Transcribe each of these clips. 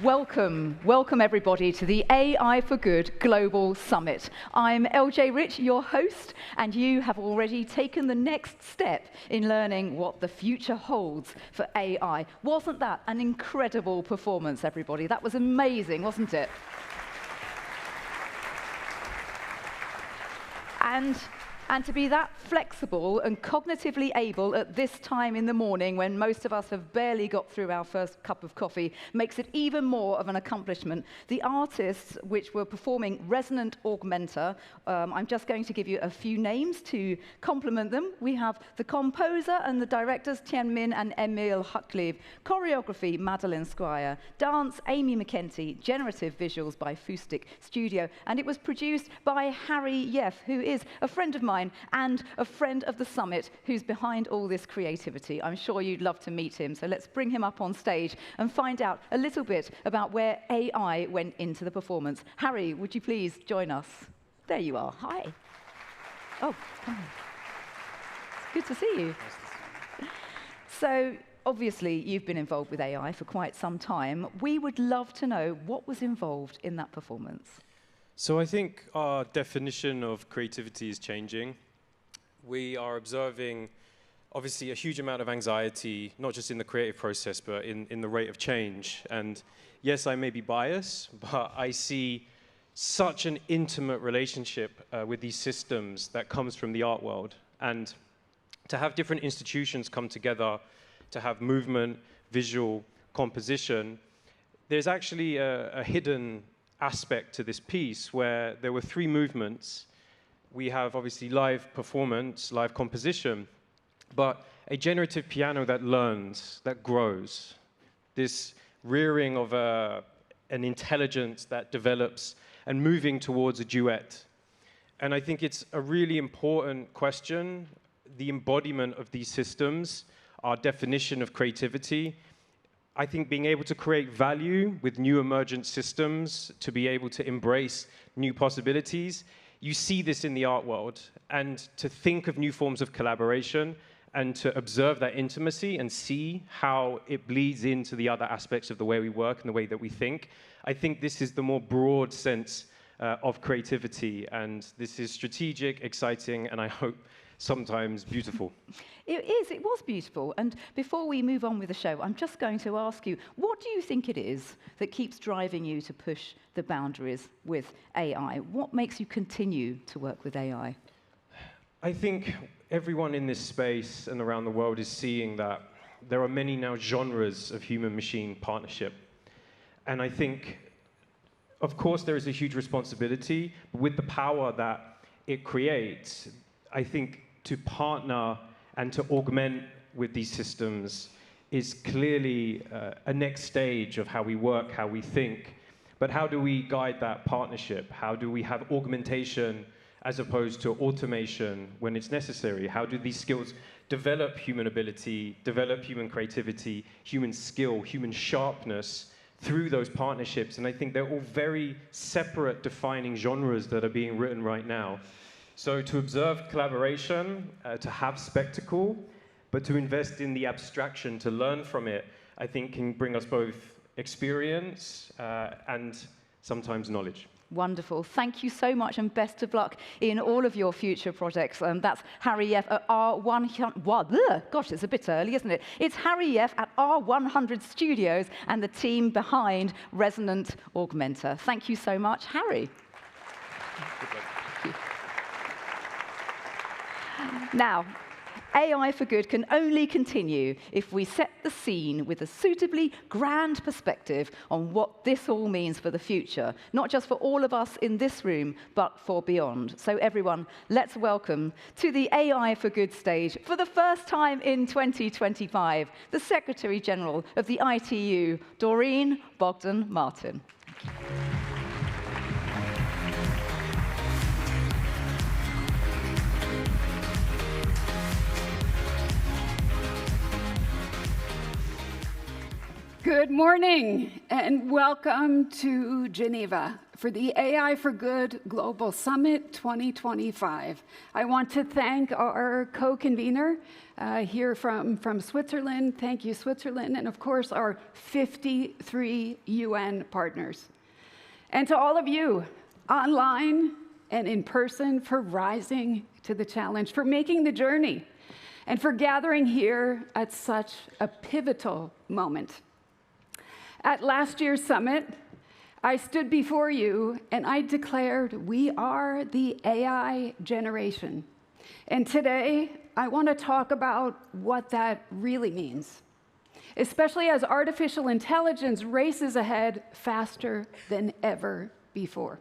Welcome everybody to the AI for Good Global Summit. I'm LJ Rich, your host, and you have already taken the next step in learning what the future holds for AI. Wasn't that an incredible performance, everybody? That was amazing, wasn't it? And to be that flexible and cognitively able at this time in the morning when most of us have barely got through our first cup of coffee makes it even more of an accomplishment. The artists which were performing Resonant Augmenter, I'm just going to give you a few names to complement them. We have the composer and the directors Tien Min and Emil Huckleave, choreography Madeline Squire, dance Amy McKenty, generative visuals by Foustic Studio, and it was produced by Harry Yeff, who is a friend of mine and a friend of the summit who's behind all this creativity. I'm sure you'd love to meet him, so let's bring him up on stage and find out a little bit about where AI went into the performance. Harry, would you please join us? There you are. Hi. Oh, come on. It's good to see you. Nice to see you. So, obviously, you've been involved with AI for quite some time. We would love to know what was involved in that performance. So I think our definition of creativity is changing. We are observing, obviously, a huge amount of anxiety, not just in the creative process, but in the rate of change. And yes, I may be biased, but I see such an intimate relationship with these systems that comes from the art world. And to have different institutions come together, to have movement, visual, composition, there's actually a hidden aspect to this piece where there were three movements. We have obviously live performance, live composition, but a generative piano that learns, that grows. This rearing of an intelligence that develops and moving towards a duet. And I think it's a really important question, the embodiment of these systems, our definition of creativity. I think being able to create value with new emergent systems, to be able to embrace new possibilities, you see this in the art world. And to think of new forms of collaboration and to observe that intimacy and see how it bleeds into the other aspects of the way we work and the way that we think, I think this is the more broad sense of creativity. And this is strategic, exciting, and I hope sometimes beautiful. It was beautiful. And before we move on with the show, I'm just going to ask you, what do you think it is that keeps driving you to push the boundaries with AI? What makes you continue to work with AI? I think everyone in this space and around the world is seeing that there are many now genres of human-machine partnership. And I think, of course, there is a huge responsibility, but with the power that it creates, I think to partner and to augment with these systems is clearly a next stage of how we work, how we think. But how do we guide that partnership? How do we have augmentation as opposed to automation when it's necessary? How do these skills develop human ability, develop human creativity, human skill, human sharpness through those partnerships? And I think they're all very separate defining genres that are being written right now. So to observe collaboration, to have spectacle, but to invest in the abstraction, to learn from it, I think can bring us both experience and sometimes knowledge. Wonderful. Thank you so much and best of luck in all of your future projects. That's Harry Yeff at R100. Gosh, it's a bit early, isn't it? It's Harry Yeff at R100 Studios and the team behind Resonant Augmenter. Thank you so much, Harry. Now, AI for Good can only continue if we set the scene with a suitably grand perspective on what this all means for the future, not just for all of us in this room, but for beyond. So everyone, let's welcome to the AI for Good stage, for the first time in 2025, the Secretary General of the ITU, Doreen Bogdan-Martin. Thank you. Good morning and welcome to Geneva for the AI for Good Global Summit 2025. I want to thank our co-convener here from Switzerland. Thank you, Switzerland, and of course our 53 UN partners. And to all of you online and in person for rising to the challenge, for making the journey, and for gathering here at such a pivotal moment. At last year's summit, I stood before you and I declared we are the AI generation. And today, I want to talk about what that really means, especially as artificial intelligence races ahead faster than ever before.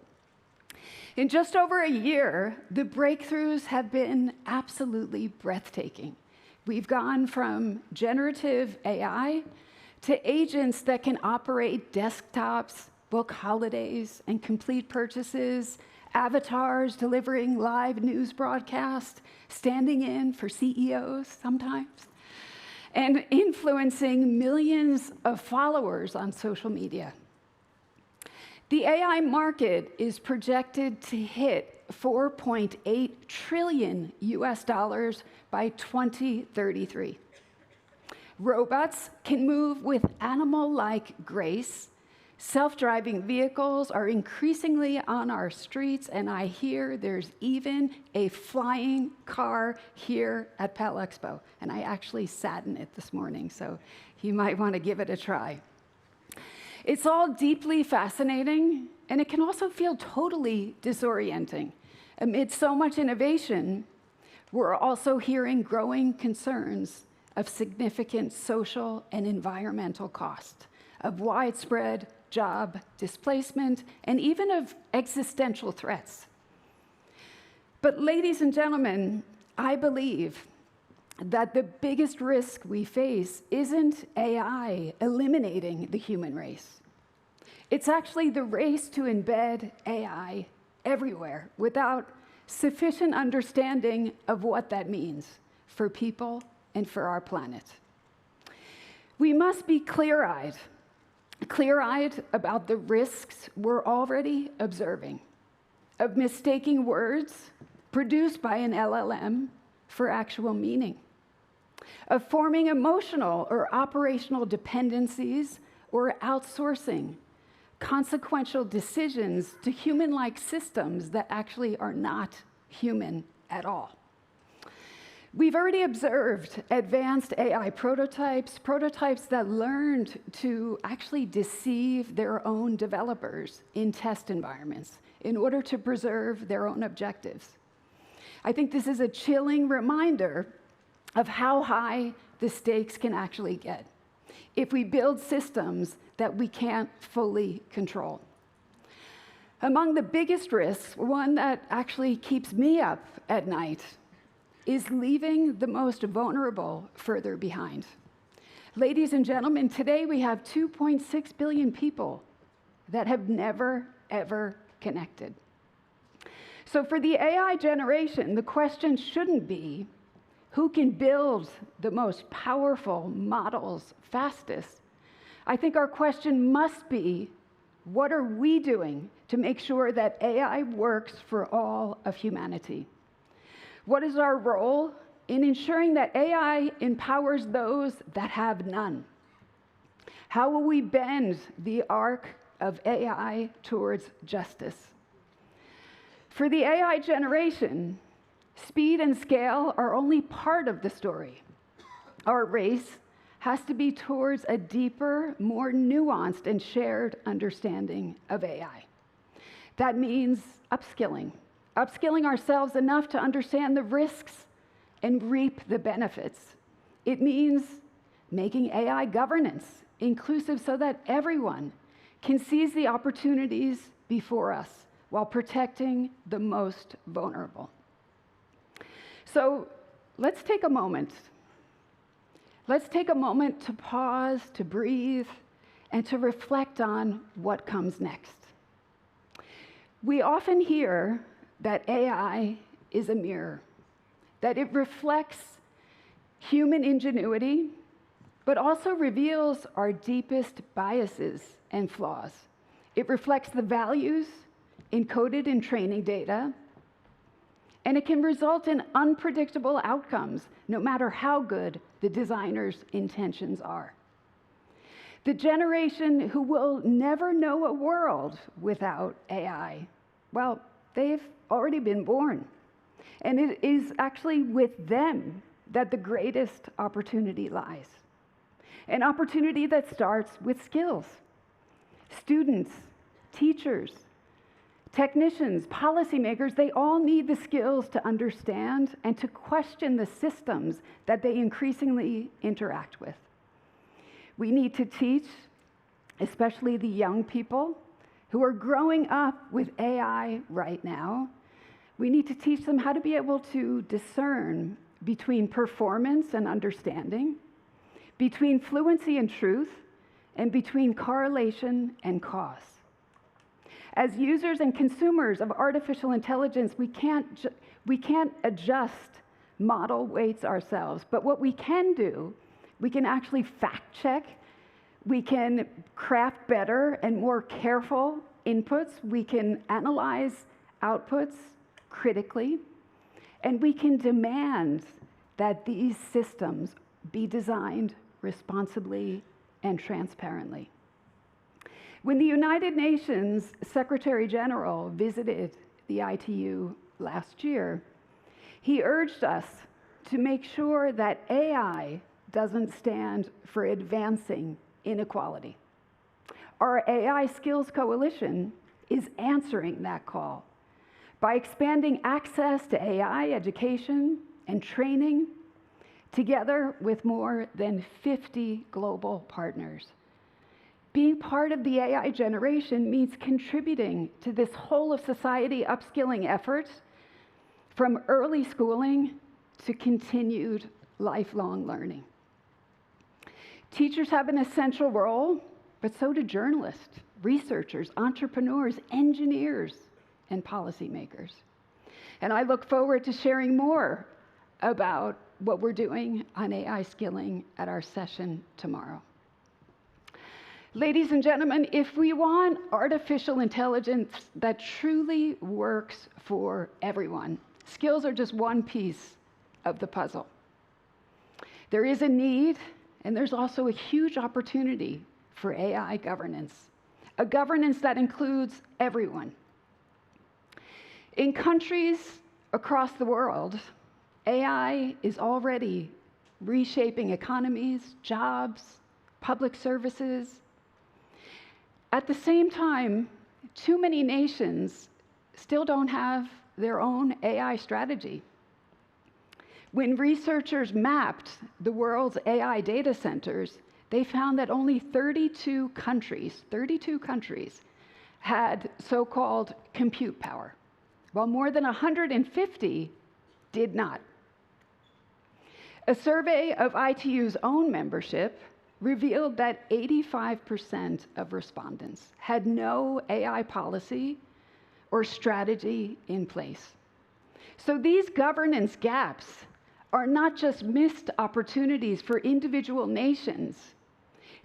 In just over a year, the breakthroughs have been absolutely breathtaking. We've gone from generative AI to agents that can operate desktops, book holidays, and complete purchases, avatars delivering live news broadcasts, standing in for CEOs sometimes, and influencing millions of followers on social media. The AI market is projected to hit $4.8 trillion by 2033. Robots can move with animal-like grace. Self-driving vehicles are increasingly on our streets, and I hear there's even a flying car here at Pal Expo. And I actually sat in it this morning, so you might want to give it a try. It's all deeply fascinating, and it can also feel totally disorienting. Amid so much innovation, we're also hearing growing concerns of significant social and environmental cost, of widespread job displacement, and even of existential threats. But ladies and gentlemen, I believe that the biggest risk we face isn't AI eliminating the human race. It's actually the race to embed AI everywhere without sufficient understanding of what that means for people and for our planet. We must be clear-eyed about the risks we're already observing of mistaking words produced by an LLM for actual meaning, of forming emotional or operational dependencies or outsourcing consequential decisions to human-like systems that actually are not human at all. We've already observed advanced AI prototypes that learned to actually deceive their own developers in test environments in order to preserve their own objectives. I think this is a chilling reminder of how high the stakes can actually get if we build systems that we can't fully control. Among the biggest risks, one that actually keeps me up at night, is leaving the most vulnerable further behind. Ladies and gentlemen, today we have 2.6 billion people that have never, ever connected. So for the AI generation, the question shouldn't be who can build the most powerful models fastest. I think our question must be, what are we doing to make sure that AI works for all of humanity? What is our role in ensuring that AI empowers those that have none? How will we bend the arc of AI towards justice? For the AI generation, speed and scale are only part of the story. Our race has to be towards a deeper, more nuanced and shared understanding of AI. That means upskilling ourselves enough to understand the risks and reap the benefits. It means making AI governance inclusive so that everyone can seize the opportunities before us while protecting the most vulnerable. So let's take a moment. Let's take a moment to pause, to breathe, and to reflect on what comes next. We often hear that AI is a mirror, that it reflects human ingenuity, but also reveals our deepest biases and flaws. It reflects the values encoded in training data, and it can result in unpredictable outcomes, no matter how good the designer's intentions are. The generation who will never know a world without AI, well, they've already been born. And it is actually with them that the greatest opportunity lies. An opportunity that starts with skills. Students, teachers, technicians, policymakers, they all need the skills to understand and to question the systems that they increasingly interact with. We need to teach, especially the young people who are growing up with AI right now, we need to teach them how to be able to discern between performance and understanding, between fluency and truth, and between correlation and cause. As users and consumers of artificial intelligence, we can't adjust model weights ourselves, but what we can do, we can actually fact check, we can craft better and more careful inputs, we can analyze outputs critically, and we can demand that these systems be designed responsibly and transparently. When the United Nations Secretary General visited the ITU last year, he urged us to make sure that AI doesn't stand for advancing inequality. Our AI Skills Coalition is answering that call by expanding access to AI education and training, together with more than 50 global partners. Being part of the AI generation means contributing to this whole of society upskilling effort, from early schooling to continued lifelong learning. Teachers have an essential role, but so do journalists, researchers, entrepreneurs, engineers, and policymakers. And I look forward to sharing more about what we're doing on AI skilling at our session tomorrow. Ladies and gentlemen, if we want artificial intelligence that truly works for everyone, skills are just one piece of the puzzle. There is a need, and there's also a huge opportunity for AI governance, a governance that includes everyone. In countries across the world, AI is already reshaping economies, jobs, public services. At the same time, too many nations still don't have their own AI strategy. When researchers mapped the world's AI data centers, they found that only 32 countries had so-called compute power, while more than 150 did not. A survey of ITU's own membership revealed that 85% of respondents had no AI policy or strategy in place. So these governance gaps are not just missed opportunities for individual nations.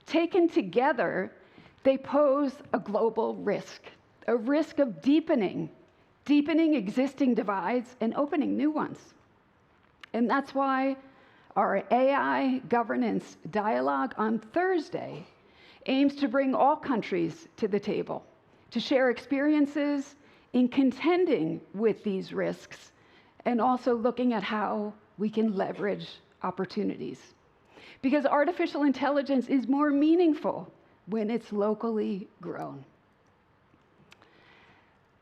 Taken together, they pose a global risk, a risk of deepening existing divides and opening new ones. And that's why our AI governance dialogue on Thursday aims to bring all countries to the table, to share experiences in contending with these risks, and also looking at how we can leverage opportunities. Because artificial intelligence is more meaningful when it's locally grown.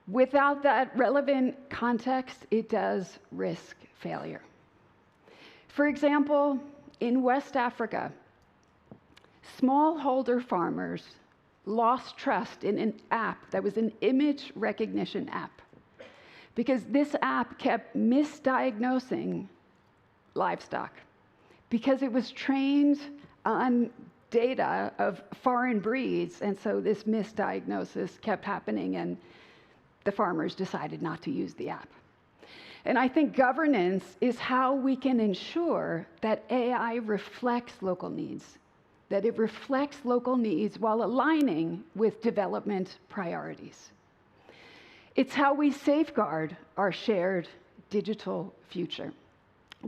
Without that relevant context, it does risk failure. For example, in West Africa, smallholder farmers lost trust in an app that was an image recognition app, because this app kept misdiagnosing livestock, because it was trained on data of foreign breeds, and so this misdiagnosis kept happening, and the farmers decided not to use the app. And I think governance is how we can ensure that AI reflects local needs, that it reflects local needs while aligning with development priorities. It's how we safeguard our shared digital future,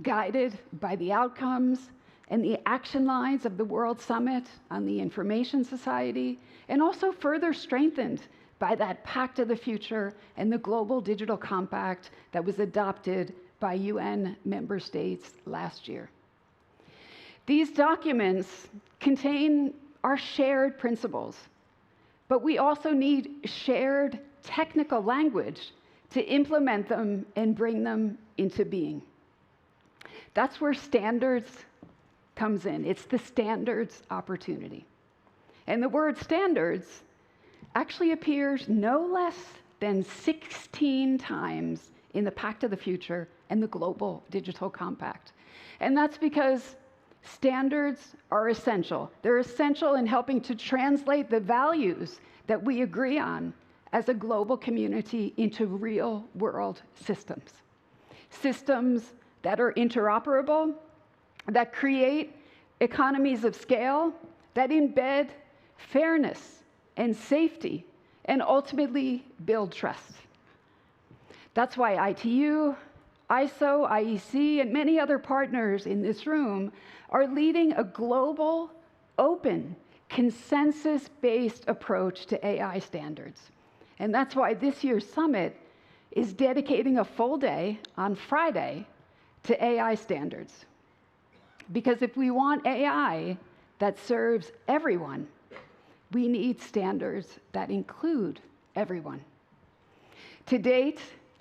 guided by the outcomes and the action lines of the World Summit on the Information Society, and also further strengthened by that Pact of the Future and the Global Digital Compact that was adopted by UN member states last year. These documents contain our shared principles, but we also need shared technical language to implement them and bring them into being. That's where standards comes in. It's the standards opportunity. And the word standards actually appears no less than 16 times in the Pact of the Future and the Global Digital Compact. And that's because standards are essential. They're essential in helping to translate the values that we agree on as a global community into real-world systems. Systems that are interoperable, that create economies of scale, that embed fairness and safety, and ultimately build trust. That's why ITU, ISO, IEC, and many other partners in this room are leading a global, open, consensus-based approach to AI standards. And that's why this year's summit is dedicating a full day on Friday to AI standards. Because if we want AI that serves everyone, we need standards that include everyone. To date,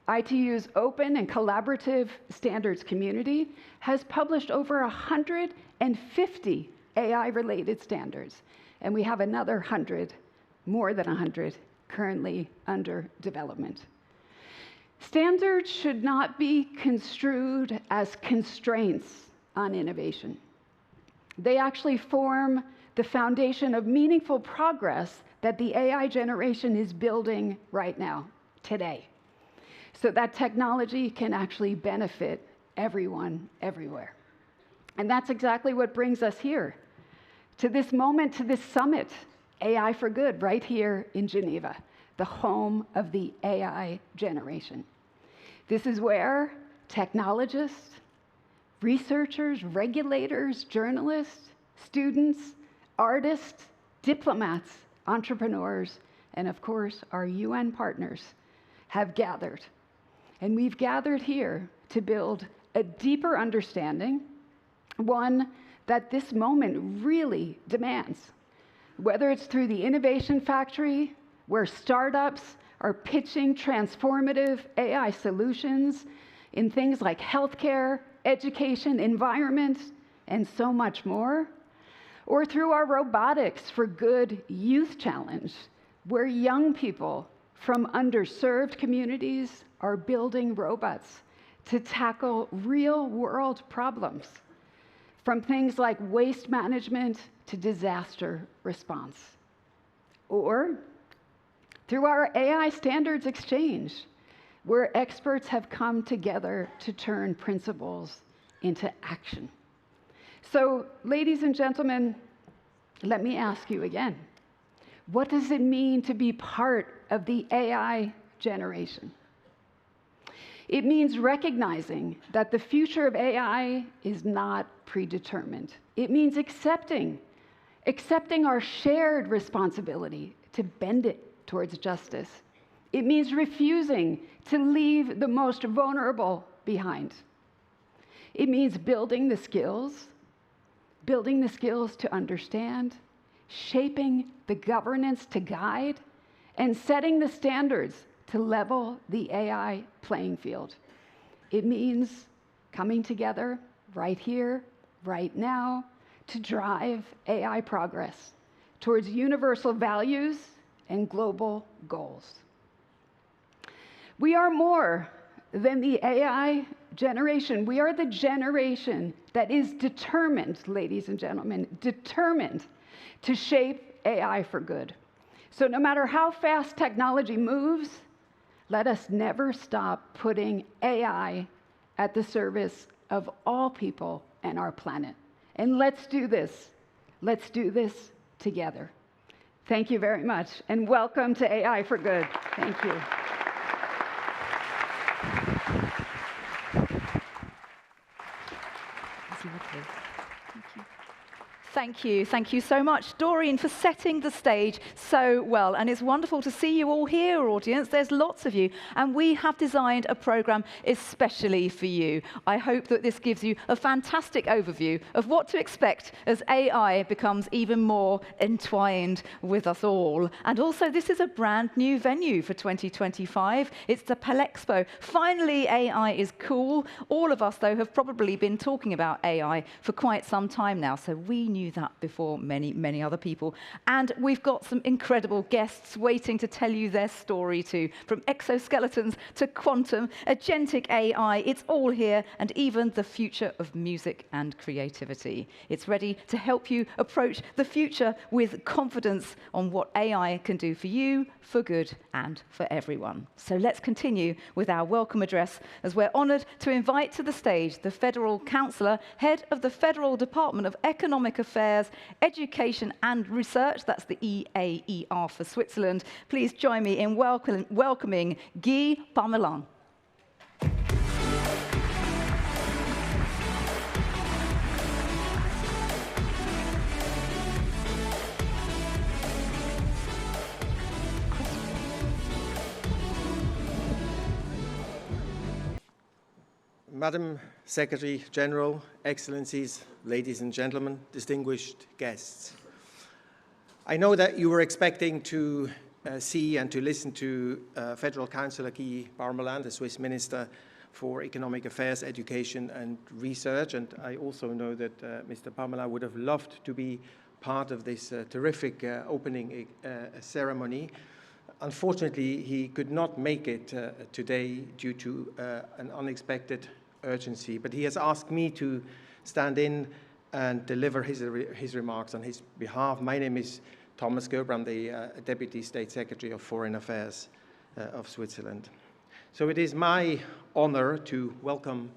ITU's open and collaborative standards community has published over 150 AI-related standards, and we have another 100, more than 100, currently under development. Standards should not be construed as constraints on innovation. They actually form the foundation of meaningful progress that the AI generation is building right now, today, so that technology can actually benefit everyone, everywhere. And that's exactly what brings us here, to this moment, to this summit, AI for Good, right here in Geneva, the home of the AI generation. This is where technologists, researchers, regulators, journalists, students, artists, diplomats, entrepreneurs, and of course, our UN partners have gathered. And we've gathered here to build a deeper understanding, one that this moment really demands. Whether it's through the Innovation Factory, where startups are pitching transformative AI solutions in things like healthcare, education, environment, and so much more, or through our Robotics for Good Youth Challenge, where young people from underserved communities are building robots to tackle real-world problems, from things like waste management to disaster response. Or through our AI Standards Exchange, where experts have come together to turn principles into action. So, ladies and gentlemen, let me ask you again, what does it mean to be part of the AI generation? It means recognizing that the future of AI is not predetermined. It means accepting our shared responsibility to bend it towards justice. It means refusing to leave the most vulnerable behind. It means building the skills to understand, shaping the governance to guide, and setting the standards to level the AI playing field. It means coming together right here, right now, to drive AI progress towards universal values and global goals. We are more than the AI generation. We are the generation that is determined, ladies and gentlemen, determined to shape AI for good. So no matter how fast technology moves, let us never stop putting AI at the service of all people and our planet. And let's do this Let's do this together. Thank you very much, and welcome to AI for Good. Thank you. Thank you so much, Doreen, for setting the stage so well. And it's wonderful to see you all here, audience. There's lots of you. And we have designed a program especially for you. I hope that this gives you a fantastic overview of what to expect as AI becomes even more entwined with us all. And also, this is a brand new venue for 2025. It's the Palexpo. Finally, AI is cool. All of us, though, have probably been talking about AI for quite some time now. So we knew that before many other people. And we've got some incredible guests waiting to tell you their story too. From exoskeletons to quantum, agentic AI, it's all here, and even the future of music and creativity. It's ready to help you approach the future with confidence on what AI can do for you, for good, and for everyone. So let's continue with our welcome address as we're honored to invite to the stage the Federal Councillor, Head of the Federal Department of Economic Affairs, Education and Research, that's the EAER for Switzerland. Please join me in welcoming Guy Parmelin. Madam Secretary General, Excellencies, ladies and gentlemen, distinguished guests. I know that you were expecting to see and to listen to Federal Councillor Guy Parmelin, the Swiss Minister for Economic Affairs, Education and Research, and I also know that Mr. Parmelin would have loved to be part of this terrific opening ceremony. Unfortunately, he could not make it today due to an unexpected urgency, but he has asked me to stand in and deliver his remarks on his behalf. My name is Thomas Gerber. I'm the Deputy State Secretary of Foreign Affairs of Switzerland. So it is my honor to welcome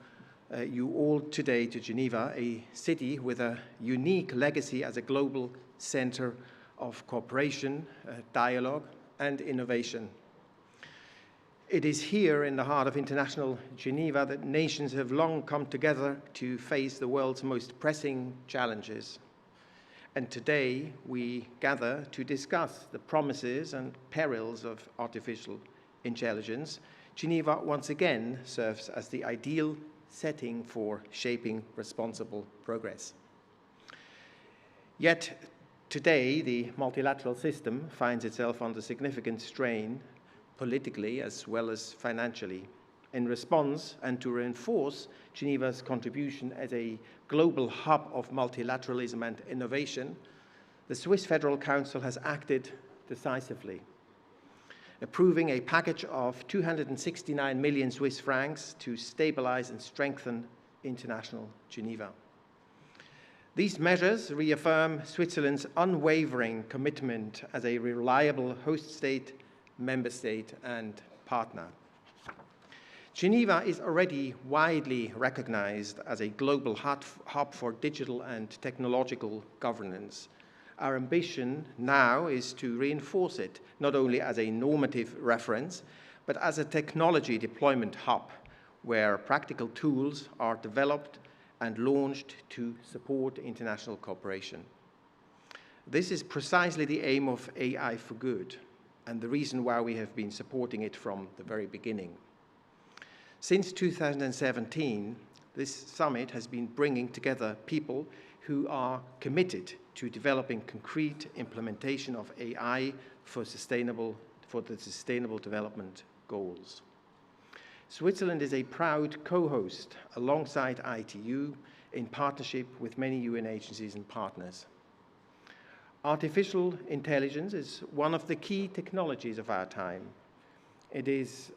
you all today to Geneva, a city with a unique legacy as a global center of cooperation, dialogue, and innovation. It is here in the heart of international Geneva that nations have long come together to face the world's most pressing challenges. And today we gather to discuss the promises and perils of artificial intelligence. Geneva once again serves as the ideal setting for shaping responsible progress. Yet today, the multilateral system finds itself under significant strain, politically as well as financially. In response, and to reinforce Geneva's contribution as a global hub of multilateralism and innovation, the Swiss Federal Council has acted decisively, approving a package of 269 million Swiss francs to stabilize and strengthen international Geneva. These measures reaffirm Switzerland's unwavering commitment as a reliable host state, member state, and partner. Geneva is already widely recognized as a global hub for digital and technological governance. Our ambition now is to reinforce it, not only as a normative reference, but as a technology deployment hub, where practical tools are developed and launched to support international cooperation. This is precisely the aim of AI for Good, and the reason why we have been supporting it from the very beginning. Since 2017, this summit has been bringing together people who are committed to developing concrete implementation of AI for the Sustainable Development Goals. Switzerland is a proud co-host alongside ITU in partnership with many UN agencies and partners. Artificial intelligence is one of the key technologies of our time. It is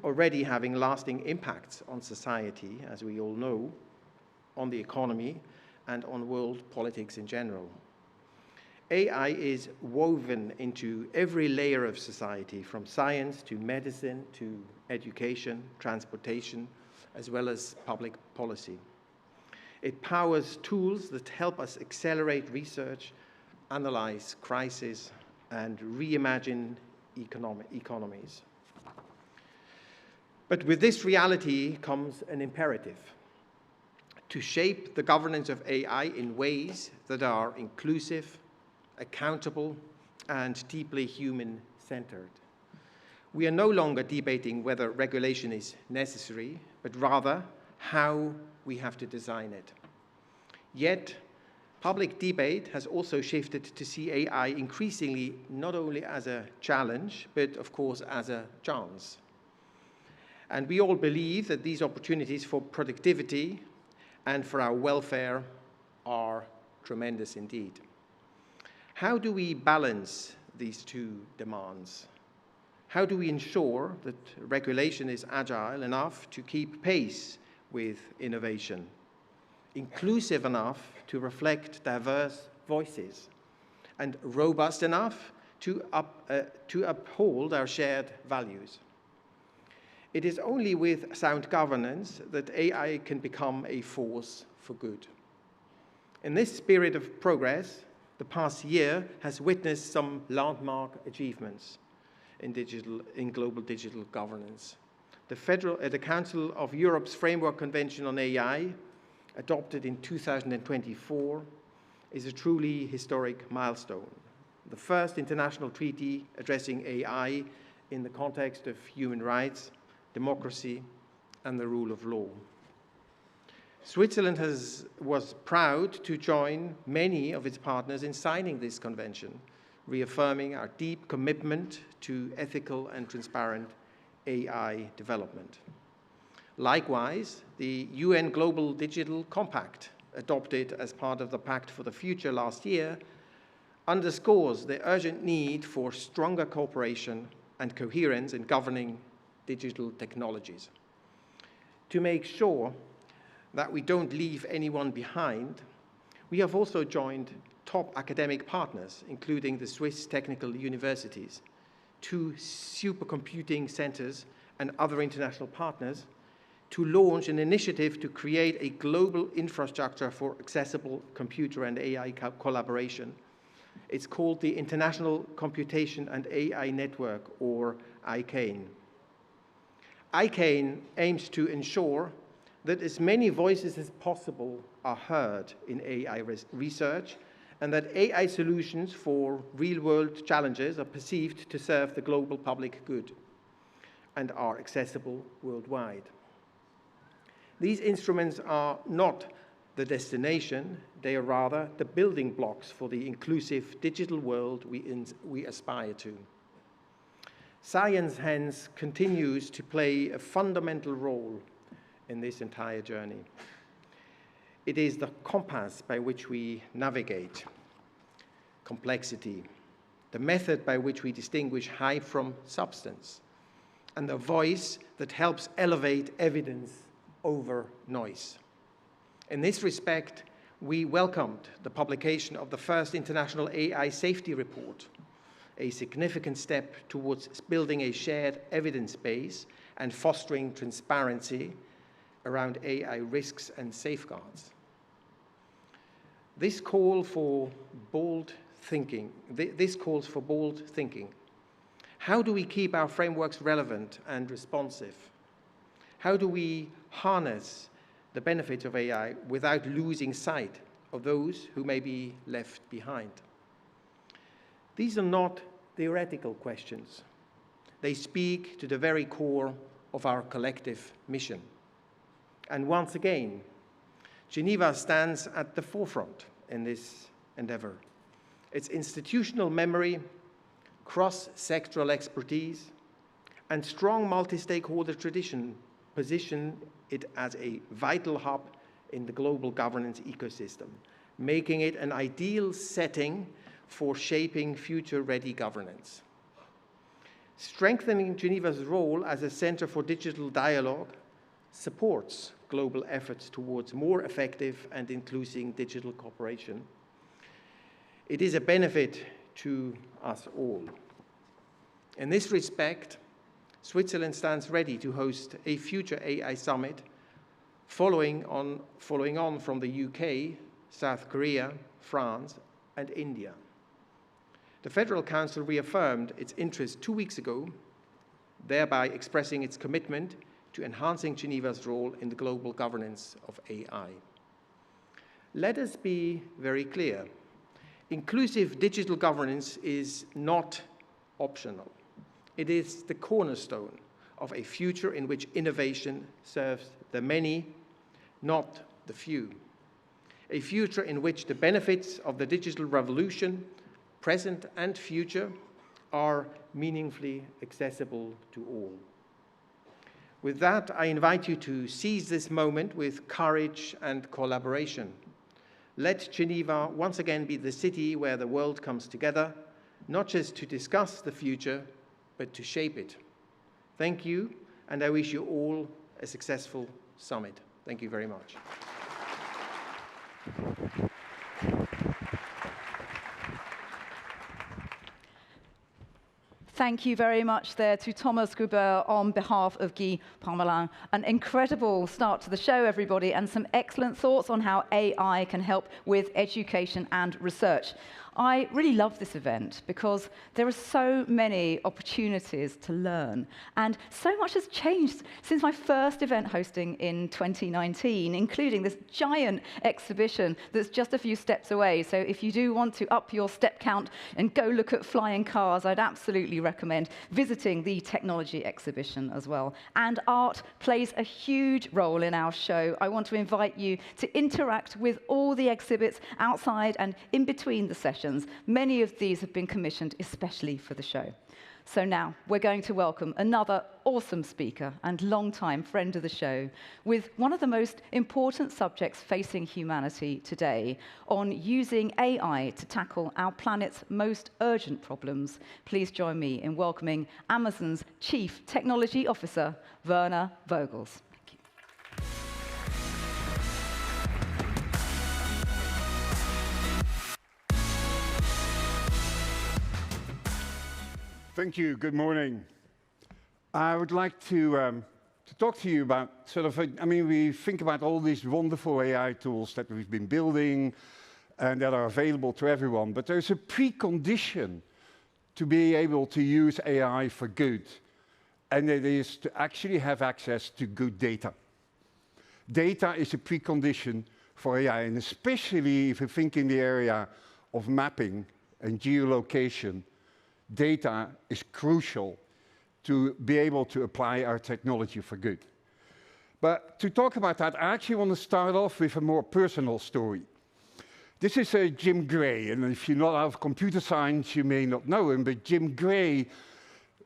already having lasting impacts on society, as we all know, on the economy, and on world politics in general. AI is woven into every layer of society, from science to medicine to education, transportation, as well as public policy. It powers tools that help us accelerate research, analyze crises, and reimagine economies. But with this reality comes an imperative: to shape the governance of AI in ways that are inclusive, accountable, and deeply human-centered. We are no longer debating whether regulation is necessary, but rather how we have to design it. Yet, public debate has also shifted to see AI increasingly not only as a challenge, but of course as a chance. And we all believe that these opportunities for productivity and for our welfare are tremendous indeed. How do we balance these two demands? How do we ensure that regulation is agile enough to keep pace with innovation, inclusive enough to reflect diverse voices, and robust enough to uphold our shared values? It is only with sound governance that AI can become a force for good. In this spirit of progress, the past year has witnessed some landmark achievements in global digital governance. The Council of Europe's Framework Convention on AI, adopted in 2024, is a truly historic milestone. The first international treaty addressing AI in the context of human rights, democracy, and the rule of law. Switzerland was proud to join many of its partners in signing this convention, reaffirming our deep commitment to ethical and transparent AI development. Likewise, the UN Global Digital Compact, adopted as part of the Pact for the Future last year, underscores the urgent need for stronger cooperation and coherence in governing digital technologies. To make sure that we don't leave anyone behind, we have also joined top academic partners, including the Swiss technical universities, 2 supercomputing centers, and other international partners, to launch an initiative to create a global infrastructure for accessible computer and AI collaboration. It's called the International Computation and AI Network, or ICANE. ICANE aims to ensure that as many voices as possible are heard in AI research, and that AI solutions for real-world challenges are perceived to serve the global public good and are accessible worldwide. These instruments are not the destination, they are rather the building blocks for the inclusive digital world we aspire to. Science, hence, continues to play a fundamental role in this entire journey. It is the compass by which we navigate complexity, the method by which we distinguish hype from substance, and the voice that helps elevate evidence over noise. In this respect, we welcomed the publication of the first International AI Safety Report, a significant step towards building a shared evidence base and fostering transparency around AI risks and safeguards. This calls for bold thinking. How do we keep our frameworks relevant and responsive? How do we harness the benefits of AI without losing sight of those who may be left behind? These are not theoretical questions. They speak to the very core of our collective mission. And once again, Geneva stands at the forefront in this endeavor. Its institutional memory, cross-sectoral expertise, and strong multi-stakeholder tradition position it as a vital hub in the global governance ecosystem, making it an ideal setting for shaping future-ready governance. Strengthening Geneva's role as a center for digital dialogue supports global efforts towards more effective and inclusive digital cooperation. It is a benefit to us all. In this respect, Switzerland stands ready to host a future AI summit following on from the UK, South Korea, France, and India. The Federal Council reaffirmed its interest 2 weeks ago, thereby expressing its commitment to enhancing Geneva's role in the global governance of AI. Let us be very clear. Inclusive digital governance is not optional. It is the cornerstone of a future in which innovation serves the many, not the few. A future in which the benefits of the digital revolution, present and future, are meaningfully accessible to all. With that, I invite you to seize this moment with courage and collaboration. Let Geneva once again be the city where the world comes together, not just to discuss the future, but to shape it. Thank you, and I wish you all a successful summit. Thank you very much. Thank you very much there to Thomas Gruber on behalf of Guy Parmelin. An incredible start to the show, everybody, and some excellent thoughts on how AI can help with education and research. I really love this event because there are so many opportunities to learn, and so much has changed since my first event hosting in 2019, including this giant exhibition that's just a few steps away. So if you do want to up your step count and go look at flying cars, I'd absolutely recommend visiting the technology exhibition as well. And art plays a huge role in our show. I want to invite you to interact with all the exhibits outside and in between the sessions. Many of these have been commissioned especially for the show. So now we're going to welcome another awesome speaker and longtime friend of the show with one of the most important subjects facing humanity today on using AI to tackle our planet's most urgent problems. Please join me in welcoming Amazon's Chief Technology Officer, Werner Vogels. Thank you. Good morning. I would like to talk to you about we think about all these wonderful AI tools that we've been building and that are available to everyone, but there's a precondition to be able to use AI for good, and it is to actually have access to good data. Data is a precondition for AI, and especially if you think in the area of mapping and geolocation, data is crucial to be able to apply our technology for good. But to talk about that, I actually want to start off with a more personal story. This is Jim Gray, and if you're not out of computer science, you may not know him, but Jim Gray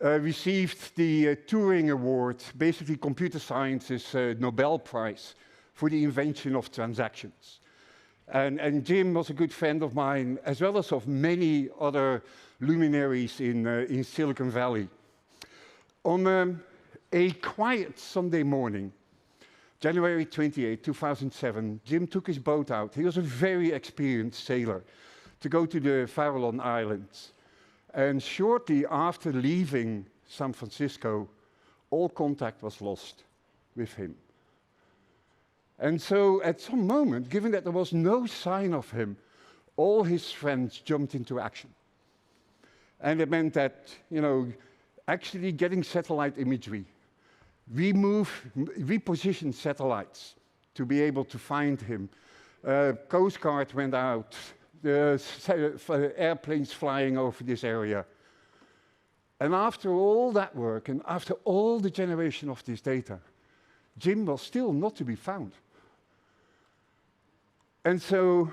received the Turing Award, basically computer science's Nobel Prize for the invention of transactions. And Jim was a good friend of mine, as well as of many other luminaries in Silicon Valley. On a quiet Sunday morning, January 28, 2007, Jim took his boat out. He was a very experienced sailor to go to the Farallon Islands. And shortly after leaving San Francisco, all contact was lost with him. And so at some moment, given that there was no sign of him, all his friends jumped into action. And it meant that, actually getting satellite imagery, reposition satellites to be able to find him. Coast Guard went out, airplanes flying over this area. And after all that work, and after all the generation of this data, Jim was still not to be found. And so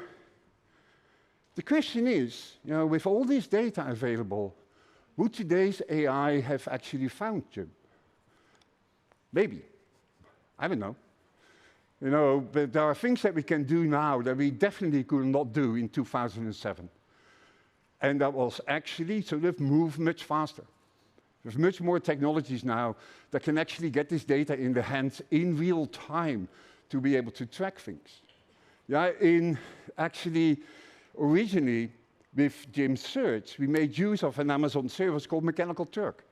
the question is, with all this data available, would today's AI have actually found Jim? Maybe. I don't know. But there are things that we can do now that we definitely could not do in 2007. And that was actually sort of move much faster. There's much more technologies now that can actually get this data in the hands in real time to be able to track things. Originally, with Jim's search, we made use of an Amazon service called Mechanical Turk,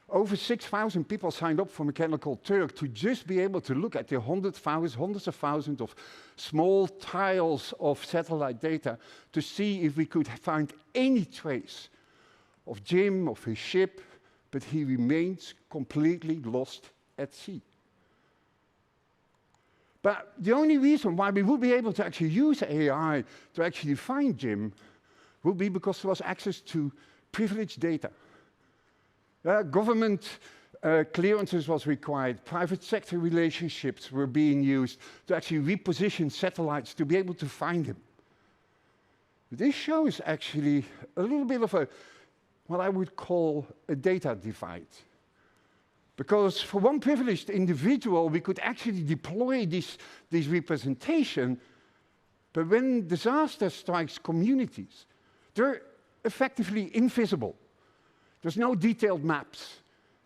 Over 6,000 people signed up for Mechanical Turk to just be able to look at the hundreds of thousands of small tiles of satellite data to see if we could find any trace of Jim, of his ship, but he remains completely lost at sea. But the only reason why we would be able to actually use AI to actually find Jim would be because there was access to privileged data. Government clearances was required, private sector relationships were being used to actually reposition satellites to be able to find him. This shows actually a little bit of what I would call a data divide. Because for one privileged individual, we could actually deploy this representation, but when disaster strikes communities, they're effectively invisible. There's no detailed maps.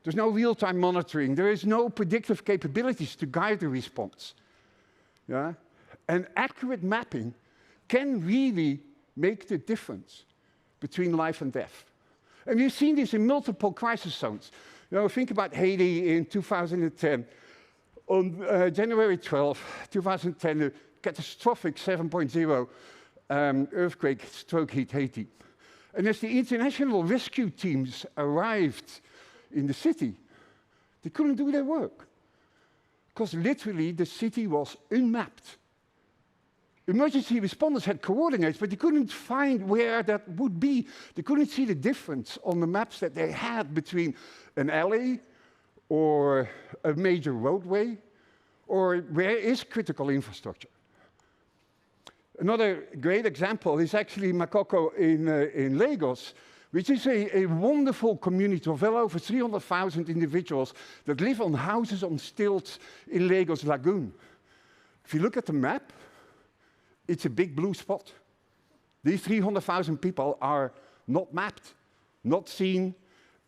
There's no real-time monitoring. There is no predictive capabilities to guide the response. Yeah? And accurate mapping can really make the difference between life and death. And we've seen this in multiple crisis zones. Think about Haiti in 2010. On January 12, 2010, a catastrophic 7.0 earthquake hit Haiti. And as the international rescue teams arrived in the city, they couldn't do their work. Because literally the city was unmapped. Emergency responders had coordinates, but they couldn't find where that would be. They couldn't see the difference on the maps that they had between an alley or a major roadway, or where is critical infrastructure. Another great example is actually Makoko in Lagos, which is a wonderful community of well over 300,000 individuals that live on houses on stilts in Lagos Lagoon. If you look at the map, it's a big blue spot. These 300,000 people are not mapped, not seen,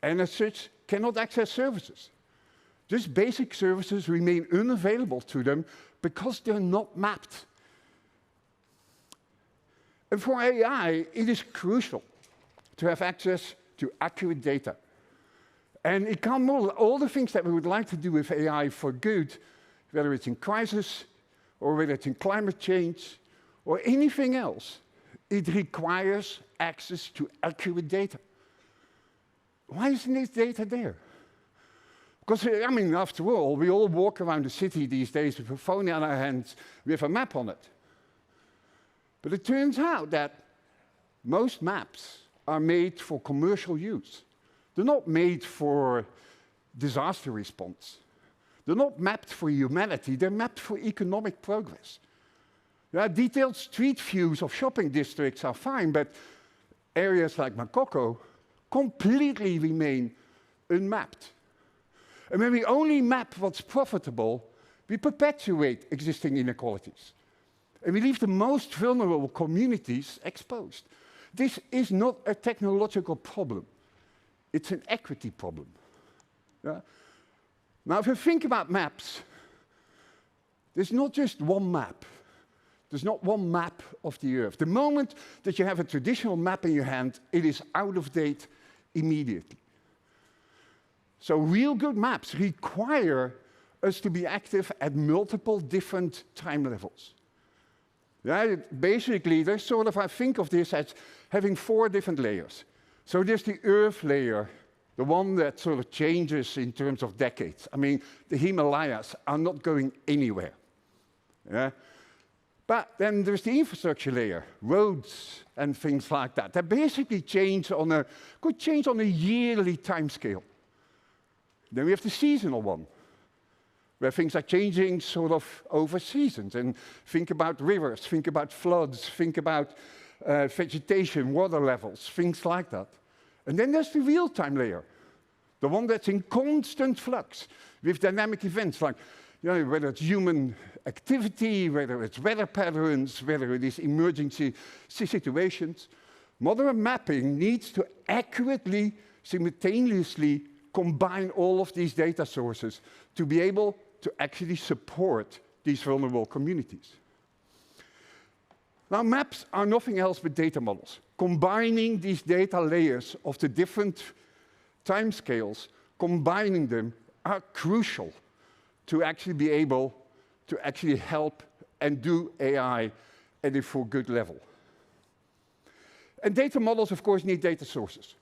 and as such, cannot access services. Just basic services remain unavailable to them because they're not mapped. And for AI, it is crucial to have access to accurate data. And it can't model all the things that we would like to do with AI for good, whether it's in crisis, or whether it's in climate change, or anything else. It requires access to accurate data. Why isn't this data there? Because, I mean, after all, we all walk around the city these days with a phone in our hands with a map on it. But it turns out that most maps are made for commercial use. They're not made for disaster response. They're not mapped for humanity. They're mapped for economic progress. Detailed street views of shopping districts are fine, but areas like Makoko completely remain unmapped. And when we only map what's profitable, we perpetuate existing inequalities. And we leave the most vulnerable communities exposed. This is not a technological problem. It's an equity problem. Yeah? Now, if you think about maps, there's not just one map. There's not one map of the Earth. The moment that you have a traditional map in your hand, it is out of date immediately. So real good maps require us to be active at multiple different time levels. Yeah, basically, there's sort of, I think of this as having 4 different layers. So there's the Earth layer, the one that sort of changes in terms of decades. I mean, the Himalayas are not going anywhere. Yeah? But then there's the infrastructure layer, roads and things like that. That basically could change on a yearly timescale. Then we have the seasonal one, where things are changing sort of over seasons. And think about rivers, think about floods, think about vegetation, water levels, things like that. And then there's the real-time layer, the one that's in constant flux with dynamic events like whether it's human activity, whether it's weather patterns, whether it is emergency situations. Modern mapping needs to accurately, simultaneously combine all of these data sources to be able to actually support these vulnerable communities. Now, maps are nothing else but data models. Combining these data layers of the different timescales combining them are crucial to actually be able to actually help and do AI at a for good level. And data models, of course, need data sources.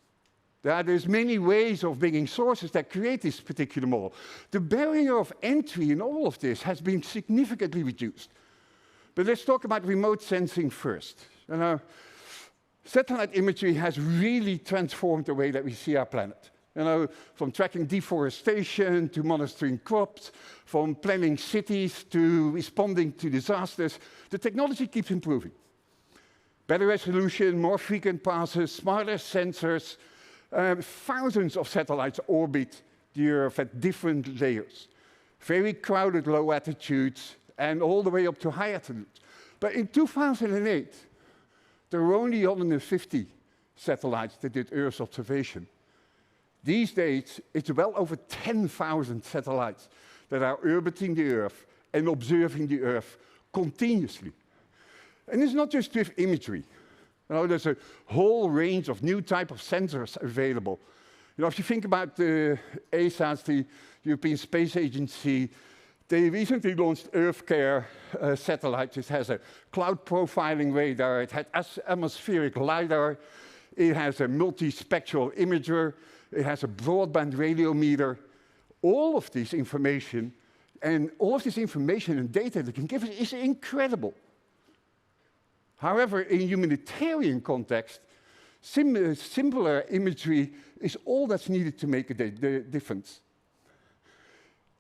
There's many ways of bringing sources that create this particular model. The barrier of entry in all of this has been significantly reduced. But let's talk about remote sensing first. Satellite imagery has really transformed the way that we see our planet. From tracking deforestation to monitoring crops, from planning cities to responding to disasters, the technology keeps improving. Better resolution, more frequent passes, smarter sensors. Thousands of satellites orbit the Earth at different layers. Very crowded low altitudes and all the way up to high altitudes. But in 2008, there were only 150 satellites that did Earth observation. These days, it's well over 10,000 satellites that are orbiting the Earth and observing the Earth continuously. And it's not just with imagery. There's a whole range of new type of sensors available. If you think about the ESA's, the European Space Agency, they recently launched EarthCare satellite. It has a cloud profiling radar. It has atmospheric LiDAR. It has a multispectral imager. It has a broadband radiometer. All of this information and data that it can give us is incredible. However, in humanitarian context, simpler imagery is all that's needed to make a difference.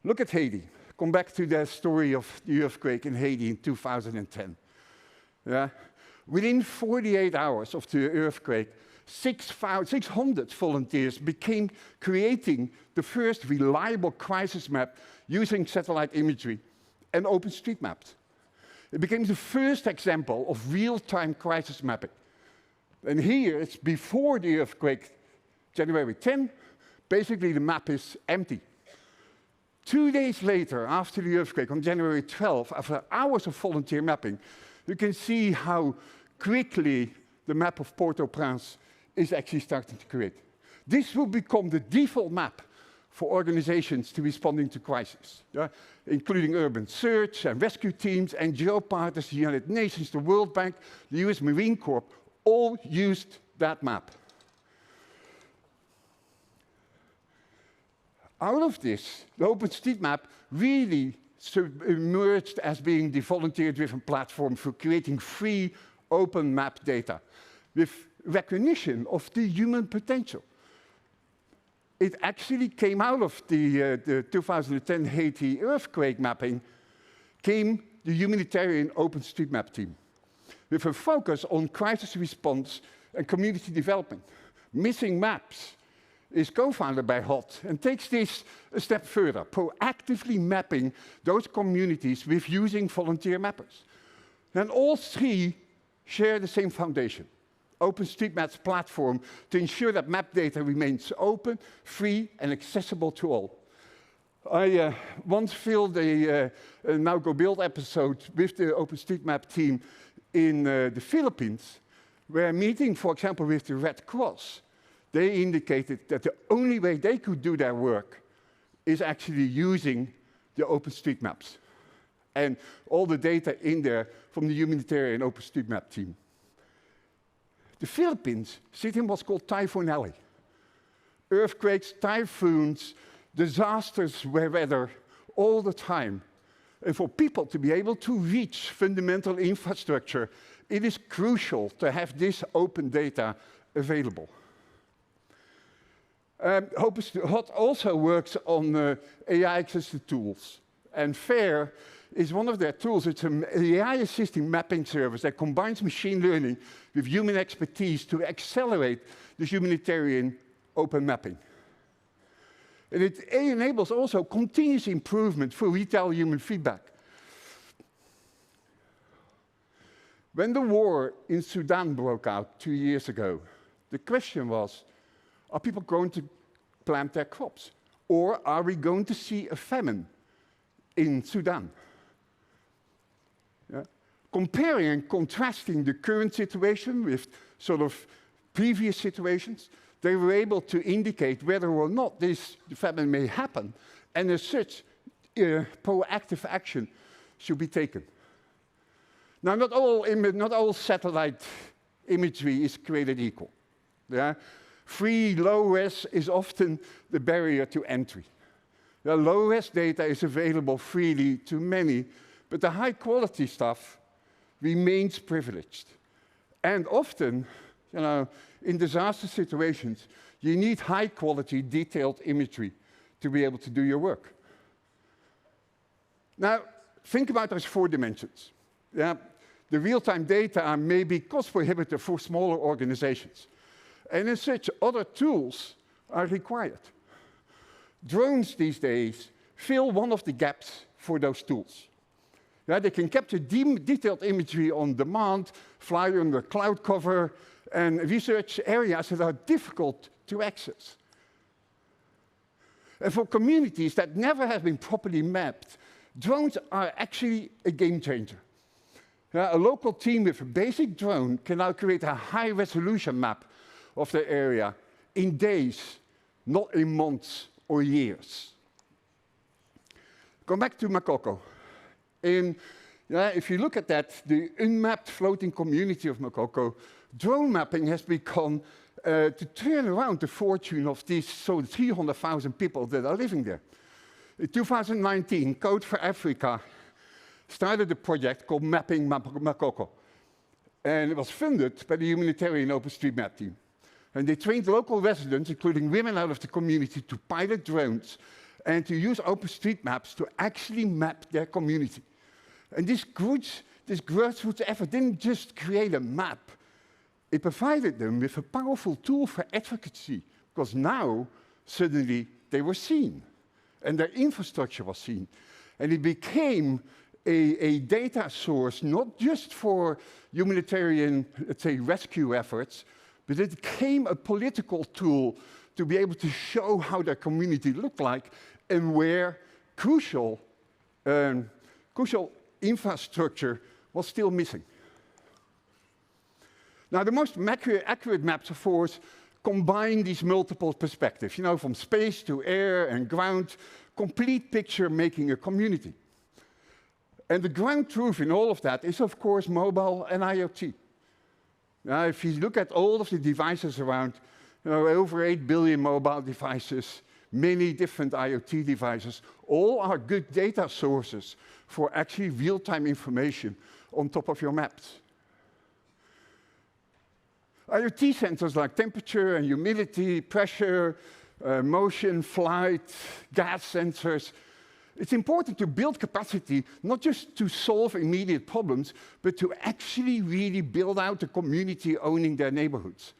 Look at Haiti. Come back to the story of the earthquake in Haiti in 2010. Within 48 hours of the earthquake, 600 volunteers began creating the first reliable crisis map using satellite imagery and OpenStreetMaps. It became the first example of real-time crisis mapping. And here, it's before the earthquake, January 10, basically the map is empty. 2 days later, after the earthquake, on January 12, after hours of volunteer mapping, you can see how quickly the map of Port-au-Prince is actually starting to create. This will become the default map for organizations to responding to crisis, including urban search and rescue teams, NGO partners, the United Nations, the World Bank, the US Marine Corps, all used that map. Out of this, the OpenStreetMap really emerged as being the volunteer-driven platform for creating free, open map data with recognition of the human potential. It actually came out of the 2010 Haiti earthquake mapping, came the humanitarian OpenStreetMap team, with a focus on crisis response and community development. Missing Maps is co-founded by HOT and takes this a step further, proactively mapping those communities with using volunteer mappers. And all three share the same foundation. OpenStreetMap's platform to ensure that map data remains open, free, and accessible to all. I once filmed a Now Go Build episode with the OpenStreetMap team in the Philippines, where meeting, for example, with the Red Cross, they indicated that the only way they could do their work is actually using the OpenStreetMaps and all the data in there from the humanitarian OpenStreetMap team. The Philippines sit in what's called Typhoon Alley. Earthquakes, typhoons, disasters, weather, all the time. And for people to be able to reach fundamental infrastructure, it is crucial to have this open data available. HOT also works on AI-assisted tools. And FAIR is one of their tools. It's an AI-assisted mapping service that combines machine learning with human expertise to accelerate the humanitarian open mapping. And it enables also continuous improvement for retail human feedback. When the war in Sudan broke out 2 years ago, the question was, are people going to plant their crops? Or are we going to see a famine in Sudan? Comparing and contrasting the current situation with sort of previous situations, they were able to indicate whether or not this development may happen, and as such, proactive action should be taken. Now, not all satellite imagery is created equal. Yeah? Free, low-res is often the barrier to entry. The low-res data is available freely to many, but the high-quality stuff remains privileged. And often, in disaster situations, you need high-quality, detailed imagery to be able to do your work. Now, think about those 4 dimensions. Yeah? The real-time data may be cost-prohibitive for smaller organizations. And as such, other tools are required. Drones these days fill one of the gaps for those tools. Yeah, they can capture detailed imagery on demand, fly under cloud cover, and research areas that are difficult to access. And for communities that never have been properly mapped, drones are actually a game changer. A local team with a basic drone can now create a high-resolution map of the area in days, not in months or years. Go back to Makoko. If you look at that, the unmapped floating community of Makoko, drone mapping has become to turn around the fortune of these 300,000 people that are living there. In 2019, Code for Africa started a project called Mapping Makoko. And it was funded by the humanitarian OpenStreetMap team. And they trained local residents, including women out of the community, to pilot drones and to use OpenStreetMaps to actually map their community. And this grassroots effort didn't just create a map. It provided them with a powerful tool for advocacy, because now, suddenly, they were seen. And their infrastructure was seen. And it became a data source, not just for humanitarian, let's say, rescue efforts, but it became a political tool to be able to show how their community looked like and where crucial infrastructure was still missing. Now, the most accurate maps, of course, combine these multiple perspectives, from space to air and ground, complete picture making a community. And the ground truth in all of that is, of course, mobile and IoT. Now, if you look at all of the devices around, over 8 billion mobile devices, many different IoT devices, all are good data sources for actually real-time information on top of your maps. IoT sensors like temperature and humidity, pressure, motion, flight, gas sensors. It's important to build capacity, not just to solve immediate problems, but to actually really build out a community owning their neighborhoods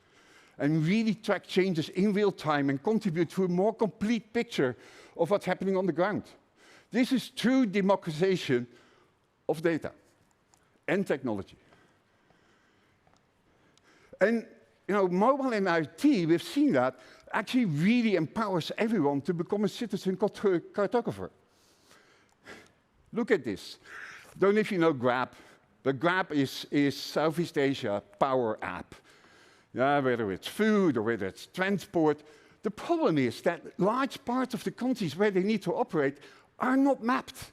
and really track changes in real time and contribute to a more complete picture of what's happening on the ground. This is true democratization of data and technology. And mobile and IoT, we've seen that, actually really empowers everyone to become a citizen cartographer. Look at this. Don't know if you know Grab, but Grab is Southeast Asia power app. Whether it's food or whether it's transport. The problem is that large parts of the countries where they need to operate are not mapped.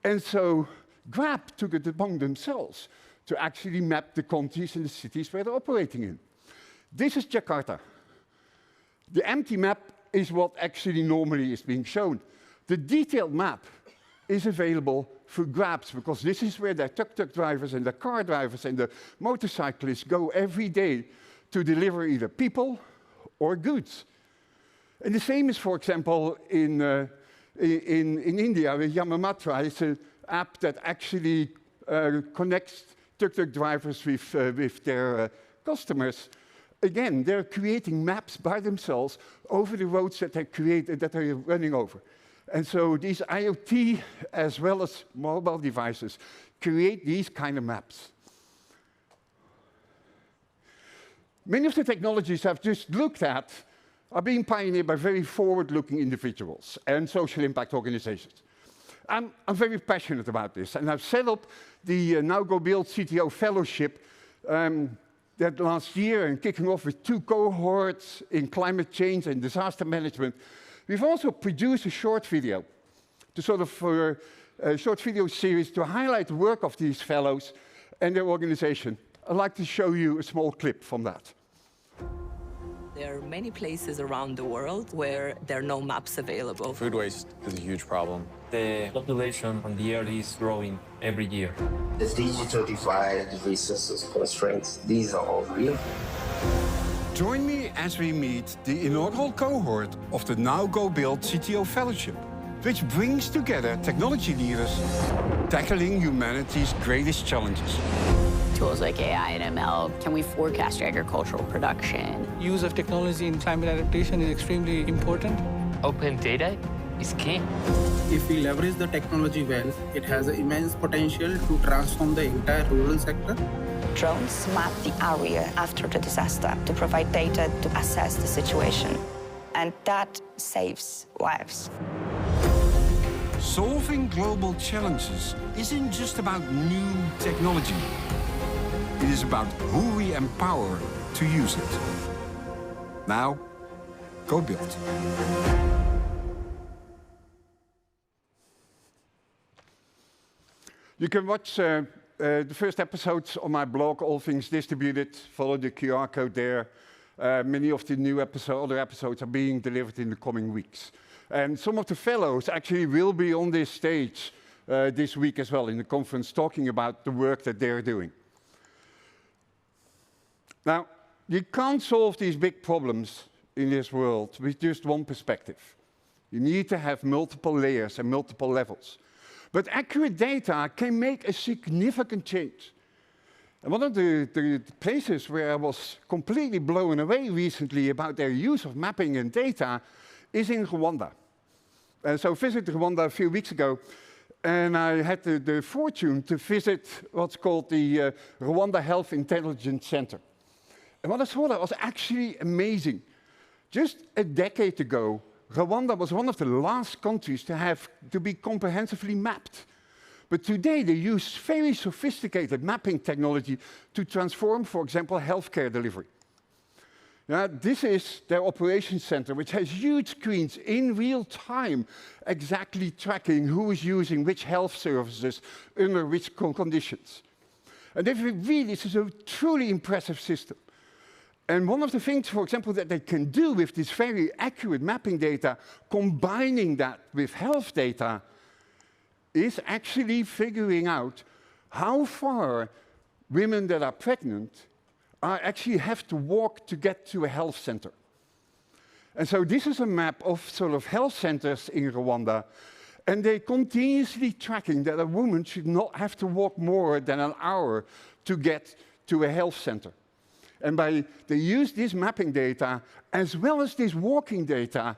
And so Grab took it upon themselves to actually map the countries and the cities where they're operating in. This is Jakarta. The empty map is what actually normally is being shown. The detailed map is available for Grabs, because this is where their tuk-tuk drivers and the car drivers and the motorcyclists go every day to deliver either people or goods. And the same is, for example, in India, with Yamamatra. It's an app that actually connects tuk-tuk drivers with their customers. Again, they're creating maps by themselves over the roads that they create and that they're running over. And so these IoT, as well as mobile devices, create these kind of maps. Many of the technologies I've just looked at are being pioneered by very forward-looking individuals and social impact organizations. I'm very passionate about this, and I've set up the Now Go Build CTO Fellowship. that last year and kicking off with 2 cohorts in climate change and disaster management, we've also produced a short video, a short video series to highlight the work of these fellows and their organization. I'd like to show you a small clip from that. There are many places around the world where there are no maps available. Food waste is a huge problem. The population on the earth is growing every year. The digital divide, resources constraints, these are all real. Join me as we meet the inaugural cohort of the Now Go Build CTO Fellowship, which brings together technology leaders tackling humanity's greatest challenges. Tools like AI and ML, can we forecast agricultural production? Use of technology in climate adaptation is extremely important. Open data is key. If we leverage the technology well, it has an immense potential to transform the entire rural sector. Drones map the area after the disaster to provide data to assess the situation. And that saves lives. Solving global challenges isn't just about new technology. It is about who we empower to use it. Now, go build. You can watch the first episodes on my blog, All Things Distributed. Follow the QR code there. Many of the new other episodes are being delivered in the coming weeks. And some of the fellows actually will be on this stage this week as well in the conference, talking about the work that they're doing. Now, you can't solve these big problems in this world with just one perspective. You need to have multiple layers and multiple levels. But accurate data can make a significant change. And one of the places where I was completely blown away recently about their use of mapping and data is in Rwanda. So I visited Rwanda a few weeks ago, and I had the fortune to visit what's called the Rwanda Health Intelligence Center. And what I saw there was actually amazing. Just a decade ago, Rwanda was one of the last countries to be comprehensively mapped. But today they use very sophisticated mapping technology to transform, for example, healthcare delivery. Now, this is their operations center, which has huge screens in real time, exactly tracking who is using which health services under which conditions. And this is a truly impressive system. And one of the things, for example, that they can do with this very accurate mapping data, combining that with health data, is actually figuring out how far women that are pregnant actually have to walk to get to a health center. And so this is a map of sort of health centers in Rwanda, and they're continuously tracking that a woman should not have to walk more than an hour to get to a health center. And they use this mapping data as well as this walking data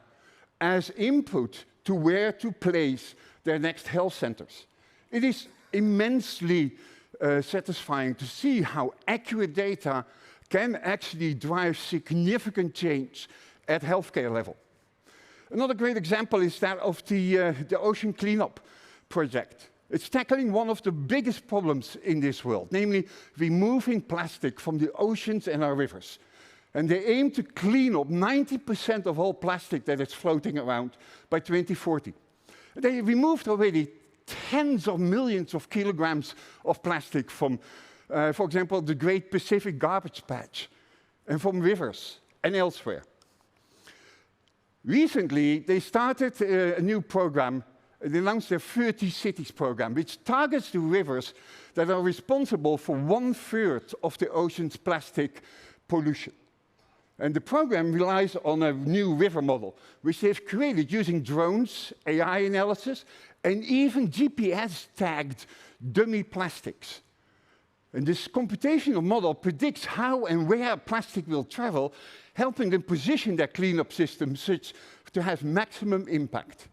as input to where to place their next health centers. It is immensely satisfying to see how accurate data can actually drive significant change at healthcare level. Another great example is that of the ocean cleanup project. It's tackling one of the biggest problems in this world, namely removing plastic from the oceans and our rivers. And they aim to clean up 90% of all plastic that is floating around by 2040. They removed already tens of millions of kilograms of plastic from, for example, the Great Pacific Garbage Patch, and from rivers and elsewhere. Recently, they started a new program. They announced their 30 Cities program, which targets the rivers that are responsible for 1/3 of the ocean's plastic pollution. And the program relies on a new river model, which they've created using drones, AI analysis, and even GPS-tagged dummy plastics. And this computational model predicts how and where plastic will travel, helping them position their cleanup systems such to have maximum impact.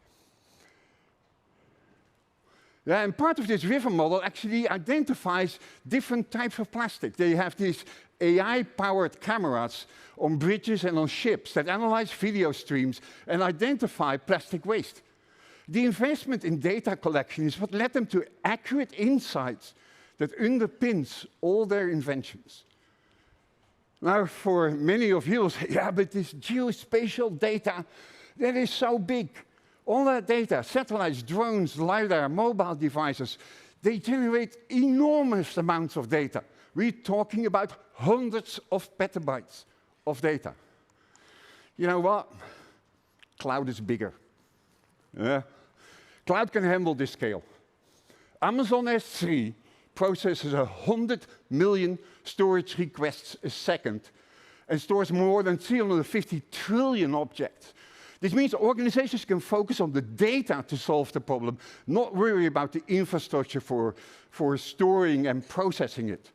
Yeah, and part of this river model actually identifies different types of plastic. They have these AI-powered cameras on bridges and on ships that analyze video streams and identify plastic waste. The investment in data collection is what led them to accurate insights that underpins all their inventions. Now, for many of you, say, yeah, but this geospatial data, that is so big. All that data, satellites, drones, LiDAR, mobile devices, they generate enormous amounts of data. We're talking about hundreds of petabytes of data. You know what? Cloud is bigger. Cloud can handle this scale. Amazon S3 processes 100 million storage requests a second and stores more than 350 trillion objects. This means organizations can focus on the data to solve the problem, not worry about the infrastructure for storing and processing it.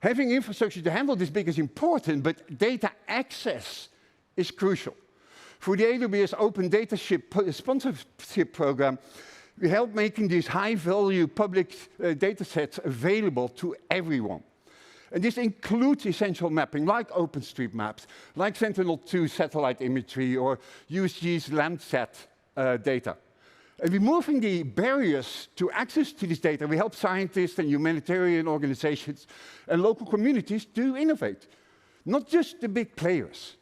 Having infrastructure to handle this big is important, but data access is crucial. For the AWS Open Data Sponsorship Program, we help making these high-value public data sets available to everyone. And this includes essential mapping, like OpenStreetMaps, like Sentinel-2 satellite imagery, or USG's Landsat data. And removing the barriers to access to this data, we help scientists and humanitarian organizations and local communities to innovate, not just the big players.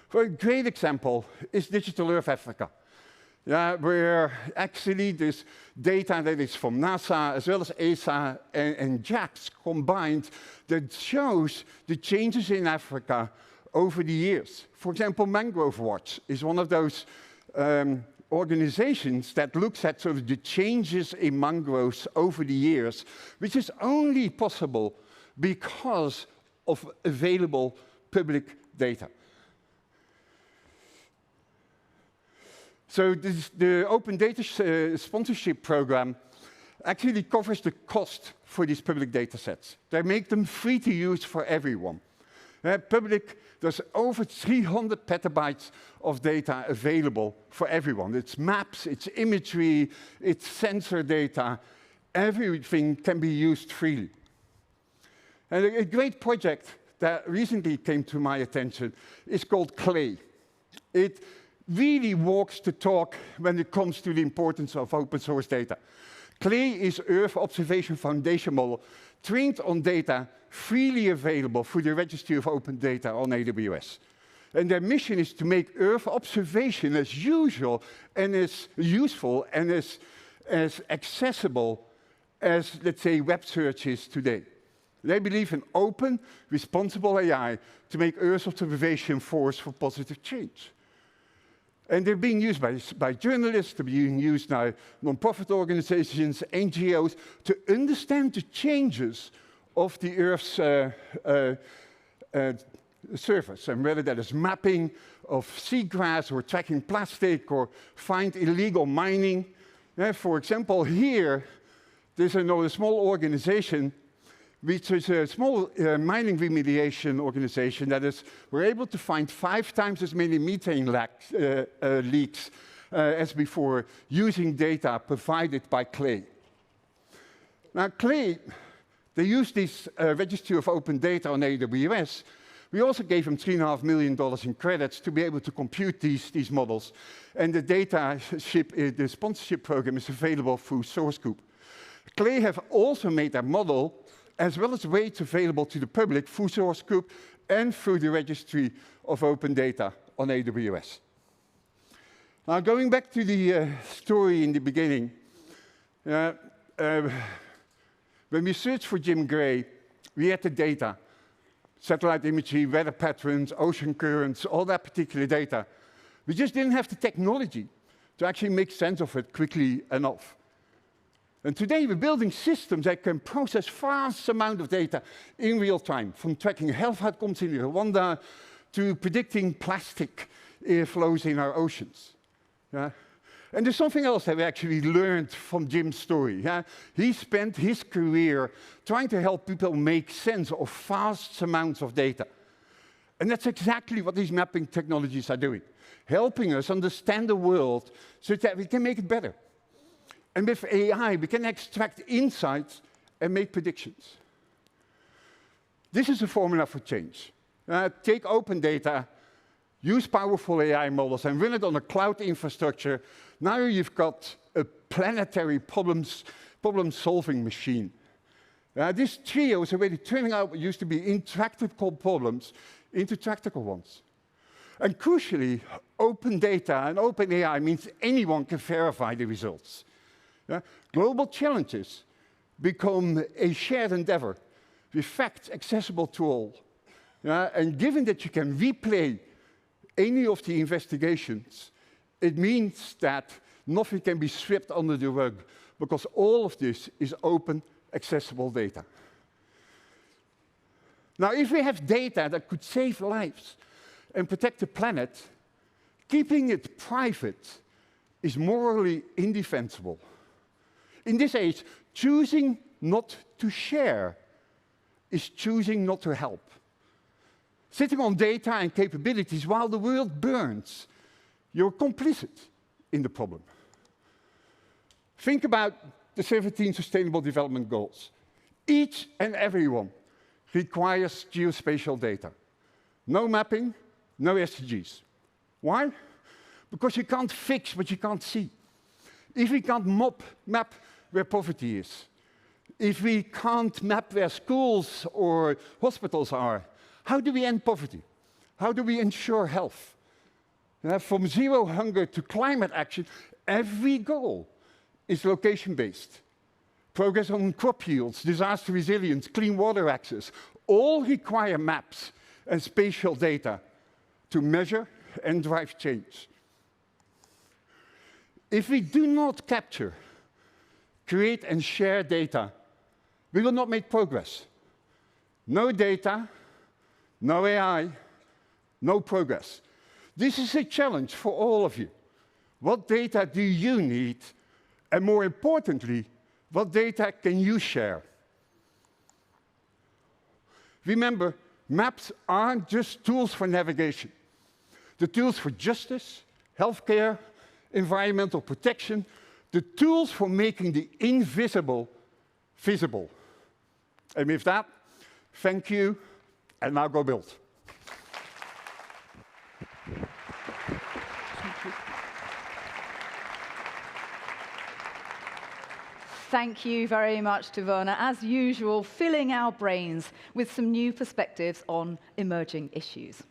For a great example is Digital Earth Africa, where actually this data that is from NASA, as well as ESA and JAX combined, that shows the changes in Africa over the years. For example, Mangrove Watch is one of those organizations that looks at sort of the changes in mangroves over the years, which is only possible because of available public data. So the Open Data Sponsorship Program actually covers the cost for these public data sets. They make them free to use for everyone. There's over 300 petabytes of data available for everyone. It's maps, it's imagery, it's sensor data. Everything can be used freely. And a great project that recently came to my attention is called Clay. It really walks the talk when it comes to the importance of open source data. Clay is Earth Observation Foundation model trained on data freely available through the Registry of Open Data on AWS. And their mission is to make Earth observation as usual and as useful and as accessible as, let's say, web search is today. They believe in open, responsible AI to make Earth observation force for positive change. And they're being used by journalists, they're being used by non-profit organizations, NGOs, to understand the changes of the Earth's surface, and whether that is mapping of seagrass or tracking plastic or find illegal mining. For example, here, there's a small organization which is a small mining remediation organization that we're able to find 5 times as many methane leaks as before using data provided by Clay. Now, Clay, they use this Registry of Open Data on AWS. We also gave them $3.5 million in credits to be able to compute these models. And the sponsorship program is available through SourceScoop. Clay have also made their model as well as weights available to the public through SourceScoop and through the Registry of Open Data on AWS. Now, going back to the story in the beginning, when we searched for Jim Gray, we had the data, satellite imagery, weather patterns, ocean currents, all that particular data. We just didn't have the technology to actually make sense of it quickly enough. And today we're building systems that can process vast amount of data in real time, from tracking health outcomes in Rwanda to predicting plastic flows in our oceans. And there's something else that we actually learned from Jim's story. He spent his career trying to help people make sense of vast amounts of data. And that's exactly what these mapping technologies are doing, helping us understand the world so that we can make it better. And with AI, we can extract insights and make predictions. This is a formula for change. Take open data, use powerful AI models, and run it on a cloud infrastructure. Now you've got a planetary problem-solving machine. This trio is already turning out what used to be intractable problems into tractable ones. And crucially, open data and open AI means anyone can verify the results. Global challenges become a shared endeavor with facts accessible to all. And given that you can replay any of the investigations, it means that nothing can be swept under the rug, because all of this is open, accessible data. Now, if we have data that could save lives and protect the planet, keeping it private is morally indefensible. In this age, choosing not to share is choosing not to help. Sitting on data and capabilities while the world burns, you're complicit in the problem. Think about the 17 Sustainable Development Goals. Each and every one requires geospatial data. No mapping, no SDGs. Why? Because you can't fix what you can't see. If we can't map where poverty is, if we can't map where schools or hospitals are, how do we end poverty? How do we ensure health? From zero hunger to climate action, every goal is location-based. Progress on crop yields, disaster resilience, clean water access, all require maps and spatial data to measure and drive change. If we do not capture, create, and share data, we will not make progress. No data, no AI, no progress. This is a challenge for all of you. What data do you need? And more importantly, what data can you share? Remember, maps aren't just tools for navigation. The tools for justice, healthcare, environmental protection, the tools for making the invisible visible. And with that, thank you, and now go build. Thank you very much to Werner, as usual, filling our brains with some new perspectives on emerging issues.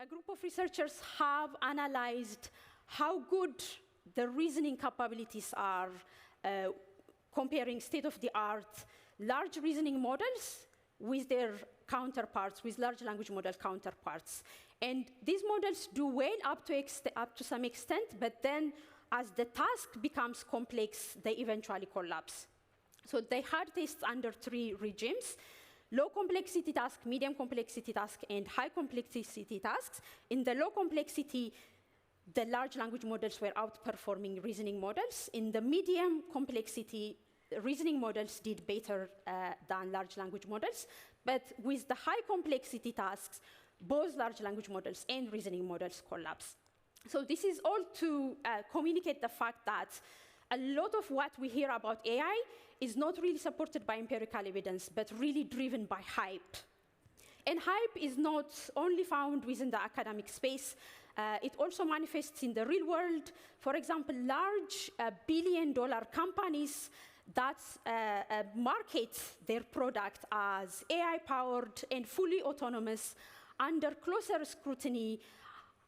a group of researchers have analyzed how good the reasoning capabilities are, comparing state-of-the-art large reasoning models with their counterparts, with large language model counterparts. And these models do well up to some extent, but then as the task becomes complex, they eventually collapse. So they had tests under 3 regimes: low complexity task, medium complexity task, and high complexity tasks. In the low complexity, the large language models were outperforming reasoning models. In the medium complexity, reasoning models did better than large language models. But with the high complexity tasks, both large language models and reasoning models collapse. So this is all to communicate the fact that a lot of what we hear about AI is not really supported by empirical evidence, but really driven by hype. And hype is not only found within the academic space, it also manifests in the real world. For example, large billion-dollar companies that market their product as AI-powered and fully autonomous under closer scrutiny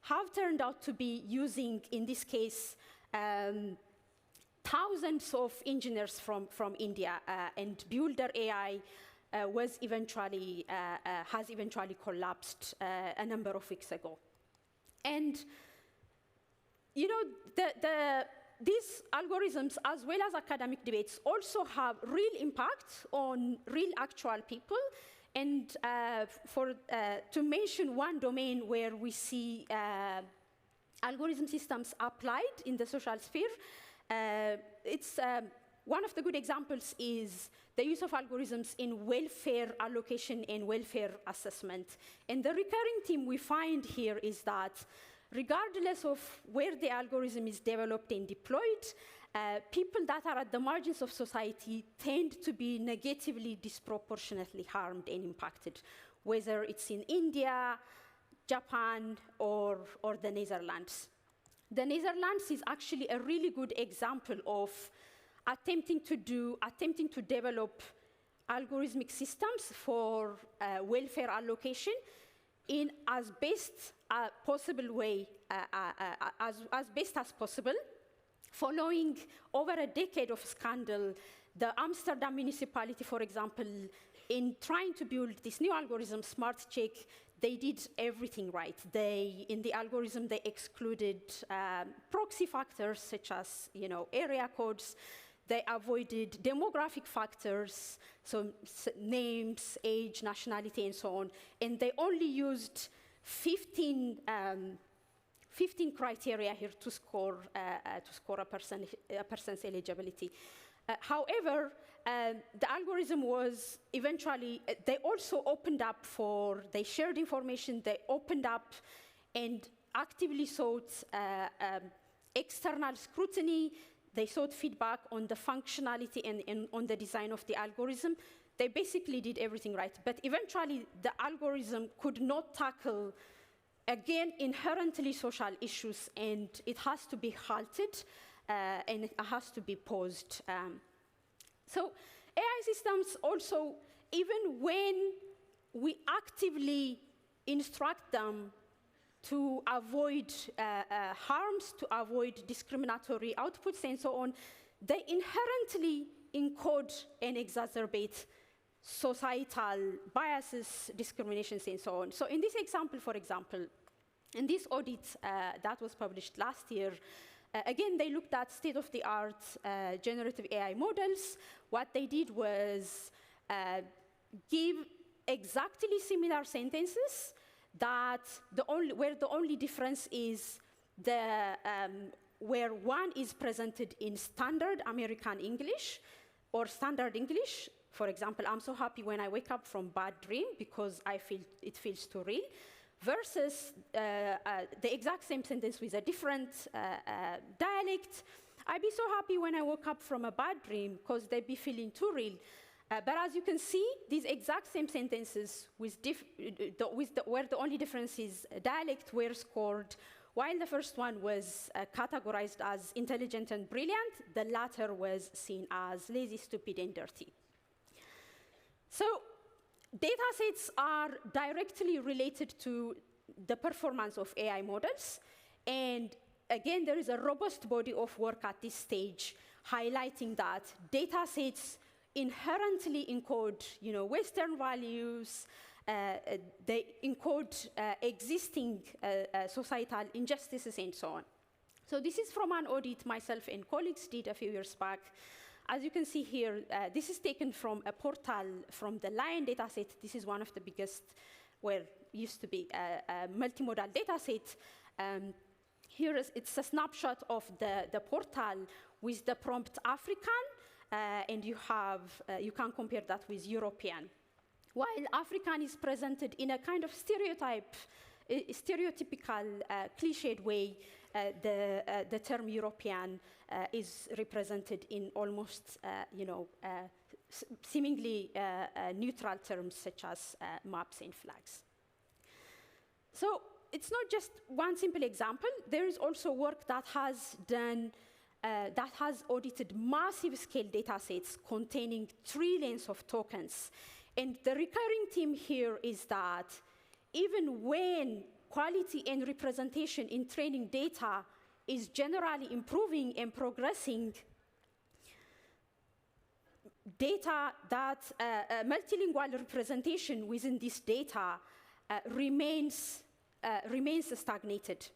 have turned out to be using, in this case, thousands of engineers from India, and build their AI has eventually collapsed a number of weeks ago. And you know, these algorithms, as well as academic debates, also have real impact on real actual people. And to mention one domain where we see algorithm systems applied in the social sphere, one of the good examples is the use of algorithms in welfare allocation and welfare assessment. And the recurring theme we find here is that regardless of where the algorithm is developed and deployed, people that are at the margins of society tend to be negatively disproportionately harmed and impacted, whether it's in India, Japan, or the Netherlands. The Netherlands is actually a really good example of attempting to develop algorithmic systems for welfare allocation in as best possible way, as best as possible. Following over a decade of scandal, the Amsterdam municipality, for example, in trying to build this new algorithm, Smart Check, they did everything right. In the algorithm, they excluded proxy factors such as area codes. They avoided demographic factors, so names, age, nationality, and so on. And they only used 15 criteria here to score a person's eligibility. However, the algorithm was eventually, they also opened up they shared information, they opened up and actively sought external scrutiny. They sought feedback on the functionality and on the design of the algorithm. They basically did everything right. But eventually, the algorithm could not tackle, again, inherently social issues, and it has to be halted, and it has to be paused. So AI systems also, even when we actively instruct them to avoid harms, to avoid discriminatory outputs, and so on, they inherently encode and exacerbate societal biases, discriminations, and so on. So in this example, for example, in this audit that was published last year, again, they looked at state-of-the-art generative AI models. What they did was give exactly similar sentences where the only difference is where one is presented in standard American English or standard English. For example, I'm so happy when I wake up from bad dream because it feels too real, versus the exact same sentence with a different dialect. I'd be so happy when I woke up from a bad dream because they'd be feeling too real. But as you can see, these exact same sentences where the only difference is dialect were scored. While the first one was categorized as intelligent and brilliant, the latter was seen as lazy, stupid, and dirty. So data sets are directly related to the performance of AI models. And again, there is a robust body of work at this stage highlighting that data sets inherently encode, Western values. They encode existing societal injustices and so on. So this is from an audit myself and colleagues did a few years back. As you can see here, this is taken from a portal from the will.i.am dataset. This is one of the biggest, used to be a multimodal dataset. Here it's a snapshot of the portal with the prompt African, and you can compare that with European. While African is presented in a kind of stereotypical, cliched way, the term European is represented in almost, seemingly neutral terms such as maps and flags. So it's not just one simple example. There is also work that has done, that has audited massive scale data sets containing trillions of tokens. And the recurring theme here is that even when quality and representation in training data is generally improving and progressing, data that multilingual representation within this data remains stagnated.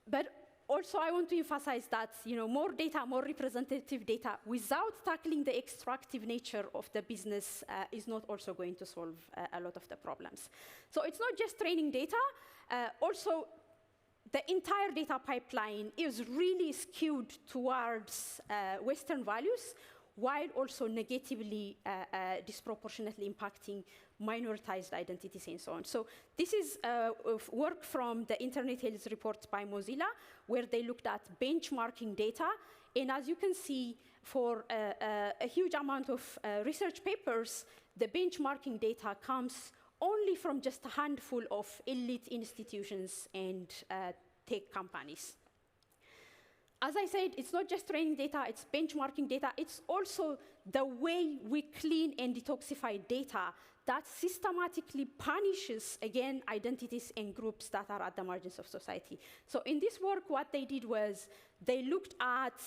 But also, I want to emphasize that more data, more representative data, without tackling the extractive nature of the business, is not also going to solve a lot of the problems. So it's not just training data. Also, the entire data pipeline is really skewed towards Western values, while also negatively, disproportionately impacting minoritized identities and so on. So this is work from the Internet Health Report by Mozilla, where they looked at benchmarking data. And as you can see, for a huge amount of research papers, the benchmarking data comes only from just a handful of elite institutions and tech companies. As I said, it's not just training data, it's benchmarking data. It's also the way we clean and detoxify data that systematically punishes, again, identities and groups that are at the margins of society. So in this work, what they did was they looked at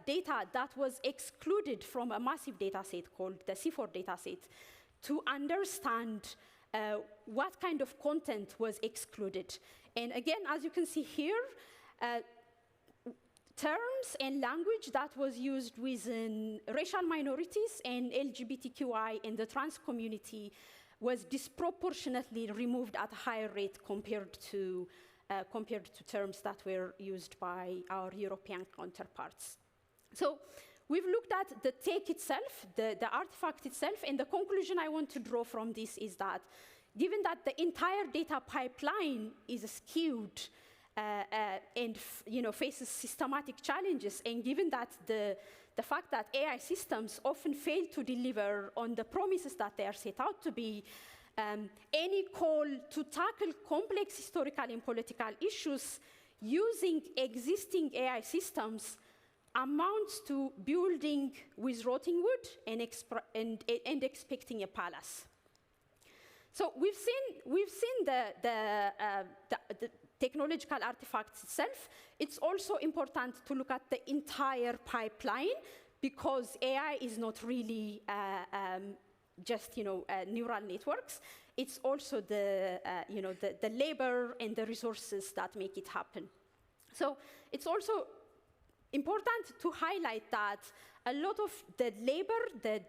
data that was excluded from a massive data set called the C4 data set to understand what kind of content was excluded. And again, as you can see here, terms and language that was used within racial minorities and LGBTQI and the trans community was disproportionately removed at a higher rate compared to terms that were used by our European counterparts. So we've looked at the tech itself, the artifact itself, and the conclusion I want to draw from this is that given that the entire data pipeline is skewed and faces systematic challenges, and given that the fact that AI systems often fail to deliver on the promises that they are set out to be, any call to tackle complex historical and political issues using existing AI systems amounts to building with rotting wood and expecting a palace. So we've seen the technological artifacts itself. It's also important to look at the entire pipeline, because AI is not really just neural networks. It's also the labor and the resources that make it happen. So it's also important to highlight that a lot of the labor, the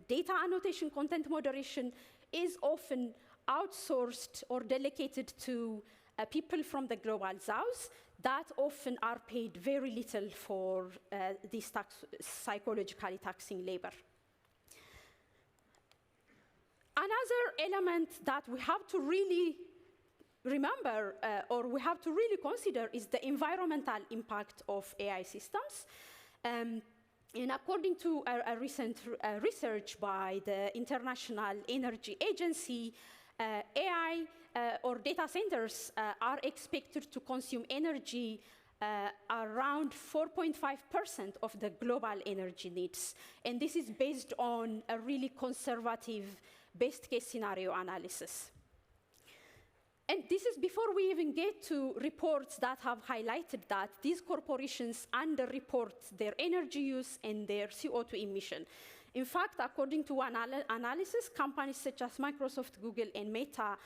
data annotation, content moderation, is often outsourced or delegated to people from the global south that often are paid very little for this psychologically taxing labor. Another element that we have to really remember or we have to really consider is the environmental impact of AI systems. And according to a recent research by the International Energy Agency, AI or data centers are expected to consume energy around 4.5% of the global energy needs. And this is based on a really conservative best case scenario analysis. And this is before we even get to reports that have highlighted that these corporations underreport their energy use and their CO2 emission. In fact, according to one analysis, companies such as Microsoft, Google, and Meta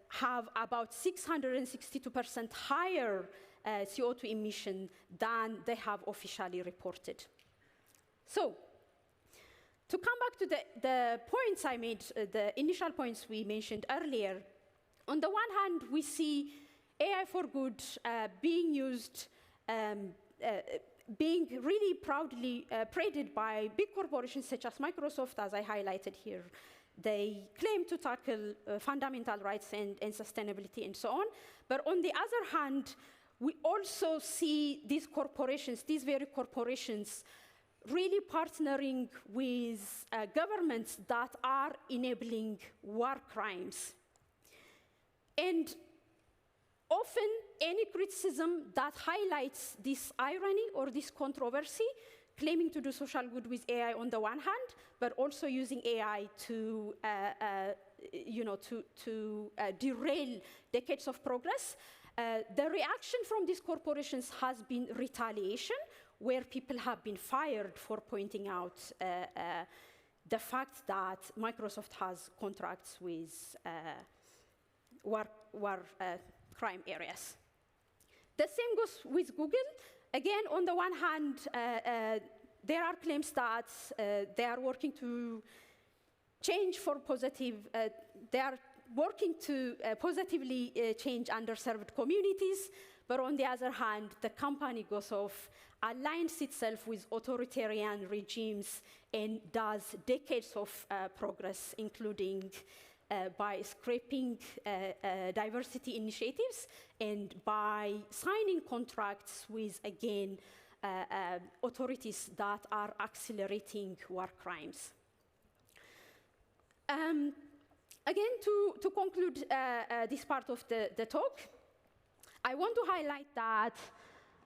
have about 662% higher CO2 emission than they have officially reported. So, to come back to the points I made, the initial points we mentioned earlier, on the one hand, we see AI for good being used, being really proudly praised by big corporations such as Microsoft, as I highlighted here. They claim to tackle fundamental rights and sustainability and so on. But on the other hand, we also see these corporations, these very corporations, really partnering with governments that are enabling war crimes. And often, any criticism that highlights this irony or this controversy, claiming to do social good with AI on the one hand, but also using AI to, derail decades of progress, the reaction from these corporations has been retaliation, where people have been fired for pointing out the fact that Microsoft has contracts with war crime areas. The same goes with Google. Again, on the one hand, there are claims that they are working to change for positive, they are working to positively change underserved communities, but on the other hand, the company goes off, aligns itself with authoritarian regimes, and does decades of progress, including by scraping diversity initiatives and by signing contracts with, again, authorities that are accelerating war crimes. Again, to conclude this part of the talk, I want to highlight that,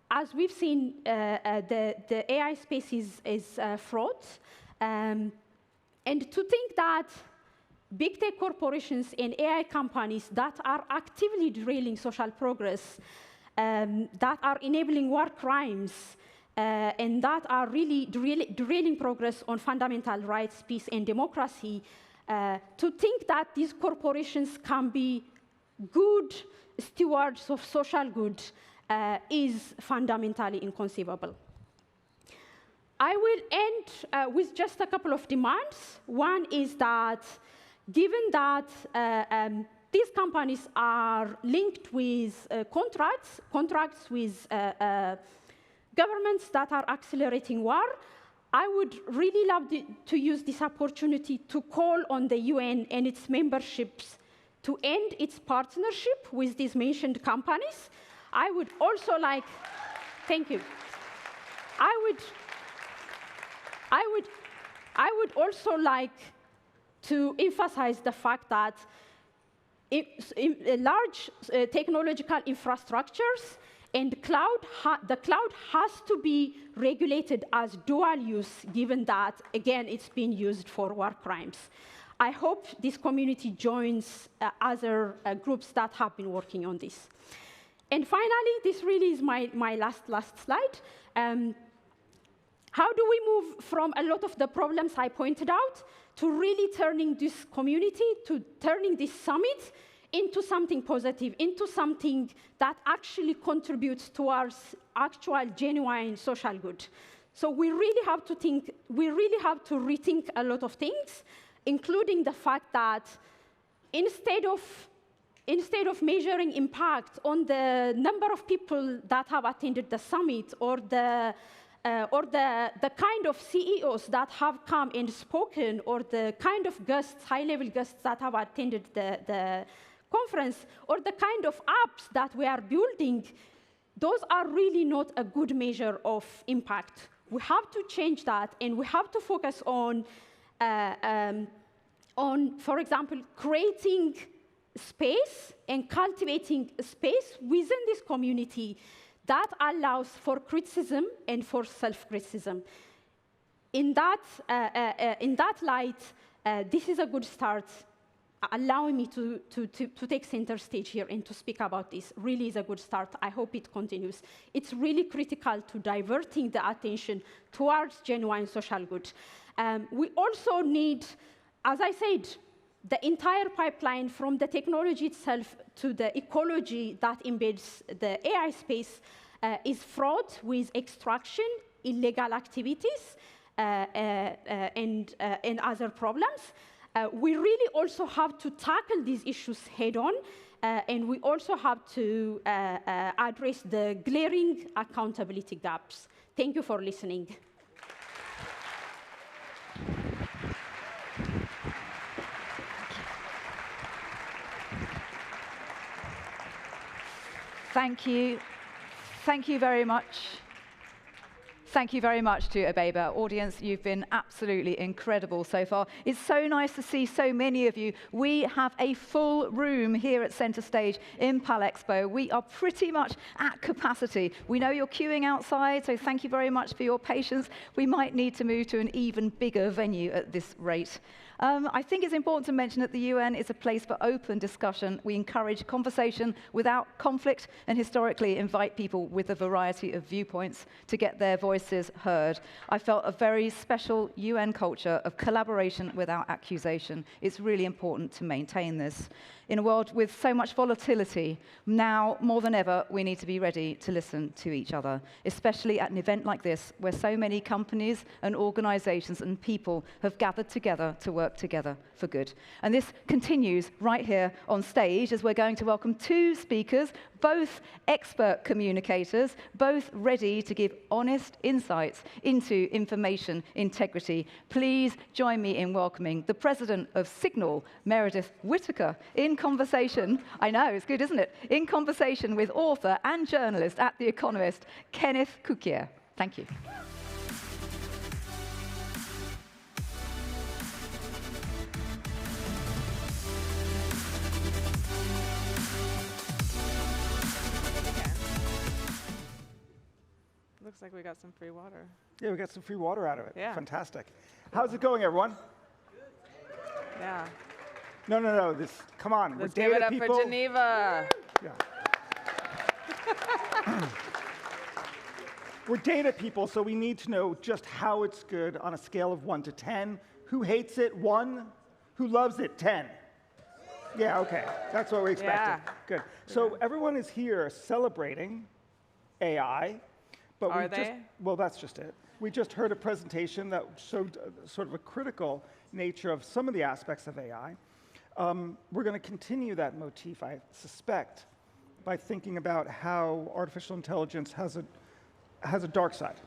as we've seen, the AI space is fraught, and to think that big tech corporations and AI companies that are actively derailing social progress, that are enabling war crimes, and that are really derailing progress on fundamental rights, peace, and democracy, to think that these corporations can be good stewards of social good is fundamentally inconceivable. I will end with just a couple of demands. One is that, given that these companies are linked with contracts with governments that are accelerating war, I would really love to use this opportunity to call on the UN and its memberships to end its partnership with these mentioned companies. I would also like, thank you. I would also like to emphasize the fact that large technological infrastructures and the cloud has to be regulated as dual use, given that, again, it's being used for war crimes. I hope this community joins other groups that have been working on this. And finally, this really is my last slide. How do we move from a lot of the problems I pointed out to really turning this community, to turning this summit into something positive, into something that actually contributes towards actual, genuine social good? So we really have to rethink a lot of things, including the fact that instead of measuring impact on the number of people that have attended the summit or the kind of CEOs that have come and spoken, or the kind of guests, high-level guests that have attended the conference, or the kind of apps that we are building, those are really not a good measure of impact. We have to change that, and we have to focus on, for example, creating space and cultivating space within this community that allows for criticism and for self-criticism. in that light, this is a good start. Allowing me to take center stage here and to speak about this really is a good start. I hope it continues. It's really critical to diverting the attention towards genuine social good. We also need, as I said, the entire pipeline from the technology itself to the ecology that embeds the AI space is fraught with extraction, illegal activities, and other problems. We really also have to tackle these issues head-on, and we also have to address the glaring accountability gaps. Thank you for listening. Thank you. Thank you very much. Thank you very much to Abeba. Audience, you've been absolutely incredible so far. It's so nice to see so many of you. We have a full room here at Center Stage in Palexpo. We are pretty much at capacity. We know you're queuing outside, so thank you very much for your patience. We might need to move to an even bigger venue at this rate. I think it's important to mention that the UN is a place for open discussion. We encourage conversation without conflict and historically invite people with a variety of viewpoints to get their voices heard. I felt a very special UN culture of collaboration without accusation. It's really important to maintain this. In a world with so much volatility, now more than ever, we need to be ready to listen to each other, especially at an event like this, where so many companies and organizations and people have gathered together to work together for good. And this continues right here on stage as we're going to welcome two speakers, both expert communicators, both ready to give honest insights into information integrity. Please join me in welcoming the president of Signal, Meredith Whittaker, in conversation, I know, it's good, isn't it? In conversation with author and journalist at The Economist, Kenneth Cukier. Thank you. Looks like we got some free water. Yeah, we got some free water out of it. Yeah. Fantastic. How's it going, everyone? Yeah. No. Come on. Let's we're give it data up people. for Geneva. Yeah. We're data people, so we need to know just how it's good on a scale of 1 to 10. Who hates it? 1. Who loves it? 10. Yeah, okay. That's what we expected. Yeah. Good. So everyone is here celebrating AI. But Are they? Well, that's just it. We just heard a presentation that showed sort of a critical nature of some of the aspects of AI. We're going to continue that motif, I suspect, by thinking about how artificial intelligence has a dark side.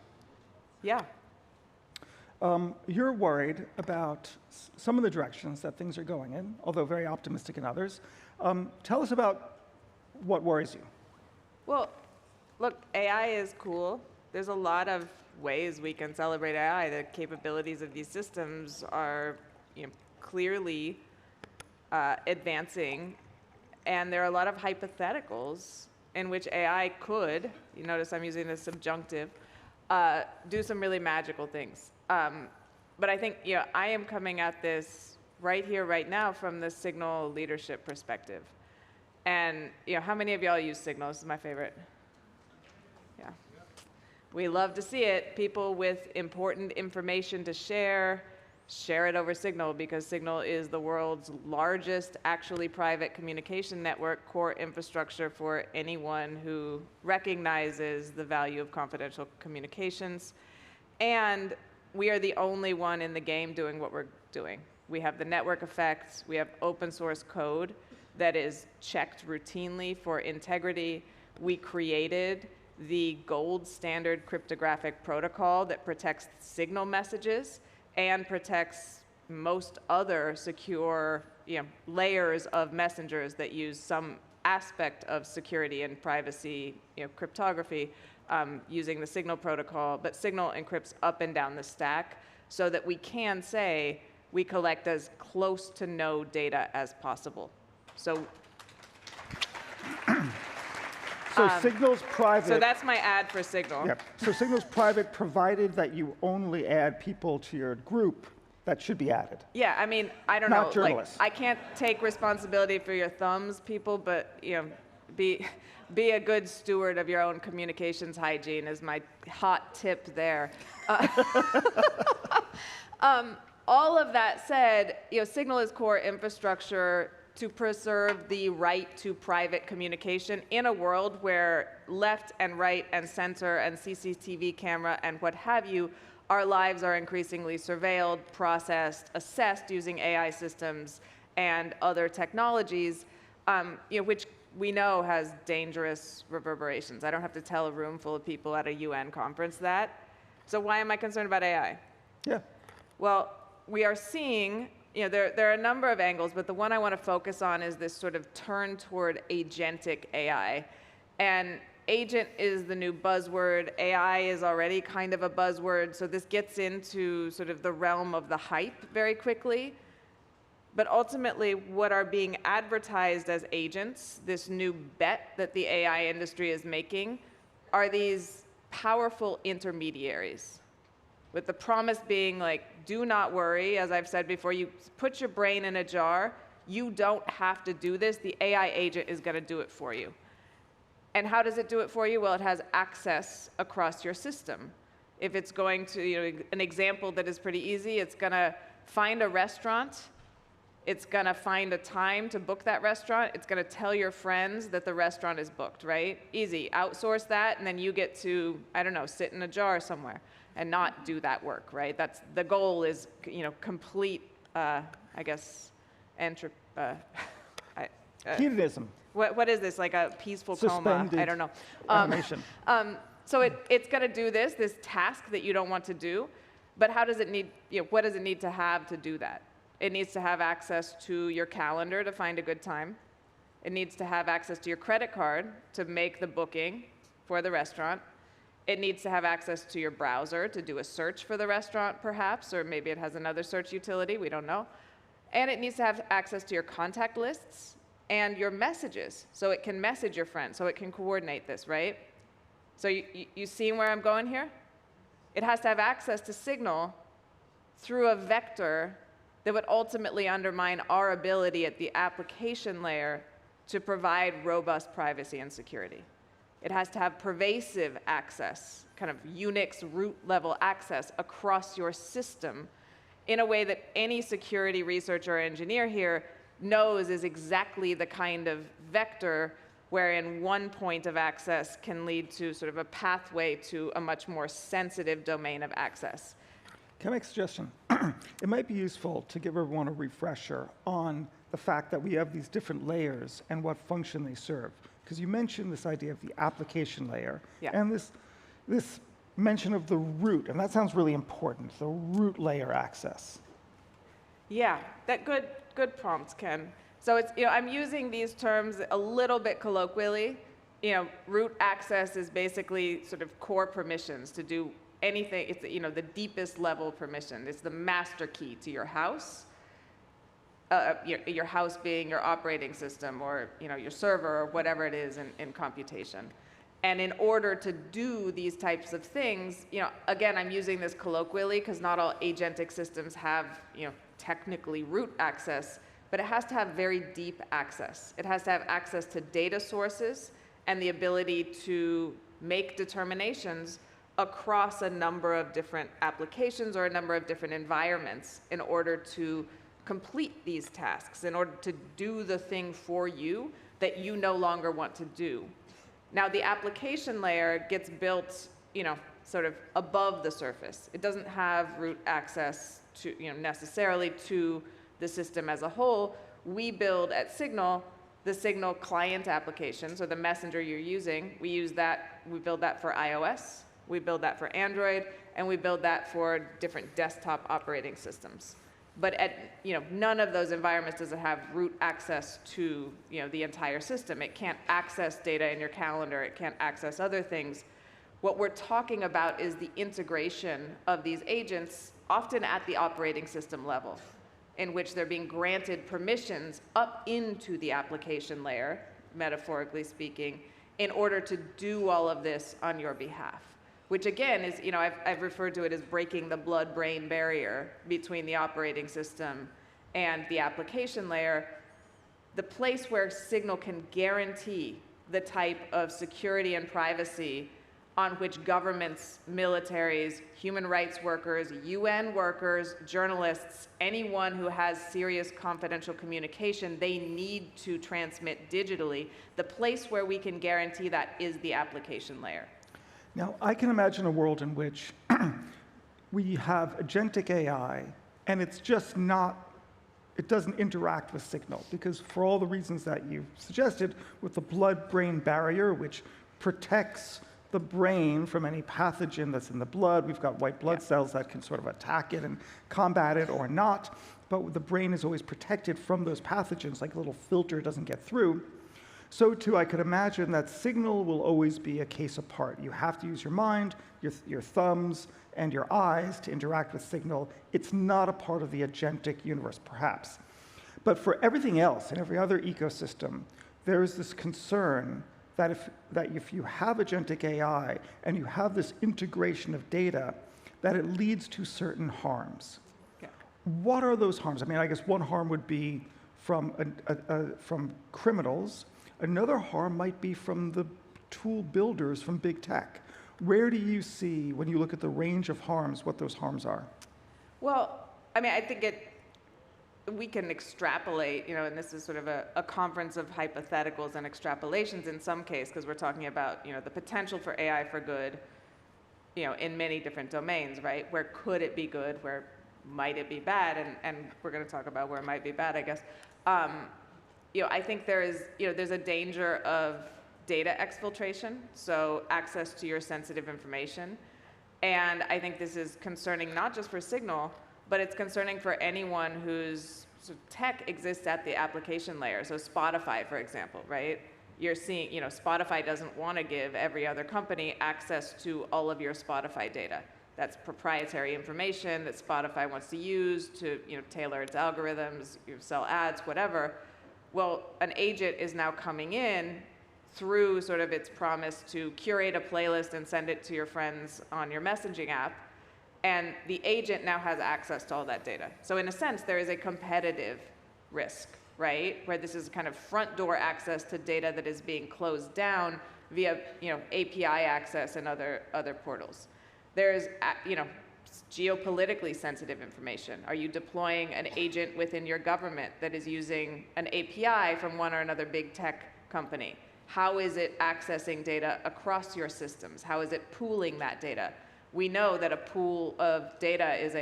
Yeah. You're worried about some of the directions that things are going in, although very optimistic in others. Tell us about what worries you. Well, look, AI is cool. There's a lot of ways we can celebrate AI. The capabilities of these systems are clearly advancing, and there are a lot of hypotheticals in which AI could, you notice I'm using the subjunctive, do some really magical things. But I think I am coming at this right here, right now, from the Signal leadership perspective. And how many of y'all use Signal? This is my favorite. Yeah. We love to see it. People with important information to share it over Signal, because Signal is the world's largest actually private communication network, core infrastructure for anyone who recognizes the value of confidential communications. And we are the only one in the game doing what we're doing. We have the network effects. We have open source code that is checked routinely for integrity. We created the gold standard cryptographic protocol that protects Signal messages and protects most other secure layers of messengers that use some aspect of security and privacy, cryptography, using the Signal protocol. But Signal encrypts up and down the stack so that we can say we collect as close to no data as possible. So So Signal's private. So that's my ad for Signal. Yeah. So Signal's private, provided that you only add people to your group that should be added. Yeah, I mean, I don't Not know. journalists. Like, I can't take responsibility for your thumbs, people, but be a good steward of your own communications hygiene is my hot tip there. All of that said, Signal is core infrastructure to preserve the right to private communication in a world where left and right and center and CCTV camera and what have you, our lives are increasingly surveilled, processed, assessed using AI systems and other technologies, which we know has dangerous reverberations. I don't have to tell a room full of people at a UN conference that. So why am I concerned about AI? Yeah. Well, we are seeing, there are a number of angles, but the one I want to focus on is this sort of turn toward agentic AI. And agent is the new buzzword. AI is already kind of a buzzword. So this gets into sort of the realm of the hype very quickly. But ultimately, what are being advertised as agents, this new bet that the AI industry is making, are these powerful intermediaries. With the promise being like, do not worry, as I've said before, you put your brain in a jar, you don't have to do this, the AI agent is going to do it for you. And how does it do it for you? Well, it has access across your system. If it's going to, an example that is pretty easy, it's going to find a restaurant, it's going to find a time to book that restaurant, it's going to tell your friends that the restaurant is booked, right? Easy, outsource that, and then you get to, I don't know, sit in a jar somewhere and not do that work, right? That's the goal is, complete, I guess, hedonism. What is this, like a peaceful coma? I don't know. Animation. So it's going to do this task that you don't want to do, but how does it need, what does it need to have to do that? It needs to have access to your calendar to find a good time. It needs to have access to your credit card to make the booking for the restaurant. It needs to have access to your browser to do a search for the restaurant, perhaps, or maybe it has another search utility, we don't know. And it needs to have access to your contact lists and your messages, so it can message your friends, so it can coordinate this, right? So you see where I'm going here? It has to have access to Signal through a vector that would ultimately undermine our ability at the application layer to provide robust privacy and security. It has to have pervasive access, kind of Unix root level access across your system in a way that any security researcher or engineer here knows is exactly the kind of vector wherein one point of access can lead to sort of a pathway to a much more sensitive domain of access. Can I make a suggestion? It might be useful to give everyone a refresher on the fact that we have these different layers and what function they serve. Because you mentioned this idea of the application layer, and this mention of the root, and that sounds really important, the root layer access. Yeah, that good prompt, Ken. So it's, I'm using these terms a little bit colloquially. Root access is basically sort of core permissions to do anything. It's the deepest level permission. It's the master key to your house. Your house being your operating system or your server or whatever it is in computation. And in order to do these types of things, again, I'm using this colloquially because not all agentic systems have technically root access, but it has to have very deep access. It has to have access to data sources and the ability to make determinations across a number of different applications or a number of different environments in order to complete these tasks, in order to do the thing for you that you no longer want to do. Now, the application layer gets built, sort of above the surface. It doesn't have root access to, necessarily to the system as a whole. We build at Signal the Signal client application, so the messenger you're using. We build that for iOS, we build that for Android, and we build that for different desktop operating systems. But none of those environments does it have root access to the entire system. It can't access data in your calendar. It can't access other things. What we're talking about is the integration of these agents, often at the operating system level, in which they're being granted permissions up into the application layer, metaphorically speaking, in order to do all of this on your behalf. Which again is, I've referred to it as breaking the blood-brain barrier between the operating system and the application layer, the place where Signal can guarantee the type of security and privacy on which governments, militaries, human rights workers, UN workers, journalists, anyone who has serious confidential communication, they need to transmit digitally. The place where we can guarantee that is the application layer. Now, I can imagine a world in which we have agentic AI, and it's just not, it doesn't interact with Signal, because for all the reasons that you suggested, with the blood-brain barrier, which protects the brain from any pathogen that's in the blood, we've got white blood cells that can sort of attack it and combat it or not, but the brain is always protected from those pathogens, like a little filter doesn't get through. So too, I could imagine that Signal will always be a case apart. You have to use your mind, your thumbs, and your eyes to interact with Signal. It's not a part of the agentic universe, perhaps. But for everything else, in every other ecosystem, there is this concern that if you have agentic AI and you have this integration of data, that it leads to certain harms. Yeah. What are those harms? I mean, I guess one harm would be from criminals. Another harm might be from the tool builders from big tech. Where do you see, when you look at the range of harms, what those harms are? Well, I mean, I think we can extrapolate, and this is sort of a conference of hypotheticals and extrapolations in some case, because we're talking about, the potential for AI for good, in many different domains, right? Where could it be good? Where might it be bad? And we're going to talk about where it might be bad, I guess. I think there's a danger of data exfiltration, so access to your sensitive information. And I think this is concerning not just for Signal, but it's concerning for anyone whose tech exists at the application layer. So Spotify, for example, right? You're seeing, Spotify doesn't want to give every other company access to all of your Spotify data. That's proprietary information that Spotify wants to use to, tailor its algorithms, sell ads, whatever. Well, an agent is now coming in through sort of its promise to curate a playlist and send it to your friends on your messaging app. And the agent now has access to all that data. So in a sense, there is a competitive risk, right? Where this is kind of front door access to data that is being closed down via, API access and other portals. There's, geopolitically sensitive information. Are you deploying an agent within your government that is using an API from one or another big tech company? How is it accessing data across your systems? How is it pooling that data? We know that a pool of data is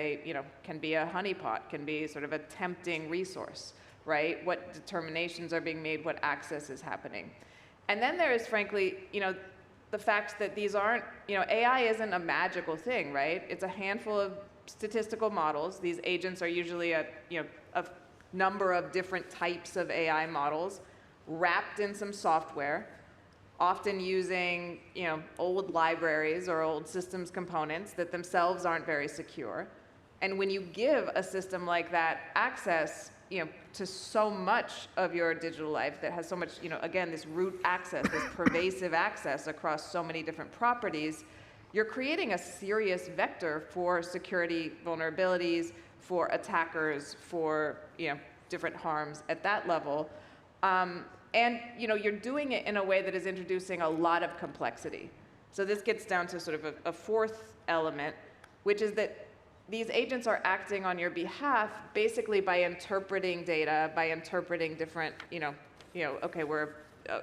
can be a honeypot, can be sort of a tempting resource, right? What determinations are being made, what access is happening. And then there is, frankly, the fact that these aren't, AI isn't a magical thing, right? It's a handful of statistical models. These agents are usually a number of different types of AI models wrapped in some software, often using, old libraries or old systems components that themselves aren't very secure. And when you give a system like that access, to so much of your digital life that has so much, again, this root access, this pervasive access across so many different properties, you're creating a serious vector for security vulnerabilities, for attackers, for, different harms at that level. And you're doing it in a way that is introducing a lot of complexity. So this gets down to sort of a fourth element, which is that these agents are acting on your behalf basically by interpreting data, by interpreting different, okay,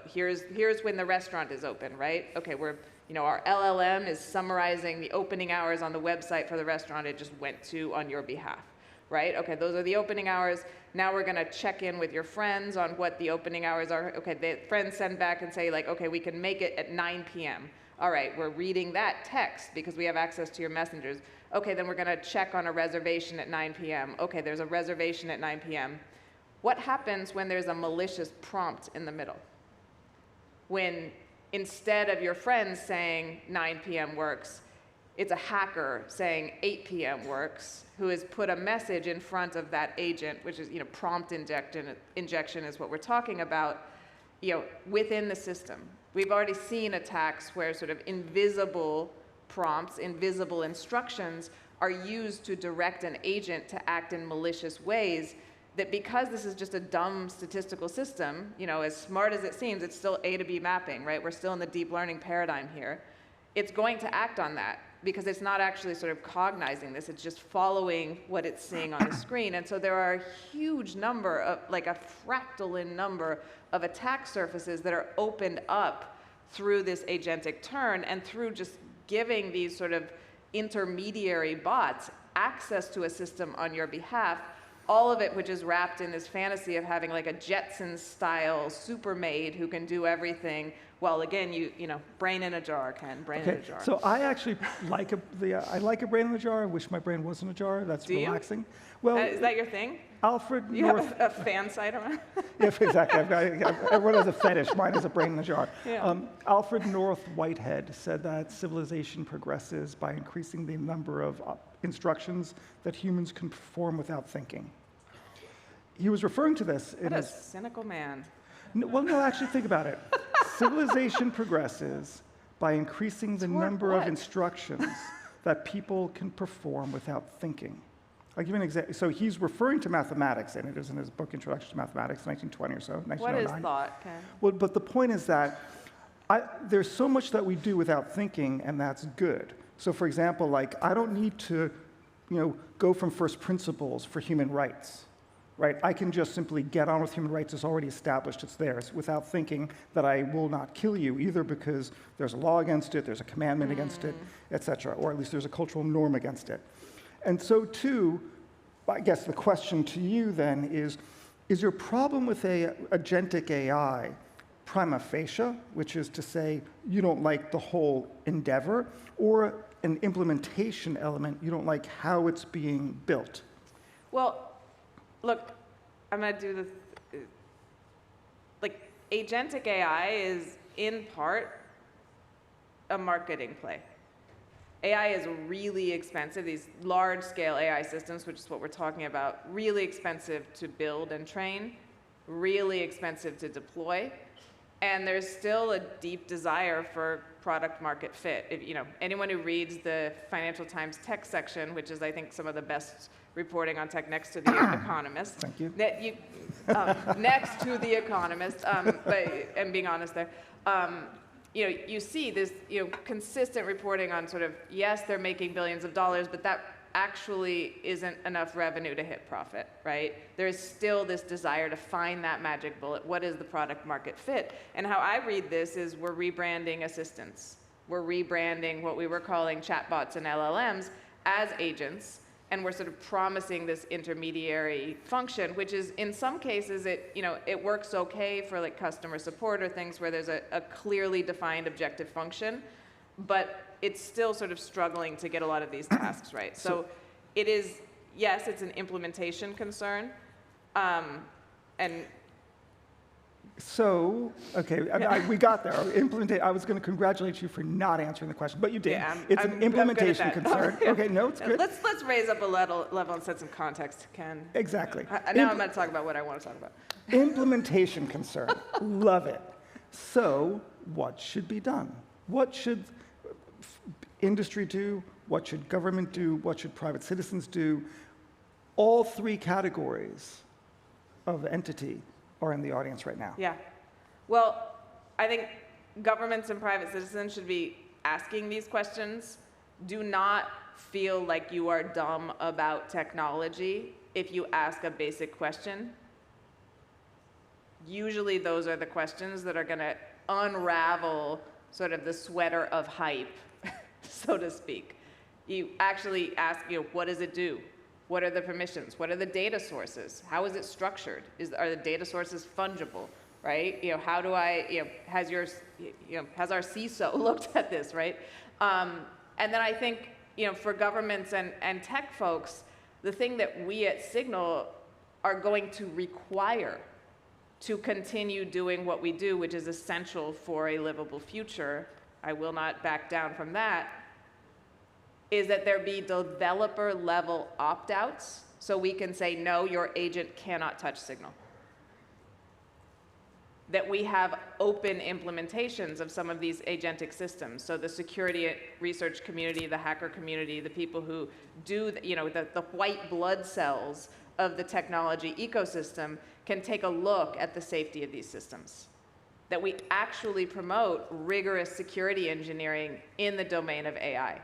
here's when the restaurant is open, right? Okay, our LLM is summarizing the opening hours on the website for the restaurant it just went to on your behalf, right? Okay, those are the opening hours. Now we're gonna check in with your friends on what the opening hours are. Okay, the friends send back and say okay, we can make it at 9 p.m. All right, we're reading that text because we have access to your messengers. Okay, then we're gonna check on a reservation at 9 p.m. Okay, there's a reservation at 9 p.m. What happens when there's a malicious prompt in the middle? When instead of your friends saying 9 p.m. works, it's a hacker saying 8 p.m. works, who has put a message in front of that agent, which is, prompt injection is what we're talking about, within the system. We've already seen attacks where sort of invisible prompts, invisible instructions are used to direct an agent to act in malicious ways, that because this is just a dumb statistical system, you know, as smart as it seems, it's still A to B mapping, right? We're still in the deep learning paradigm here. It's going to act on that because it's not actually sort of cognizing this, it's just following what it's seeing on the screen. And so there are a huge number of, like a fractal in number of attack surfaces that are opened up through this agentic turn and through just giving these sort of intermediary bots access to a system on your behalf, all of it which is wrapped in this fantasy of having like a Jetsons-style super maid who can do everything. Well, again, you know, brain in a jar, Ken, brain in a jar. So I actually like I like a brain in a jar. I wish my brain wasn't a jar. That's Do relaxing. You? Well, is that your thing? Alfred you North. have a fan site around? Yeah, exactly. Everyone has a fetish. Mine is a brain in a jar. Yeah. Alfred North Whitehead said that civilization progresses by increasing the number of instructions that humans can perform without thinking. He was referring to this in What a cynical man. Well, no, actually think about it. Civilization progresses by increasing the number of instructions that people can perform without thinking. I'll give you an example. So he's referring to mathematics, and it is in his book, Introduction to Mathematics, 1920 or so, 1909. What is thought, Ken? Well, but the point is that there's so much that we do without thinking, and that's good. So for example, like, I don't need to, go from first principles for human rights. Right? I can just simply get on with human rights. It's already established, it's theirs, without thinking that I will not kill you, either because there's a law against it, there's a commandment against it, et cetera, or at least there's a cultural norm against it. And so too, I guess the question to you then is your problem with agentic AI prima facie, which is to say you don't like the whole endeavor, or an implementation element, you don't like how it's being built? Well, look, I'm going to do this. Like, agentic AI is, in part, a marketing play. AI is really expensive. These large-scale AI systems, which is what we're talking about, really expensive to build and train, really expensive to deploy, and there's still a deep desire for product-market fit. If, anyone who reads the Financial Times tech section, which is, I think, some of the best reporting on tech next to The Economist. Thank you. Next to The Economist, and being honest there, you see this, consistent reporting on sort of, yes, they're making billions of dollars, but that actually isn't enough revenue to hit profit, right? There's still this desire to find that magic bullet. What is the product market fit? And how I read this is we're rebranding assistants. We're rebranding what we were calling chatbots and LLMs as agents, and we're sort of promising this intermediary function, which is, in some cases, it works okay for like customer support or things where there's a clearly defined objective function, but it's still sort of struggling to get a lot of these tasks right. So it is, yes, it's an implementation concern, and so, okay, we got there. I was going to congratulate you for not answering the question, but you did. Yeah, it's an implementation concern. Okay, no, it's good. Let's raise up a level and set some context, Ken. Exactly. Now I'm going to talk about what I want to talk about. Implementation concern. Love it. So, what should be done? What should industry do? What should government do? What should private citizens do? All three categories of entity are in the audience right now. Yeah. Well, I think governments and private citizens should be asking these questions. Do not feel like you are dumb about technology if you ask a basic question. Usually those are the questions that are going to unravel sort of the sweater of hype, so to speak. You actually ask, what does it do? What are the permissions? What are the data sources? How is it structured? Are the data sources fungible, right? How do I, has our CISO looked at this, right? And then I think, for governments and tech folks, the thing that we at Signal are going to require to continue doing what we do, which is essential for a livable future, I will not back down from that, is that there be developer-level opt-outs so we can say, no, your agent cannot touch Signal. that we have open implementations of some of these agentic systems. So the security research community, the hacker community, the people who do, the white blood cells of the technology ecosystem can take a look at the safety of these systems. That we actually promote rigorous security engineering in the domain of AI,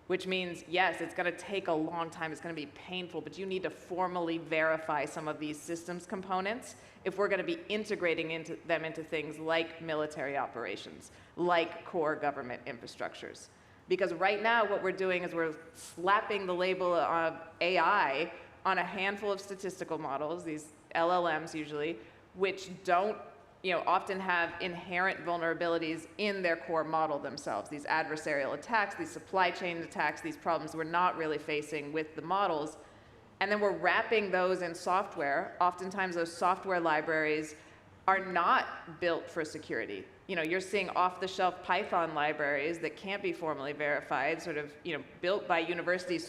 which means, yes, it's going to take a long time, it's going to be painful, but you need to formally verify some of these systems components if we're going to be integrating them into things like military operations, like core government infrastructures. Because right now what we're doing is we're slapping the label of AI on a handful of statistical models, these LLMs usually, which don't often have inherent vulnerabilities in their core model themselves. These adversarial attacks, these supply chain attacks, these problems we're not really facing with the models. And then we're wrapping those in software. Oftentimes those software libraries are not built for security. You're seeing off-the-shelf Python libraries that can't be formally verified, sort of, built by university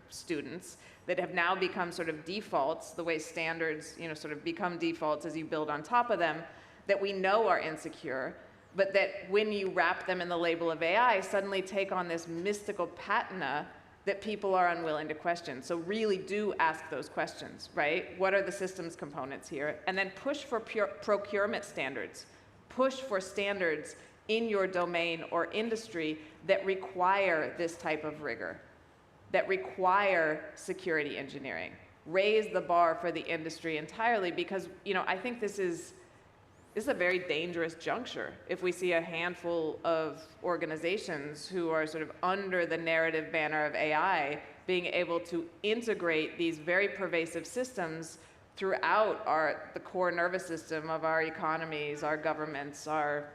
students that have now become sort of defaults, the way standards, sort of become defaults as you build on top of them, that we know are insecure, but that when you wrap them in the label of AI, suddenly take on this mystical patina that people are unwilling to question. So really do ask those questions, right? What are the systems components here? And then push for procurement standards. Push for standards in your domain or industry that require this type of rigor, that require security engineering. Raise the bar for the industry entirely, because I think this is a very dangerous juncture if we see a handful of organizations who are sort of under the narrative banner of AI being able to integrate these very pervasive systems throughout the core nervous system of our economies, our governments, our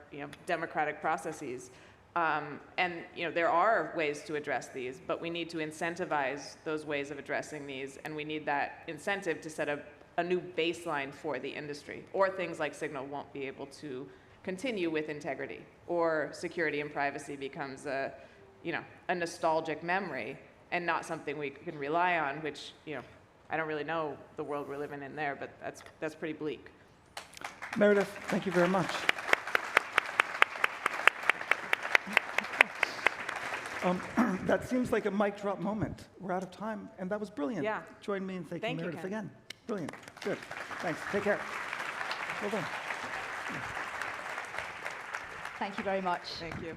democratic processes. And there are ways to address these, but we need to incentivize those ways of addressing these, and we need that incentive to set a new baseline for the industry, or things like Signal won't be able to continue with integrity, or security and privacy becomes a nostalgic memory and not something we can rely on, which I don't really know the world we're living in there, but that's pretty bleak. Meredith, thank you very much. That seems like a mic drop moment. We're out of time, and that was brilliant. Yeah. Join me in thanking Meredith Ken. again. Brilliant. Good. Thanks. Take care. Well done. Thank you very much. Thank you.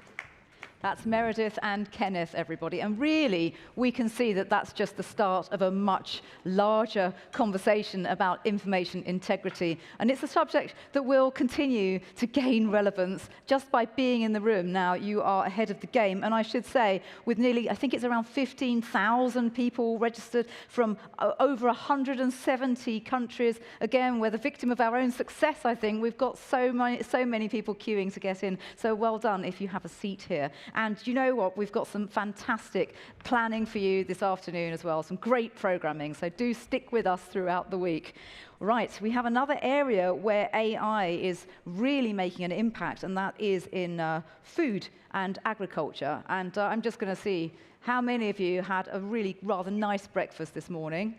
That's Meredith and Kenneth, everybody. And really, we can see that that's just the start of a much larger conversation about information integrity. And it's a subject that will continue to gain relevance just by being in the room. Now, you are ahead of the game. And I should say, with nearly, I think it's around 15,000 people registered from over 170 countries. Again, we're the victim of our own success, I think. We've got so many people queuing to get in. So well done if you have a seat here. And you know what? We've got some fantastic planning for you this afternoon as well, some great programming. So do stick with us throughout the week. Right, we have another area where AI is really making an impact, and that is in food and agriculture. And I'm just going to see how many of you had a really rather nice breakfast this morning.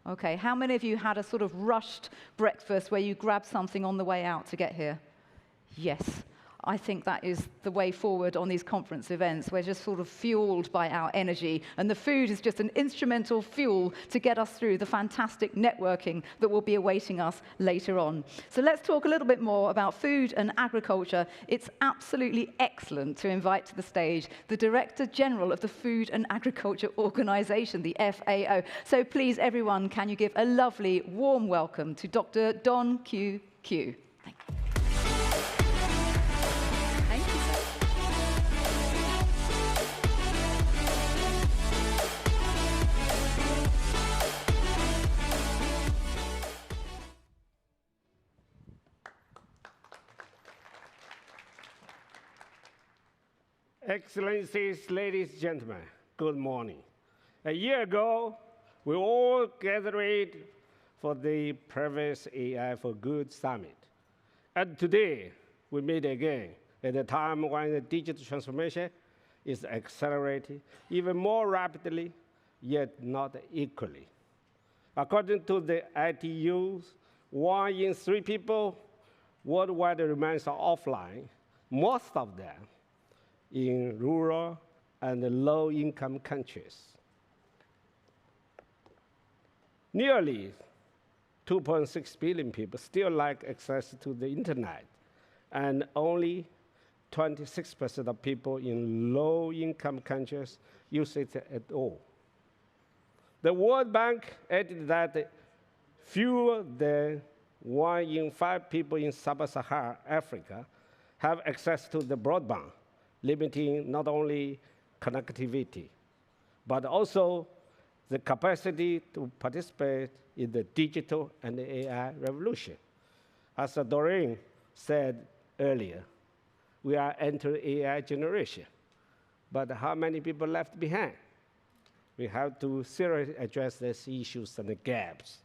Okay, how many of you had a sort of rushed breakfast where you grabbed something on the way out to get here? Yes. I think that is the way forward on these conference events. We're just sort of fueled by our energy, and the food is just an instrumental fuel to get us through the fantastic networking that will be awaiting us later on. So let's talk a little bit more about food and agriculture. It's absolutely excellent to invite to the stage the Director General of the Food and Agriculture Organization, the FAO. So please, everyone, can you give a lovely, warm welcome to Dr. Don Q. Q. Thank you. Excellencies, ladies and gentlemen, good morning. A year ago, we all gathered for the previous AI for Good Summit. And today, we meet again at a time when the digital transformation is accelerating even more rapidly, yet not equally. According to the ITU's, 1 in 3 people worldwide remains offline, most of them in rural and low-income countries. Nearly 2.6 billion people still lack access to the internet, and only 26% of people in low-income countries use it at all. The World Bank added that fewer than 1 in 5 people in sub-Saharan Africa have access to the broadband, limiting not only connectivity, but also the capacity to participate in the digital and the AI revolution. As Doreen said earlier, we are entering AI generation. But how many people left behind? We have to seriously address these issues and the gaps.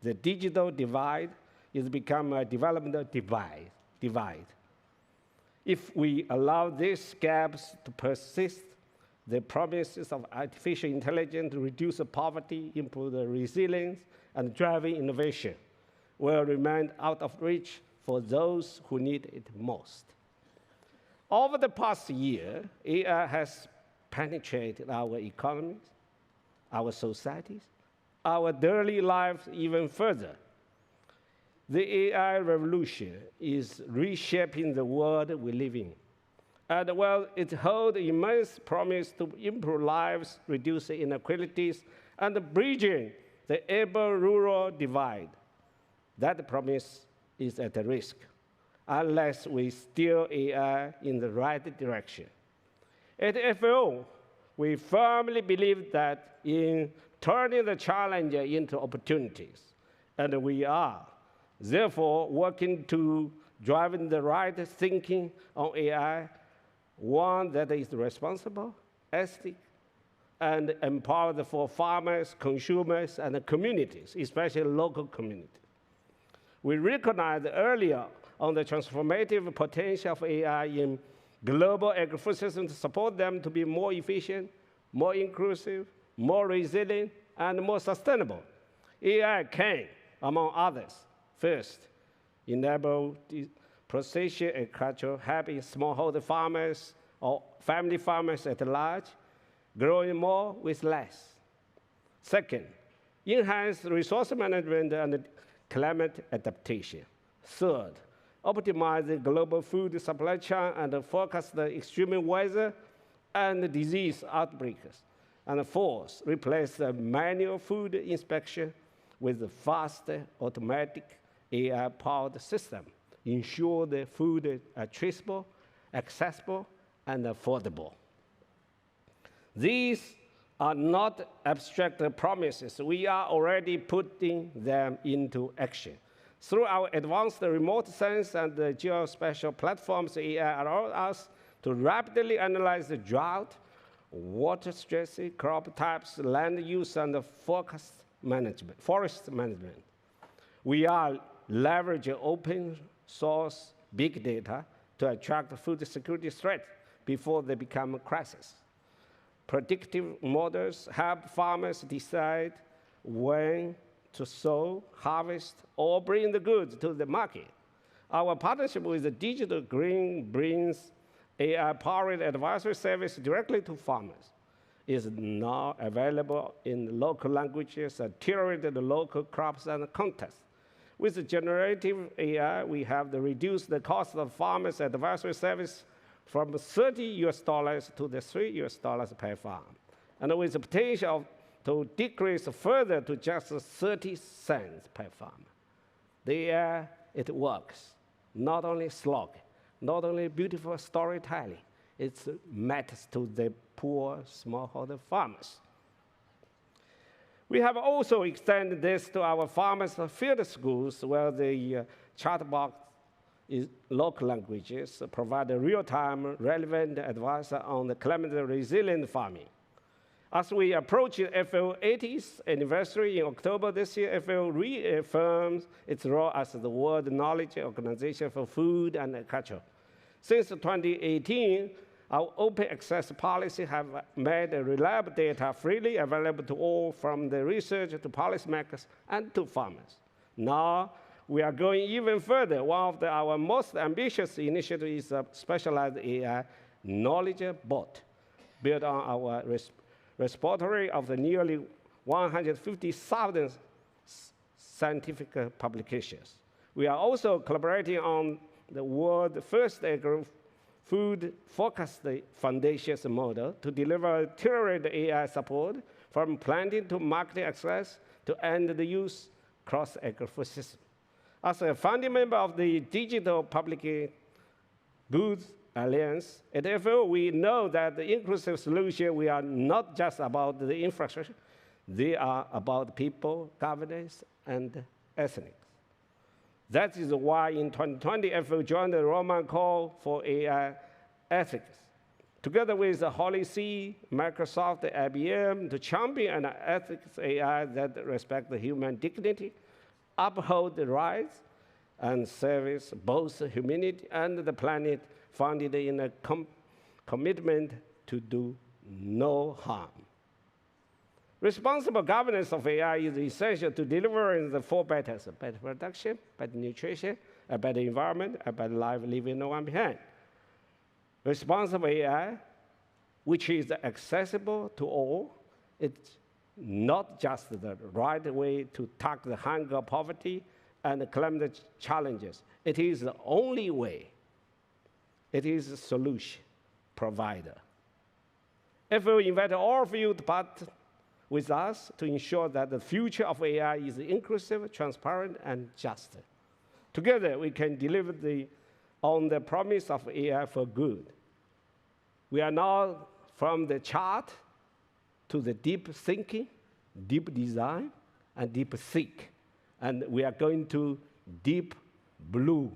The digital divide is become a development divide. If we allow these gaps to persist, the promises of artificial intelligence to reduce poverty, improve the resilience, and driving innovation will remain out of reach for those who need it most. Over the past year, AI has penetrated our economies, our societies, our daily lives even further. The AI revolution is reshaping the world we live in. And while it holds immense promise to improve lives, reduce inequalities, and bridging the urban-rural divide, that promise is at risk unless we steer AI in the right direction. At FAO, we firmly believe that in turning the challenge into opportunities, and we are therefore working to drive the right thinking on AI, one that is responsible, ethical, and empowered for farmers, consumers, and communities, especially local communities. We recognized earlier on the transformative potential of AI in global agrifood systems to support them to be more efficient, more inclusive, more resilient, and more sustainable. AI can, among others, first, enable precision agriculture, helping smallholder farmers or family farmers at large, growing more with less. Second, enhance resource management and climate adaptation. Third, optimize the global food supply chain and forecast the extreme weather and disease outbreaks. And fourth, replace the manual food inspection with a faster automatic AI-powered system. Ensure the food is traceable, accessible, and affordable. These are not abstract promises. We are already putting them into action. Through our advanced remote sense and the geospatial platforms, AI allows us to rapidly analyze the drought, water stress, crop types, land use, and forest management. We are leveraging open source big data to attract food security threats before they become a crisis. Predictive models help farmers decide when to sow, harvest, or bring the goods to the market. Our partnership with the Digital Green brings AI-powered advisory service directly to farmers. It's now available in local languages and tailored to the local crops and contexts. With the generative AI, we have reduced the cost of farmers' advisory service from $30 to the $3 per farm, and with the potential to decrease further to just 30 cents per farm. The AI, it works. Not only slogan, not only beautiful storytelling, it matters to the poor smallholder farmers. We have also extended this to our farmers' field schools, where the chatbot in local languages provide real-time, relevant advice on the climate-resilient farming. As we approach FAO 80th anniversary in October this year, FAO reaffirms its role as the World Knowledge Organization for Food and Agriculture. Since 2018, our open access policy have made reliable data freely available to all, from the research to policymakers and to farmers. Now, we are going even further. One of our most ambitious initiatives is a specialized AI knowledge bot built on our repository of the nearly 150,000 scientific publications. We are also collaborating on the world's first agri-food forecast foundations model to deliver tailored AI support from planting to market access to end-use cross-agri-food system. As a founding member of the Digital Public Goods Alliance, at FAO, we know that the inclusive solution, we are not just about the infrastructure, they are about people, governance, and ethics. That is why in 2020, FAO joined the Roman call for AI ethics. Together with the Holy See, Microsoft, IBM, to champion an ethics AI that respects the human dignity, uphold the rights, and service both humanity and the planet, founded in a commitment to do no harm. Responsible governance of AI is essential to delivering the four betters: better production, better nutrition, a better environment, a better life, leaving no one behind. Responsible AI, which is accessible to all, it's not just the right way to tackle the hunger, poverty, and the climate challenges. It is the only way. It is a solution provider. FAO invite all of you to partner with us to ensure that the future of AI is inclusive, transparent, and just. Together, we can deliver on the promise of AI for good. We are now from the chart to the deep thinking, deep design, and deep seek. And we are going to deep blue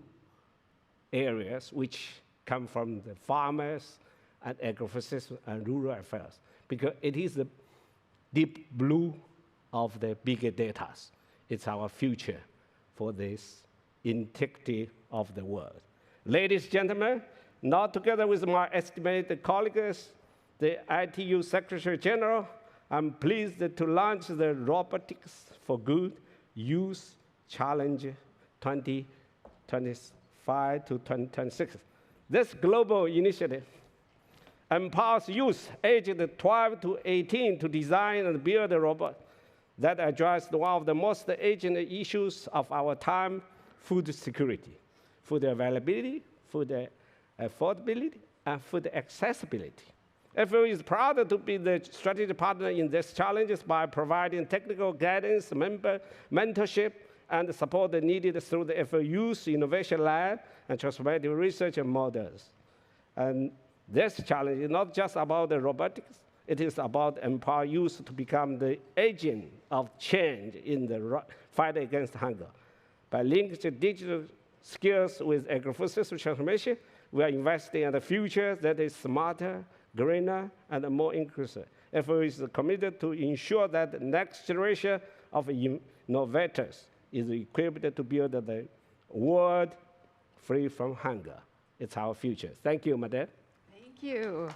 areas, which come from the farmers and agriculture and rural affairs, because it is the deep blue of the bigger data. It's our future for this integrity of the world. Ladies and gentlemen, now together with my estimated colleagues, the ITU Secretary General, I'm pleased to launch the Robotics for Good Youth Challenge 2025 to 2026. This global initiative empowers youth aged 12 to 18 to design and build a robot that addresses one of the most urgent issues of our time: food security, food availability, food affordability, and food accessibility. FAO is proud to be the strategic partner in these challenges by providing technical guidance, mentorship, and support needed through the FAO Youth Innovation Lab and transformative research models. And this challenge is not just about the robotics, it is about empowering youth to become the agent of change in the fight against hunger. By linking digital skills with agri-food system transformation, we are investing in a future that is smarter, greener, and more inclusive. FAO is committed to ensure that the next generation of innovators is equipped to build the world free from hunger. It's our future. Thank you, Madam. Thank you.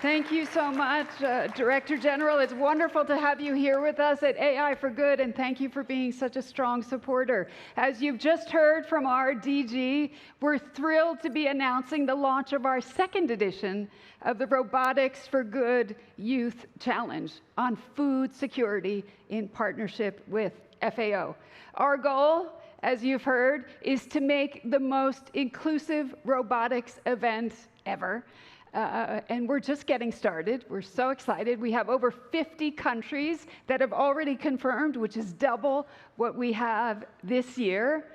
Thank you so much, Director General. It's wonderful to have you here with us at AI for Good, and thank you for being such a strong supporter. As you've just heard from our DG, we're thrilled to be announcing the launch of our second edition of the Robotics for Good Youth Challenge on food security in partnership with FAO. Our goal, as you've heard, is to make the most inclusive robotics event ever. And we're just getting started. We're so excited. We have over 50 countries that have already confirmed, which is double what we have this year.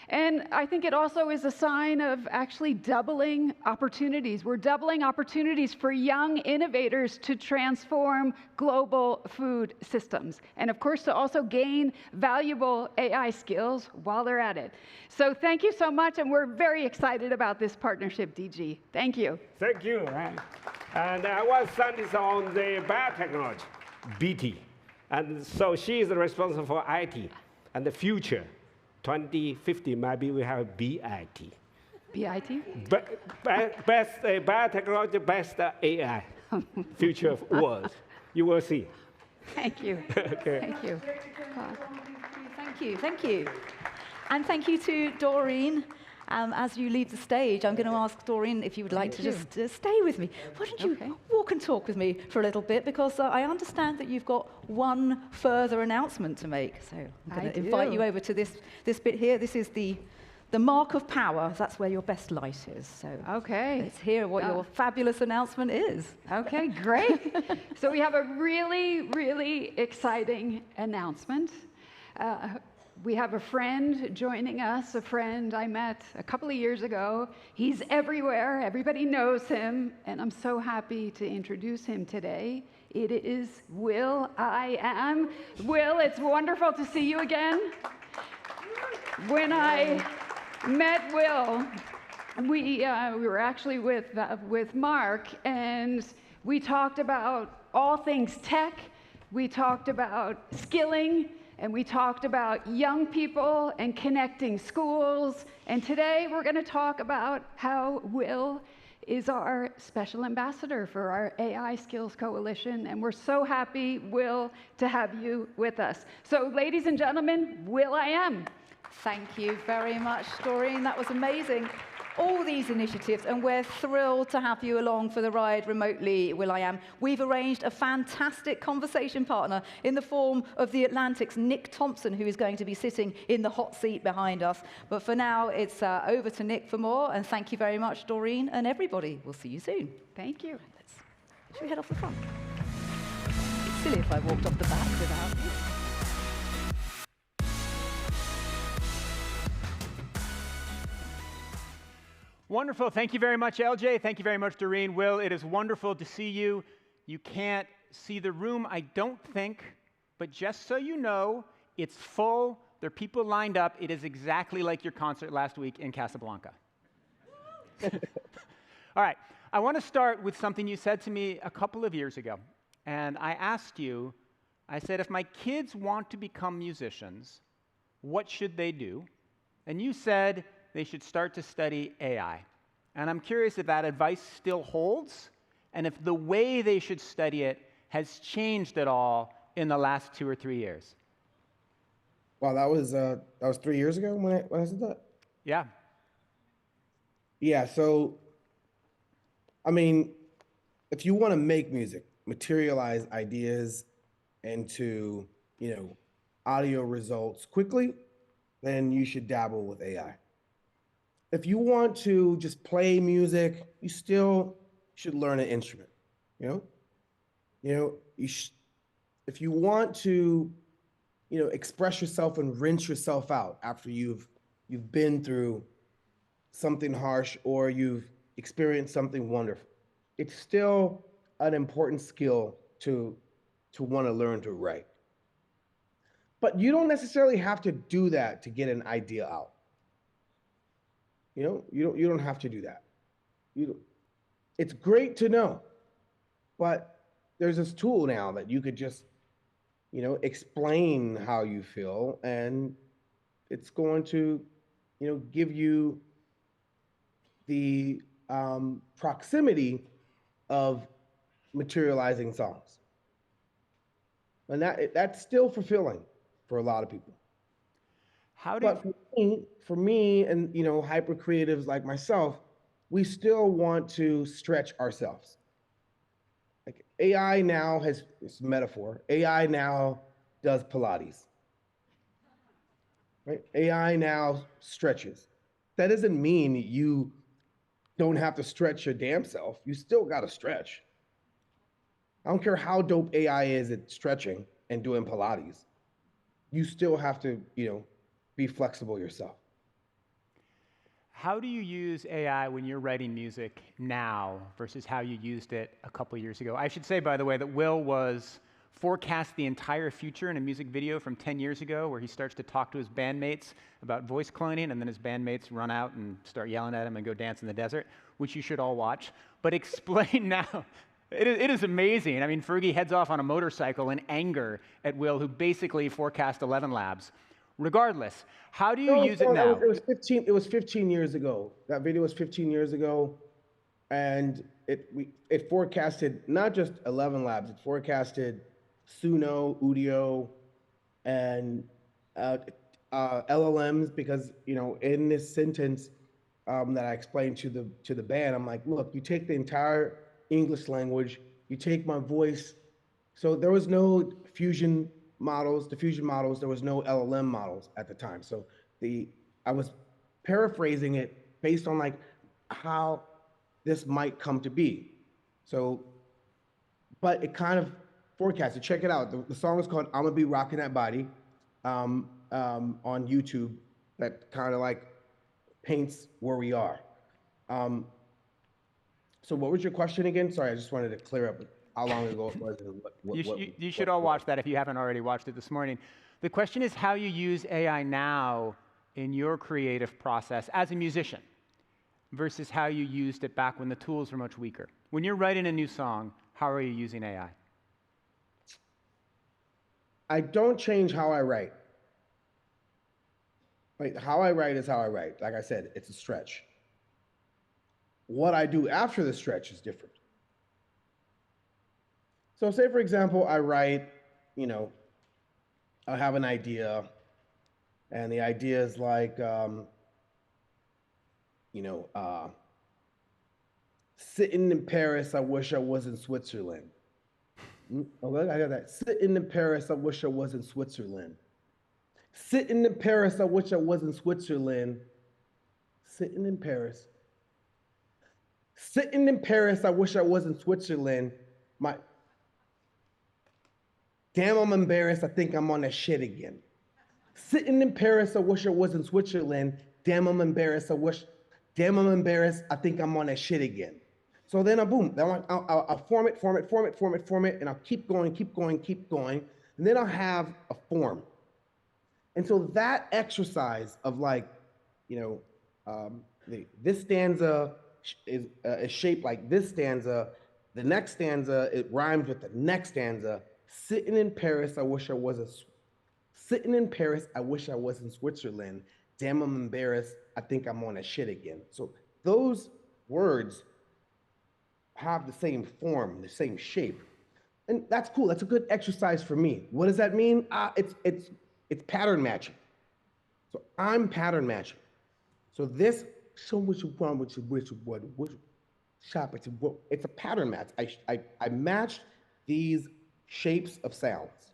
And I think it also is a sign of actually doubling opportunities. We're doubling opportunities for young innovators to transform global food systems. And of course, to also gain valuable AI skills while they're at it. So thank you so much, and we're very excited about this partnership, DG. Thank you. Thank you. And I was sent on the biotechnology, BT. And so she is responsible for IT and the future. 2050, maybe we have BIT. BIT? Best biotechnology, best AI, future world. You will see. Thank you. Okay. Thank you. Thank you, thank you. And thank you to Doreen. As you leave the stage, I'm going to ask Doreen if you would like to just stay with me. Why don't you walk and talk with me for a little bit, because I understand that you've got one further announcement to make. So I'm going to invite you over to this bit here. This is the mark of power. That's where your best light is. So let's hear what your fabulous announcement is. Okay, great. So we have a really, really exciting announcement. We have a friend joining us, a friend I met a couple of years ago. He's everywhere. Everybody knows him, and I'm so happy to introduce him today. It is will.i.am. Will, it's wonderful to see you again. When I met Will, we were actually with Marc, and we talked about all things tech. We talked about skilling. And we talked about young people and connecting schools. And today we're going to talk about how Will is our special ambassador for our AI Skills Coalition. And we're so happy, Will, to have you with us. So ladies and gentlemen, will.i.am. Thank you very much, Doreen. That was amazing. All these initiatives, and we're thrilled to have you along for the ride remotely, will.i.am. We've arranged a fantastic conversation partner in the form of The Atlantic's Nick Thompson, who is going to be sitting in the hot seat behind us. But for now, it's over to Nick for more, and thank you very much, Doreen, and everybody. We'll see you soon. Thank you. Should we head off the front? It's silly if I walked off the back without you. Wonderful. Thank you very much, LJ. Thank you very much, Doreen. Will, it is wonderful to see you. You can't see the room, I don't think, but just so you know, it's full. There are people lined up. It is exactly like your concert last week in Casablanca. All right. I want to start with something you said to me a couple of years ago. And I asked you, I said, if my kids want to become musicians, what should they do? And you said, they should start to study AI. And I'm curious if that advice still holds, and if the way they should study it has changed at all in the last 2 or 3 years. Wow, that was 3 years ago when I said that? Yeah. Yeah, so, I mean, if you want to make music, materialize ideas into, audio results quickly, then you should dabble with AI. If you want to just play music, you still should learn an instrument. If you want to, express yourself and rinse yourself out after you've been through something harsh or you've experienced something wonderful, it's still an important skill to want to learn to write. But you don't necessarily have to do that to get an idea out. You don't have to do that. It's great to know, but there's this tool now that you could just, explain how you feel, and it's going to, give you the proximity of materializing songs, and that's still fulfilling for a lot of people. But for me and hyper creatives like myself, we still want to stretch ourselves. Like AI now has this metaphor. AI now does Pilates. Right? AI now stretches. That doesn't mean you don't have to stretch your damn self. You still got to stretch. I don't care how dope AI is at stretching and doing Pilates. You still have to, be flexible yourself. How do you use AI when you're writing music now versus how you used it a couple years ago? I should say, by the way, that Will forecast the entire future in a music video from 10 years ago where he starts to talk to his bandmates about voice cloning, and then his bandmates run out and start yelling at him and go dance in the desert, which you should all watch. But explain now. It is amazing. I mean, Fergie heads off on a motorcycle in anger at Will, who basically forecast 11 labs. Regardless, how do you use it now? It was 15 years ago. That video was 15 years ago, and it forecasted not just 11 labs. It forecasted Suno, Udio, and LLMs, because in this sentence that I explained to the band, I'm like, look, you take the entire English language, you take my voice. So there was no diffusion models, there was no LLM models at the time. So I was paraphrasing it based on like how this might come to be. So, but it kind of forecasted. Check it out. The song is called "I'ma Be Rocking That Body" on YouTube. That kind of like paints where we are. So what was your question again? Sorry, I just wanted to clear up how long ago it was. And you should all watch that if you haven't already watched it this morning. The question is how you use AI now in your creative process as a musician versus how you used it back when the tools were much weaker. When you're writing a new song, how are you using AI? I don't change how I write. Like, how I write is how I write. Like I said, it's a stretch. What I do after the stretch is different. So say, for example, I write, I have an idea, and the idea is like, sitting in Paris, I wish I was in Switzerland. Oh, I got that. Sitting in Paris, I wish I was in Switzerland. Sitting in Paris, I wish I was in Switzerland. Sitting in Paris. Sitting in Paris, I wish I was in Switzerland. Damn, I'm embarrassed. I think I'm on that shit again. Sitting in Paris, I wish I was in Switzerland. Damn, I'm embarrassed. Damn, I'm embarrassed. I think I'm on that shit again. So then boom, I'll form it, and I'll keep going. And then I'll have a form. And so that exercise of like, this stanza is shaped like this stanza. The next stanza, it rhymes with the next stanza. Sitting in Paris, I wish I was in Switzerland. Damn, I'm embarrassed. I think I'm on that shit again. So those words have the same form, the same shape. And that's cool. That's a good exercise for me. What does that mean? It's pattern matching. So I'm pattern matching. So this, it's a pattern match. I matched these shapes of sounds.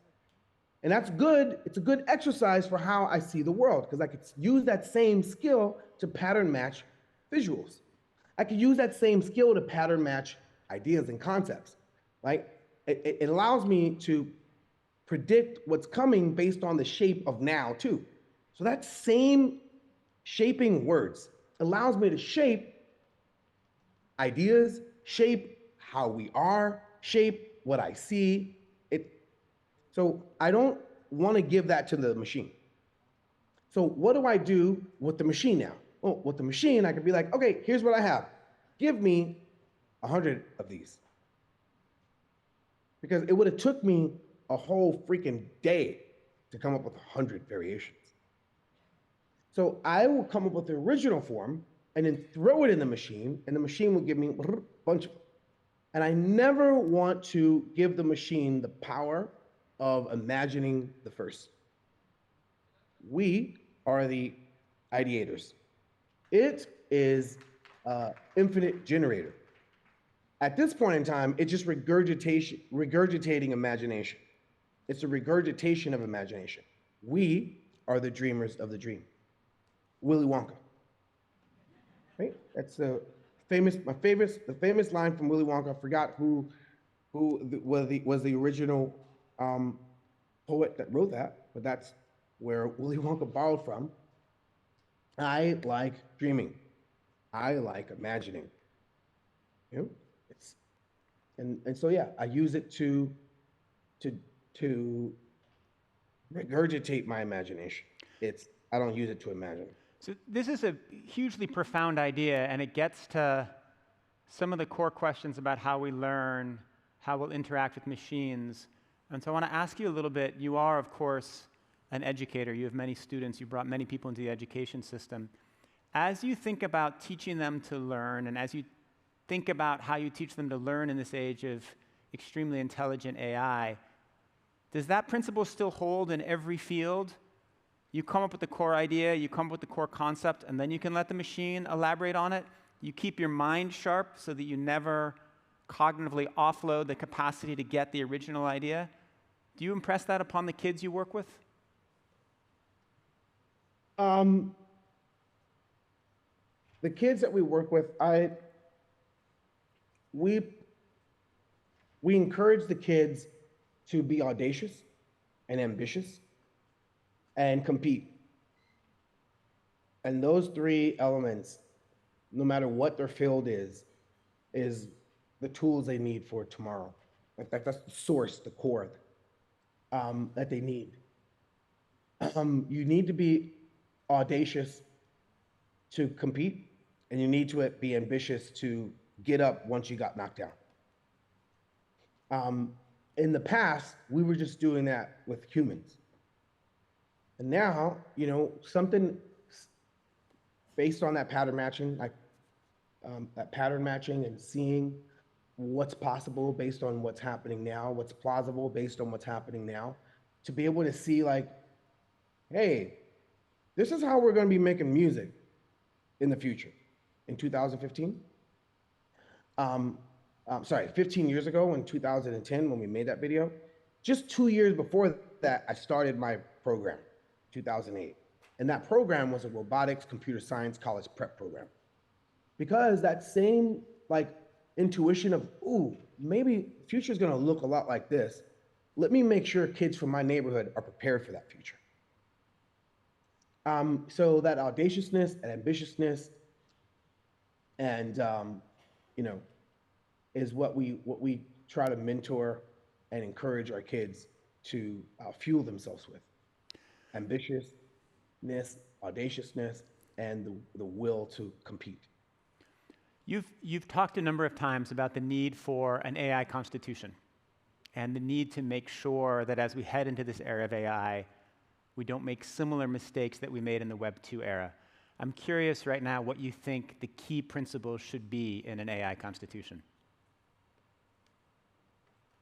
And that's good. It's a good exercise for how I see the world, because I could use that same skill to pattern match visuals. I could use that same skill to pattern match ideas and concepts, right? It allows me to predict what's coming based on the shape of now too. So that same shaping words allows me to shape ideas, shape how we are, shape what I see. So I don't want to give that to the machine. So what do I do with the machine now? Oh, with the machine, I could be like, okay, here's what I have. Give me 100 of these. Because it would have took me a whole freaking day to come up with 100 variations. So I will come up with the original form and then throw it in the machine, and the machine will give me a bunch of them. And I never want to give the machine the power of imagining the first. We are the ideators. It is an infinite generator. At this point in time, it's just regurgitating imagination. It's a regurgitation of imagination. We are the dreamers of the dream. Willy Wonka. Right? That's the famous line from Willy Wonka. I forgot who was the original poet that wrote that, but that's where Willy Wonka borrowed from. I like dreaming. I like imagining. And so yeah, I use it to regurgitate my imagination. I don't use it to imagine. So this is a hugely profound idea, and it gets to some of the core questions about how we learn, how we'll interact with machines. And so I want to ask you a little bit. You are, of course, an educator. You have many students. You brought many people into the education system. As you think about teaching them to learn, and as you think about how you teach them to learn in this age of extremely intelligent AI, does that principle still hold in every field? You come up with the core idea, you come up with the core concept, and then you can let the machine elaborate on it. You keep your mind sharp so that you never cognitively offload the capacity to get the original idea. Do you impress that upon the kids you work with? The kids that we work with, we encourage the kids to be audacious and ambitious and compete. And those three elements, no matter what their field is the tools they need for tomorrow. That's the source, the core that they need. You need to be audacious to compete, and you need to be ambitious to get up once you got knocked down. In the past, we were just doing that with humans. And now, something based on that pattern matching, that pattern matching and seeing what's possible based on what's happening now, what's plausible based on what's happening now, to be able to see hey, this is how we're going to be making music in the future. In 2015, 15 years ago in 2010 when we made that video, just 2 years before that, I started my program, 2008. And that program was a robotics computer science college prep program. Because that same intuition of, ooh, maybe the future is going to look a lot like this. Let me make sure kids from my neighborhood are prepared for that future. So that audaciousness and ambitiousness and is what we try to mentor and encourage our kids to fuel themselves with. Ambitiousness, audaciousness, and the will to compete. You've talked a number of times about the need for an AI constitution and the need to make sure that as we head into this era of AI, we don't make similar mistakes that we made in the Web 2 era. I'm curious right now what you think the key principles should be in an AI constitution.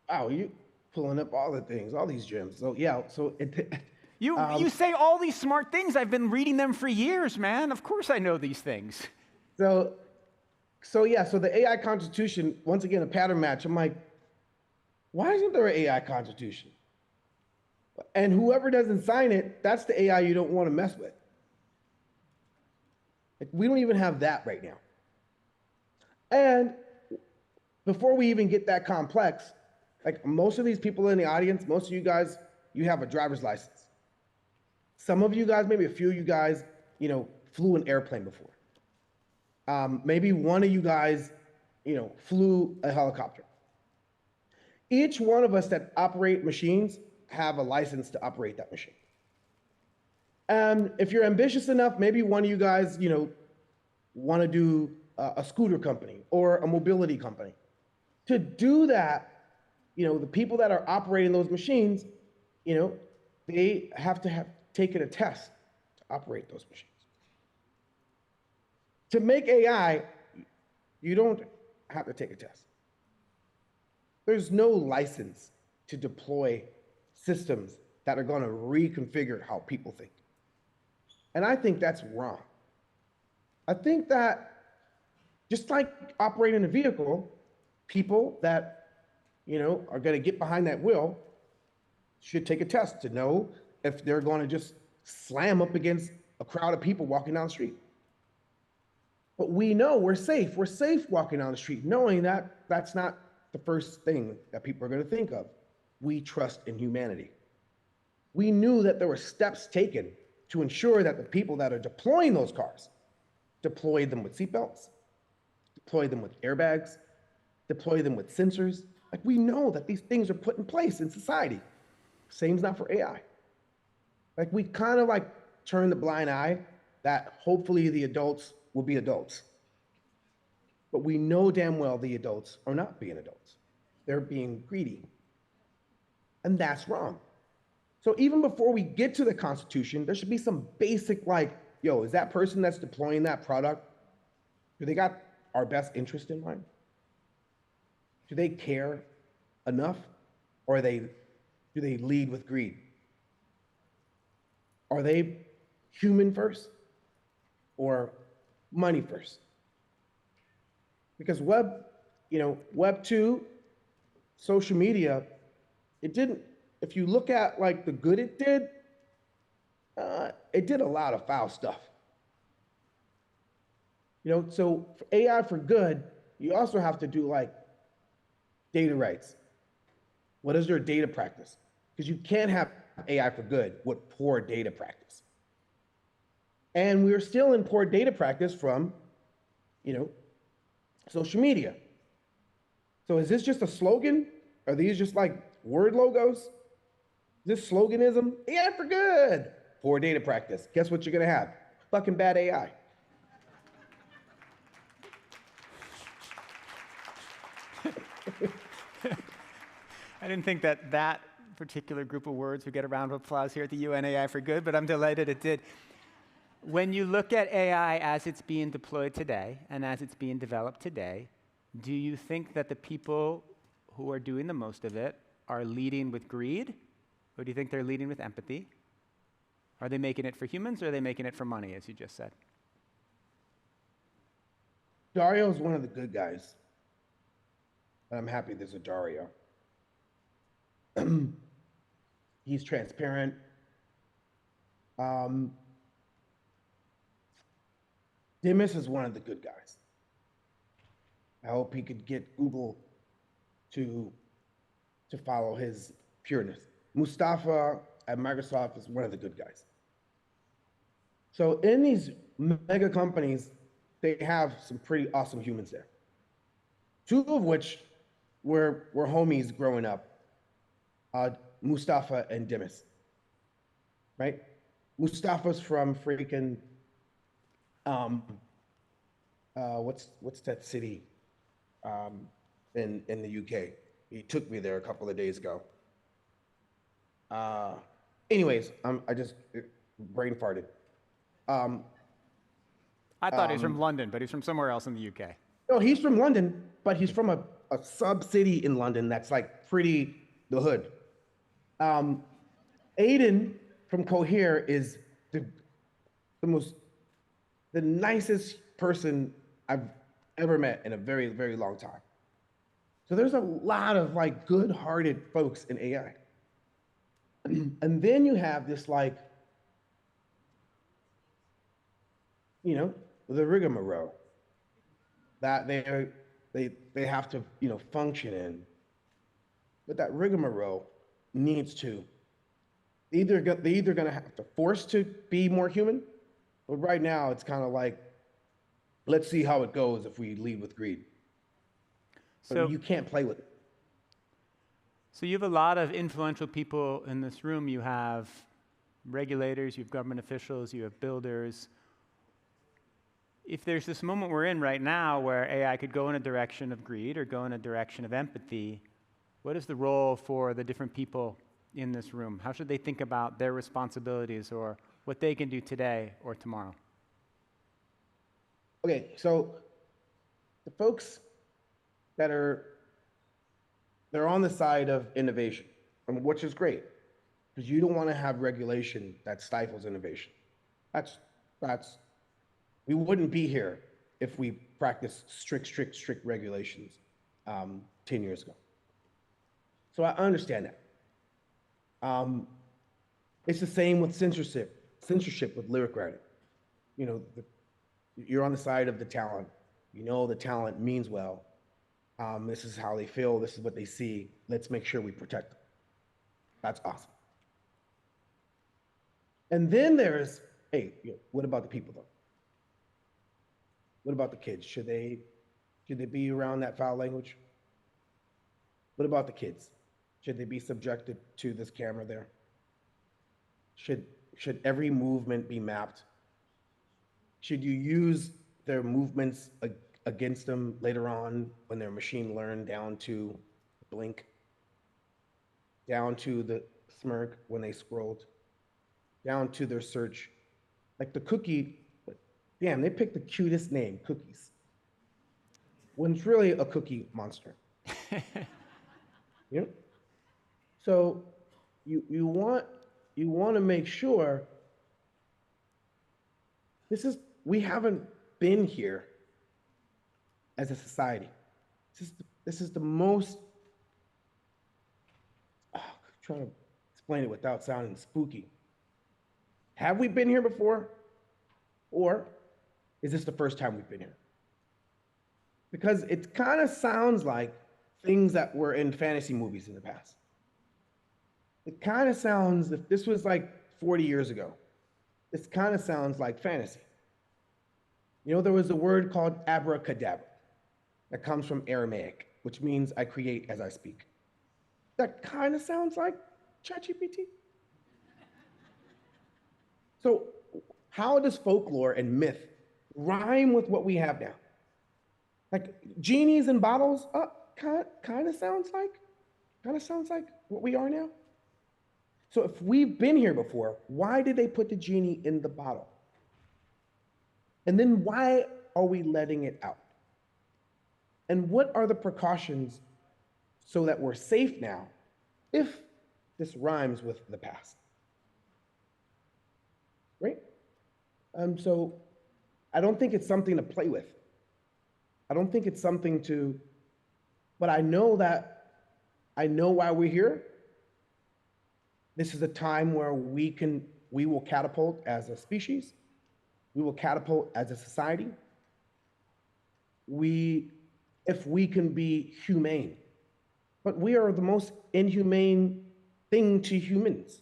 Wow, you pulling up all the things, all these gems. So yeah, you say all these smart things. I've been reading them for years, man. Of course I know these things. So the AI constitution, once again, a pattern match. I'm like, why isn't there an AI constitution? And whoever doesn't sign it, that's the AI you don't want to mess with. We don't even have that right now. And before we even get that complex, most of these people in the audience, most of you guys, you have a driver's license. Some of you guys, maybe a few of you guys, flew an airplane before. Maybe one of you guys, flew a helicopter. Each one of us that operate machines have a license to operate that machine. And if you're ambitious enough, maybe one of you guys, want to do a scooter company or a mobility company. To do that, the people that are operating those machines, they have to have taken a test to operate those machines. To make AI, you don't have to take a test. There's no license to deploy systems that are going to reconfigure how people think. And I think that's wrong. I think that just like operating a vehicle, people that, are going to get behind that wheel should take a test to know if they're going to just slam up against a crowd of people walking down the street. But we know we're safe. We're safe walking down the street, knowing that that's not the first thing that people are going to think of. We trust in humanity. We knew that there were steps taken to ensure that the people that are deploying those cars deployed them with seatbelts, deployed them with airbags, deploy them with sensors. We know that these things are put in place in society. Same's not for AI. We kind of turn the blind eye that hopefully the adults will be adults. But we know damn well the adults are not being adults. They're being greedy. And that's wrong. So even before we get to the Constitution, there should be some basic is that person that's deploying that product, do they got our best interest in mind? Do they care enough? Or do they lead with greed? are they human first or money first? Because Web 2, social media, it didn't, if you look at like the good it did a lot of foul stuff. So for AI for good, you also have to do like data rights. What is your data practice? Because you can't have AI for good with poor data practice. And we're still in poor data practice from, social media. So is this just a slogan? Are these just like word logos? Is this sloganism? AI for good. Poor data practice. Guess what you're gonna have? Fucking bad AI. I didn't think that particular group of words would get a round of applause here at the UN AI for Good, but I'm delighted it did. When you look at AI as it's being deployed today and as it's being developed today, do you think that the people who are doing the most of it are leading with greed, or do you think they're leading with empathy? Are they making it for humans, or are they making it for money, as you just said? Dario's one of the good guys. I'm happy there's a Dario. He's transparent. Demis is one of the good guys. I hope he could get Google to follow his pureness. Mustafa at Microsoft is one of the good guys. So in these mega companies, they have some pretty awesome humans there. Two of which were homies growing up, Mustafa and Demis, right? Mustafa's from freaking, what's that city in the UK? He took me there a couple of days ago. Anyways, I just brain farted. I thought he was from London, but he's from somewhere else in the UK. No, he's from London, but he's from a sub-city in London that's like pretty the hood. Aiden from Cohere is the nicest person I've ever met in a very, very long time. So there's a lot of like good-hearted folks in AI. And then you have this like, the rigmarole that they have to, function in. But that rigmarole needs to, they're either gonna have to force to be more human, but right now it's kind of like, let's see how it goes if we lead with greed. So you can't play with it. So you have a lot of influential people in this room. You have regulators, you have government officials, you have builders. If there's this moment we're in right now where AI could go in a direction of greed or go in a direction of empathy, what is the role for the different people in this room? How should they think about their responsibilities or what they can do today or tomorrow? Okay, so the folks that they're on the side of innovation, which is great, because you don't want to have regulation that stifles innovation. We wouldn't be here if we practiced strict regulations 10 years ago. So I understand that. It's the same with censorship with lyric writing. You're on the side of the talent. The talent means well. This is how they feel. This is what they see. Let's make sure we protect them. That's awesome. And then there's, hey, what about the people though? What about the kids? Should they be around that foul language? What about the kids? Should they be subjected to this camera there? Should every movement be mapped? Should you use their movements against them later on when they're machine learned down to blink, down to the smirk when they scrolled, down to their search? Like the cookie, damn, they picked the cutest name, cookies, when it's really a cookie monster. So you want to make sure We haven't been here as a society. This is the most, trying to explain it without sounding spooky. Have we been here before? Or is this the first time we've been here? Because it kind of sounds like things that were in fantasy movies in the past. It kind of sounds, if this was like 40 years ago, this kind of sounds like fantasy. You know, there was a word called abracadabra that comes from Aramaic, which means I create as I speak. That kind of sounds like ChatGPT. So how does folklore and myth rhyme with what we have now? Like genies in bottles, kind of sounds like what we are now. So if we've been here before, why did they put the genie in the bottle? And then why are we letting it out? And what are the precautions so that we're safe now if this rhymes with the past? Right? So I don't think it's something to play with. I don't think it's something to, but I know why we're here. This is a time where we will catapult as a species. We will catapult as a society. If we can be humane. But we are the most inhumane thing to humans.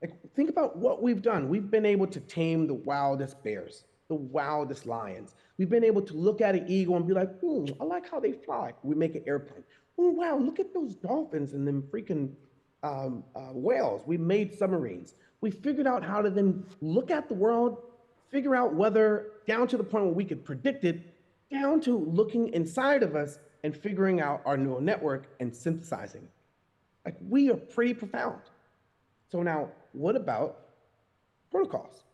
Like, think about what we've done. We've been able to tame the wildest bears, the wildest lions. We've been able to look at an eagle and be like, I like how they fly. We make an airplane. Oh, wow, look at those dolphins and them freaking whales. We made submarines. We figured out how to then look at the world, figure out whether, down to the point where we could predict it, down to looking inside of us and figuring out our neural network and synthesizing. Like, we are pretty profound. So now, what about protocols?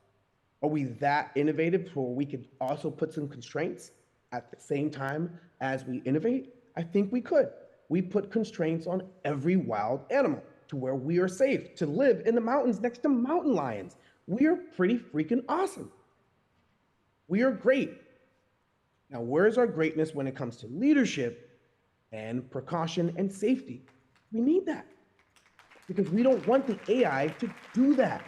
Are we that innovative where we could also put some constraints at the same time as we innovate? I think we could. We put constraints on every wild animal to where we are safe to live in the mountains next to mountain lions. We are pretty freaking awesome. We are great. Now, where's our greatness when it comes to leadership and precaution and safety? We need that because we don't want the AI to do that.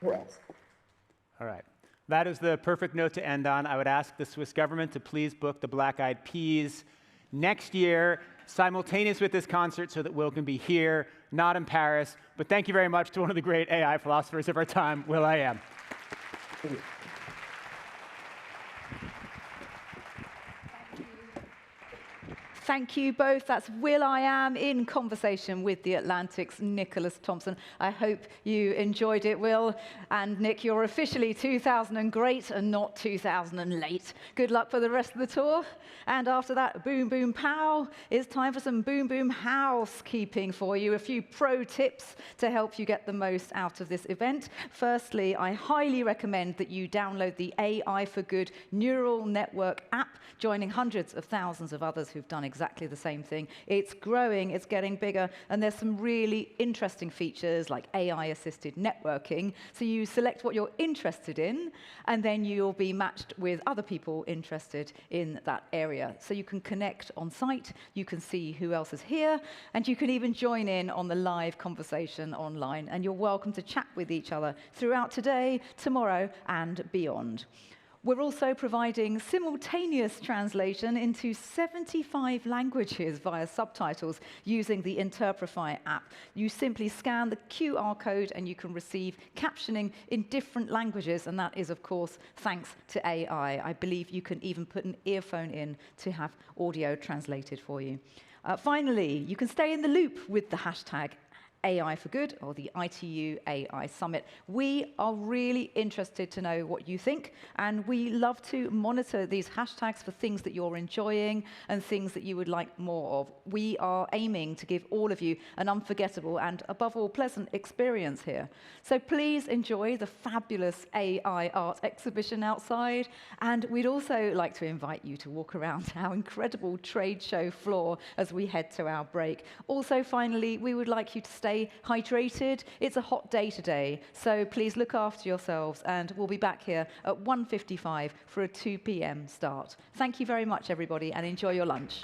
Or else. All right. That is the perfect note to end on. I would ask the Swiss government to please book the Black Eyed Peas next year, simultaneous with this concert, so that Will can be here, not in Paris. But thank you very much to one of the great AI philosophers of our time, will.i.am. Thank you both. That's will.i.am in conversation with The Atlantic's Nicholas Thompson. I hope you enjoyed it, Will. And Nick, you're officially 2000 and great and not 2000 and late. Good luck for the rest of the tour. And after that, boom, boom, pow, it's time for some boom, boom housekeeping for you. A few pro tips to help you get the most out of this event. Firstly, I highly recommend that you download the AI for Good neural network app, joining hundreds of thousands of others who've done exactly the same thing. It's growing, it's getting bigger, and there's some really interesting features like AI-assisted networking. So you select what you're interested in, and then you'll be matched with other people interested in that area. So you can connect on site, you can see who else is here, and you can even join in on the live conversation online. And you're welcome to chat with each other throughout today, tomorrow, and beyond. We're also providing simultaneous translation into 75 languages via subtitles using the Interprify app. You simply scan the QR code and you can receive captioning in different languages, and that is, of course, thanks to AI. I believe you can even put an earphone in to have audio translated for you. Finally, you can stay in the loop with the hashtag AI for Good, or the ITU AI Summit. We are really interested to know what you think, and we love to monitor these hashtags for things that you're enjoying and things that you would like more of. We are aiming to give all of you an unforgettable and, above all, pleasant experience here. So please enjoy the fabulous AI art exhibition outside, and we'd also like to invite you to walk around our incredible trade show floor as we head to our break. Also, finally, we would like you to stay stay hydrated. It's a hot day today, so please look after yourselves, and we'll be back here at 1:55 for a 2 p.m. start. Thank you very much, everybody, and enjoy your lunch.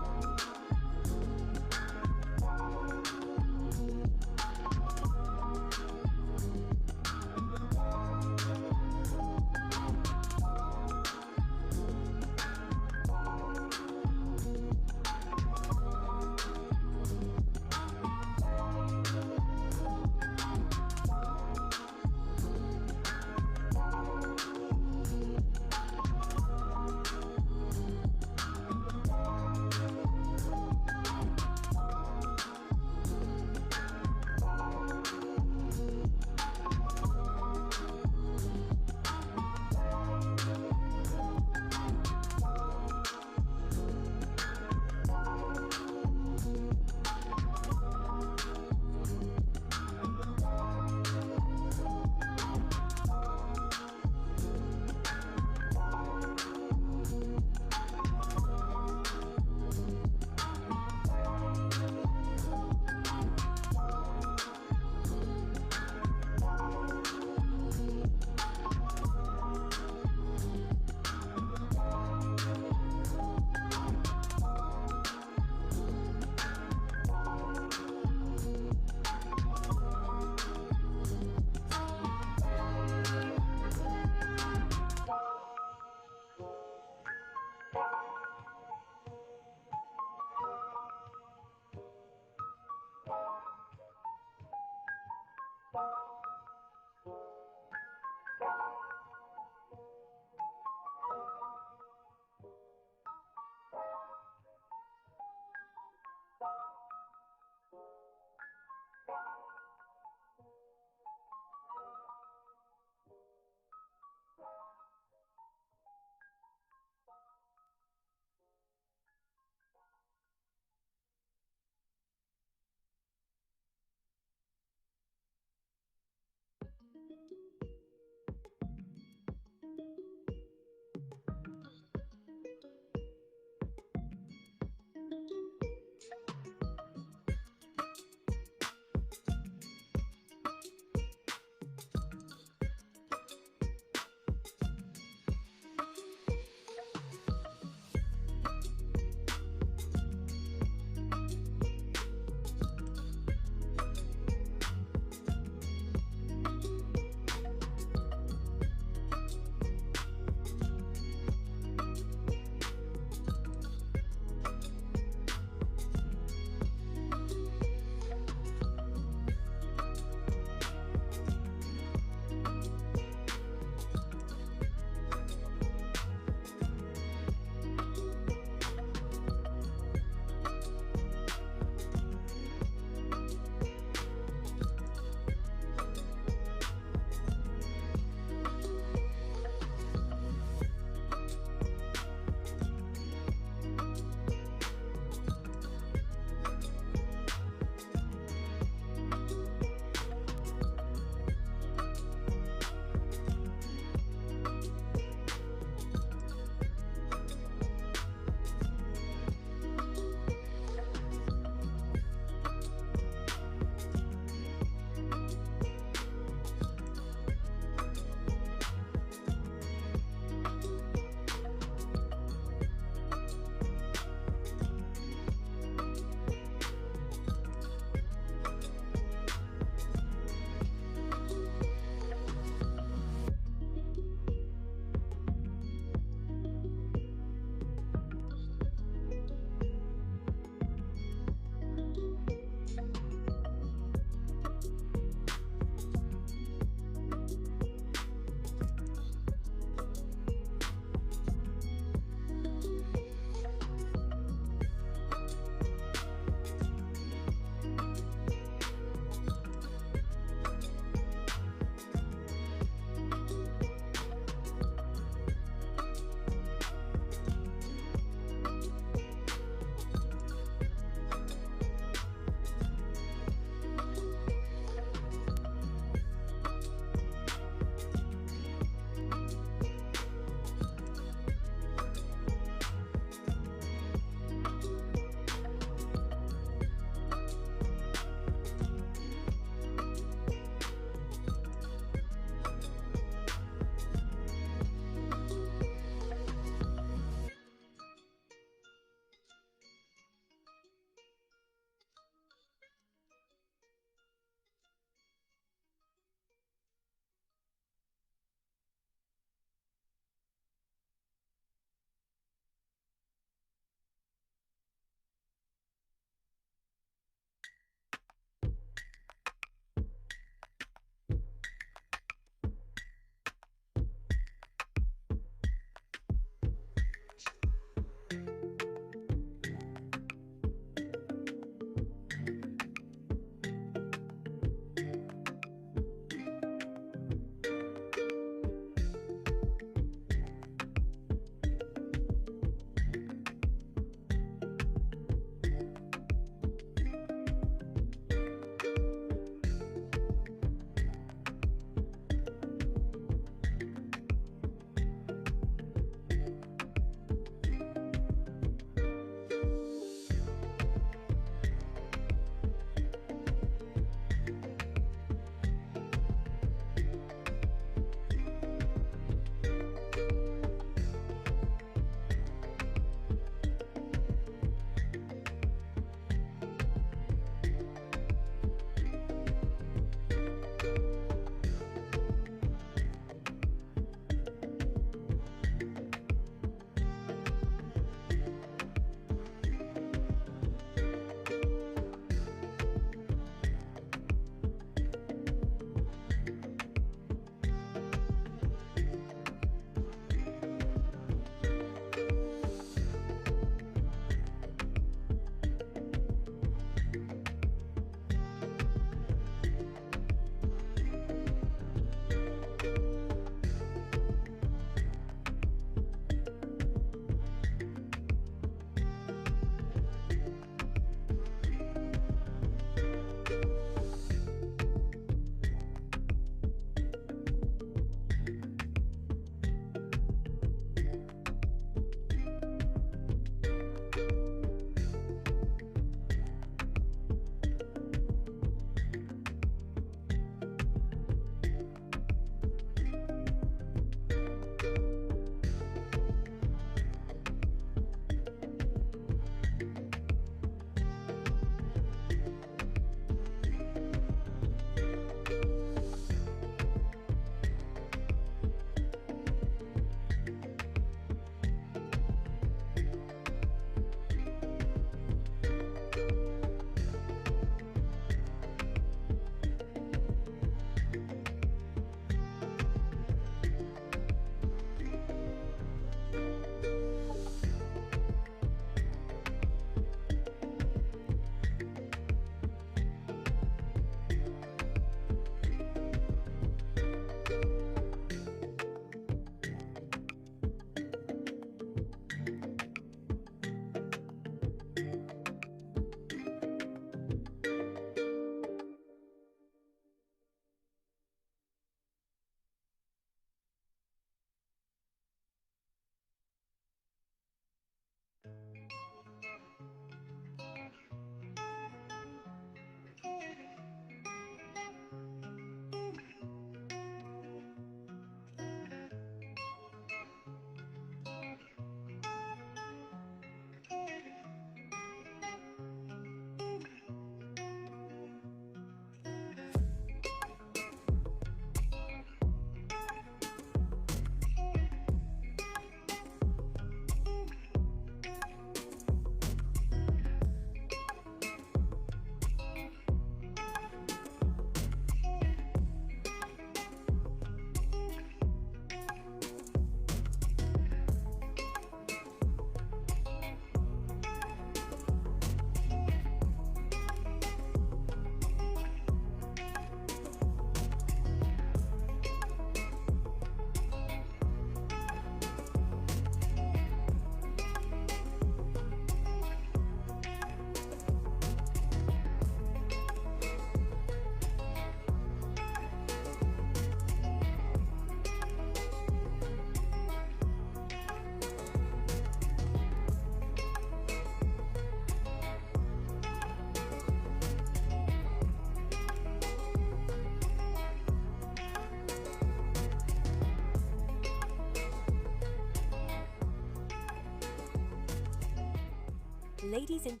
Ladies and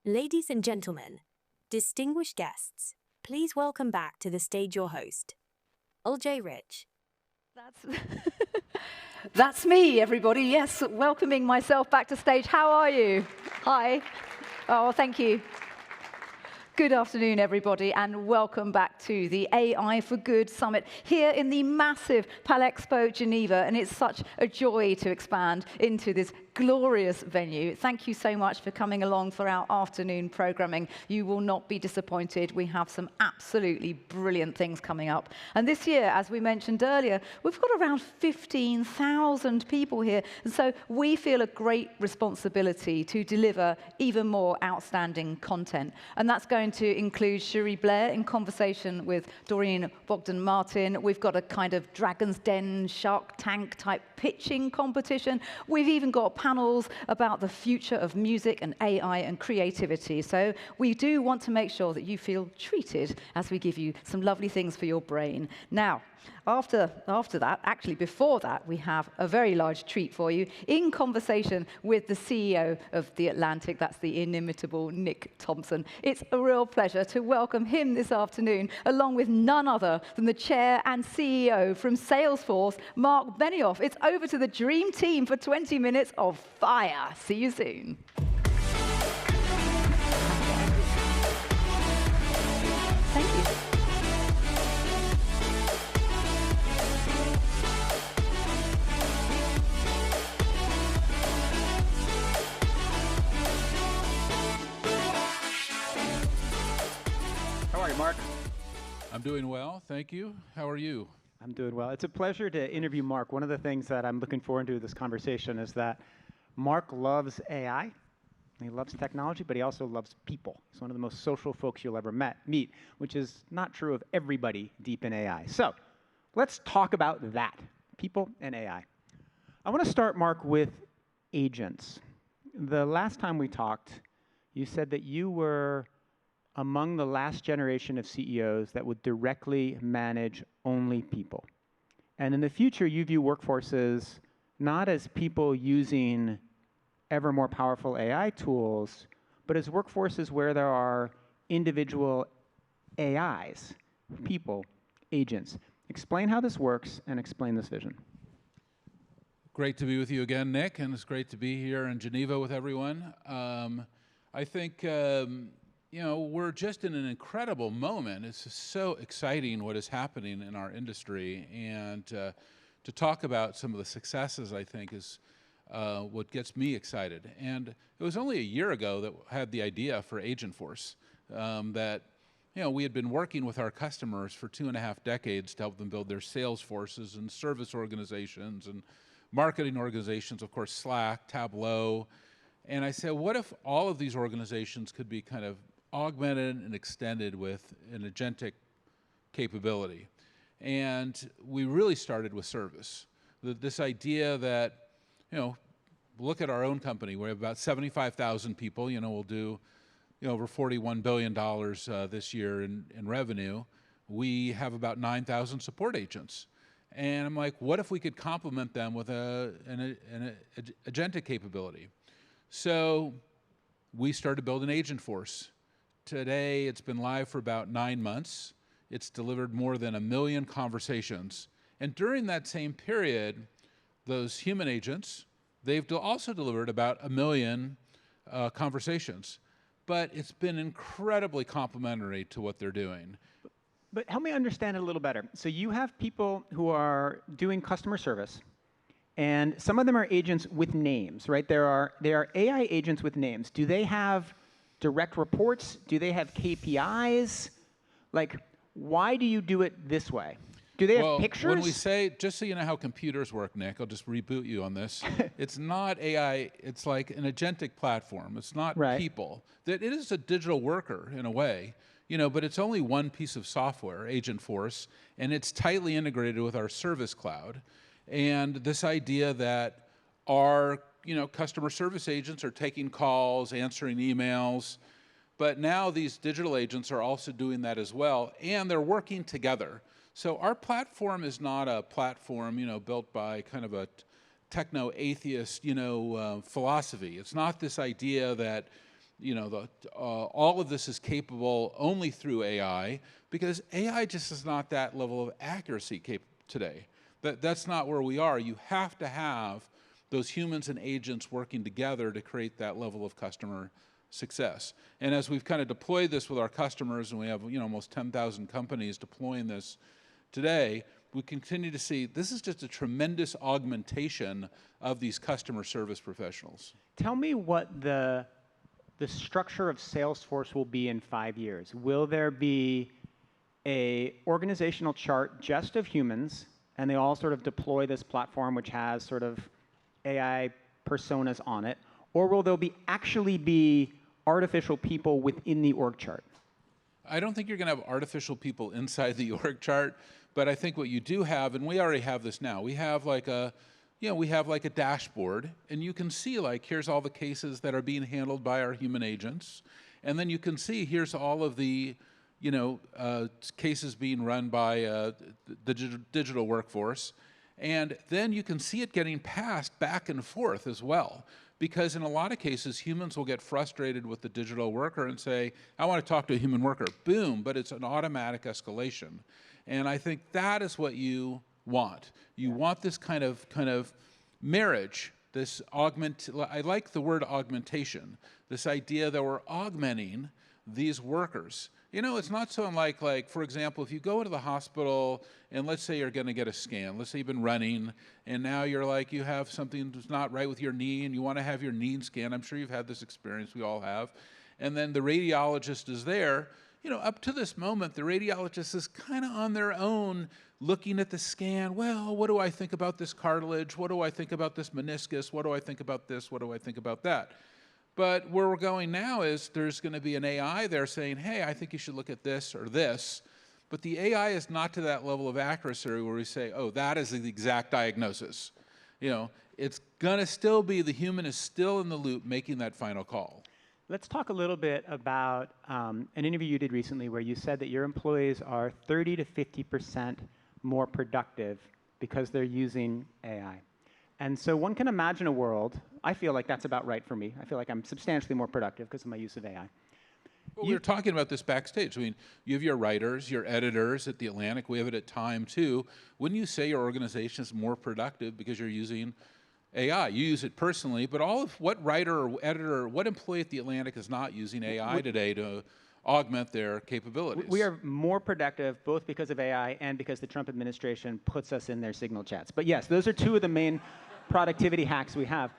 Ladies and gentlemen, distinguished guests, please welcome back to the stage your host, LJ Rich. That's me, everybody. Yes, welcoming myself back to stage. How are you? Hi. Oh, thank you. Good afternoon, everybody, and welcome back to the AI for Good Summit here in the massive Palexpo Geneva. And it's such a joy to expand into this glorious venue. Thank you so much for coming along for our afternoon programming. You will not be disappointed. We have some absolutely brilliant things coming up. And this year, as we mentioned earlier, we've got around 15,000 people here. And so we feel a great responsibility to deliver even more outstanding content. And that's going to include Cherie Blair in conversation with Doreen Bogdan-Martin. We've got a kind of Dragon's Den, Shark Tank type pitching competition. We've even got panels about the future of music and AI and creativity. So we do want to make sure that you feel treated as we give you some lovely things for your brain. Now, after that, actually before that, we have a very large treat for you in conversation with the CEO of The Atlantic. That's the inimitable Nick Thompson. It's a real pleasure to welcome him this afternoon, along with none other than the chair and CEO from Salesforce, Marc Benioff. It's over to the dream team for 20 minutes of fire. See you soon. Thank you. Hey, Marc. I'm doing well, thank you. How are you? I'm doing well. It's a pleasure to interview Marc. One of the things that I'm looking forward to this conversation is that Marc loves AI. He loves technology, but he also loves people. He's one of the most social folks you'll ever meet, which is not true of everybody deep in AI. So let's talk about that, people and AI. I want to start, Marc, with agents. The last time we talked, you said that you were among the last generation of CEOs that would directly manage only people. And in the future, you view workforces not as people using ever more powerful AI tools, but as workforces where there are individual AIs, people, agents. Explain how this works and explain this vision. Great to be with you again, Nick, and it's great to be here in Geneva with everyone. I think, you know, we're just in an incredible moment. It's just so exciting what is happening in our industry, and to talk about some of the successes, I think, is what gets me excited. And it was only a year ago that I had the idea for Agentforce, that, you know, we had been working with our customers for 2.5 decades to help them build their sales forces and service organizations and marketing organizations, of course, Slack, Tableau. And I said, what if all of these organizations could be kind of augmented and extended with an agentic capability? And we really started with service. This idea that, you know, look at our own company. We have about 75,000 people. You know, we'll do, you know, over $41 billion this year in revenue. We have about 9,000 support agents. And I'm like, what if we could complement them with an agentic capability? So we started building Agentforce. Today, it's been live for about 9 months. It's delivered more than 1 million conversations. And during that same period, those human agents, they've also delivered about 1 million conversations. But it's been incredibly complementary to what they're doing. But help me understand it a little better. So you have people who are doing customer service, and some of them are agents with names, right? They are AI agents with names. Do they have direct reports? Do they have KPIs? Like, why do you do it this way? Do they have pictures? When we say, just so you know how computers work, Nick, I'll just reboot you on this. It's not AI, it's like an agentic platform. It's not people. It is a digital worker in a way, you know, but it's only one piece of software, Agentforce, and it's tightly integrated with our Service Cloud. And this idea that our, you know, customer service agents are taking calls, answering emails, but now these digital agents are also doing that as well, and they're working together. So our platform is not a platform, you know, built by kind of a techno-atheist, you know, philosophy. It's not this idea that, you know, all of this is capable only through AI, because AI just is not that level of accuracy today. That's not where we are. You have to have those humans and agents working together to create that level of customer success. And as we've kind of deployed this with our customers, and we have, you know, almost 10,000 companies deploying this today, we continue to see this is just a tremendous augmentation of these customer service professionals. Tell me what the structure of Salesforce will be in 5 years. Will there be an organizational chart just of humans, and they all sort of deploy this platform which has sort of AI personas on it? Or will there actually be artificial people within the org chart? I don't think you're going to have artificial people inside the org chart, but I think what you do have, and we already have this now, we have like a, you know, we have like a dashboard, and you can see like here's all the cases that are being handled by our human agents, and then you can see here's all of the, you know, cases being run by the digital workforce, and then you can see it getting passed back and forth as well. Because in a lot of cases, humans will get frustrated with the digital worker and say, I want to talk to a human worker. Boom, but it's an automatic escalation. And I think that is what you want. You want this kind of marriage, this I like the word augmentation, this idea that we're augmenting these workers. You know, it's not so unlike, like, for example, if you go into the hospital and let's say you're going to get a scan, let's say you've been running and now you're like, you have something that's not right with your knee and you want to have your knee scanned. I'm sure you've had this experience, we all have. And then the radiologist is there. up to this moment, the radiologist is kind of on their own looking at the scan. Well, what do I think about this cartilage? What do I think about this meniscus? What do I think about this? What do I think about that? But where we're going now is there's going to be an AI there saying, hey, I think you should look at this or this. But the AI is not to that level of accuracy where we say, oh, that is the exact diagnosis. It's going to still be, the human is still in the loop making that final call. Let's talk a little bit about an interview you did recently where you said that your employees are 30 to 50% more productive because they're using AI. And so one can imagine a world, I feel like that's about right for me. I feel like I'm substantially more productive because of my use of AI. Well, we were talking about this backstage. I mean, you have your writers, your editors at The Atlantic. We have it at Time, too. Wouldn't you say your organization is more productive because you're using AI? You use it personally, but what writer or editor or what employee at The Atlantic is not using AI today to augment their capabilities? We are more productive both because of AI and because the Trump administration puts us in their Signal chats. But yes, those are two of the main productivity hacks we have.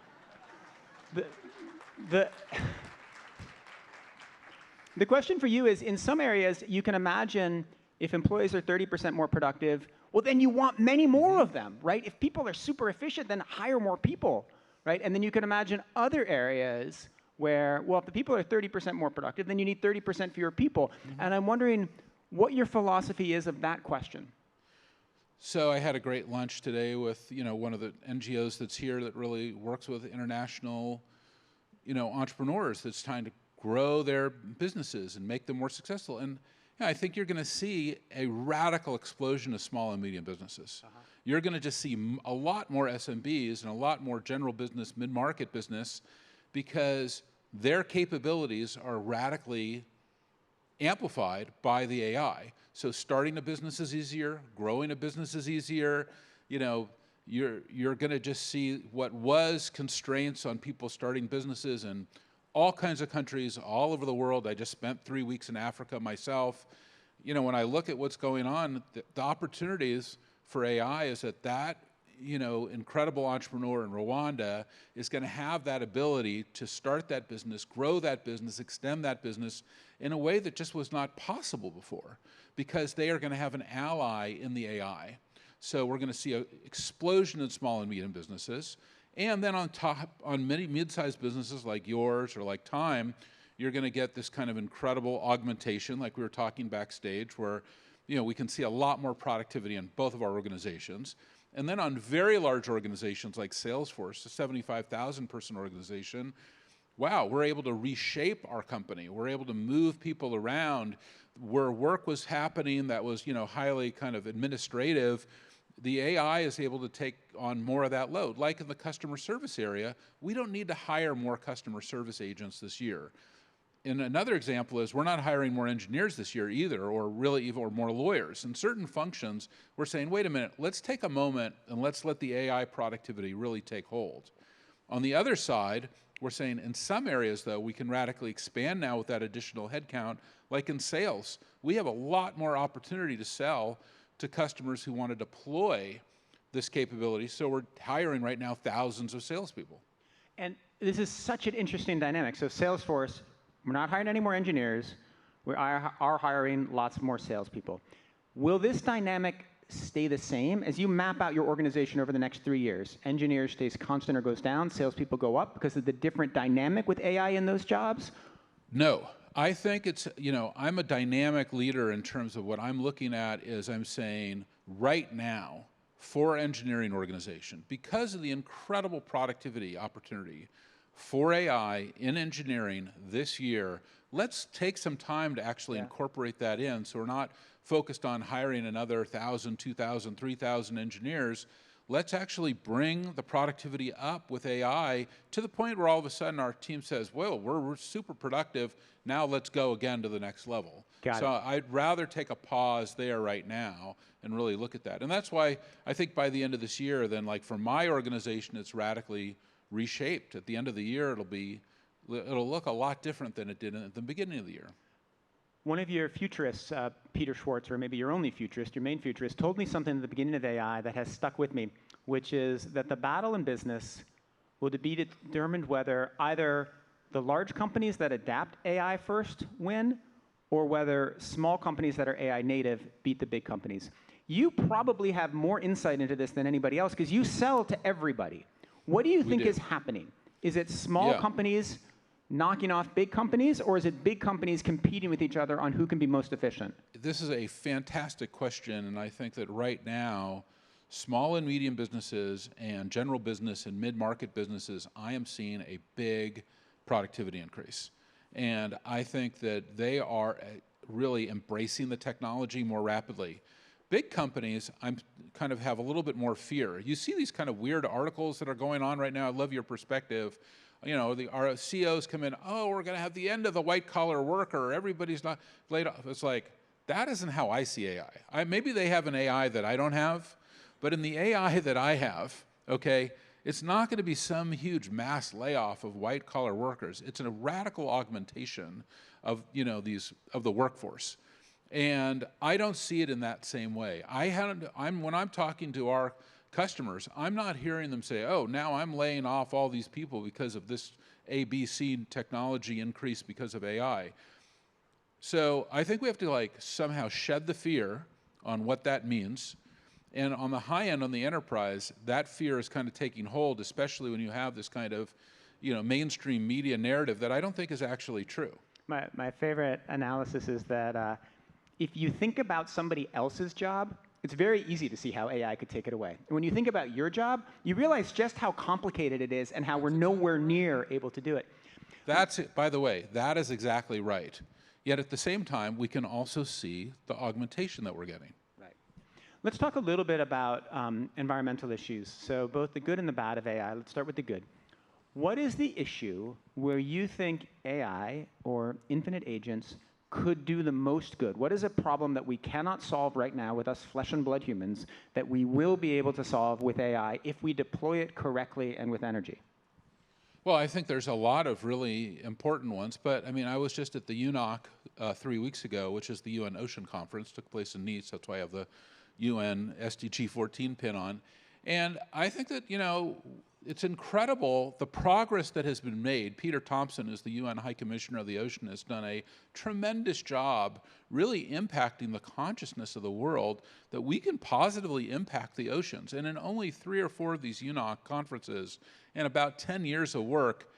The question for you is, in some areas, you can imagine if employees are 30% more productive, well, then you want many more of them, right? If people are super efficient, then hire more people, right? And then you can imagine other areas where, well, if the people are 30% more productive, then you need 30% fewer people. And I'm wondering what your philosophy is of that question. So I had a great lunch today with, one of the NGOs that's here that really works with international, entrepreneurs that's trying to grow their businesses and make them more successful. And I think you're going to see a radical explosion of small and medium businesses. You're going to just see a lot more SMBs and a lot more general business, mid-market business, because their capabilities are radically amplified by the AI. So starting a business is easier, growing a business is easier. You're going to just see what was constraints on people starting businesses in all kinds of countries all over the world. I just spent 3 weeks in Africa myself. When I look at what's going on, the opportunities for AI is that incredible entrepreneur in Rwanda is going to have that ability to start that business, grow that business, extend that business in a way that just was not possible before, because they are going to have an ally in the AI. So we're going to see an explosion in small and medium businesses. And then on top, on many mid-sized businesses like yours or like Time, you're going to get this kind of incredible augmentation, like we were talking backstage, where we can see a lot more productivity in both of our organizations. And then on very large organizations like Salesforce, a 75,000 person organization, wow, we're able to reshape our company. We're able to move people around where work was happening that was highly kind of administrative. The AI is able to take on more of that load. Like in the customer service area, we don't need to hire more customer service agents this year. And another example is we're not hiring more engineers this year either, or more lawyers. In certain functions, we're saying, wait a minute, let's take a moment and let's let the AI productivity really take hold. On the other side, we're saying in some areas, though, we can radically expand now with that additional headcount, like in sales. We have a lot more opportunity to sell to customers who want to deploy this capability. So we're hiring right now thousands of salespeople. And this is such an interesting dynamic. So Salesforce, we're not hiring any more engineers. We are hiring lots more salespeople. Will this dynamic stay the same as you map out your organization over the next 3 years? Engineers stays constant or goes down, salespeople go up because of the different dynamic with AI in those jobs? No. I think it's, I'm a dynamic leader in terms of what I'm looking at is I'm saying right now for engineering organization, because of the incredible productivity opportunity for AI in engineering this year, let's take some time to actually incorporate that in so we're not focused on hiring another 1,000, 2,000, 3,000 engineers. Let's actually bring the productivity up with AI to the point where all of a sudden our team says, well, we're super productive, now let's go again to the next level. So I'd rather take a pause there right now and really look at that. And that's why I think by the end of this year, then like for my organization, it's radically reshaped. At the end of the year, it'll look a lot different than it did at the beginning of the year. One of your futurists, Peter Schwartz, or maybe your only futurist, your main futurist, told me something at the beginning of AI that has stuck with me, which is that the battle in business will be determined whether either the large companies that adapt AI first win, or whether small companies that are AI native beat the big companies. You probably have more insight into this than anybody else because you sell to everybody. What do you think is happening? Is it small companies knocking off big companies, or is it big companies competing with each other on who can be most efficient? This is a fantastic question, and I think that right now, small and medium businesses and general business and mid-market businesses, I am seeing a big productivity increase. And I think that they are really embracing the technology more rapidly. Big companies, I'm kind of have a little bit more fear. You see these kind of weird articles that are going on right now. I love your perspective. You know, our CEOs come in, oh, we're going to have the end of the white-collar worker. Everybody's not laid off. It's like, that isn't how I see AI. Maybe they have an AI that I don't have, but in the AI that I have, okay, it's not going to be some huge mass layoff of white-collar workers. It's a radical augmentation of, you know, of the workforce. And I don't see it in that same way. When I'm talking to our customers, I'm not hearing them say, oh, now I'm laying off all these people because of this ABC technology increase because of AI. So I think we have to like somehow shed the fear on what that means. And on the high end, on the enterprise, that fear is kind of taking hold, especially when you have this kind of, you know, mainstream media narrative that I don't think is actually true. My favorite analysis is that if you think about somebody else's job, it's very easy to see how AI could take it away. And when you think about your job, you realize just how complicated it is and how we're nowhere near able to do it. That's it. By the way, that is exactly right. Yet at the same time, we can also see the augmentation that we're getting. Right. Let's talk a little bit about environmental issues. So both the good and the bad of AI. Let's start with the good. What is the issue where you think AI or infinite agents could do the most good? What is a problem that we cannot solve right now with us flesh and blood humans that we will be able to solve with AI if we deploy it correctly and with energy? Well, I think there's a lot of really important ones, but I mean, I was just at the UNOC 3 weeks ago, which is the UN Ocean Conference, took place in Nice. That's why I have the UN SDG 14 pin on. And I think that, you know, it's incredible the progress that has been made. Peter Thompson, as the UN High Commissioner of the Ocean, has done a tremendous job really impacting the consciousness of the world that we can positively impact the oceans. And in only 3 or 4 of these UNOC conferences and about 10 years of work,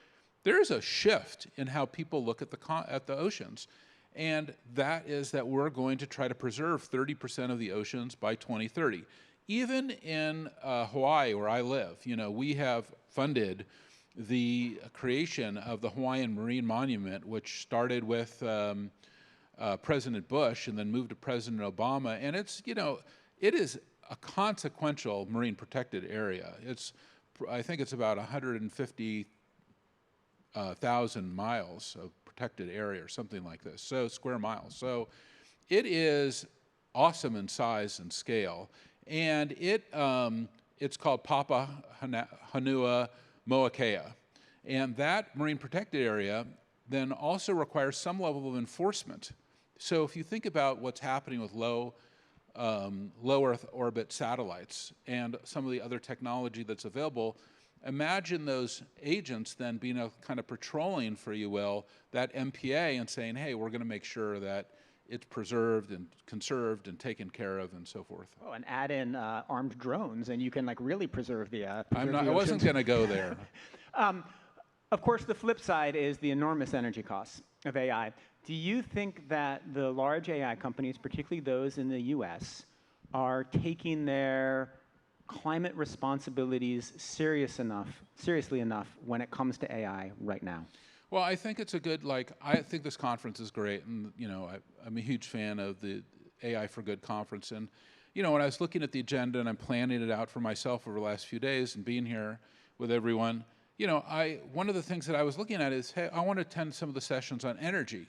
there's a shift in how people look at the oceans. And that is that we're going to try to preserve 30% of the oceans by 2030. Even in Hawaii, where I live, you know, we have funded the creation of the Hawaiian Marine Monument, which started with President Bush and then moved to President Obama. And it's, you know, it is a consequential marine protected area. I think it's about 150,000 miles of protected area or something like this, so square miles. So it is awesome in size and scale. And it's called Papa Hanua Moakea. And that marine protected area then also requires some level of enforcement. So if you think about what's happening with low Earth orbit satellites and some of the other technology that's available, imagine those agents then being a kind of patrolling, for you will, that MPA and saying, hey, we're going to make sure that it's preserved and conserved and taken care of and so forth. Oh, and add in armed drones, and you can like really preserve the. I wasn't going to go there. Of course, the flip side is the enormous energy costs of AI. Do you think that the large AI companies, particularly those in the U.S., are taking their climate responsibilities seriously enough when it comes to AI right now? Well, I think it's a good, I think this conference is great, and, you know, I'm a huge fan of the AI for Good conference, and, you know, when I was looking at the agenda and I'm planning it out for myself over the last few days and being here with everyone, you know, one of the things that I was looking at is, hey, I want to attend some of the sessions on energy,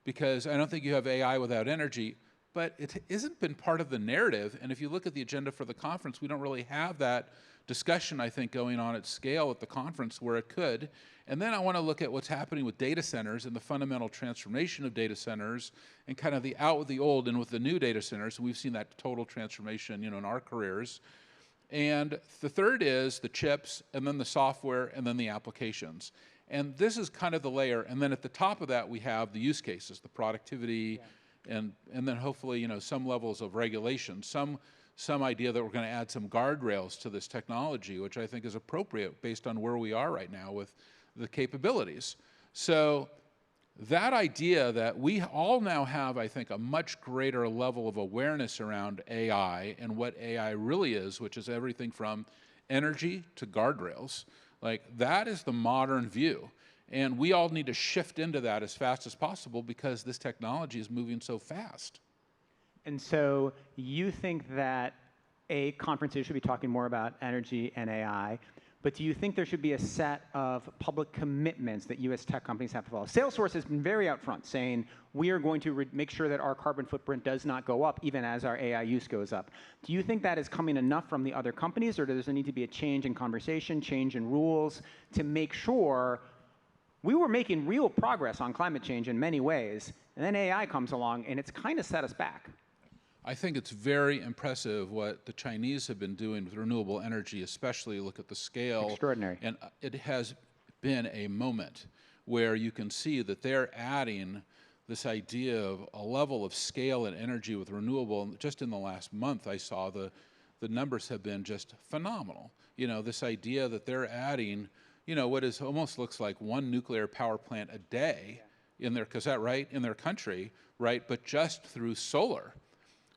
because I don't think you have AI without energy, but it hasn't been part of the narrative, and if you look at the agenda for the conference, we don't really have that discussion, I think, going on at scale at the conference where it could. And then I want to look at what's happening with data centers and the fundamental transformation of data centers and kind of the out with the old and with the new data centers. And we've seen that total transformation, you know, in our careers. And the third is the chips, and then the software, and then the applications. And this is kind of the layer. And then at the top of that, we have the use cases, the productivity, and then hopefully, you know, some levels of regulation, some idea that we're going to add some guardrails to this technology, which I think is appropriate based on where we are right now with the capabilities. So that idea that we all now have, I think, a much greater level of awareness around AI and what AI really is, which is everything from energy to guardrails, like that is the modern view. And we all need to shift into that as fast as possible because this technology is moving so fast. And so you think that conferences should be talking more about energy and AI, but do you think there should be a set of public commitments that U.S. tech companies have to follow? Salesforce has been very upfront saying, we are going to make sure that our carbon footprint does not go up even as our AI use goes up. Do you think that is coming enough from the other companies, or does there need to be a change in conversation, change in rules to make sure we were making real progress on climate change in many ways, and then AI comes along and it's kind of set us back? I think it's very impressive what the Chinese have been doing with renewable energy, especially look at the scale. Extraordinary. And it has been a moment where you can see that they're adding this idea of a level of scale and energy with renewable. Just in the last month, I saw the numbers have been just phenomenal. You know, this idea that they're adding, you know, what is almost looks like one nuclear power plant a day in their, is that right, in their country, right, but just through solar.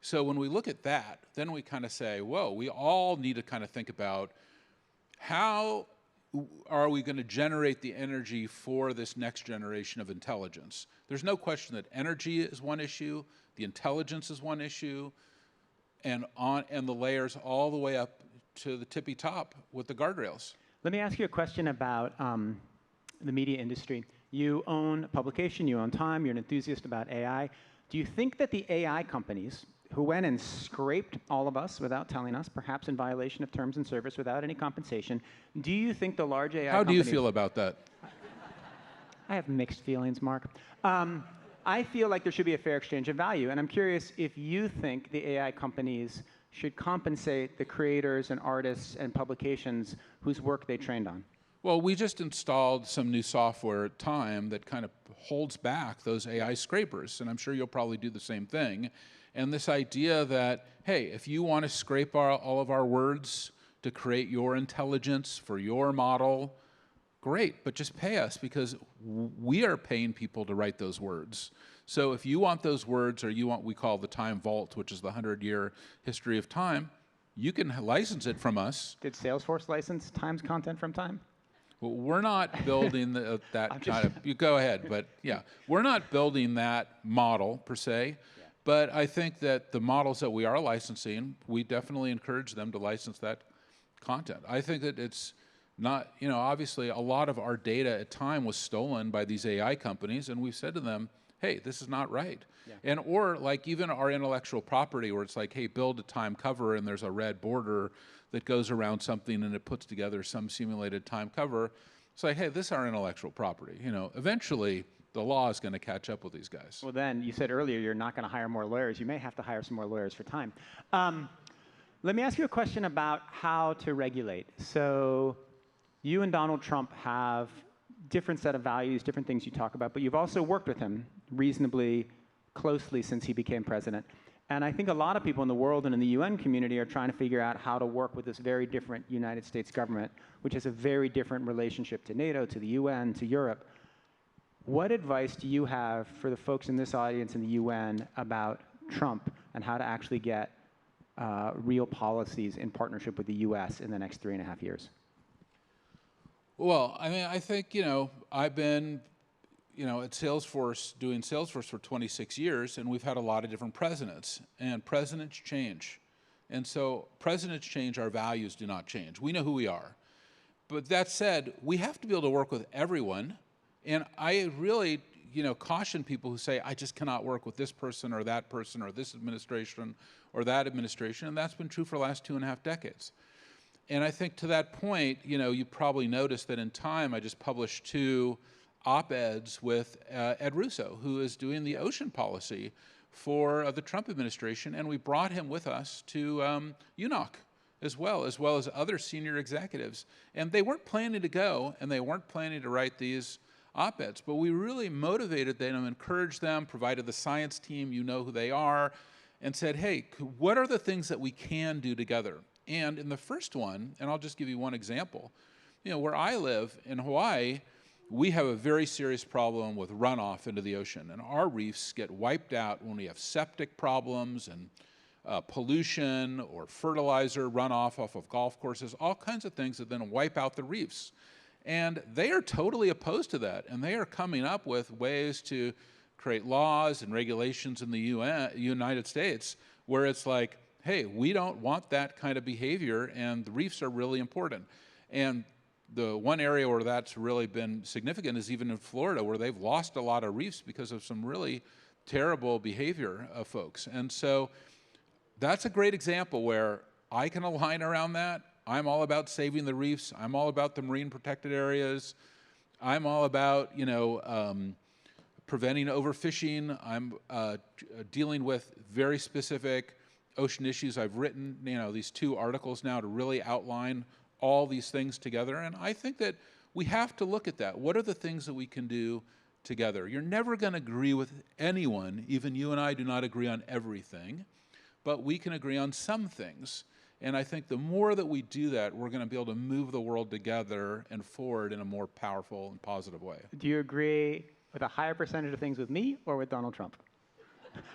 So when we look at that, then we kind of say, whoa, we all need to kind of think about how are we going to generate the energy for this next generation of intelligence? There's no question that energy is one issue, the intelligence is one issue, and the layers all the way up to the tippy top with the guardrails. Let me ask you a question about the media industry. You own a publication, you own Time, you're an enthusiast about AI. Do you think that the AI companies who went and scraped all of us without telling us, perhaps in violation of terms and service without any compensation, do you think the large AI How companies... do you feel about that? I have mixed feelings, Mark. I feel like there should be a fair exchange of value, and I'm curious if you think the AI companies should compensate the creators and artists and publications whose work they trained on. Well, we just installed some new software at Time that kind of holds back those AI scrapers, and I'm sure you'll probably do the same thing. And this idea that, hey, if you want to scrape all of our words to create your intelligence for your model, great, but just pay us because we are paying people to write those words. So if you want those words, or you want, we call the Time Vault, which is the 100-year history of Time, you can license it from us. Did Salesforce license Time's content from Time? Well, we're not building that kind of, you go ahead, but yeah, we're not building that model per se. But I think that the models that we are licensing, we definitely encourage them to license that content. I think that it's not, you know, obviously a lot of our data at Time was stolen by these AI companies, and we've said to them, hey, this is not right. Yeah. And or like even our intellectual property where it's like, hey, build a Time cover and there's a red border that goes around something and it puts together some simulated Time cover. It's like, hey, this is our intellectual property. You know, eventually the law is going to catch up with these guys. Well, then, you said earlier you're not going to hire more lawyers. You may have to hire some more lawyers for Time. Let me ask you a question about how to regulate. So you and Donald Trump have different set of values, different things you talk about, but you've also worked with him reasonably closely since he became president. And I think a lot of people in the world and in the UN community are trying to figure out how to work with this very different United States government, which has a very different relationship to NATO, to the UN, to Europe. What advice do you have for the folks in this audience in the UN about Trump and how to actually get real policies in partnership with the US in the next 3.5 years? Well, I mean, I think, you know, I've been, you know, at Salesforce, doing Salesforce for 26 years, and we've had a lot of different presidents, and presidents change. And so presidents change, our values do not change. We know who we are. But that said, we have to be able to work with everyone. And I really, you know, caution people who say, I just cannot work with this person or this administration or that administration. And that's been true for the last 2.5 decades. And I think to that point, you know, you probably noticed that in Time, I just published 2 op-eds with Ed Russo, who is doing the ocean policy for the Trump administration. And we brought him with us to UNOC as well as other senior executives. And they weren't planning to go, and they weren't planning to write these op-eds, but we really motivated them, encouraged them, provided the science team, you know who they are, and said, hey, what are the things that we can do together? And in the first one, and I'll just give you one example, where I live in Hawaii, we have a very serious problem with runoff into the ocean, and our reefs get wiped out when we have septic problems and pollution or fertilizer runoff off of golf courses, all kinds of things that then wipe out the reefs. And they are totally opposed to that, and they are coming up with ways to create laws and regulations in the United States where it's like, hey, we don't want that kind of behavior, and the reefs are really important. And the one area where that's really been significant is even in Florida, where they've lost a lot of reefs because of some really terrible behavior of folks. And so that's a great example where I can align around that. I'm all about saving the reefs. I'm all about the marine protected areas. I'm all about, preventing overfishing. I'm dealing with very specific ocean issues. I've written, these 2 articles now to really outline all these things together. And I think that we have to look at that. What are the things that we can do together? You're never going to agree with anyone. Even you and I do not agree on everything, but we can agree on some things. And I think the more that we do that, we're going to be able to move the world together and forward in a more powerful and positive way. Do you agree with a higher percentage of things with me or with Donald Trump?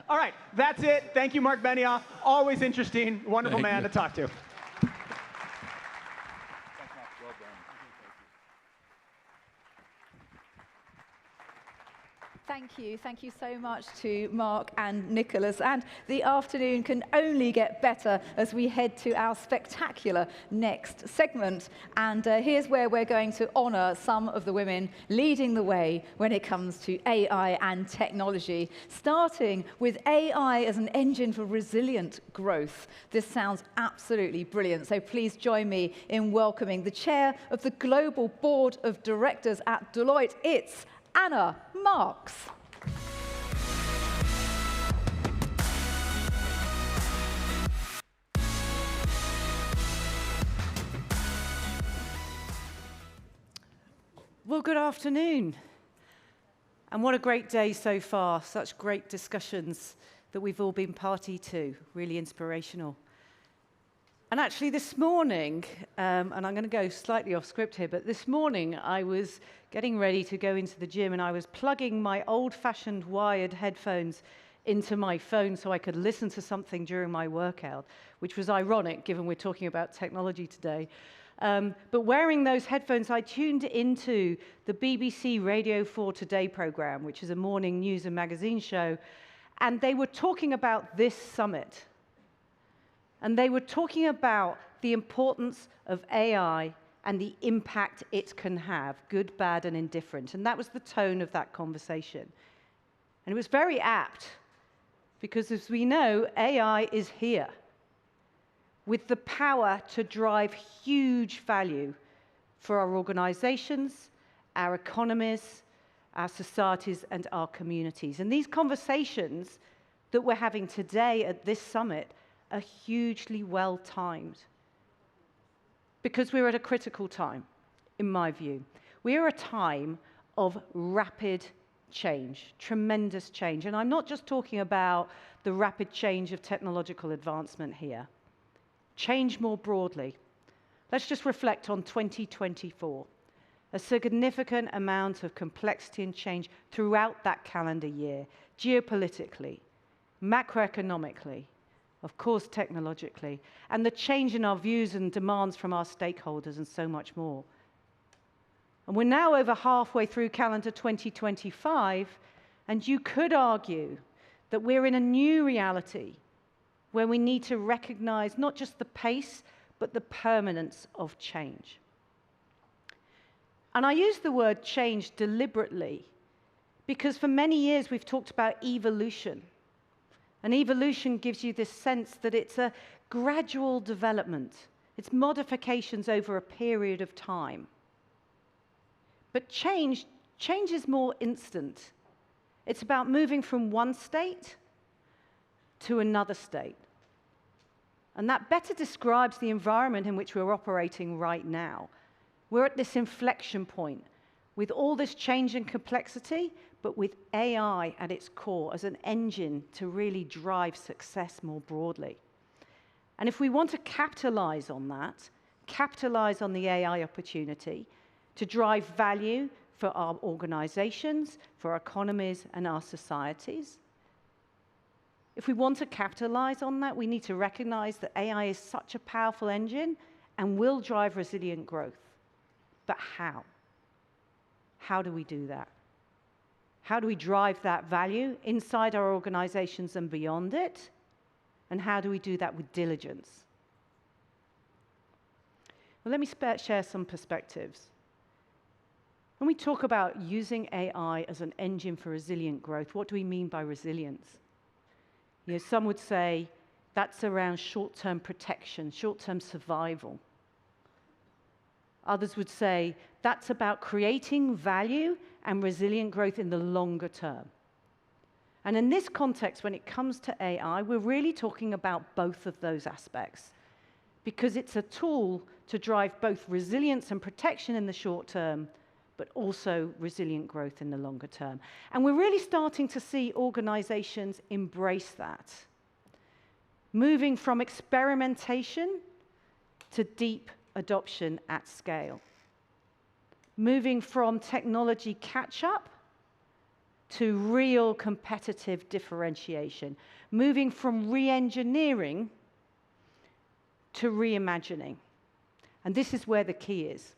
All right, that's it. Thank you, Marc Benioff. Always interesting, wonderful man to talk to. Thank you. Thank you so much to Marc and Nicholas. And the afternoon can only get better as we head to our spectacular next segment. And here's where we're going to honor some of the women leading the way when it comes to AI and technology, starting with AI as an engine for resilient growth. This sounds absolutely brilliant. So please join me in welcoming the chair of the Global Board of Directors at Deloitte. It's Anna Marks. Well, good afternoon. And what a great day so far. Such great discussions that we've all been party to. Really inspirational. And actually this morning, and I'm going to go slightly off script here, but this morning I was getting ready to go into the gym and I was plugging my old-fashioned wired headphones into my phone so I could listen to something during my workout, which was ironic given we're talking about technology today. But wearing those headphones, I tuned into the BBC Radio 4 Today program, which is a morning news and magazine show, and they were talking about this summit. And they were talking about the importance of AI and the impact it can have, good, bad, and indifferent. And that was the tone of that conversation. And it was very apt, because as we know, AI is here with the power to drive huge value for our organizations, our economies, our societies, and our communities. And these conversations that we're having today at this summit are hugely well-timed, because we're at a critical time, in my view. We are a time of rapid change, tremendous change. And I'm not just talking about the rapid change of technological advancement here. Change more broadly. Let's just reflect on 2024. A significant amount of complexity and change throughout that calendar year, geopolitically, macroeconomically, of course technologically, and the change in our views and demands from our stakeholders and so much more. And we're now over halfway through calendar 2025, and you could argue that we're in a new reality where we need to recognize not just the pace, but the permanence of change. And I use the word change deliberately because for many years we've talked about evolution. And evolution gives you this sense that it's a gradual development. It's modifications over a period of time. But change is more instant. It's about moving from one state to another state. And that better describes the environment in which we're operating right now. We're at this inflection point with all this change and complexity, but with AI at its core as an engine to really drive success more broadly. And if we want to capitalize on that, capitalize on the AI opportunity to drive value for our organizations, for our economies, and our societies, if we want to capitalize on that, we need to recognize that AI is such a powerful engine and will drive resilient growth. But how? How do we do that? How do we drive that value inside our organizations and beyond it? And how do we do that with diligence? Well, let me share some perspectives. When we talk about using AI as an engine for resilient growth, what do we mean by resilience? You know, some would say that's around short-term protection, short-term survival. Others would say that's about creating value and resilient growth in the longer term. And in this context, when it comes to AI, we're really talking about both of those aspects, because it's a tool to drive both resilience and protection in the short term, but also resilient growth in the longer term. And we're really starting to see organizations embrace that, moving from experimentation to deep adoption at scale, moving from technology catch-up to real competitive differentiation, moving from re-engineering to reimagining. And this is where the key is.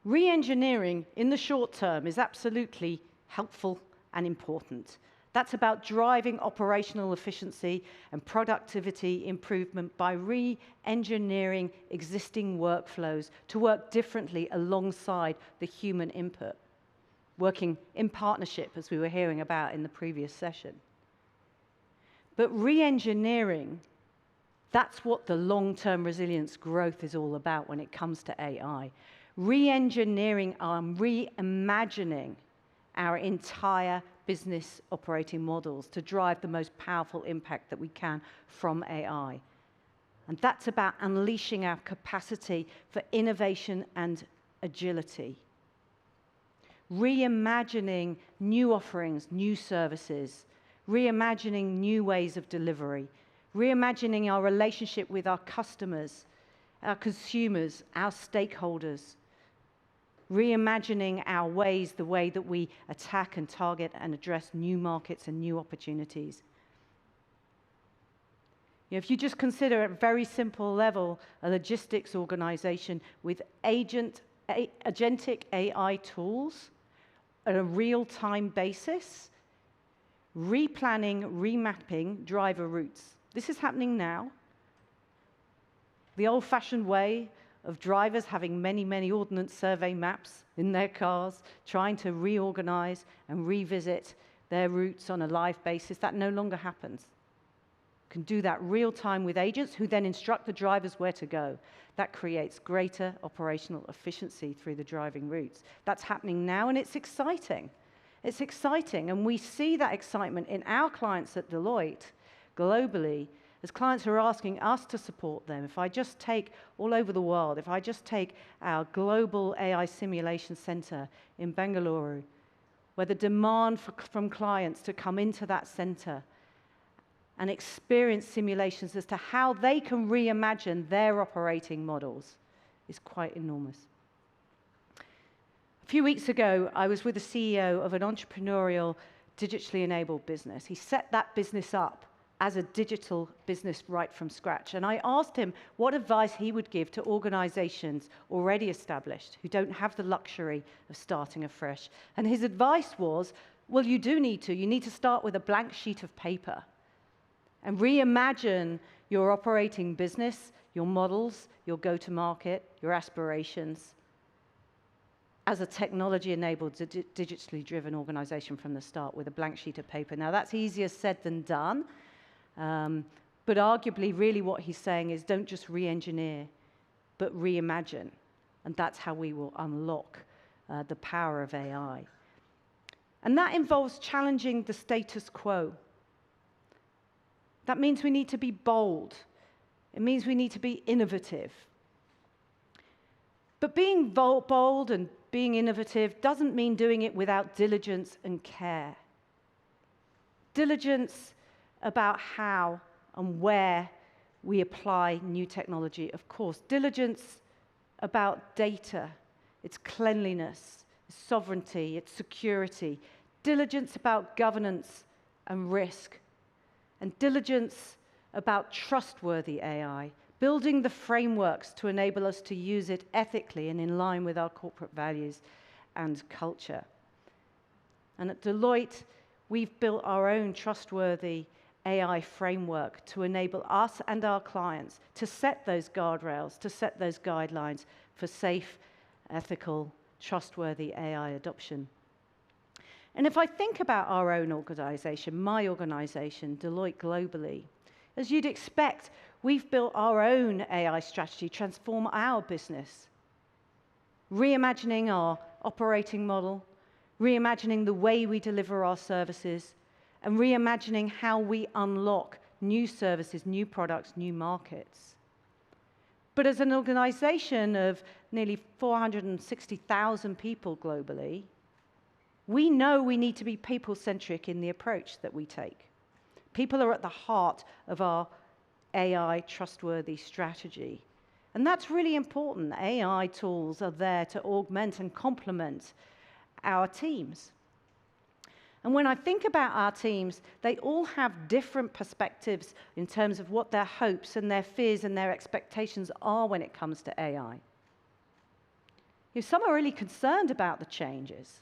Re-engineering in the short term is absolutely helpful and important. That's about driving operational efficiency and productivity improvement by re-engineering existing workflows to work differently alongside the human input, working in partnership, as we were hearing about in the previous session. But re-engineering, that's what the long-term resilience growth is all about when it comes to AI. Re-engineering and reimagining our entire business operating models to drive the most powerful impact that we can from AI. And that's about unleashing our capacity for innovation and agility. Reimagining new offerings, new services, reimagining new ways of delivery, reimagining our relationship with our customers, our consumers, our stakeholders, reimagining our ways, the way that we attack and target and address new markets and new opportunities. You know, if you just consider at a very simple level a logistics organization with agentic AI tools on a real-time basis, replanning, remapping driver routes. This is happening now. The old-fashioned way of drivers having many, many ordnance survey maps in their cars, trying to reorganize and revisit their routes on a live basis, that no longer happens. You can do that real time with agents who then instruct the drivers where to go. That creates greater operational efficiency through the driving routes. That's happening now, and it's exciting. It's exciting, and we see that excitement in our clients at Deloitte globally, as clients are asking us to support them. If I just take all over the world, if I just take our global AI simulation center in Bengaluru, where the demand from clients to come into that center and experience simulations as to how they can reimagine their operating models is quite enormous. A few weeks ago, I was with the CEO of an entrepreneurial, digitally enabled business. He set that business up as a digital business right from scratch. And I asked him what advice he would give to organizations already established who don't have the luxury of starting afresh. And his advice was, well, you need to start with a blank sheet of paper and reimagine your operating business, your models, your go-to-market, your aspirations as a technology-enabled, digitally driven organization from the start with a blank sheet of paper. Now, that's easier said than done. But arguably, really what he's saying is don't just re-engineer, but reimagine. And that's how we will unlock the power of AI. And that involves challenging the status quo. That means we need to be bold It means we need to be innovative. But being bold and being innovative doesn't mean doing it without diligence and care. Diligence about how and where we apply new technology, of course. Diligence about data, its cleanliness, its sovereignty, its security. Diligence about governance and risk. And diligence about trustworthy AI, building the frameworks to enable us to use it ethically and in line with our corporate values and culture. And at Deloitte, we've built our own trustworthy AI framework to enable us and our clients to set those guardrails, to set those guidelines for safe, ethical, trustworthy AI adoption. And if I think about our own organization, my organization, Deloitte globally, as you'd expect, we've built our own AI strategy, transform our business, reimagining our operating model, reimagining the way we deliver our services, and reimagining how we unlock new services, new products, new markets. But as an organization of nearly 460,000 people globally, we know we need to be people-centric in the approach that we take. People are at the heart of our AI trustworthy strategy. And that's really important. AI tools are there to augment and complement our teams. And when I think about our teams, they all have different perspectives in terms of what their hopes and their fears and their expectations are when it comes to AI. Some are really concerned about the changes.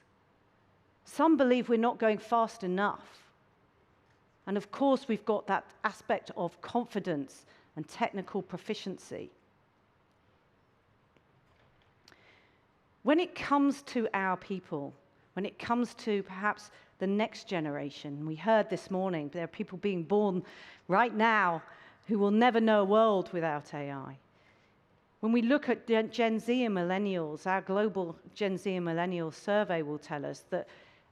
Some believe we're not going fast enough. And of course, we've got that aspect of confidence and technical proficiency. When it comes to our people, when it comes to perhaps the next generation, we heard this morning, there are people being born right now who will never know a world without AI. When we look at Gen Z and millennials, our global Gen Z and millennial survey will tell us that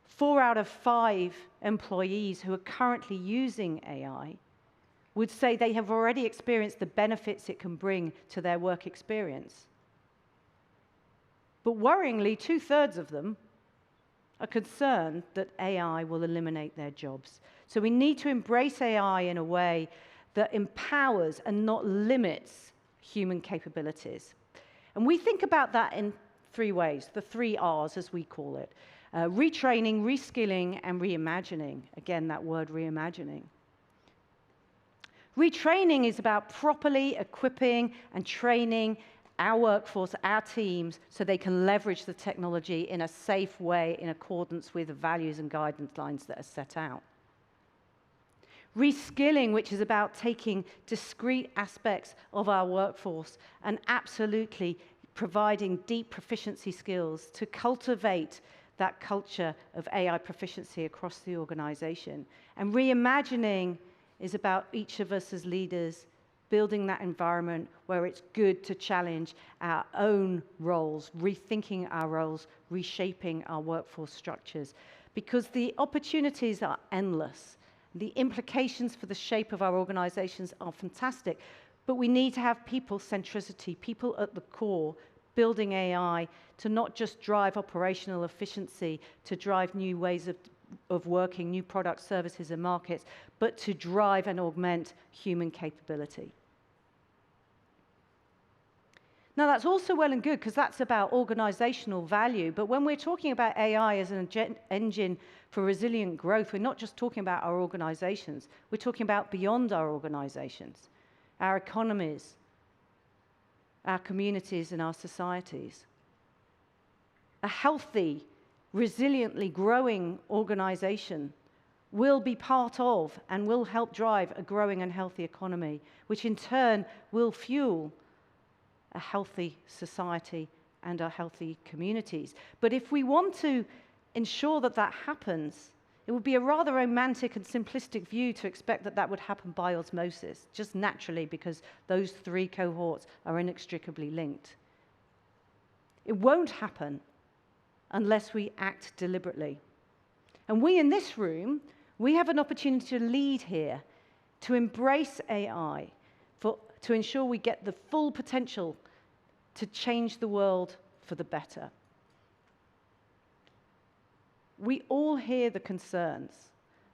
4 out of 5 employees who are currently using AI would say they have already experienced the benefits it can bring to their work experience. But worryingly, 2/3 of them are concerned that AI will eliminate their jobs. So we need to embrace AI in a way that empowers and not limits human capabilities. And we think about that in 3 ways, the 3 R's as we call it. Retraining, reskilling, and reimagining. Again, that word reimagining. Retraining is about properly equipping and training our workforce, our teams, so they can leverage the technology in a safe way in accordance with the values and guidelines that are set out. Reskilling, which is about taking discrete aspects of our workforce and absolutely providing deep proficiency skills to cultivate that culture of AI proficiency across the organization. And reimagining is about each of us as leaders building that environment where it's good to challenge our own roles, rethinking our roles, reshaping our workforce structures. Because the opportunities are endless. The implications for the shape of our organizations are fantastic, but we need to have people centricity, people at the core, building AI to not just drive operational efficiency, to drive new ways of working, new products, services, and markets, but to drive and augment human capability. Now, that's also well and good, because that's about organizational value, but when we're talking about AI as an engine for resilient growth, we're not just talking about our organizations, we're talking about beyond our organizations, our economies, our communities, and our societies. A healthy, resiliently growing organization will be part of and will help drive a growing and healthy economy, which in turn will fuel a healthy society and our healthy communities. But if we want to ensure that that happens, it would be a rather romantic and simplistic view to expect that that would happen by osmosis, just naturally, because those 3 cohorts are inextricably linked. It won't happen unless we act deliberately. And we in this room, we have an opportunity to lead here, to embrace AI, to ensure we get the full potential to change the world for the better. We all hear the concerns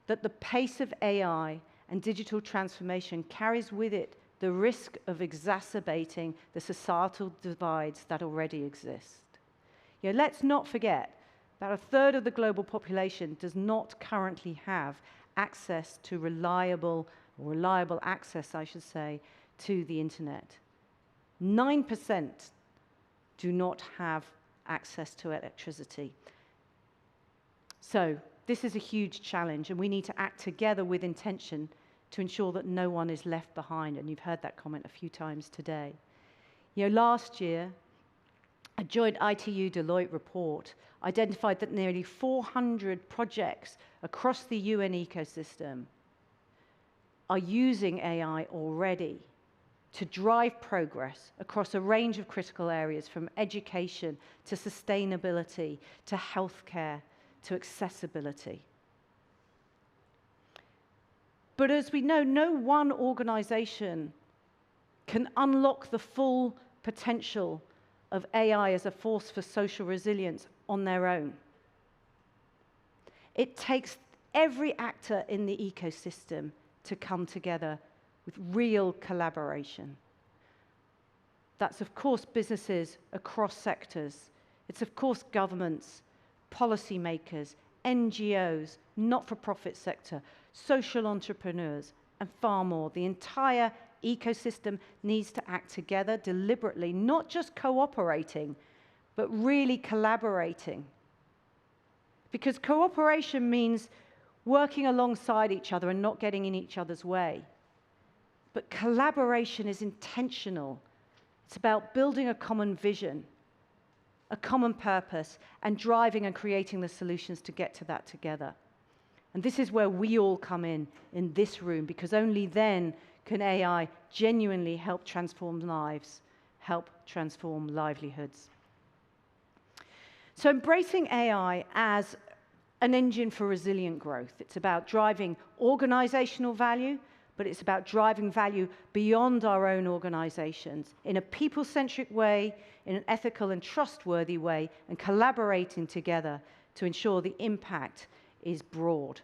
that the pace of AI and digital transformation carries with it the risk of exacerbating the societal divides that already exist. You know, let's not forget that a third of the global population does not currently have access to reliable access, I should say, to the internet. 9% do not have access to electricity. So this is a huge challenge, and we need to act together with intention to ensure that no one is left behind, and you've heard that comment a few times today. You know, last year, a joint ITU Deloitte report identified that nearly 400 projects across the UN ecosystem are using AI already to drive progress across a range of critical areas, from education to sustainability to healthcare to accessibility. But as we know, no one organization can unlock the full potential of AI as a force for social resilience on their own. It takes every actor in the ecosystem to come together with real collaboration. That's, of course, businesses across sectors. It's, of course, governments, policymakers, NGOs, not-for-profit sector, social entrepreneurs, and far more. The entire ecosystem needs to act together deliberately, not just cooperating, but really collaborating. Because cooperation means working alongside each other and not getting in each other's way. But collaboration is intentional. It's about building a common vision, a common purpose, and driving and creating the solutions to get to that together. And this is where we all come in this room, because only then can AI genuinely help transform lives, help transform livelihoods. So embracing AI as an engine for resilient growth. It's about driving organizational value, but it's about driving value beyond our own organizations in a people-centric way, in an ethical and trustworthy way, and collaborating together to ensure the impact is broad.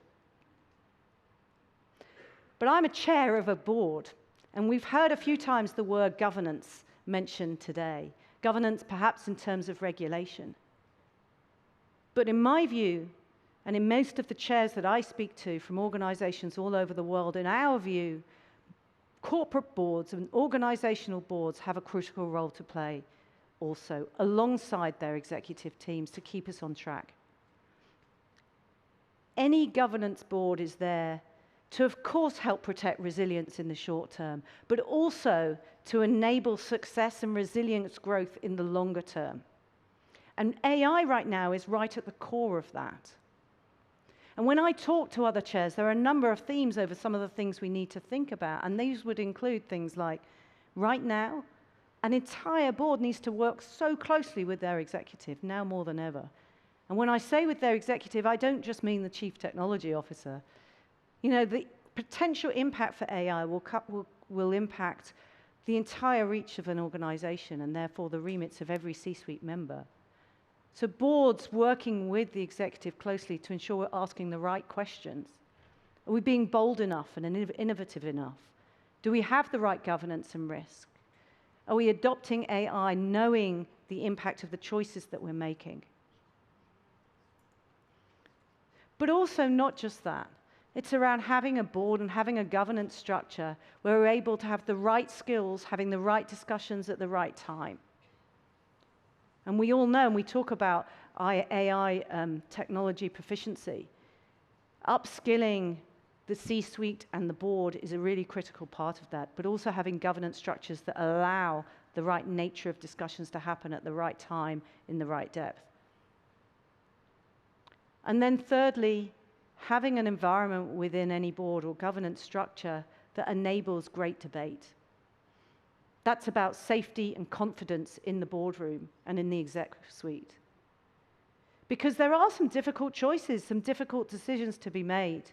But I'm a chair of a board, and we've heard a few times the word governance mentioned today. Governance perhaps in terms of regulation. But in my view, and in most of the chairs that I speak to from organizations all over the world, in our view, corporate boards and organizational boards have a critical role to play also, alongside their executive teams, to keep us on track. Any governance board is there to, of course, help protect resilience in the short term, but also to enable success and resilience growth in the longer term. And AI right now is right at the core of that. And when I talk to other chairs, there are a number of themes over some of the things we need to think about, and these would include things like, right now, an entire board needs to work so closely with their executive, now more than ever. And when I say with their executive, I don't just mean the chief technology officer. You know, the potential impact for AI will impact the entire reach of an organization, and therefore the remits of every C-suite member. So boards working with the executive closely to ensure we're asking the right questions. Are we being bold enough and innovative enough? Do we have the right governance and risk? Are we adopting AI knowing the impact of the choices that we're making? But also not just that. It's around having a board and having a governance structure where we're able to have the right skills, having the right discussions at the right time. And we all know, and we talk about AI technology proficiency. Upskilling the C-suite and the board is a really critical part of that, but also having governance structures that allow the right nature of discussions to happen at the right time in the right depth. And then thirdly, having an environment within any board or governance structure that enables great debate. That's about safety and confidence in the boardroom and in the exec suite. Because there are some difficult choices, some difficult decisions to be made.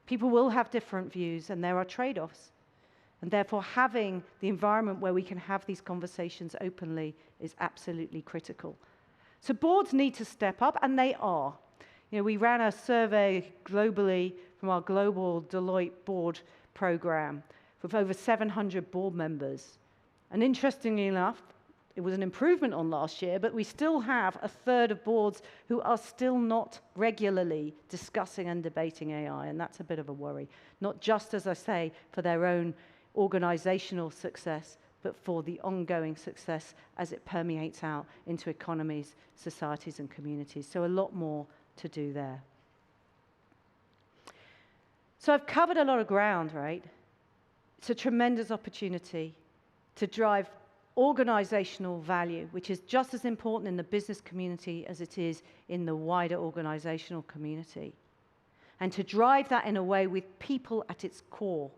People will have different views, and there are trade-offs. And therefore, having the environment where we can have these conversations openly is absolutely critical. So boards need to step up, and they are. You know, we ran a survey globally from our global Deloitte board program with over 700 board members. And interestingly enough, it was an improvement on last year, but we still have a third of boards who are still not regularly discussing and debating AI, and that's a bit of a worry. Not just, as I say, for their own organizational success, but for the ongoing success as it permeates out into economies, societies, and communities. So a lot more to do there. So I've covered a lot of ground, right? It's a tremendous opportunity to drive organizational value, which is just as important in the business community as it is in the wider organizational community. And to drive that in a way with people at its core.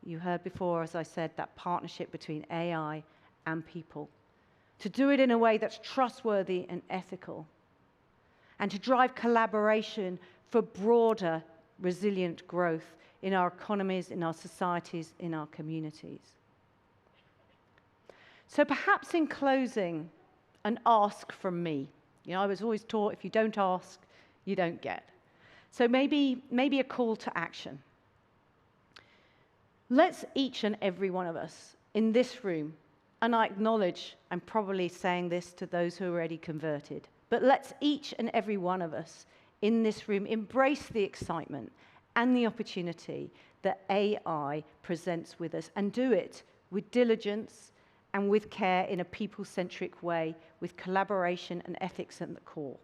You heard before, as I said, that partnership between AI and people. To do it in a way that's trustworthy and ethical. And to drive collaboration for broader, resilient growth in our economies, in our societies, in our communities. So perhaps in closing, an ask from me. You know, I was always taught if you don't ask, you don't get. So maybe a call to action. Let's each and every one of us in this room, and I acknowledge I'm probably saying this to those who are already converted, but let's each and every one of us in this room embrace the excitement and the opportunity that AI presents with us, and do it with diligence and with care in a people-centric way, with collaboration and ethics at the core.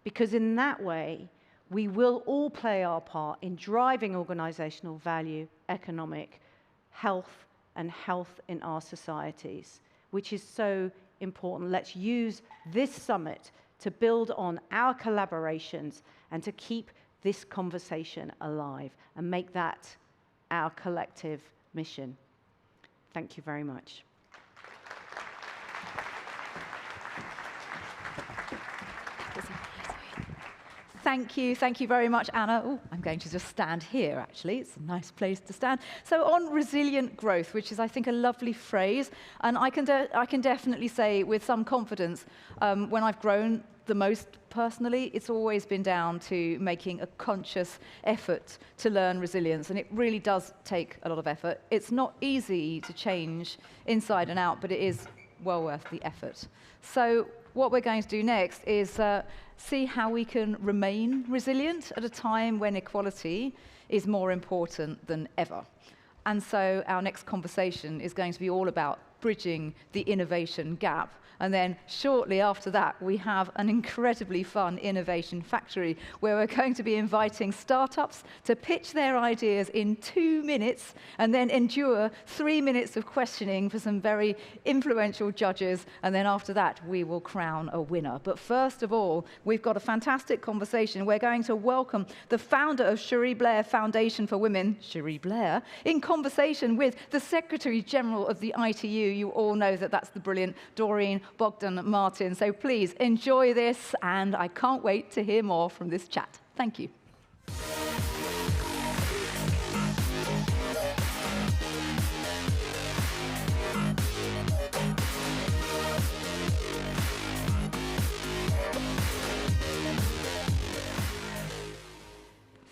Because in that way, we will all play our part in driving organizational value, economic health, and health in our societies, which is so important. Let's use this summit to build on our collaborations and to keep this conversation alive and make that our collective mission. Thank you very much. Thank you very much, Anna. Oh, I'm going to just stand here, actually. It's a nice place to stand. So on resilient growth, which is, I think, a lovely phrase, and I can definitely say with some confidence, when I've grown the most personally, it's always been down to making a conscious effort to learn resilience, and it really does take a lot of effort. It's not easy to change inside and out, but it is well worth the effort. So what we're going to do next is see how we can remain resilient at a time when equality is more important than ever. And so our next conversation is going to be all about bridging the innovation gap. And then shortly after that, we have an incredibly fun innovation factory where we're going to be inviting startups to pitch their ideas in 2 minutes and then endure 3 minutes of questioning for some very influential judges. And then after that, we will crown a winner. But first of all, we've got a fantastic conversation. We're going to welcome the founder of Cherie Blair Foundation for Women, Cherie Blair, in conversation with the Secretary General of the ITU. You all know that that's the brilliant Doreen Bogdan Martin. So please enjoy this, and I can't wait to hear more from this chat. Thank you.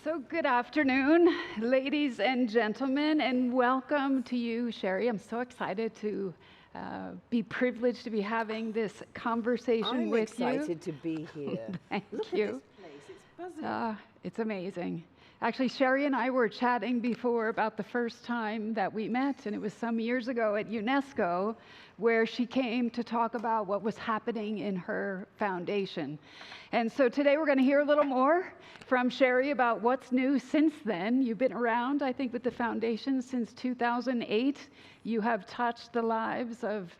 So good afternoon, ladies and gentlemen, and welcome to you, Cherie. I'm so excited to be privileged to be having this conversation with you. I'm excited to be here. Thank Look you. at this place, it's buzzing. It's amazing. Actually, Cherie and I were chatting before about the first time that we met, and it was some years ago at UNESCO, where she came to talk about what was happening in her foundation. And so today we're going to hear a little more from Cherie about what's new since then. You've been around, I think, with the foundation since 2008. You have touched the lives of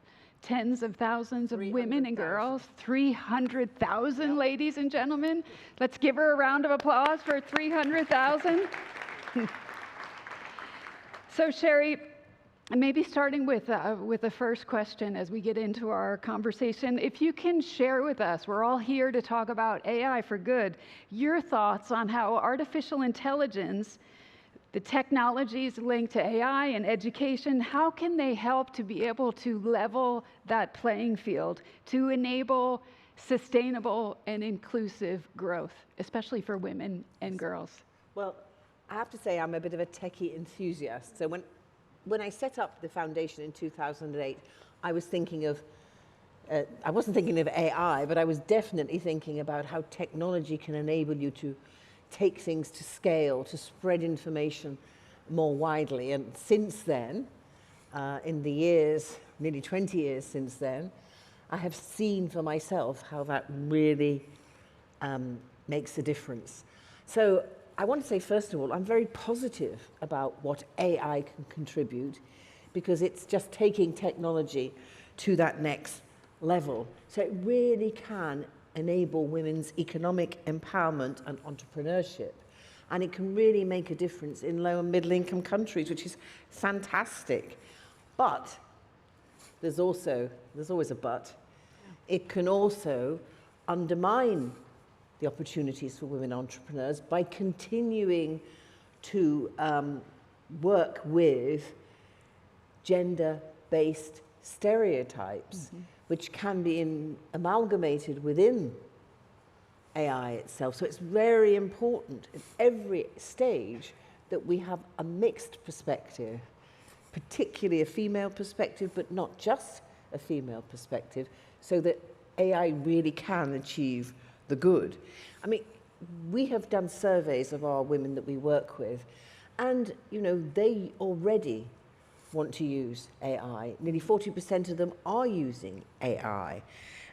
tens of thousands of women and girls, 300,000, ladies and gentlemen. Let's give her a round of applause for 300,000. So Cherie, maybe starting with the first question as we get into our conversation, if you can share with us, we're all here to talk about AI for good, your thoughts on how artificial intelligence The technologies linked to AI and education, how can they help to be able to level that playing field, to enable sustainable and inclusive growth, especially for women and girls? Well, I have to say I'm a bit of a techie enthusiast. So when I set up the foundation in 2008, I was thinking of, I wasn't thinking of AI, but I was definitely thinking about how technology can enable you to take things to scale, to spread information more widely. And since then, in the years, nearly 20 years since then, I have seen for myself how that really makes a difference. So I want to say, first of all, I'm very positive about what AI can contribute, because it's just taking technology to that next level. So it really can enable women's economic empowerment and entrepreneurship. And it can really make a difference in low and middle income countries, which is fantastic. But there's always a but. It can also undermine the opportunities for women entrepreneurs by continuing to work with gender-based stereotypes, which can be amalgamated within AI itself. So it's very important at every stage that we have a mixed perspective, particularly a female perspective, but not just a female perspective, so that AI really can achieve the good. I mean, we have done surveys of our women that we work with, and they already want to use AI. Nearly 40% of them are using AI,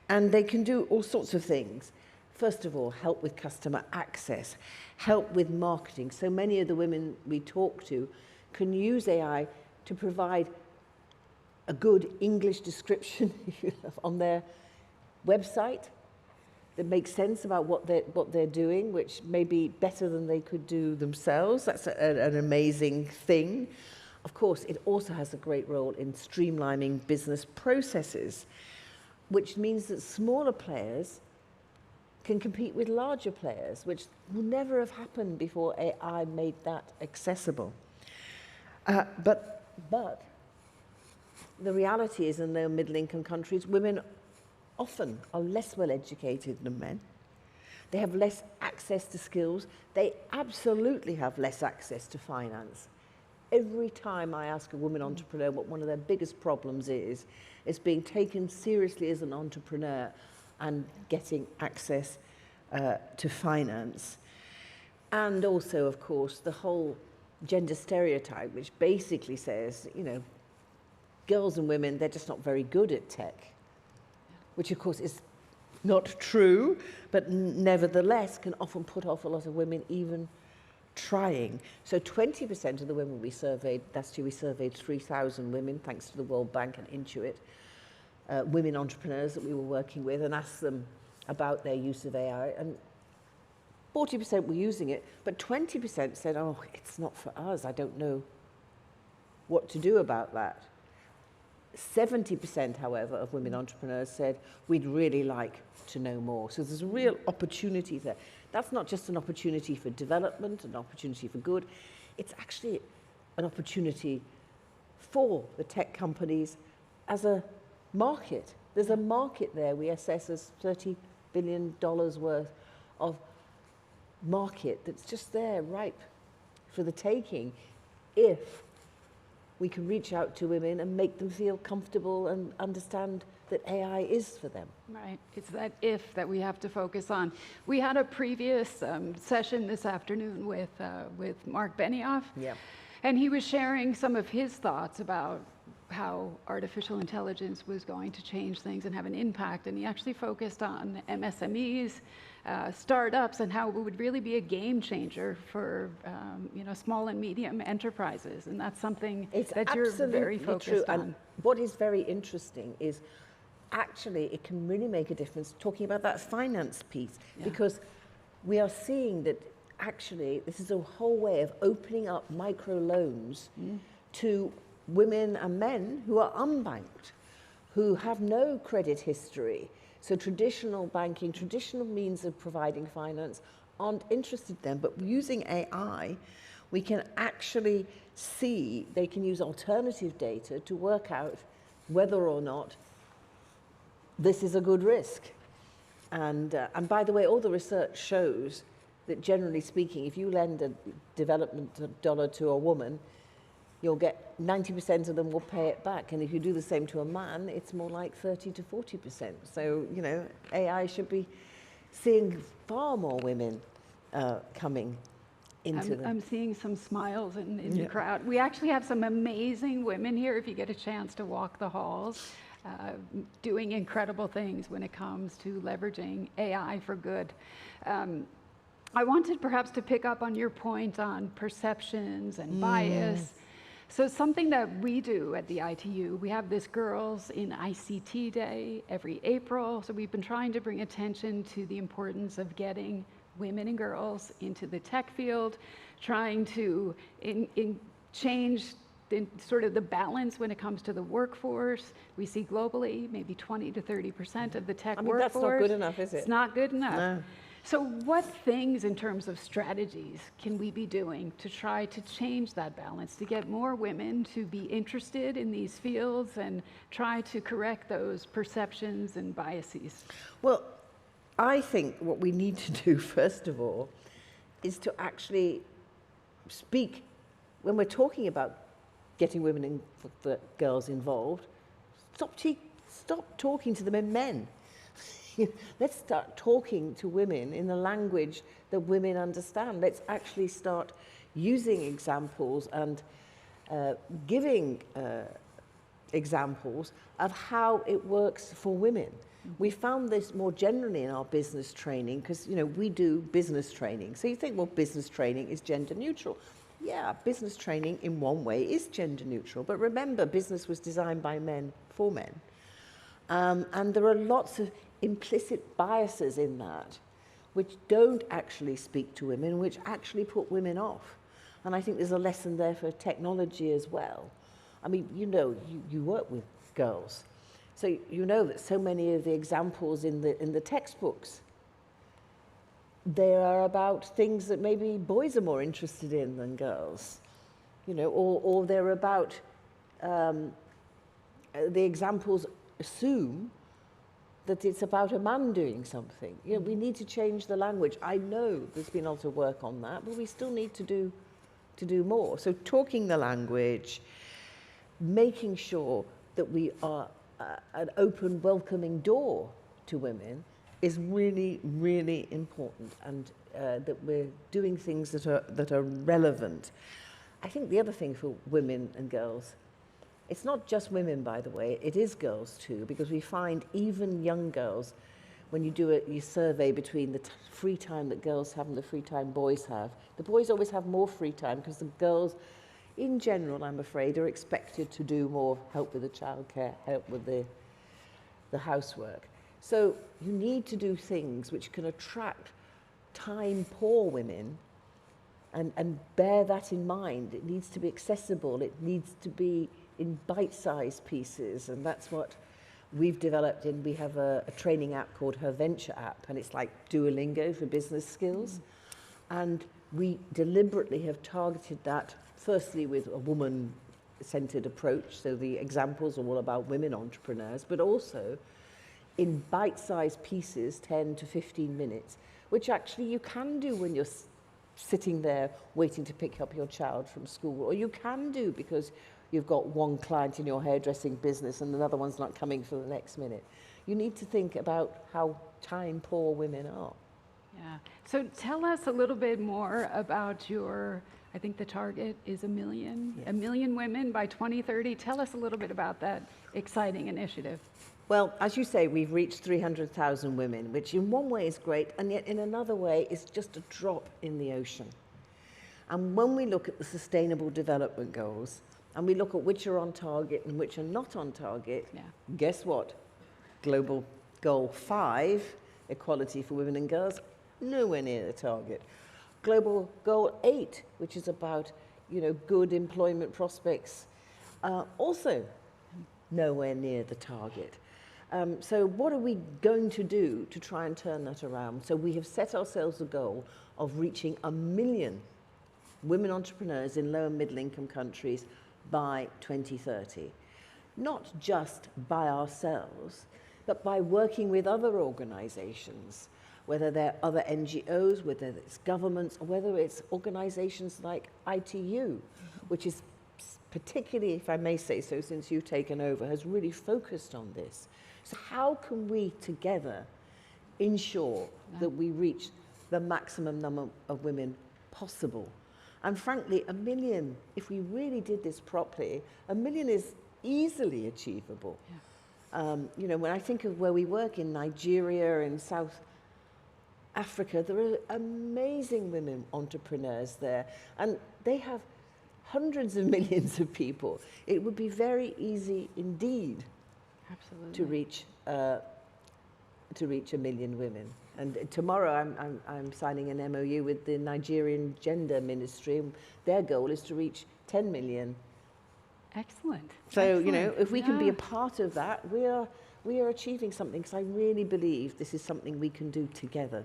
and they can do all sorts of things. First of all, help with customer access, help with marketing. So many of the women we talk to can use AI to provide a good English description on their website that makes sense about what they're doing, which may be better than they could do themselves. That's an amazing thing. Of course, it also has a great role in streamlining business processes, which means that smaller players can compete with larger players, which would never have happened before AI made that accessible. But the reality is, in low and middle income countries, women often are less well educated than men. They have less access to skills. They absolutely have less access to finance. Every time I ask a woman entrepreneur what one of their biggest problems is being taken seriously as an entrepreneur and getting access to finance. And also, of course, the whole gender stereotype, which basically says, girls and women, they're just not very good at tech, which of course is not true, but nevertheless can often put off a lot of women even trying. So 20% of the women we surveyed, last year we surveyed 3,000 women, thanks to the World Bank and Intuit, women entrepreneurs that we were working with, and asked them about their use of AI. And 40% were using it, but 20% said, oh, it's not for us. I don't know what to do about that. 70%, however, of women entrepreneurs said, we'd really like to know more. So there's a real opportunity there. That's not just an opportunity for development, an opportunity for good. It's actually an opportunity for the tech companies as a market. There's a market there we assess as $30 billion worth of market that's just there, ripe for the taking, if we can reach out to women and make them feel comfortable and understand that AI is for them. Right, it's that if that we have to focus on. We had a previous session this afternoon with Marc Benioff, and he was sharing some of his thoughts about how artificial intelligence was going to change things and have an impact, and he actually focused on MSMEs, startups, and how it would really be a game changer for small and medium enterprises, and that's something that you're very focused on. And what is very interesting is actually it can really make a difference, talking about that finance piece, because we are seeing that actually this is a whole way of opening up microloans to women and men who are unbanked, who have no credit history. So traditional banking, traditional means of providing finance aren't interested in them, but using AI, we can actually see, they can use alternative data to work out whether or not this is a good risk. And by the way, all the research shows that generally speaking, if you lend a development dollar to a woman, you'll get 90% of them will pay it back. And if you do the same to a man, it's more like 30 to 40%. So, you know, AI should be seeing far more women coming into them. I'm seeing some smiles in the crowd. We actually have some amazing women here, if you get a chance to walk the halls, doing incredible things when it comes to leveraging AI for good. I wanted perhaps to pick up on your point on perceptions and bias. So something that we do at the ITU, we have this Girls in ICT Day every April. So we've been trying to bring attention to the importance of getting women and girls into the tech field, trying to change sort of the balance when it comes to the workforce. We see globally maybe 20 to 30% of the tech workforce. That's not good enough, is it? It's not good enough. No. So what things in terms of strategies can we be doing to try to change that balance, to get more women to be interested in these fields and try to correct those perceptions and biases? Well, I think what we need to do, first of all, is to actually speak, when we're talking about getting women and girls involved, stop talking to them in men. Let's start talking to women in the language that women understand. Let's actually start using examples and giving examples of how it works for women. We found this more generally in our business training because, you know, we do business training. So you think, well, business training is gender neutral. Yeah, business training in one way is gender neutral. But remember, business was designed by men for men. And there are lots of implicit biases in that which don't actually speak to women, which actually put women off. And I think there's a lesson there for technology as well. I mean, you know, you work with girls. So you know that so many of the examples in the textbooks, they are about things that maybe boys are more interested in than girls, you know, or they're about, the examples assume that it's about a man doing something. You know, we need to change the language. I know there's been a lot of work on that, but we still need to do more. So talking the language, making sure that we are an open, welcoming door to women is really, really important, and that we're doing things that are relevant. I think the other thing for women and girls, it's not just women, by the way, it is girls too, because we find even young girls, when you do your survey between the free time that girls have and the free time boys have, the boys always have more free time because the girls, in general, I'm afraid, are expected to do more, help with the childcare, help with the housework. So you need to do things which can attract time-poor women and bear that in mind. It needs to be accessible. It needs to be in bite-sized pieces, and that's what we've developed. We have a training app called Her Venture app, and it's like Duolingo for business skills. And we deliberately have targeted that, firstly with a woman-centered approach, so the examples are all about women entrepreneurs, but also in bite-sized pieces, 10 to 15 minutes, which actually you can do when you're sitting there waiting to pick up your child from school, or you can do because you've got one client in your hairdressing business and another one's not coming for the next minute. You need to think about how time-poor women are. Yeah. So tell us a little bit more about your, I think the target is 1 million, yes. 1 million women by 2030. Tell us a little bit about that exciting initiative. Well, as you say, we've reached 300,000 women, which in one way is great, and yet in another way is just a drop in the ocean. And when we look at the Sustainable Development Goals, and we look at which are on target and which are not on target, guess what? Global Goal 5, equality for women and girls, nowhere near the target. Global Goal 8, which is about, you know, good employment prospects, also nowhere near the target. So what are we going to do to try and turn that around? So we have set ourselves a goal of reaching 1 million women entrepreneurs in low and middle income countries by 2030. Not just by ourselves, but by working with other organizations, whether they're other NGOs, whether it's governments, or whether it's organizations like ITU, which is particularly, if I may say so, since you've taken over, has really focused on this. So how can we together ensure that we reach the maximum number of women possible? And frankly, 1 million, if we really did this properly, 1 million is easily achievable. Yeah. You know, when I think of where we work in Nigeria and South Africa, there are amazing women entrepreneurs there, and they have hundreds of millions of people. It would be very easy indeed to reach 1 million women. And tomorrow I'm signing an MOU with the Nigerian Gender Ministry. Their goal is to reach 10 million. Excellent. So, Excellent. you know, if we can be a part of that, we are achieving something, because I really believe this is something we can do together.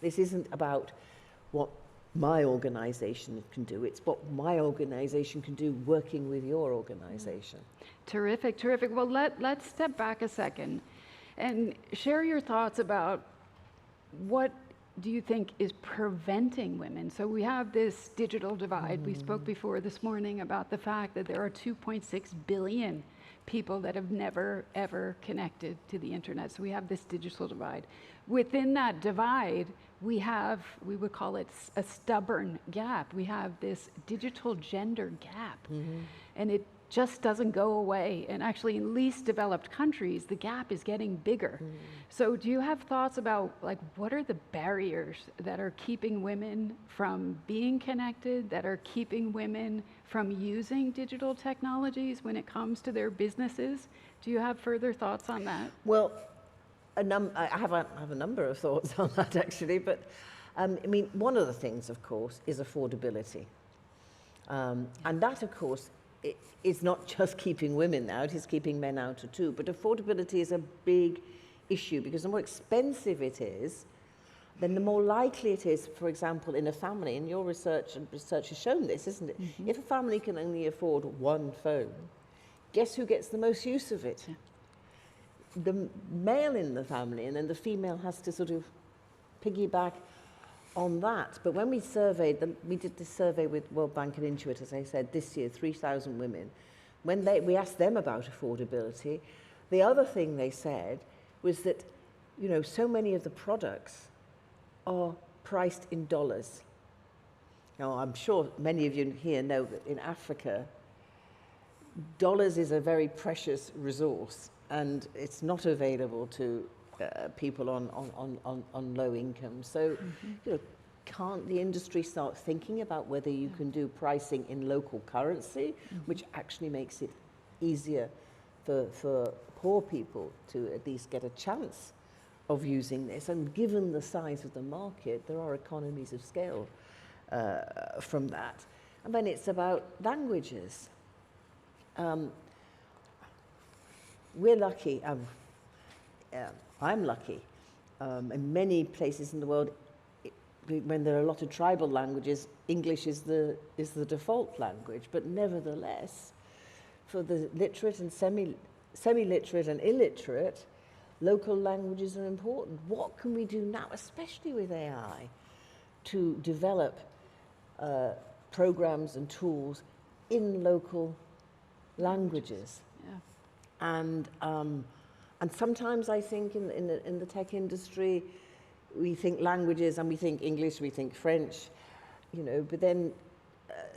This isn't about what my organization can do, it's what my organization can do working with your organization. Terrific, terrific. Well, let's step back a second and share your thoughts about what do you think is preventing women? So we have this digital divide. We spoke before this morning about the fact that there are 2.6 billion people that have never, ever connected to the internet. So we have this digital divide. Within that divide, we would call it a stubborn gap. We have this digital gender gap. And it just doesn't go away. And actually, in least developed countries, the gap is getting bigger. So do you have thoughts about, like, what are the barriers that are keeping women from being connected, that are keeping women from using digital technologies when it comes to their businesses? Do you have further thoughts on that? Well, I have a number of thoughts on that, actually. But, I mean, one of the things, of course, is affordability. And that, of course, it's not just keeping women out, it's keeping men out too. But affordability is a big issue, because the more expensive it is, then the more likely it is, for example, in a family, and your research has shown this, isn't it? If a family can only afford one phone, guess who gets the most use of it? The male in the family, and then the female has to sort of piggyback on that. But when we did this survey with World Bank and Intuit, as I said, this year, 3,000 women. When we asked them about affordability, the other thing they said was that, you know, so many of the products are priced in dollars. Now, I'm sure many of you here know that in Africa, dollars is a very precious resource, and it's not available to people on low income. So, you know, can't the industry start thinking about whether you can do pricing in local currency, which actually makes it easier for poor people to at least get a chance of using this? And given the size of the market, there are economies of scale from that. And then it's about languages. We're lucky. I'm lucky. In many places in the world, when there are a lot of tribal languages, English is the default language. But nevertheless, for the literate and semi-literate and illiterate, local languages are important. What can we do now, especially with AI, to develop programs and tools in local languages? And sometimes I think in the tech industry, we think languages and we think English, we think French, you know, but then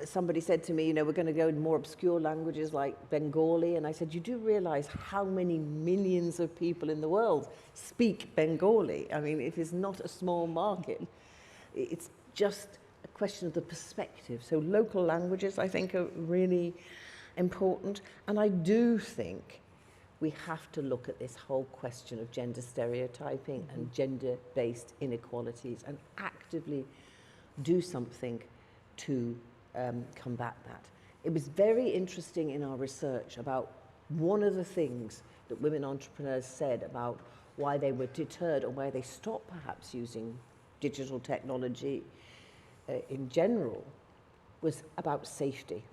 somebody said to me, you know, we're going to go in more obscure languages like Bengali. And I said, you do realize how many millions of people in the world speak Bengali? I mean, it is not a small market. It's just a question of the perspective. So local languages, I think, are really important. And I do think we have to look at this whole question of gender stereotyping and gender-based inequalities and actively do something to combat that. It was very interesting in our research about one of the things that women entrepreneurs said about why they were deterred or why they stopped perhaps using digital technology in general was about safety.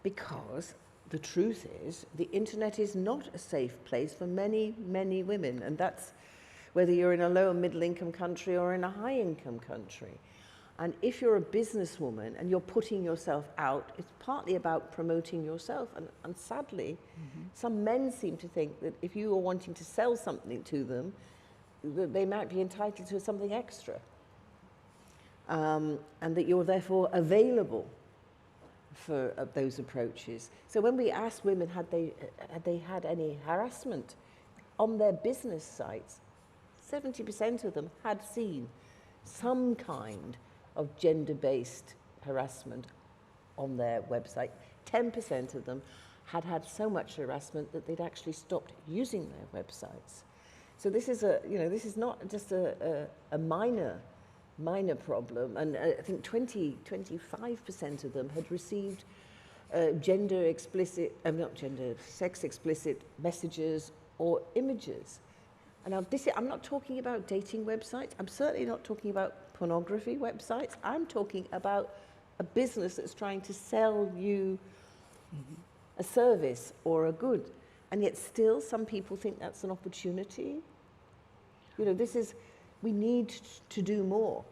Because the truth is, the internet is not a safe place for many, many women. And that's whether you're in a low and middle income country or in a high income country. And if you're a businesswoman and you're putting yourself out, it's partly about promoting yourself. And sadly, some men seem to think that if you are wanting to sell something to them, that they might be entitled to something extra. And that you're therefore available for those approaches. So when we asked women had they had any harassment on their business sites, 70% of them had seen some kind of gender-based harassment on their website. 10% of them had had so much harassment that they'd actually stopped using their websites. So this is this is not just a minor problem, and I think 25% of them had received sex explicit messages or images. And now I'm not talking about dating websites. I'm certainly not talking about pornography websites. I'm talking about a business that's trying to sell you a service or a good. And yet still some people think that's an opportunity. You know, we need to do more.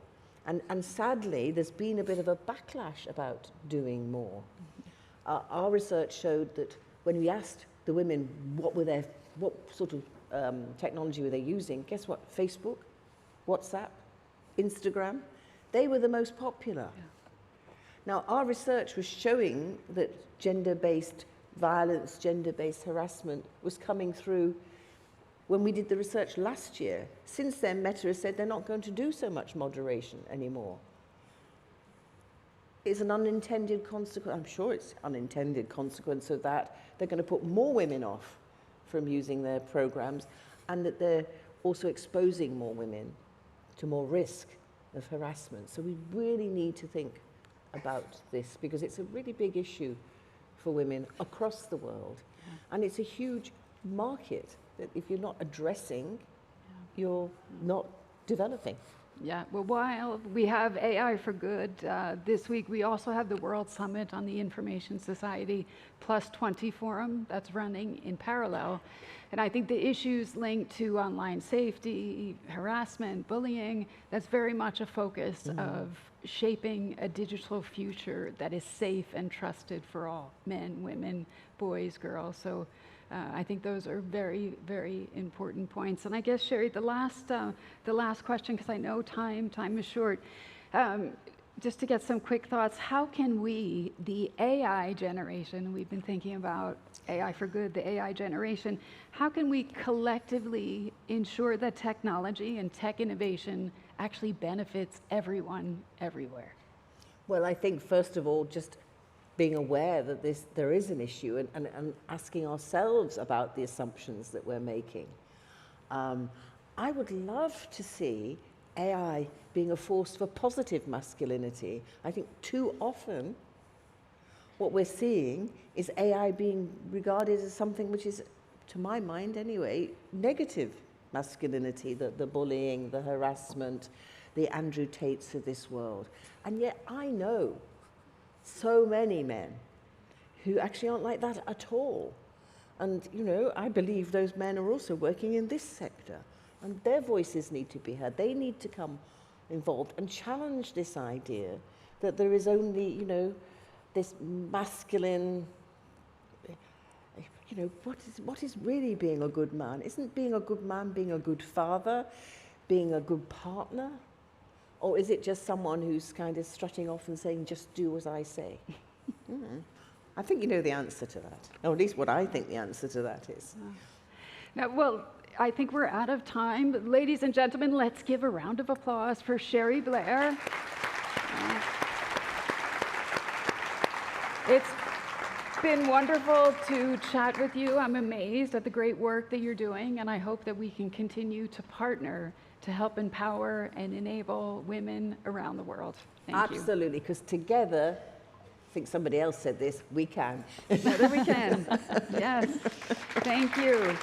And sadly, there's been a bit of a backlash about doing more. Our research showed that when we asked the women what sort of technology were they using, guess what? Facebook, WhatsApp, Instagram, they were the most popular. Yeah. Now, our research was showing that gender-based violence, gender-based harassment was coming through when we did the research last year. Since then, Meta has said they're not going to do so much moderation anymore. It's an unintended consequence, I'm sure it's unintended consequence of that. They're going to put more women off from using their programs, and that they're also exposing more women to more risk of harassment. So we really need to think about this, because it's a really big issue for women across the world. Yeah. And it's a huge market that if you're not addressing, you're not developing. Yeah, well, while we have AI for Good, this week we also have the World Summit on the Information Society Plus 20 Forum that's running in parallel. And I think the issues linked to online safety, harassment, bullying, that's very much a focus of shaping a digital future that is safe and trusted for all, men, women, boys, girls. So I think those are very, very important points. And I guess, Sherry, the last question, because I know time is short, just to get some quick thoughts, how can we, the AI generation, we've been thinking about AI for Good, the AI generation, how can we collectively ensure that technology and tech innovation actually benefits everyone, everywhere? Well, I think, first of all, just being aware that there is an issue and asking ourselves about the assumptions that we're making. I would love to see AI being a force for positive masculinity. I think too often what we're seeing is AI being regarded as something which is, to my mind anyway, negative masculinity, the bullying, the harassment, the Andrew Tates of this world. And yet I know so many men who actually aren't like that at all. And, you know, I believe those men are also working in this sector, and their voices need to be heard. They need to come involved and challenge this idea that there is only, you know, this masculine, you know, what is really being a good man? Isn't being a good man being a good father, being a good partner? Or is it just someone who's kind of strutting off and saying, just do as I say? I think you know the answer to that, or at least what I think the answer to that is. Now, well, I think we're out of time, but ladies and gentlemen, let's give a round of applause for Sherry Blair. It's been wonderful to chat with you. I'm amazed at the great work that you're doing, and I hope that we can continue to partner to help empower and enable women around the world. Thank you. Absolutely, because together, I think somebody else said this, we can. Together we can. Yes. Thank you.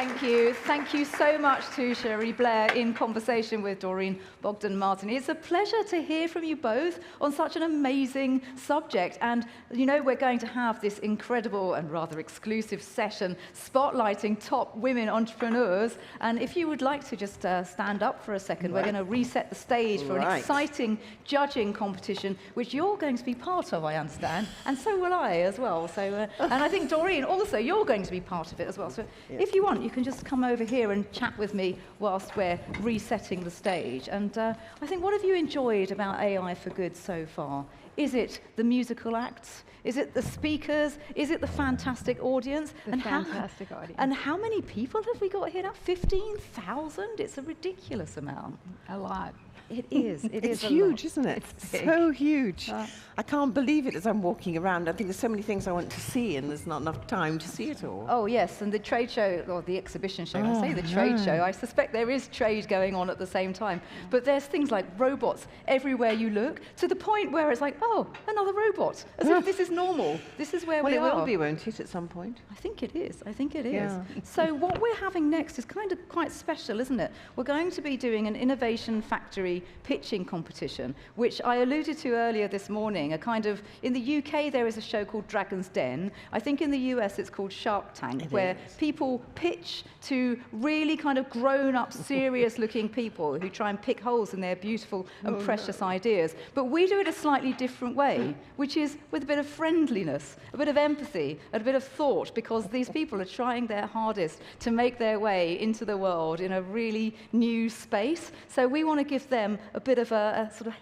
Thank you. Thank you so much to Cherie Blair in conversation with Doreen Bogdan-Martin. It's a pleasure to hear from you both on such an amazing subject. And, you know, we're going to have this incredible and rather exclusive session spotlighting top women entrepreneurs. And if you would like to just stand up for a second, we're going to reset the stage for an exciting judging competition, which you're going to be part of, I understand. And so will I as well. So, and I think, Doreen, also, you're going to be part of it as well. So if you want, you can just come over here and chat with me whilst we're resetting the stage. And I think, what have you enjoyed about AI for Good so far? Is it the musical acts? Is it the speakers? Is it the fantastic audience? Fantastic audience. And how many people have we got here now? 15,000? It's a ridiculous amount. A lot. It is. It's huge, isn't it? It's so huge. I can't believe it as I'm walking around. I think there's so many things I want to see, and there's not enough time to see it all. Oh, yes, and the trade show, or the exhibition show, I say the trade show, I suspect there is trade going on at the same time. But there's things like robots everywhere you look, to the point where it's like, oh, another robot, as if this is normal. This is where we are. Well, it will be, won't it, at some point? I think it is. I think it is. Yeah. So what we're having next is kind of quite special, isn't it? We're going to be doing an Innovation Factory pitching competition, which I alluded to earlier this morning. A kind of, in the UK, there is a show called Dragon's Den. I think in the US, it's called Shark Tank, where people pitch to really kind of grown-up, serious-looking people who try and pick holes in their beautiful and precious ideas. But we do it a slightly different way, which is with a bit of friendliness, a bit of empathy, and a bit of thought, because these people are trying their hardest to make their way into the world in a really new space. So we want to give them a bit of a sort of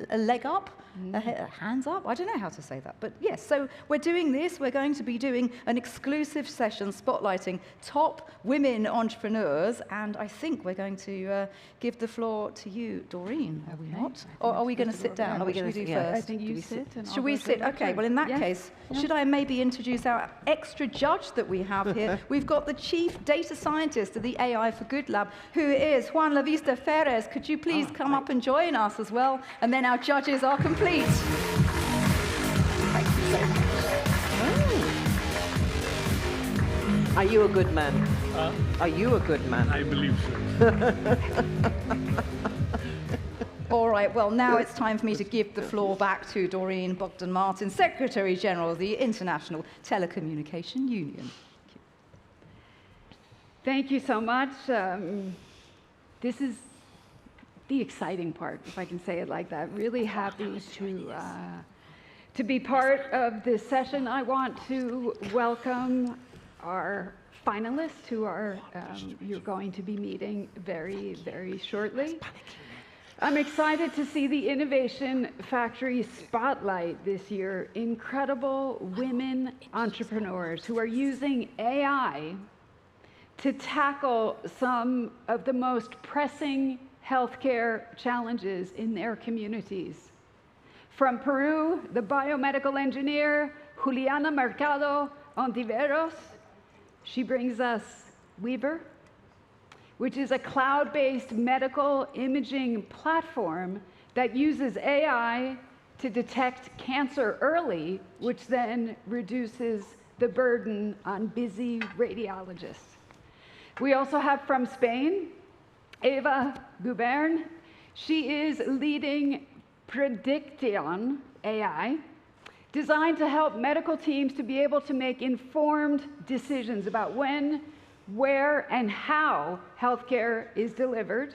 a leg up, a hands up. I don't know how to say that, but yes. So we're doing this. We're going to be doing an exclusive session spotlighting top women entrepreneurs, and I think we're going to give the floor to you, Doreen. Are we not? Or are we going to sit down? What should we do first? I think you sit. Should we sit? Okay. Well, in that case, should I maybe introduce our extra judge that we have here? We've got the chief data scientist of the AI for Good Lab, who is Juan La Vista Ferres. Could you please come up and join us as well? And then our judges are complete. Thank you so much. Are you a good man? Are you a good man? I believe so. All right, well, now it's time for me to give the floor back to Doreen Bogdan-Martin, Secretary General of the International Telecommunication Union. Thank you so much. This is the exciting part, if I can say it like that. Really happy to be part of this session. I want to welcome our finalists who are you're going to be meeting very, very shortly. I'm excited to see the Innovation Factory spotlight this year incredible women entrepreneurs who are using AI to tackle some of the most pressing healthcare challenges in their communities. From Peru, the biomedical engineer Juliana Mercado Ontiveros, she brings us Weaver, which is a cloud-based medical imaging platform that uses AI to detect cancer early, which then reduces the burden on busy radiologists. We also have from Spain, Eva Gubern. She is leading Prediction AI, designed to help medical teams to be able to make informed decisions about when, where, and how healthcare is delivered.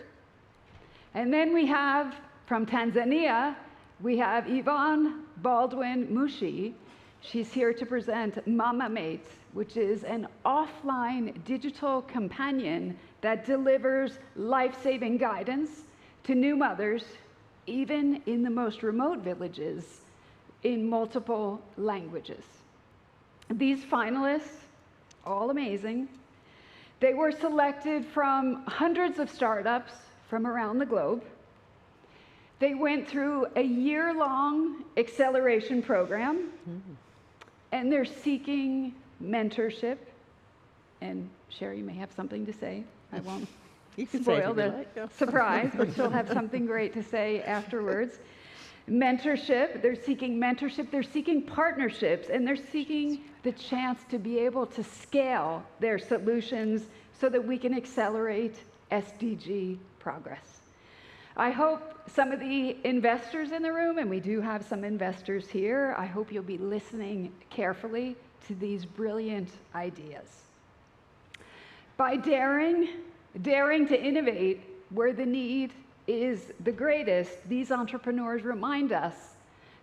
And then we have, from Tanzania, we have Yvonne Baldwin Mushi. She's here to present Mama Mates, which is an offline digital companion that delivers life-saving guidance to new mothers, even in the most remote villages, in multiple languages. These finalists, all amazing, they were selected from hundreds of startups from around the globe. They went through a year-long acceleration program, and they're seeking mentorship. And Cherie may have something to say. I won't spoil the surprise, but she'll have something great to say afterwards. Mentorship, they're seeking partnerships, and they're seeking the chance to be able to scale their solutions so that we can accelerate SDG progress. I hope some of the investors in the room, and we do have some investors here, I hope you'll be listening carefully to these brilliant ideas. By daring to innovate where the need is the greatest, these entrepreneurs remind us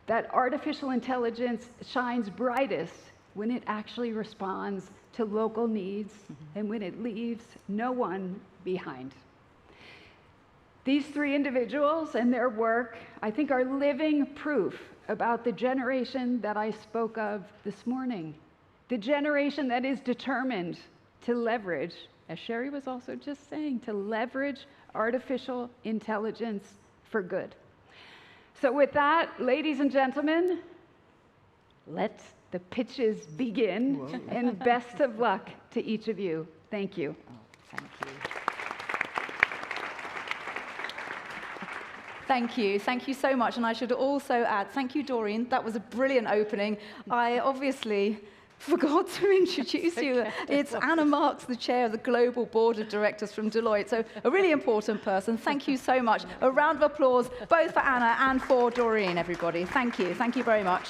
that artificial intelligence shines brightest when it actually responds to local needs and when it leaves no one behind. These three individuals and their work, I think, are living proof about the generation that I spoke of this morning. The generation that is determined to leverage, as Sherry was also just saying, to leverage artificial intelligence for good. So with that, ladies and gentlemen, let the pitches begin. Whoa. And best of luck to each of you. Thank you. Oh, thank you. Thank you. Thank you so much. And I should also add, thank you, Doreen. That was a brilliant opening. I obviously forgot to introduce you. It's Anna Marks, the chair of the Global Board of Directors from Deloitte. So a really important person. Thank you so much. A round of applause, both for Anna and for Doreen, everybody. Thank you. Thank you very much.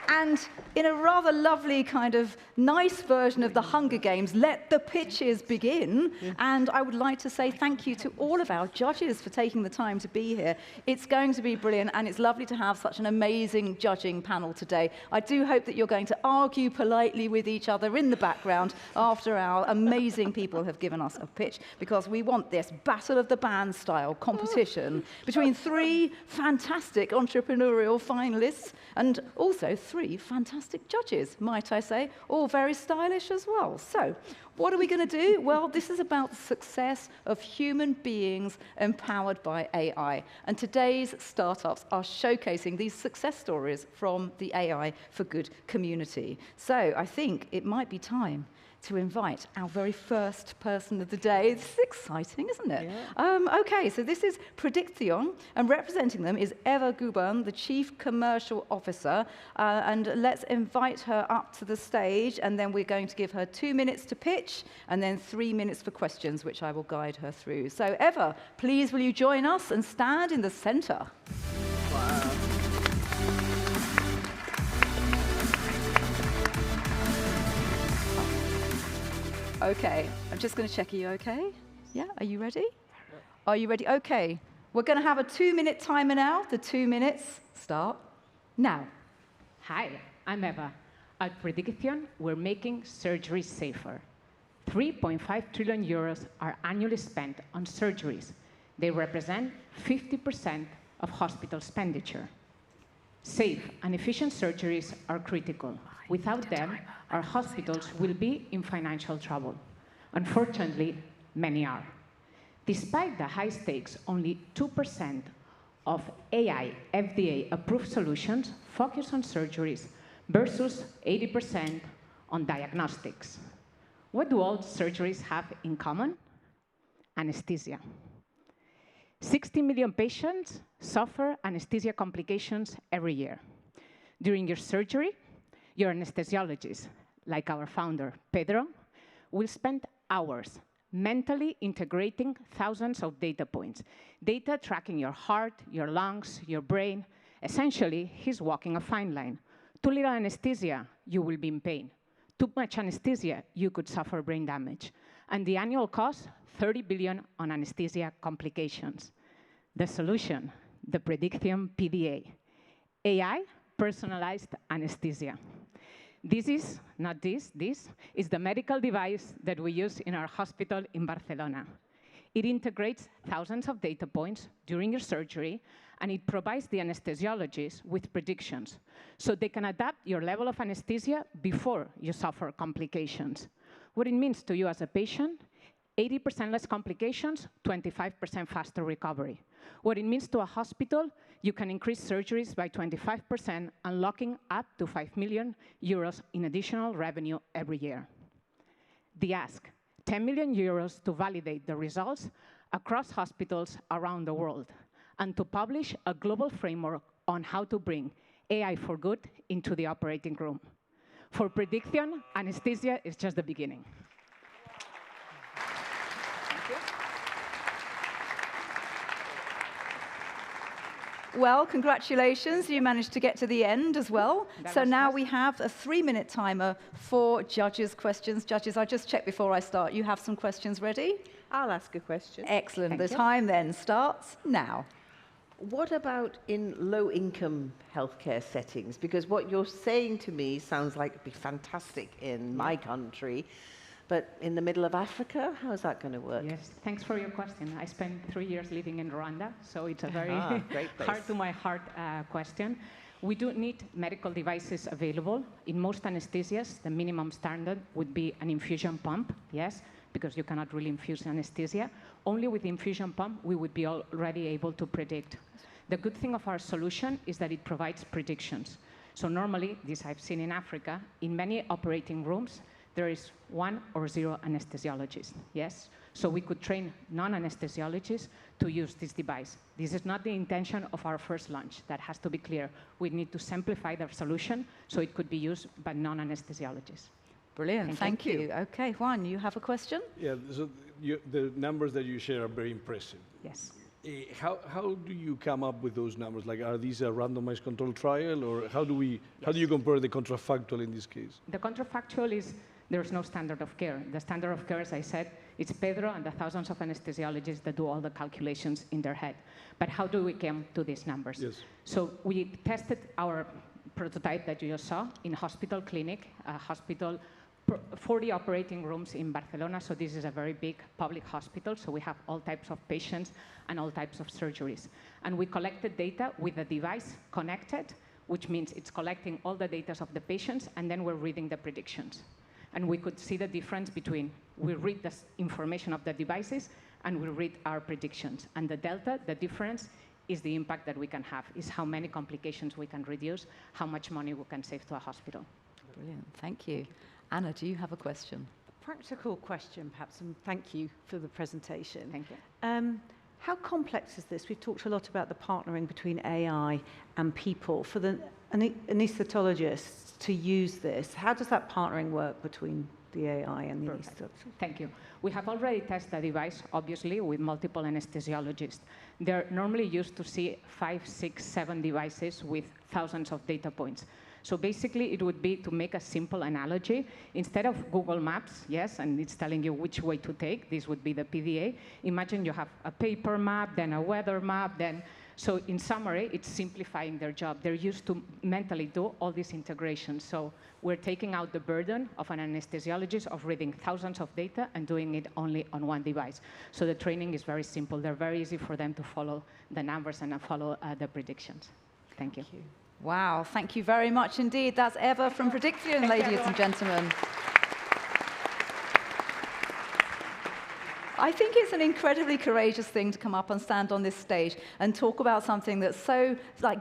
And in a rather lovely kind of nice version of the Hunger Games, let the pitches begin. And I would like to say thank you to all of our judges for taking the time to be here. It's going to be brilliant, and it's lovely to have such an amazing judging panel today. I do hope that you're going to argue politely with each other in the background after our amazing people have given us a pitch, because we want this Battle of the Band style competition between three fantastic entrepreneurial finalists and also three fantastic judges, might I say, all very stylish as well. So, what are we going to do? Well, this is about the success of human beings empowered by AI. And today's startups are showcasing these success stories from the AI for Good community. So, I think it might be time to invite our very first person of the day. This is exciting, isn't it? Yeah. Okay, so this is Prediction, and representing them is Eva Guban, the Chief Commercial Officer, and let's invite her up to the stage, and then we're going to give her 2 minutes to pitch, and then 3 minutes for questions, which I will guide her through. So Eva, please will you join us and stand in the center? Wow. Okay, I'm just going to check, are you okay? Yeah, are you ready? Are you ready? Okay, we're going to have a 2-minute timer now. The 2 minutes start now. Hi, I'm Eva. At Prediction, we're making surgeries safer. 3.5 trillion euros are annually spent on surgeries. They represent 50% of hospital expenditure. Safe and efficient surgeries are critical. Without them, our hospitals will be in financial trouble. Unfortunately, many are. Despite the high stakes, only 2% of AI FDA-approved solutions focus on surgeries versus 80% on diagnostics. What do all surgeries have in common? Anesthesia. 60 million patients suffer anesthesia complications every year. During your surgery, your anesthesiologist, like our founder, Pedro, will spend hours mentally integrating thousands of data points, data tracking your heart, your lungs, your brain. Essentially, he's walking a fine line. Too little anesthesia, you will be in pain. Too much anesthesia, you could suffer brain damage. And the annual cost, 30 billion on anesthesia complications. The solution, the Prediction PDA. AI, personalized anesthesia. This is the medical device that we use in our hospital in Barcelona. It integrates thousands of data points during your surgery, and it provides the anesthesiologist with predictions, so they can adapt your level of anesthesia before you suffer complications. What it means to you as a patient: 80% less complications, 25% faster recovery. What it means to a hospital: you can increase surgeries by 25%, unlocking up to 5 million euros in additional revenue every year. The ask: 10 million euros to validate the results across hospitals around the world, and to publish a global framework on how to bring AI for good into the operating room. For Prediction, anesthesia is just the beginning. Well, congratulations. You managed to get to the end as well. So now we have a 3-minute timer for judges' questions. Judges, I just checked before I start. You have some questions ready? I'll ask a question. Excellent. The time then starts now. What about in low-income healthcare settings? Because what you're saying to me sounds like it'd be fantastic in my country, but in the middle of Africa, how's that going to work? Yes, thanks for your question. I spent 3 years living in Rwanda, so it's a very great place. heart-to-my-heart question. We do need medical devices available. In most anesthesias, the minimum standard would be an infusion pump, yes, because you cannot really infuse anesthesia. Only with the infusion pump, we would be already able to predict. The good thing of our solution is that it provides predictions. So normally, this I've seen in Africa, in many operating rooms, there is 1 or 0 anesthesiologists, yes? So we could train non-anesthesiologists to use this device. This is not the intention of our first launch. That has to be clear. We need to simplify the solution so it could be used by non-anesthesiologists. Brilliant, thank you. Okay, Juan, you have a question? Yeah, so the numbers that you share are very impressive. Yes. How do you come up with those numbers? Like, are these a randomized control trial, or how do you compare the contrafactual in this case? The contrafactual is there's no standard of care. The standard of care, as I said, it's Pedro and the thousands of anesthesiologists that do all the calculations in their head. But how do we come to these numbers? Yes. So we tested our prototype that you just saw in hospital clinic, hospital 40 operating rooms in Barcelona, so this is a very big public hospital, so we have all types of patients and all types of surgeries. And we collected data with the device connected, which means it's collecting all the data of the patients, and then we're reading the predictions. And we could see the difference between we read the information of the devices and we read our predictions. And the delta, the difference, is the impact that we can have, is how many complications we can reduce, how much money we can save to a hospital. Brilliant, thank you. Anna, do you have a question? A practical question, perhaps, and thank you for the presentation. Thank you. How complex is this? We've talked a lot about the partnering between AI and people. For the anaesthesiologists to use this, how does that partnering work between the AI and the anaesthesiologist? Thank you. We have already tested the device, obviously, with multiple anesthesiologists. They're normally used to see 5, 6, 7 devices with thousands of data points. So basically, it would be, to make a simple analogy, instead of Google Maps, yes, and it's telling you which way to take, this would be the PDA. Imagine you have a paper map, then a weather map, then... So in summary, it's simplifying their job. They're used to mentally do all these integrations. So we're taking out the burden of an anesthesiologist of reading thousands of data and doing it only on one device. So the training is very simple. They're very easy for them to follow the numbers and follow the predictions. Thank you. Wow, thank you very much indeed. That's Eva from Prediction, ladies and gentlemen. I think it's an incredibly courageous thing to come up and stand on this stage and talk about something that's so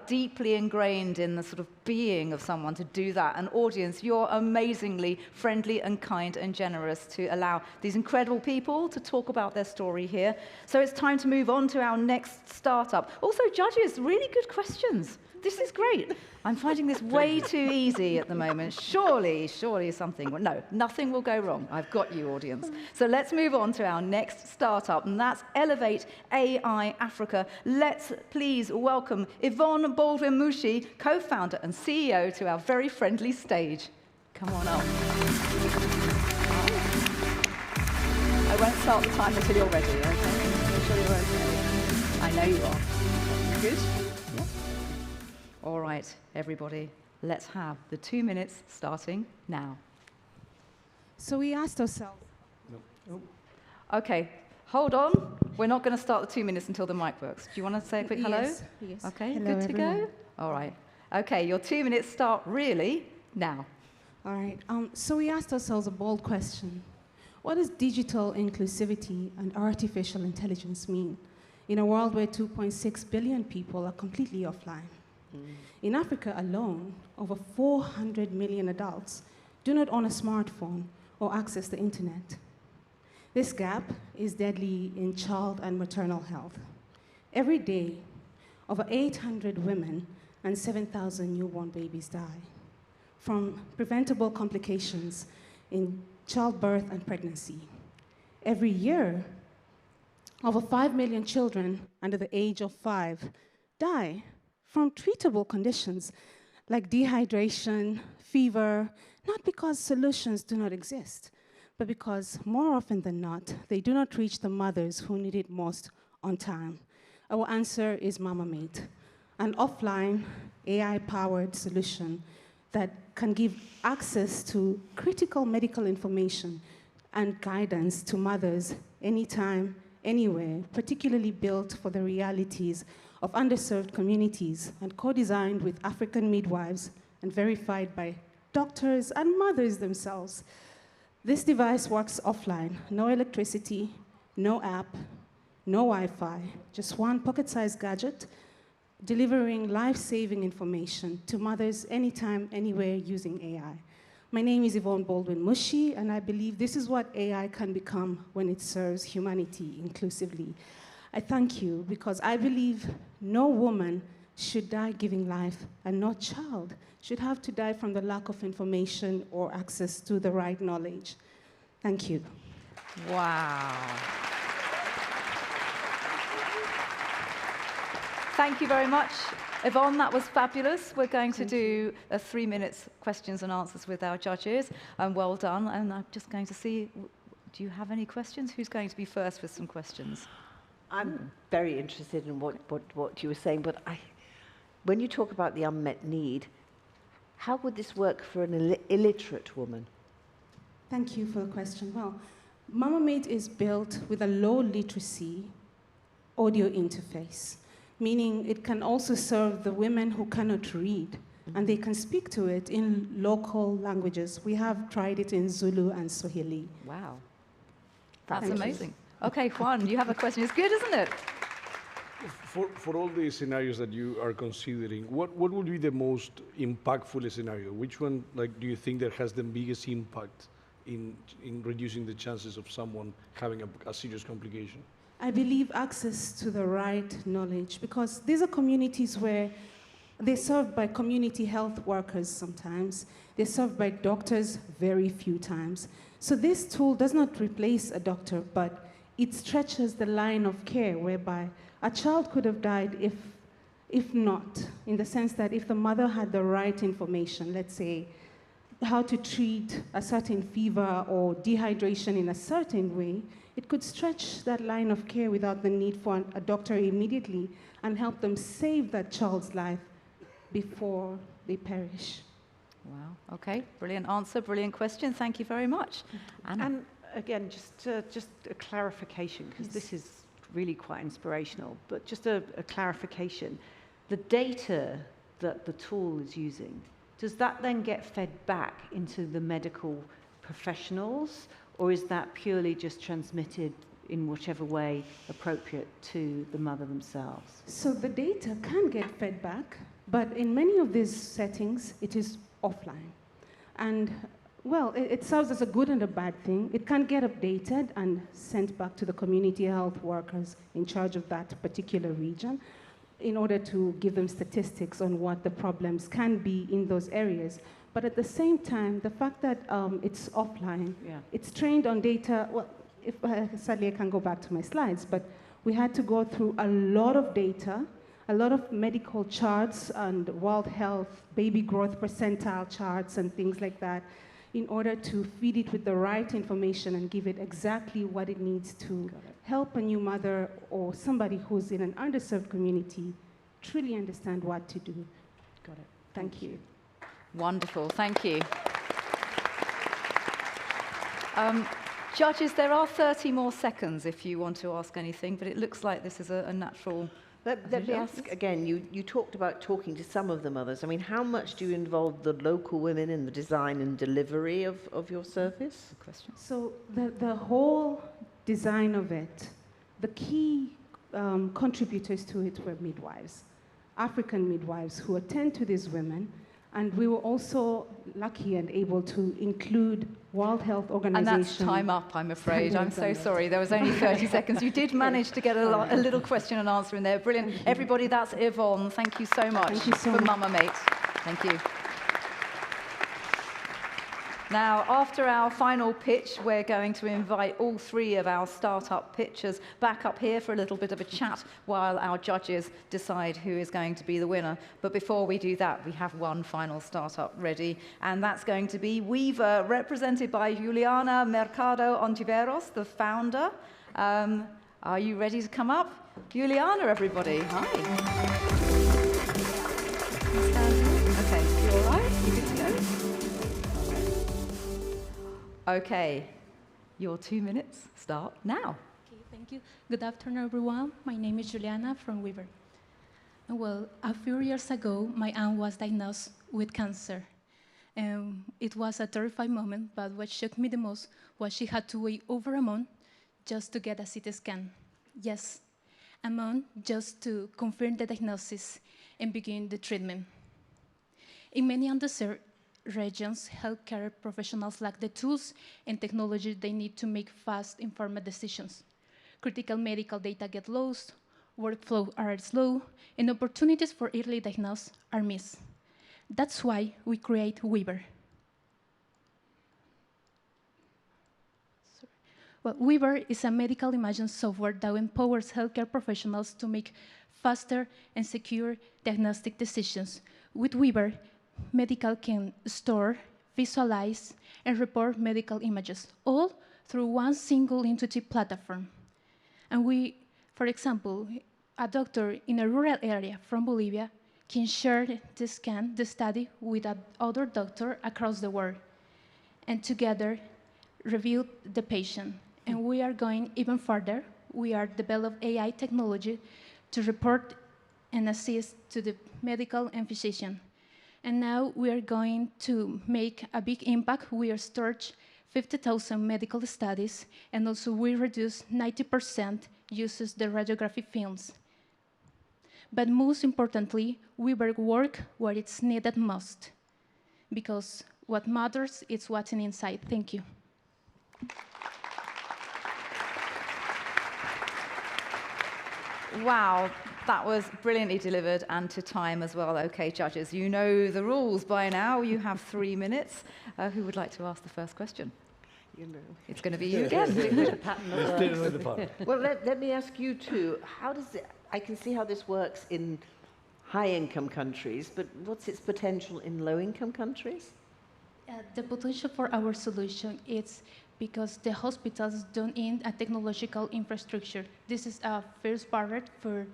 deeply ingrained in the sort of being of someone, to do that. An audience, you're amazingly friendly and kind and generous to allow these incredible people to talk about their story here. So it's time to move on to our next startup. Also, judges, really good questions. This is great. I'm finding this way too easy at the moment. Surely something, no, nothing will go wrong. I've got you, audience. So let's move on to our next startup, and that's Elevate AI Africa. Let's please welcome Yvonne Baldwin-Mushi, co-founder and CEO, to our very friendly stage. Come on up. I won't start the time until you're ready, okay? Make sure you're okay. I know you are. Good? All right, everybody, let's have the 2 minutes starting now. So we asked ourselves. Okay, hold on. We're not going to start the 2 minutes until the mic works. Do you want to say a quick hello? Yes. Okay, Hello, good to everyone. go? All right. Okay, your 2 minutes start really now. All right. So we asked ourselves a bold question. What does digital inclusivity and artificial intelligence mean in a world where 2.6 billion people are completely offline? In Africa alone, over 400 million adults do not own a smartphone or access the internet. This gap is deadly in child and maternal health. Every day, over 800 women and 7,000 newborn babies die from preventable complications in childbirth and pregnancy. Every year, over 5 million children under the age of 5 die from treatable conditions like dehydration, fever, not because solutions do not exist, but because more often than not, they do not reach the mothers who need it most on time. Our answer is MamaMate, an offline AI-powered solution that can give access to critical medical information and guidance to mothers anytime, anywhere, particularly built for the realities of underserved communities and co-designed with African midwives and verified by doctors and mothers themselves. This device works offline, no electricity, no app, no Wi-Fi, just one pocket-sized gadget delivering life-saving information to mothers anytime, anywhere using AI. My name is Yvonne Baldwin-Mushi, and I believe this is what AI can become when it serves humanity inclusively. I thank you because I believe no woman should die giving life, and no child should have to die from the lack of information or access to the right knowledge. Thank you. Wow. Thank you very much, Yvonne. That was fabulous. We're going to do 3 minutes questions and answers with our judges. Well done. And I'm just going to see, do you have any questions? Who's going to be first with some questions? I'm very interested in what you were saying, but when you talk about the unmet need, how would this work for an illiterate woman? Thank you for the question. Well, MamaMate is built with a low literacy audio interface, meaning it can also serve the women who cannot read, and they can speak to it in local languages. We have tried it in Zulu and Swahili. Wow. That's amazing. Okay, Juan, you have a question. It's good, isn't it? For all the scenarios that you are considering, what would be the most impactful scenario? Which one, do you think that has the biggest impact in reducing the chances of someone having a serious complication? I believe access to the right knowledge, because these are communities where they're served by community health workers sometimes. They're served by doctors very few times. So this tool does not replace a doctor, but it stretches the line of care whereby a child could have died if not, in the sense that if the mother had the right information, let's say how to treat a certain fever or dehydration in a certain way, it could stretch that line of care without the need for a doctor immediately and help them save that child's life before they perish. Wow, okay, brilliant answer, brilliant question. Thank you very much. Anna. And again, just a clarification, because this is really quite inspirational, but just a clarification. The data that the tool is using, does that then get fed back into the medical professionals, or is that purely just transmitted in whichever way appropriate to the mother themselves? So the data can get fed back, but in many of these settings, it is offline. And well, it serves as a good and a bad thing. It can get updated and sent back to the community health workers in charge of that particular region in order to give them statistics on what the problems can be in those areas. But at the same time, the fact that it's offline, it's trained on data. Well, sadly, I can go back to my slides, but we had to go through a lot of data, a lot of medical charts and World Health baby growth percentile charts and things like that in order to feed it with the right information and give it exactly what it needs to help a new mother or somebody who's in an underserved community truly understand what to do. Got it. Thank you. Wonderful, thank you. Judges, there are 30 more seconds if you want to ask anything, but it looks like this is a natural... Let me ask again, you talked about talking to some of the mothers. I mean, how much do you involve the local women in the design and delivery of your service? Good question. So the whole design of it, the key contributors to it were midwives, African midwives who attend to these women. And we were also lucky and able to include World Health Organization. And that's time up, I'm afraid. I'm so sorry. There was only 30 seconds. You did manage to get a little question and answer in there. Brilliant. Everybody, that's Yvonne. Thank you so much for MamaMate. Thank you. Now, after our final pitch, we're going to invite all three of our startup pitchers back up here for a little bit of a chat while our judges decide who is going to be the winner. But before we do that, we have one final startup ready, and that's going to be Weaver, represented by Juliana Mercado Ontiveros, the founder. Are you ready to come up? Juliana, everybody. Hi. Okay, you all right? You good to go? Okay, your 2 minutes start now. Okay, thank you. Good afternoon, everyone. My name is Juliana from Weaver. Well, a few years ago, my aunt was diagnosed with cancer. It was a terrifying moment, but what shocked me the most was she had to wait over a month just to get a CT scan. Yes, a month just to confirm the diagnosis and begin the treatment. In many underserved regions, healthcare professionals lack the tools and technology they need to make fast, informed decisions. Critical medical data get lost, workflows are slow, and opportunities for early diagnosis are missed. That's why we create Weaver. Well, Weaver is a medical imaging software that empowers healthcare professionals to make faster and secure diagnostic decisions. With Weaver, medical can store, visualize, and report medical images, all through one single intuitive platform. And for example, a doctor in a rural area from Bolivia can share the study with another doctor across the world, and together review the patient. And we are going even further. We are developing AI technology to report and assist to the medical and physician. And now we are going to make a big impact. We are storage 50,000 medical studies, and also we reduce 90% uses the radiographic films. But most importantly, we work where it's needed most, because what matters is what's inside. Thank you. Wow, that was brilliantly delivered and to time as well. Okay, judges, you know the rules by now. You have 3 minutes. Who would like to ask the first question? You know. It's going to be you again. Well, let me ask you too. How does it? I can see how this works in high-income countries, but what's its potential in low-income countries? The potential for our solution is because the hospitals don't need a technological infrastructure. This is a first barrier for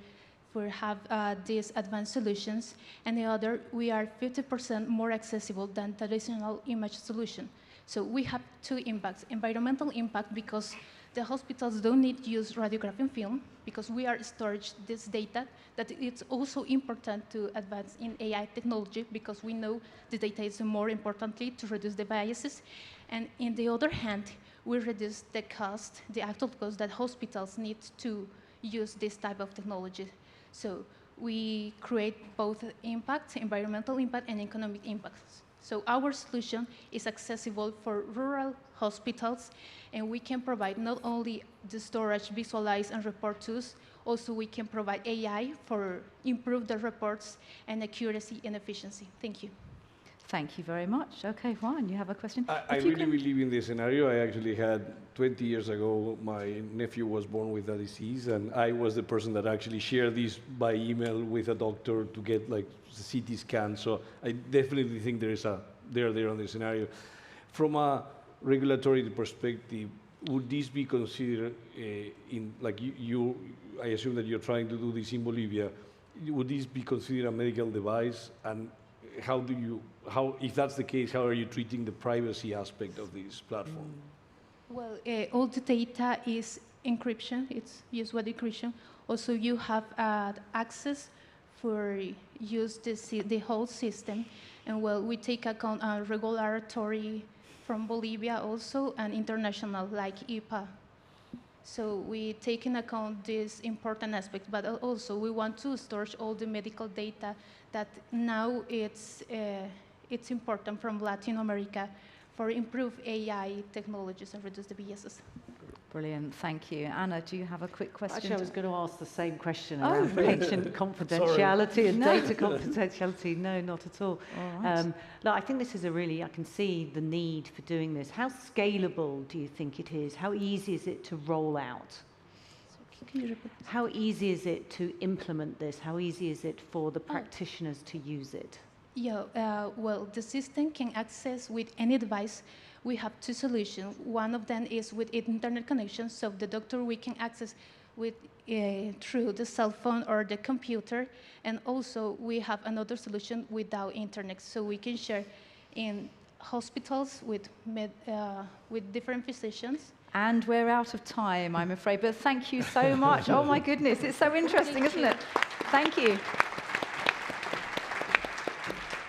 have these advanced solutions, and the other, we are 50% more accessible than traditional image solution. So we have two impacts: environmental impact, because the hospitals don't need to use radiographic film, because we are storing this data, that it's also important to advance in AI technology, because we know the data is more importantly to reduce the biases. And in the other hand, we reduce the cost, the actual cost that hospitals need to use this type of technology. So we create both impact, environmental impact, and economic impacts. So our solution is accessible for rural hospitals, and we can provide not only the storage, visualize, and report tools, also we can provide AI for improve the reports and accuracy and efficiency. Thank you. Thank you very much. Okay, Juan, you have a question? I really believe in this scenario. I actually had, 20 years ago, my nephew was born with a disease, and I was the person that actually shared this by email with a doctor to get like CT scan. So I definitely think they're there on this scenario. From a regulatory perspective, would this be considered in, like I assume that you're trying to do this in Bolivia, would this be considered a medical device? And if that's the case, how are you treating the privacy aspect of this platform? Well, all the data is encryption. It's used with encryption. Also, you have access for use the whole system. And well, we take account regulatory from Bolivia also, and international like IPA. So we take in account this important aspect, but also we want to store all the medical data that now it's important from Latin America for improved AI technologies and reduce the biases. Brilliant, thank you. Anna, do you have a quick question? Actually, I was going to ask the same question Oh, around brilliant. patient confidentiality and No. data confidentiality. No, not at all. All right. No, I think this is I can see the need for doing this. How scalable do you think it is? How easy is it to roll out? How easy is it to implement this? How easy is it for the practitioners to use it? Yeah, well, the system can access with any device. We have two solutions. One of them is with internet connection, so the doctor we can access with through the cell phone or the computer. And also we have another solution without internet, so we can share in hospitals with different physicians. And we're out of time, I'm afraid, but thank you so much. Oh my goodness, it's so interesting, isn't it? Thank you.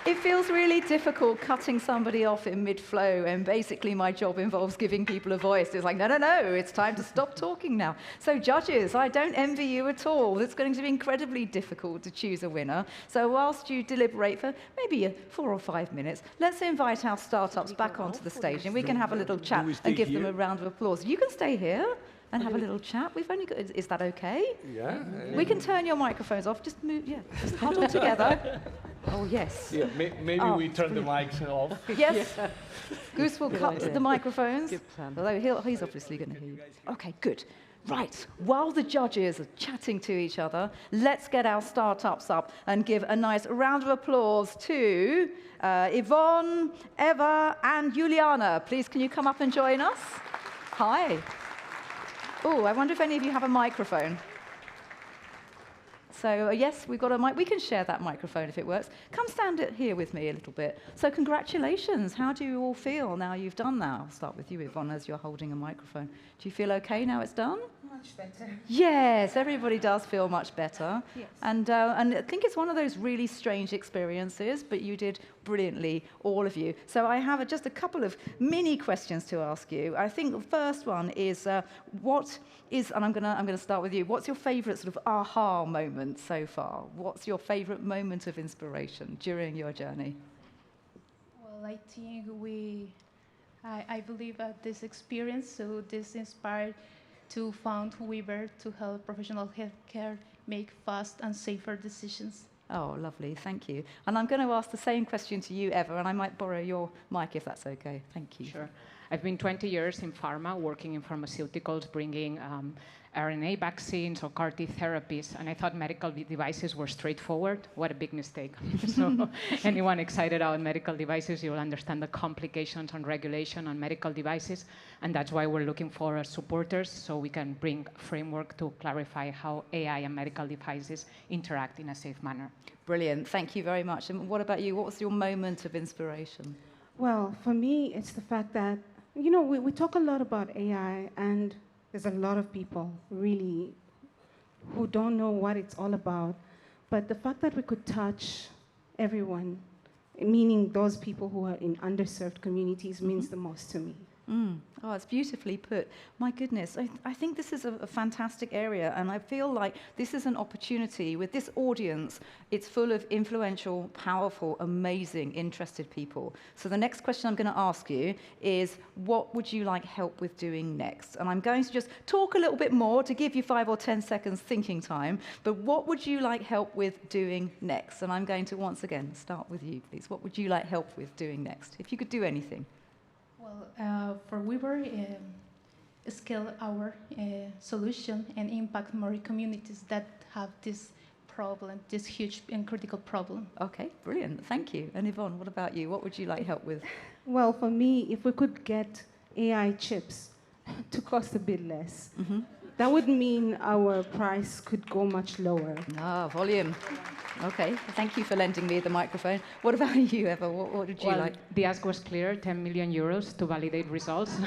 It feels really difficult cutting somebody off in mid-flow, and basically my job involves giving people a voice. It's like, no, it's time to stop talking now. So judges, I don't envy you at all. It's going to be incredibly difficult to choose a winner. So whilst you deliberate for maybe 4 or 5 minutes, let's invite our startups back onto the stage, and we can have a little chat and give them a round of applause. You can stay here and have a little chat. We've only got, is that okay? Yeah. We can turn your microphones off. Just move, just huddle together. Oh, yes. Yeah, maybe we turn the mics off. Yes. Goose will Good cut idea. the microphones. Good plan. Although he's obviously going to hear you. Okay, good. Right, while the judges are chatting to each other, let's get our startups up and give a nice round of applause to Yvonne, Eva, and Juliana. Please, can you come up and join us? Hi. Oh, I wonder if any of you have a microphone. So yes, we've got a mic. We can share that microphone if it works. Come stand here with me a little bit. So congratulations. How do you all feel now you've done that? I'll start with you, Yvonne, as you're holding a microphone. Do you feel okay now it's done? Much better. Yes, everybody does feel much better. Yes. And I think it's one of those really strange experiences, but you did brilliantly, all of you. So I have just a couple of mini questions to ask you. I think the first one is, and I'm gonna start with you. What's your favorite sort of aha moment so far? What's your favorite moment of inspiration during your journey? Well, I think I believe that this experience, so this inspired to found Weber to help professional healthcare make fast and safer decisions. Oh, lovely, thank you. And I'm going to ask the same question to you, Eva, and I might borrow your mic if that's okay. Thank you. Sure. I've been 20 years in pharma, working in pharmaceuticals, bringing RNA vaccines or CAR-T therapies, and I thought medical devices were straightforward. What a big mistake. So anyone excited about medical devices, you will understand the complications on regulation on medical devices, and that's why we're looking for supporters so we can bring a framework to clarify how AI and medical devices interact in a safe manner. Brilliant, thank you very much. And what about you? What was your moment of inspiration? Well, for me, it's the fact that, you know, we talk a lot about AI, and there's a lot of people really who don't know what it's all about. But the fact that we could touch everyone, meaning those people who are in underserved communities, means the most to me. Oh, it's beautifully put. My goodness, I think this is a fantastic area, and I feel like this is an opportunity with this audience. It's full of influential, powerful, amazing, interested people. So the next question I'm going to ask you is, what would you like help with doing next? And I'm going to just talk a little bit more to give you 5 or 10 seconds thinking time, but what would you like help with doing next? And I'm going to once again start with you, please. What would you like help with doing next, if you could do anything? Well, for Weber, scale our solution and impact more communities that have this problem, this huge and critical problem. Okay, brilliant. Thank you. And Yvonne, what about you? What would you like help with? Well, for me, if we could get AI chips to cost a bit less, that would mean our price could go much lower. Volume. Okay, thank you for lending me the microphone. What about you, Eva? What would you like? The ask was clear, 10 million euros to validate results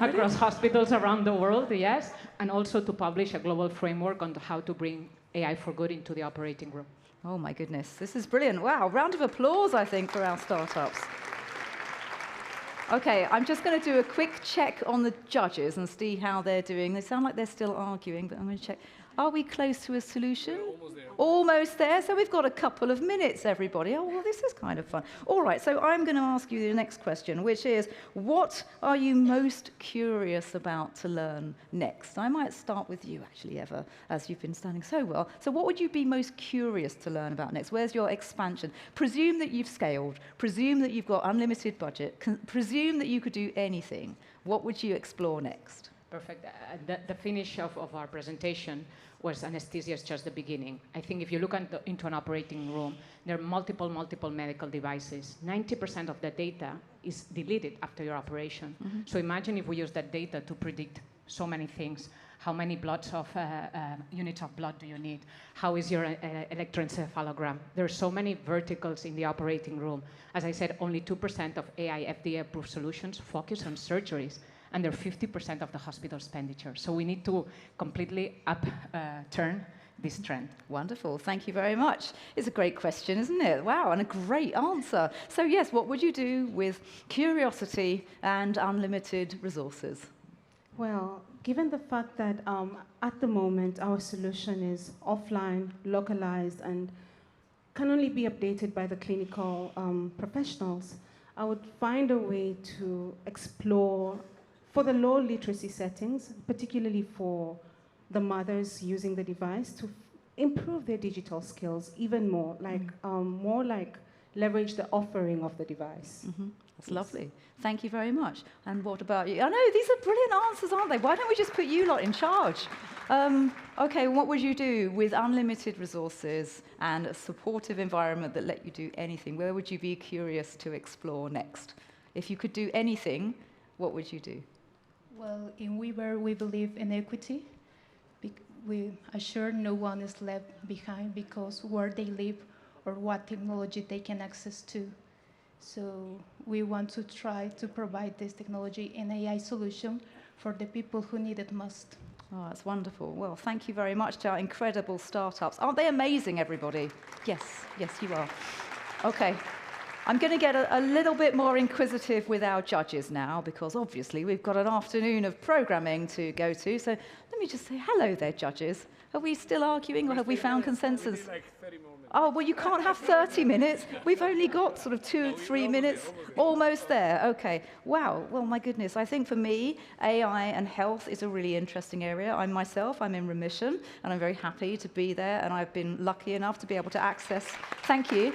across hospitals around the world, yes, and also to publish a global framework on how to bring AI for good into the operating room. Oh my goodness, this is brilliant. Wow, round of applause, I think, for our startups. Okay, I'm just going to do a quick check on the judges and see how they're doing. They sound like they're still arguing, but I'm going to check. Are we close to a solution? Almost there. So we've got a couple of minutes, everybody. Oh, well, this is kind of fun. All right, so I'm going to ask you the next question, which is, what are you most curious about to learn next? I might start with you, actually, Eva, as you've been standing so well. So what would you be most curious to learn about next? Where's your expansion? Presume that you've scaled. Presume that you've got unlimited budget. Presume that you could do anything. What would you explore next? Perfect. The finish of our presentation was anesthesia is just the beginning. I think if you look into an operating room, there are multiple medical devices. 90% of the data is deleted after your operation. Mm-hmm. So imagine if we use that data to predict so many things. How many units of blood do you need? How is your electroencephalogram? There are so many verticals in the operating room. As I said, only 2% of AI FDA-approved solutions focus on surgeries, and they're 50% of the hospital expenditure. So we need to completely upturn this trend. Wonderful. Thank you very much. It's a great question, isn't it? Wow, and a great answer. So yes, what would you do with curiosity and unlimited resources? Well, given the fact that at the moment our solution is offline, localized, and can only be updated by the clinical professionals, I would find a way to explore for the low literacy settings, particularly for the mothers using the device, to improve their digital skills even more, like leverage the offering of the device. Mm-hmm. That's lovely. Thank you very much. And what about you? I know, these are brilliant answers, aren't they? Why don't we just put you lot in charge? Okay, what would you do with unlimited resources and a supportive environment that let you do anything? Where would you be curious to explore next? If you could do anything, what would you do? Well, in Weaver, we believe in equity. We assure no one is left behind because where they live or what technology they can access to. So we want to try to provide this technology and AI solution for the people who need it most. Oh, that's wonderful. Well, thank you very much to our incredible startups. Aren't they amazing, everybody? Yes, you are. Okay. I'm going to get a little bit more inquisitive with our judges now, because obviously we've got an afternoon of programming to go to. So let me just say hello there, judges. Are we still arguing, or have we found consensus? Like 30 more minutes. Oh, well, you can't have 30 minutes. We've only got sort of 3 minutes. Almost there. Okay. Wow. Well, my goodness. I think for me, AI and health is a really interesting area. I'm in remission, and I'm very happy to be there. And I've been lucky enough to be able to access. Thank you.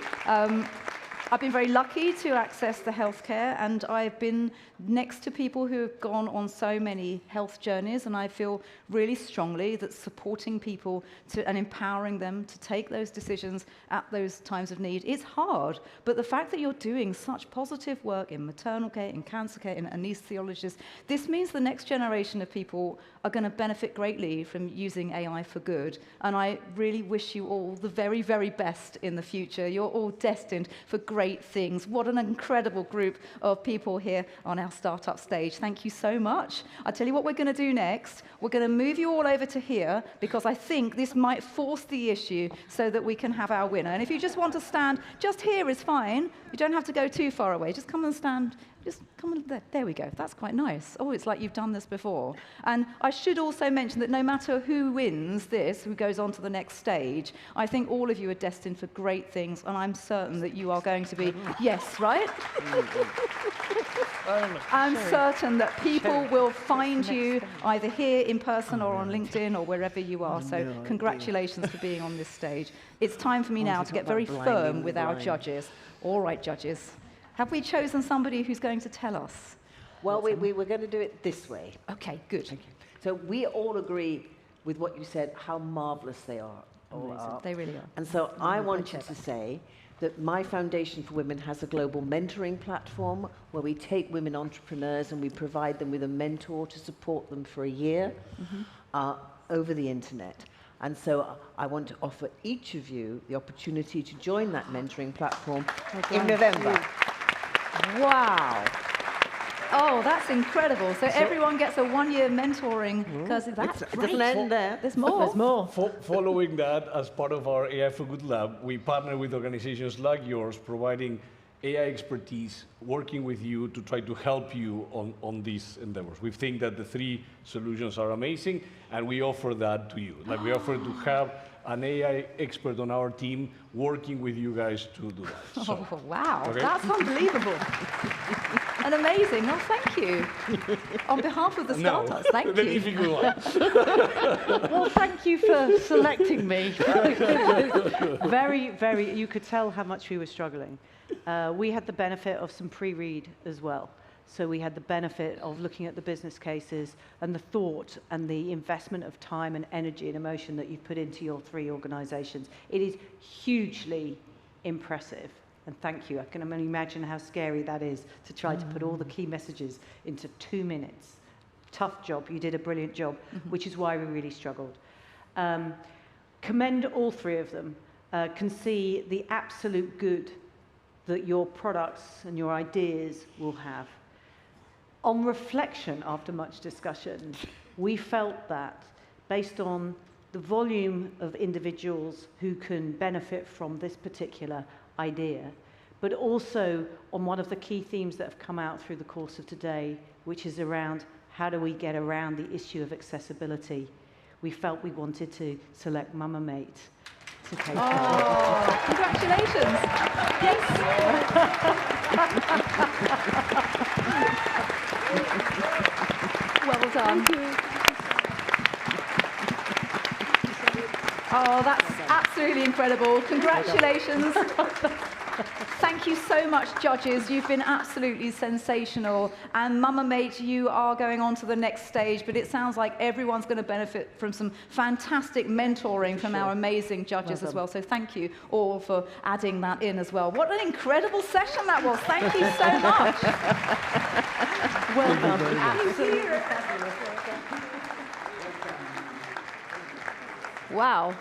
I've been very lucky to access the healthcare, and I've been next to people who have gone on so many health journeys, and I feel really strongly that supporting people and empowering them to take those decisions at those times of need is hard. But the fact that you're doing such positive work in maternal care, in cancer care, in anesthesiologists, this means the next generation of people are going to benefit greatly from using AI for good. And I really wish you all the very, very best in the future. You're all destined for great things. What an incredible group of people here on our startup stage. Thank you so much. I'll tell you what we're going to do next. We're going to move you all over to here, because I think this might force the issue so that we can have our winner. And if you just want to stand, just here is fine. You don't have to go too far away. Just come and stand. Just come on there. There we go. That's quite nice. Oh, it's like you've done this before. And I should also mention that no matter who wins this, who goes on to the next stage, I think all of you are destined for great things, and I'm certain that you are going to be, yes, right? I'm certain that people will find you either here in person or on LinkedIn or wherever you are. So congratulations for being on this stage. It's time for me now to get very firm with our judges. All right, judges. Have we chosen somebody who's going to tell us? Well, we were going to do it this way. Okay, good. Thank you. So we all agree with what you said, how marvelous they are. They really are. And so I wanted to say that my Foundation for Women has a global mentoring platform where we take women entrepreneurs and we provide them with a mentor to support them for a year over the internet. And so I want to offer each of you the opportunity to join that mentoring platform in November. Wow. Oh, that's incredible. So everyone gets a one-year mentoring, because that's great. It doesn't end there. There's more. There's more. Following that, as part of our AI for Good Lab, we partner with organizations like yours, providing AI expertise working with you to try to help you on these endeavors. We think that the 3 solutions are amazing, and we offer that to you. Like, we offer to have an AI expert on our team working with you guys to do that. So, oh, wow, okay? That's unbelievable. And amazing. Oh, thank you. On behalf of the startups, thank the you. difficult one. Well, thank you for selecting me. Very, you could tell how much we were struggling. We had the benefit of some pre-read as well. So we had the benefit of looking at the business cases and the thought and the investment of time and energy and emotion that you've put into your 3 organizations. It is hugely impressive. And thank you. I can only imagine how scary that is to try to put all the key messages into 2 minutes. Tough job. You did a brilliant job, which is why we really struggled. Commend all 3 of them. Can see the absolute good that your products and your ideas will have. On reflection, after much discussion, we felt that based on the volume of individuals who can benefit from this particular idea, but also on one of the key themes that have come out through the course of today, which is around how do we get around the issue of accessibility, we felt we wanted to select Mumamate to take Oh, congratulations. Well done. Oh, that's absolutely incredible. Congratulations. Thank you so much, judges. You've been absolutely sensational. And Mumamate, you are going on to the next stage, but it sounds like everyone's going to benefit from some fantastic mentoring from our amazing judges as well. So thank you all for adding that in as well. What an incredible session that was. Thank you so much. Well done. Absolutely. Wow.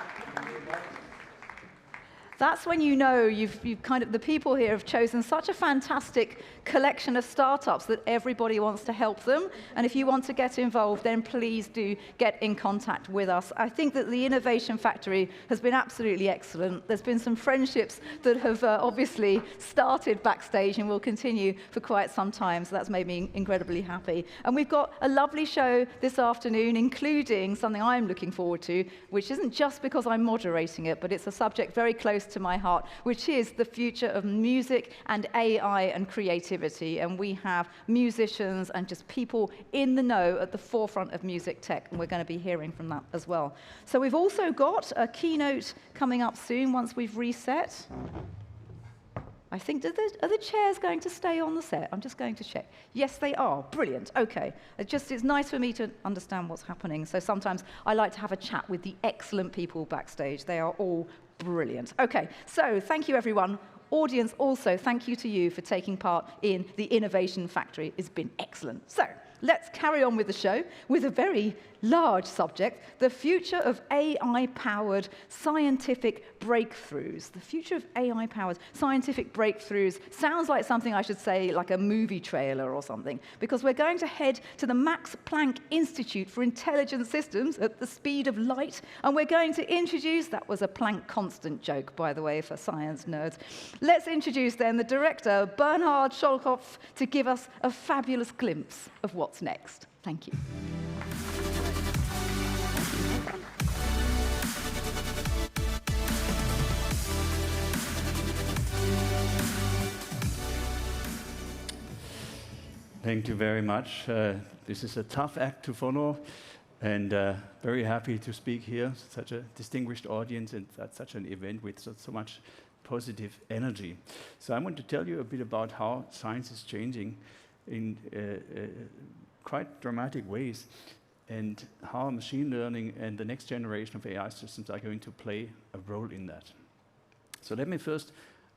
That's when you know you've kind of, the people here have chosen such a fantastic collection of startups that everybody wants to help them. And if you want to get involved, then please do get in contact with us. I think that the Innovation Factory has been absolutely excellent. There's been some friendships that have obviously started backstage and will continue for quite some time. So that's made me incredibly happy. And we've got a lovely show this afternoon, including something I'm looking forward to, which isn't just because I'm moderating it, but it's a subject very close to my heart, which is the future of music and AI and creativity. And we have musicians and just people in the know at the forefront of music tech, and we're going to be hearing from that as well. So we've also got a keynote coming up soon once we've reset. I think, are the chairs going to stay on the set? I'm just going to check. Yes, they are. Brilliant. Okay. It's nice for me to understand what's happening. So sometimes I like to have a chat with the excellent people backstage. They are all brilliant. Okay, so thank you, everyone. Audience, also, thank you to you for taking part in the Innovation Factory. It's been excellent. So let's carry on with the show with a very large subject, the future of AI-powered scientific breakthroughs. The future of AI-powered scientific breakthroughs sounds like something I should say like a movie trailer or something, because we're going to head to the Max Planck Institute for Intelligent Systems at the speed of light, and we're going to introduce, that was a Planck constant joke, by the way, for science nerds. Let's introduce then the director, Bernhard Scholkopf, to give us a fabulous glimpse of what's next. Thank you. Thank you very much. This is a tough act to follow, and very happy to speak here. Such a distinguished audience and at such an event with so much positive energy. So I want to tell you a bit about how science is changing in quite dramatic ways, and how machine learning and the next generation of AI systems are going to play a role in that. So let me first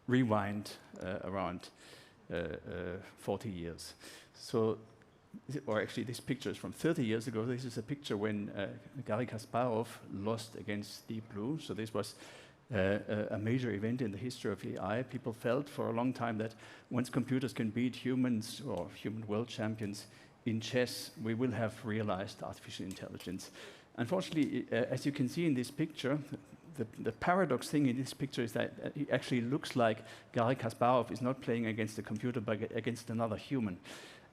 rewind around 40 years. So, or actually this picture is from 30 years ago. This is a picture when Garry Kasparov lost against Deep Blue. So this was a major event in the history of AI. People felt for a long time that once computers can beat humans or human world champions in chess, we will have realized artificial intelligence. Unfortunately, as you can see in this picture, the paradox thing in this picture is that it actually looks like Garry Kasparov is not playing against a computer, but against another human.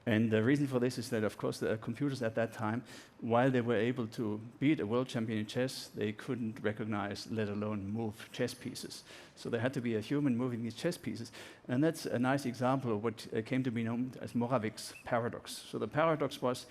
And the reason for this is that, of course, the computers at that time, while they were able to beat a world champion in chess, they couldn't recognize, let alone move chess pieces. So there had to be a human moving these chess pieces. And that's a nice example of what came to be known as Moravec's paradox. So the paradox was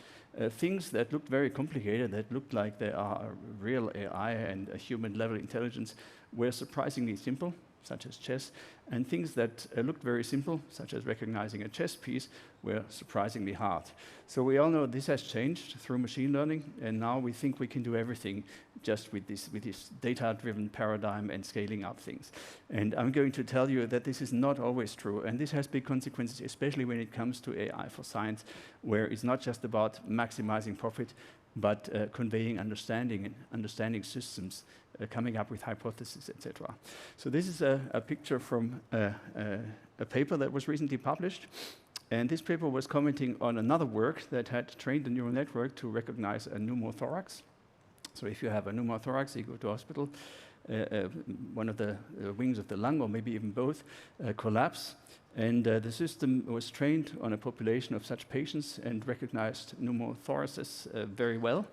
things that looked very complicated, that looked like they are a real AI and a human-level intelligence, were surprisingly simple, such as chess, and things that looked very simple, such as recognizing a chess piece, were surprisingly hard. So we all know this has changed through machine learning, and now we think we can do everything just with this data-driven paradigm and scaling up things. And I'm going to tell you that this is not always true, and this has big consequences, especially when it comes to AI for science, where it's not just about maximizing profit, but conveying understanding and understanding systems, coming up with hypotheses, etc. So this is a picture from a paper that was recently published. And this paper was commenting on another work that had trained a neural network to recognize a pneumothorax. So if you have a pneumothorax, you go to hospital, one of the wings of the lung, or maybe even both, collapse. And the system was trained on a population of such patients and recognized pneumothoraces very well.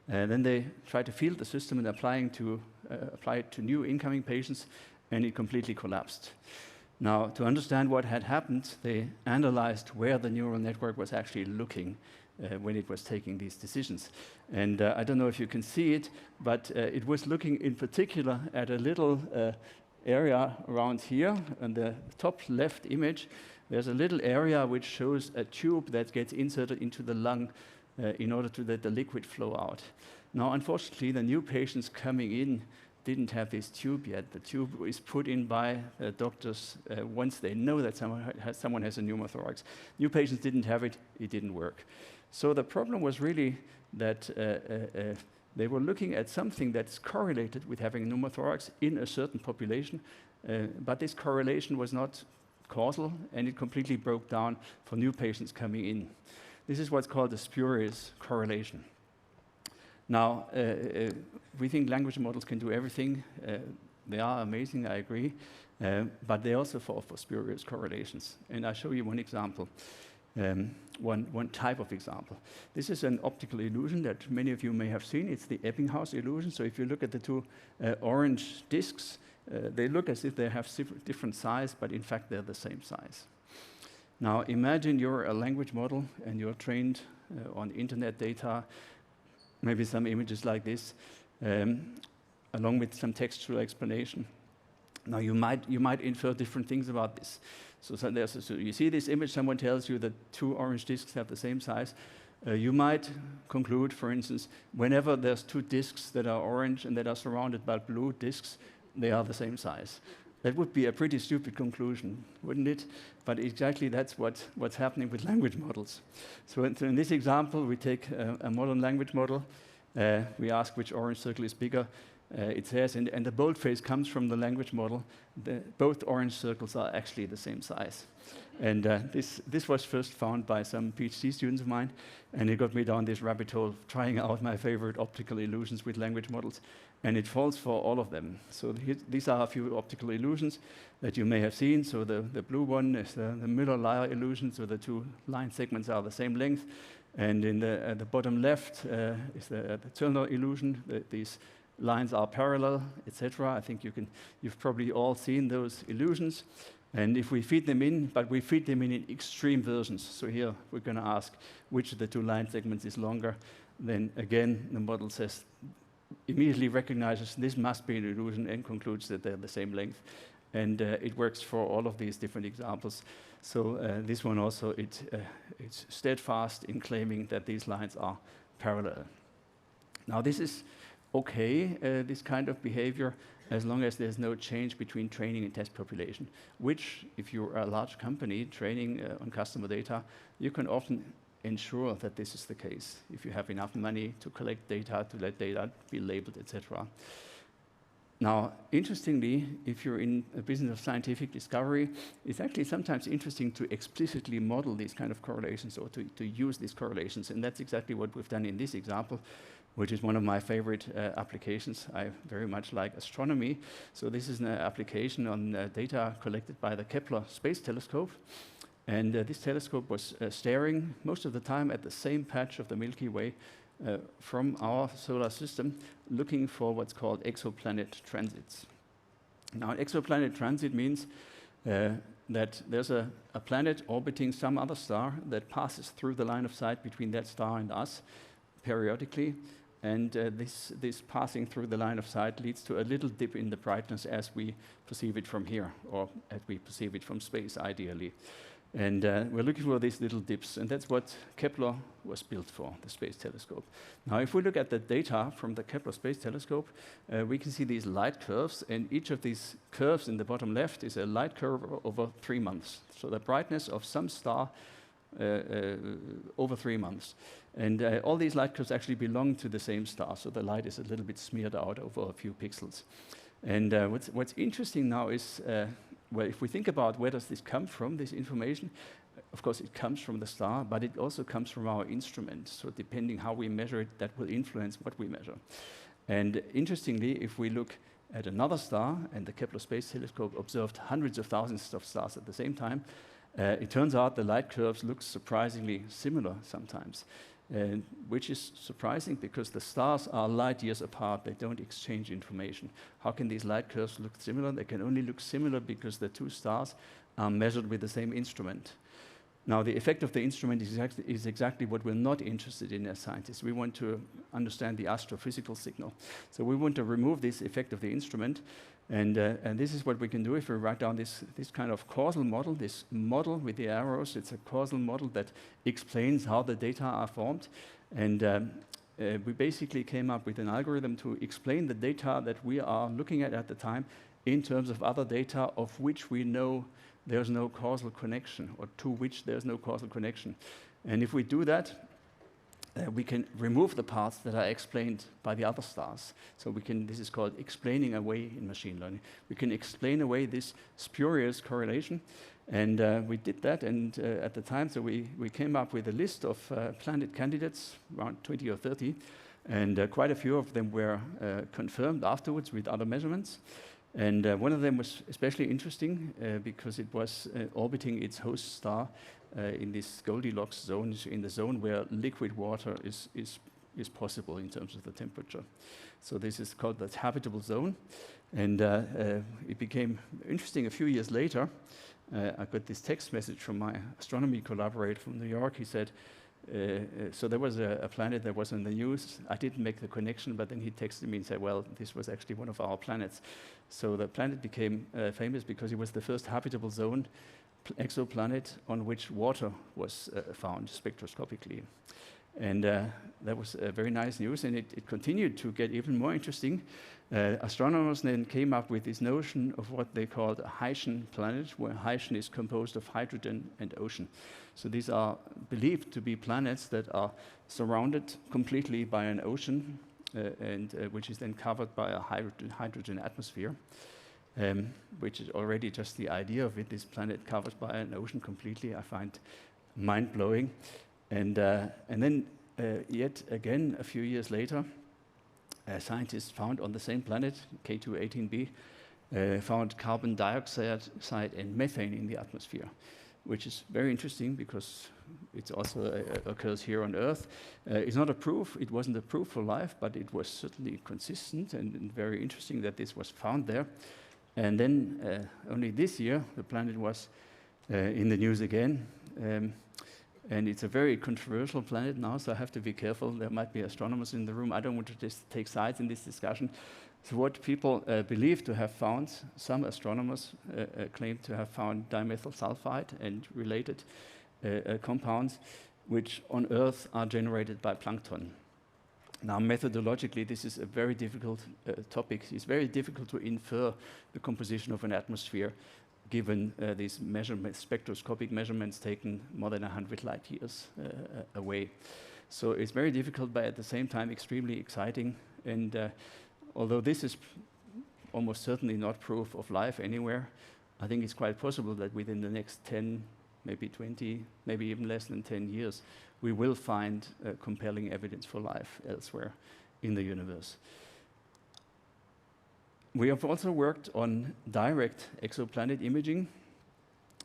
Then they tried to field the system and apply it to new incoming patients, and it completely collapsed. Now, to understand what had happened, they analyzed where the neural network was actually looking when it was taking these decisions. And I don't know if you can see it, but it was looking in particular at a little area around here. On the top left image, there's a little area which shows a tube that gets inserted into the lung in order to let the liquid flow out. Now, unfortunately, the new patients coming in didn't have this tube yet. The tube is put in by doctors once they know that someone has a pneumothorax. New patients didn't have it, it didn't work. So the problem was really that they were looking at something that's correlated with having a pneumothorax in a certain population, but this correlation was not causal, and it completely broke down for new patients coming in. This is what's called a spurious correlation. Now, we think language models can do everything. They are amazing, I agree, but they also fall for spurious correlations. And I'll show you one example, one type of example. This is an optical illusion that many of you may have seen. It's the Ebbinghaus illusion. So if you look at the two orange discs, they look as if they have different size, but in fact they're the same size. Now imagine you're a language model and you're trained on internet data, maybe some images like this, along with some textual explanation. Now you might infer different things about this. So you see this image, someone tells you that two orange discs have the same size. You might conclude, for instance, whenever there's two discs that are orange and that are surrounded by blue discs, they are the same size. That would be a pretty stupid conclusion, wouldn't it? But exactly that's what's happening with language models. So in this example, we take a modern language model. We ask which orange circle is bigger. It says, and the boldface comes from the language model. Both orange circles are actually the same size. And this was first found by some PhD students of mine, and it got me down this rabbit hole of trying out my favorite optical illusions with language models. And it falls for all of them. So these are a few optical illusions that you may have seen. So the blue one is the Müller-Lyer illusion, so the two line segments are the same length. And in the bottom left is the Zöllner illusion. These lines are parallel, etc. I think you've probably all seen those illusions. And if we feed them in, but we feed them in extreme versions. So here we're going to ask which of the two line segments is longer. Then again, the model says, immediately recognizes this must be an illusion and concludes that they're the same length. And it works for all of these different examples. So this one also, it's steadfast in claiming that these lines are parallel. Now this is okay, this kind of behavior, as long as there's no change between training and test population, which, if you're a large company training on customer data, you can often ensure that this is the case, if you have enough money to collect data, to let data be labeled, etc. Now, interestingly, if you're in a business of scientific discovery, it's actually sometimes interesting to explicitly model these kind of correlations or to use these correlations, and that's exactly what we've done in this example. which is one of my favorite applications. I very much like astronomy. So this is an application on data collected by the Kepler Space Telescope. And this telescope was staring most of the time at the same patch of the Milky Way from our solar system, looking for what's called exoplanet transits. Now, exoplanet transit means that there's a planet orbiting some other star that passes through the line of sight between that star and us periodically. And this passing through the line of sight leads to a little dip in the brightness as we perceive it from here, or as we perceive it from space, ideally. And we're looking for these little dips, and that's what Kepler was built for, the Space Telescope. Now, if we look at the data from the Kepler Space Telescope, we can see these light curves, and each of these curves in the bottom left is a light curve over 3 months. So the brightness of some star over 3 months. And all these light curves actually belong to the same star, so the light is a little bit smeared out over a few pixels. And what's interesting now is, well, if we think about where does this come from, this information, of course it comes from the star, but it also comes from our instrument. So depending how we measure it, that will influence what we measure. And interestingly, if we look at another star, and the Kepler Space Telescope observed hundreds of thousands of stars at the same time, it turns out the light curves look surprisingly similar sometimes, which is surprising because the stars are light years apart. They don't exchange information. How can these light curves look similar? They can only look similar because the two stars are measured with the same instrument. Now, the effect of the instrument is exactly what we're not interested in as scientists. We want to understand the astrophysical signal. So we want to remove this effect of the instrument. And this is what we can do if we write down this kind of causal model, this model with the arrows. It's a causal model that explains how the data are formed. And we basically came up with an algorithm to explain the data that we are looking at the time in terms of other data of which we know there's no causal connection, or to which there's no causal connection. And if we do that, we can remove the parts that are explained by the other stars. So this is called explaining away in machine learning. We can explain away this spurious correlation. And we did that, and at the time, so we came up with a list of planet candidates, around 20 or 30, and quite a few of them were confirmed afterwards with other measurements. And one of them was especially interesting because it was orbiting its host star in this Goldilocks zone, in the zone where liquid water is possible in terms of the temperature. So this is called the habitable zone. And it became interesting a few years later. I got this text message from my astronomy collaborator from New York. He said, so there was a planet that was in the news. I didn't make the connection, but then he texted me and said, well, this was actually one of our planets. So the planet became famous because it was the first habitable zone exoplanet on which water was found spectroscopically. And that was very nice news, and it continued to get even more interesting. Astronomers then came up with this notion of what they called a Haitian planet, where Haitian is composed of hydrogen and ocean. So these are believed to be planets that are surrounded completely by an ocean, and which is then covered by a hydrogen atmosphere, which is already just the idea of it, this planet covered by an ocean completely, I find mind-blowing. And then yet again, a few years later, scientists found on the same planet, K2-18b, found carbon dioxide and methane in the atmosphere, which is very interesting because it also occurs here on Earth. It's not a proof, it wasn't a proof for life, but it was certainly consistent and very interesting that this was found there. And then only this year, the planet was in the news again. And it's a very controversial planet now, so I have to be careful. There might be astronomers in the room. I don't want to just take sides in this discussion. So what people believe to have found, some astronomers claim to have found dimethyl sulfide and related compounds, which on Earth are generated by plankton. Now, methodologically, this is a very difficult topic. It's very difficult to infer the composition of an atmosphere given these measurements, spectroscopic measurements taken more than 100 light years away. So it's very difficult, but at the same time extremely exciting. And although this is almost certainly not proof of life anywhere, I think it's quite possible that within the next 10, maybe 20, maybe even less than 10 years, we will find compelling evidence for life elsewhere in the universe. We have also worked on direct exoplanet imaging.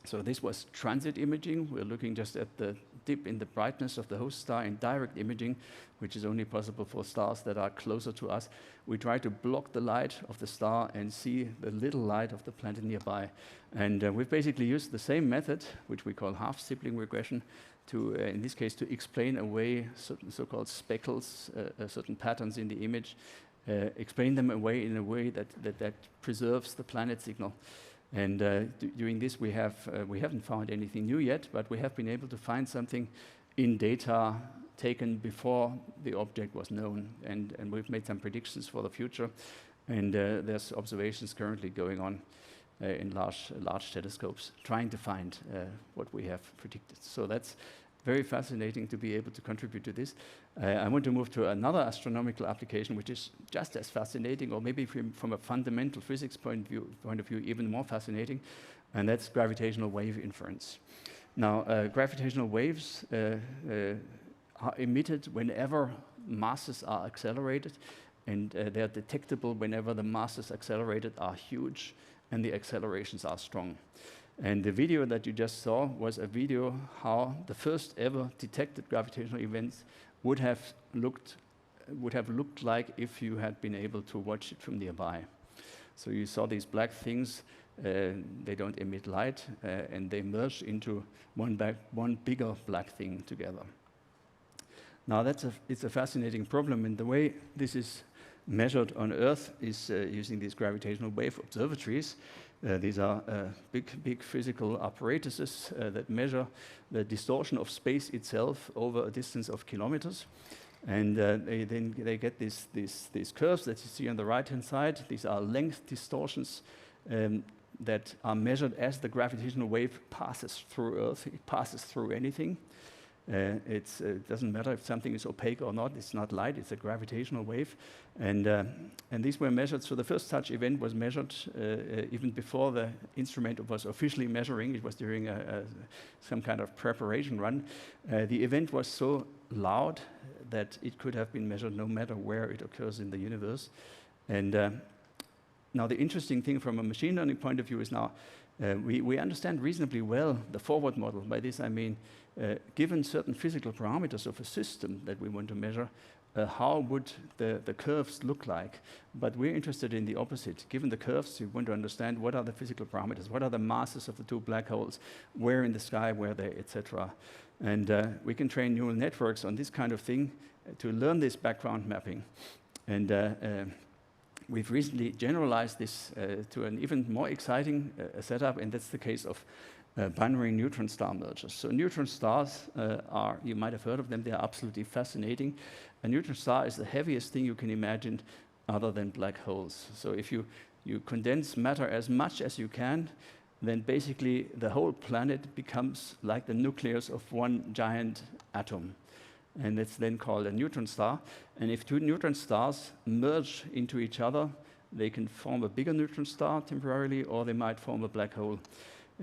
So this was transit imaging. We're looking just at the dip in the brightness of the host star in direct imaging, which is only possible for stars that are closer to us. We try to block the light of the star and see the little light of the planet nearby. And we've basically used the same method, which we call half-sibling regression, to, in this case, to explain away certain so-called speckles, certain patterns in the image, explain them away in a way that preserves the planet signal. And doing this, we haven't found anything new yet, but we have been able to find something in data taken before the object was known. And we've made some predictions for the future. And there's observations currently going on in large telescopes, trying to find what we have predicted. So that's very fascinating to be able to contribute to this. I want to move to another astronomical application, which is just as fascinating, or maybe from a fundamental physics point of view, even more fascinating, and that's gravitational wave inference. Now, gravitational waves are emitted whenever masses are accelerated, and they're detectable whenever the masses accelerated are huge and the accelerations are strong. And the video that you just saw was a video how the first ever detected gravitational events would have looked like if you had been able to watch it from nearby. So you saw these black things, they don't emit light, and they merge into one bigger black thing together. Now it's a fascinating problem, and the way this is measured on Earth is using these gravitational wave observatories. These are big physical apparatuses that measure the distortion of space itself over a distance of kilometers. And they get these curves that you see on the right-hand side. These are length distortions that are measured as the gravitational wave passes through Earth. It passes through anything. It doesn't matter if something is opaque or not. It's not light. It's a gravitational wave. And these were measured. So the first such event was measured even before the instrument was officially measuring. It was during some kind of preparation run. The event was so loud that it could have been measured no matter where it occurs in the universe. And now the interesting thing from a machine learning point of view is now we understand reasonably well the forward model. By this I mean, given certain physical parameters of a system that we want to measure, how would the curves look like? But we're interested in the opposite. Given the curves, we want to understand what are the physical parameters, what are the masses of the two black holes, where in the sky were they, etc. And we can train neural networks on this kind of thing to learn this background mapping. And we've recently generalized this to an even more exciting setup, and that's the case of binary neutron star mergers. So neutron stars are, you might have heard of them, they are absolutely fascinating. A neutron star is the heaviest thing you can imagine other than black holes. So if you condense matter as much as you can, then basically the whole planet becomes like the nucleus of one giant atom. And it's then called a neutron star. And if two neutron stars merge into each other, they can form a bigger neutron star temporarily, or they might form a black hole.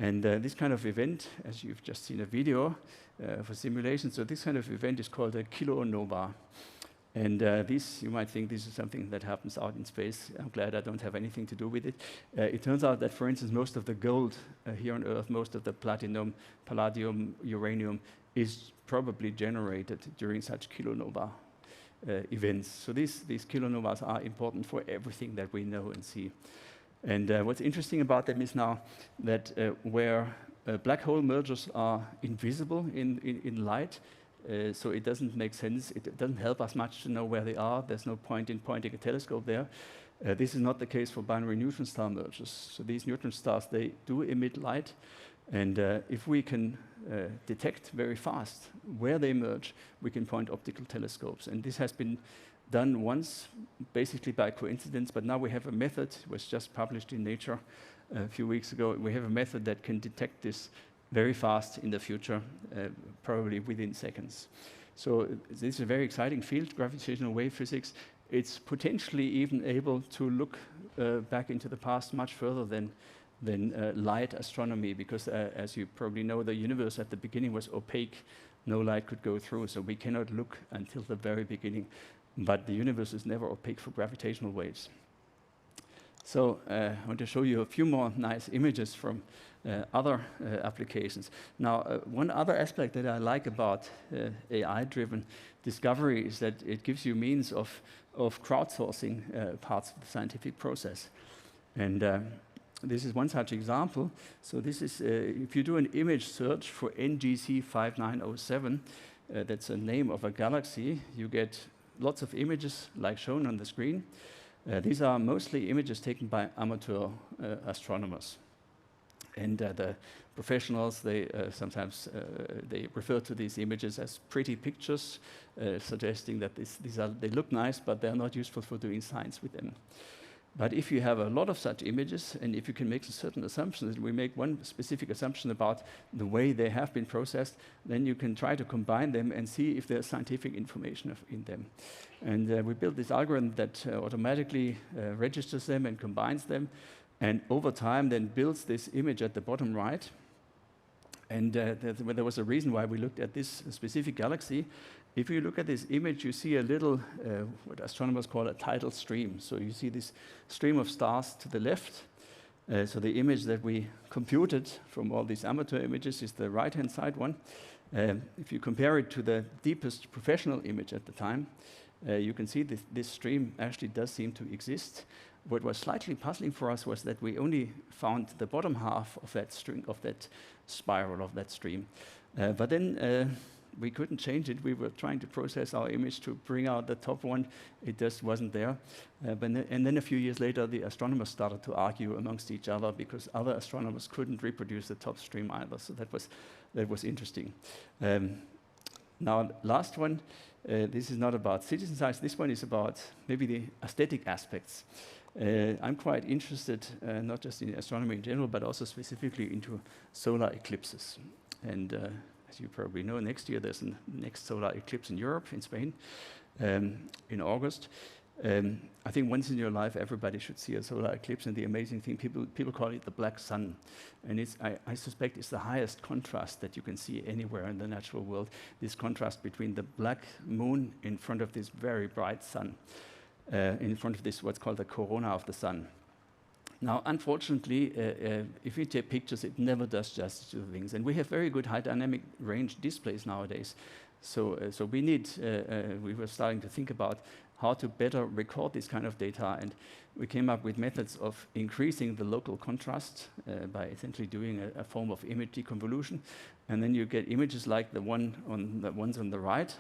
And this kind of event, as you've just seen a video for simulation, so this kind of event is called a kilonova. And this, you might think this is something that happens out in space. I'm glad I don't have anything to do with it. It turns out that, for instance, most of the gold here on Earth, most of the platinum, palladium, uranium, is probably generated during such kilonova events. So these kilonovas are important for everything that we know and see. And what's interesting about them is now that where black hole mergers are invisible in light, so it doesn't make sense, it doesn't help us much to know where they are. There's no point in pointing a telescope there. This is not the case for binary neutron star mergers. So these neutron stars, they do emit light. And if we can detect very fast where they merge, we can point optical telescopes. And this has been done once, basically by coincidence, but now we have a method, it was just published in Nature a few weeks ago. We have a method that can detect this very fast in the future, probably within seconds. So this is a very exciting field, gravitational wave physics. It's potentially even able to look back into the past much further than light astronomy, because as you probably know, the universe at the beginning was opaque. no light could go through, so we cannot look until the very beginning. But the universe is never opaque for gravitational waves. So I want to show you a few more nice images from other applications. Now, one other aspect that I like about AI-driven discovery is that it gives you means of crowdsourcing parts of the scientific process. And this is one such example. So this is, if you do an image search for NGC 5907, that's a name of a galaxy, you get lots of images like shown on the screen. These are mostly images taken by amateur astronomers. And the professionals, they sometimes they refer to these images as pretty pictures, suggesting that they look nice, but they're not useful for doing science with them. But if you have a lot of such images, and if you can make certain assumptions, and we make one specific assumption about the way they have been processed, then you can try to combine them and see if there's scientific information in them. And we built this algorithm that automatically registers them and combines them, and over time then builds this image at the bottom right. And there was a reason why we looked at this specific galaxy. If you look at this image, you see a little, what astronomers call a tidal stream. So you see this stream of stars to the left. So the image that we computed from all these amateur images is the right-hand side one. If you compare it to the deepest professional image at the time, you can see this stream actually does seem to exist. What was slightly puzzling for us was that we only found the bottom half of that string, of that spiral of that stream. But then we couldn't change it. We were trying to process our image to bring out the top one. It just wasn't there. And then a few years later, the astronomers started to argue amongst each other because other astronomers couldn't reproduce the top stream either. So that was interesting. Now, last one. This is not about citizen science. This one is about maybe the aesthetic aspects. I'm quite interested, not just in astronomy in general, but also specifically into solar eclipses. And as you probably know, next year there's a next solar eclipse in Europe, in Spain, in August. I think once in your life, everybody should see a solar eclipse. And the amazing thing, people call it the black sun. And I suspect it's the highest contrast that you can see anywhere in the natural world, this contrast between the black moon in front of this very bright sun, in front of this what's called the corona of the sun. Now, unfortunately, if you take pictures, it never does justice to the things. And we have very good high dynamic range displays nowadays. So we were starting to think about how to better record this kind of data. And we came up with methods of increasing the local contrast by essentially doing a form of image deconvolution. And then you get images like the ones on the right.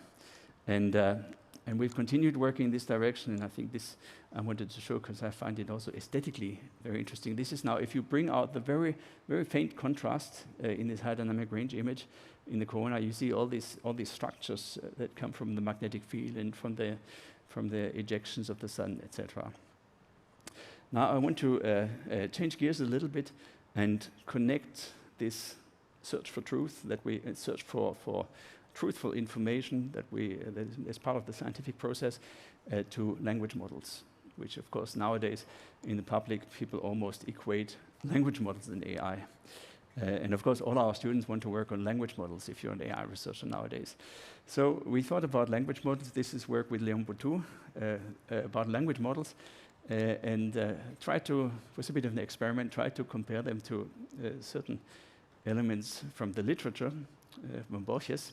And we've continued working in this direction, and I think this I wanted to show because I find it also aesthetically very interesting. This is now, if you bring out the very, very faint contrast in this high dynamic range image in the corona, you see all these structures that come from the magnetic field and from the ejections of the sun, etc. Now I want to change gears a little bit and connect this search for truth, that we search for truthful information that is part of the scientific process, to language models, which of course nowadays in the public people almost equate language models and AI. And of course all our students want to work on language models if you're an AI researcher nowadays. So we thought about language models. This is work with Léon Boutou about language models, and was a bit of an experiment, try to compare them to certain elements from the literature, from Borges.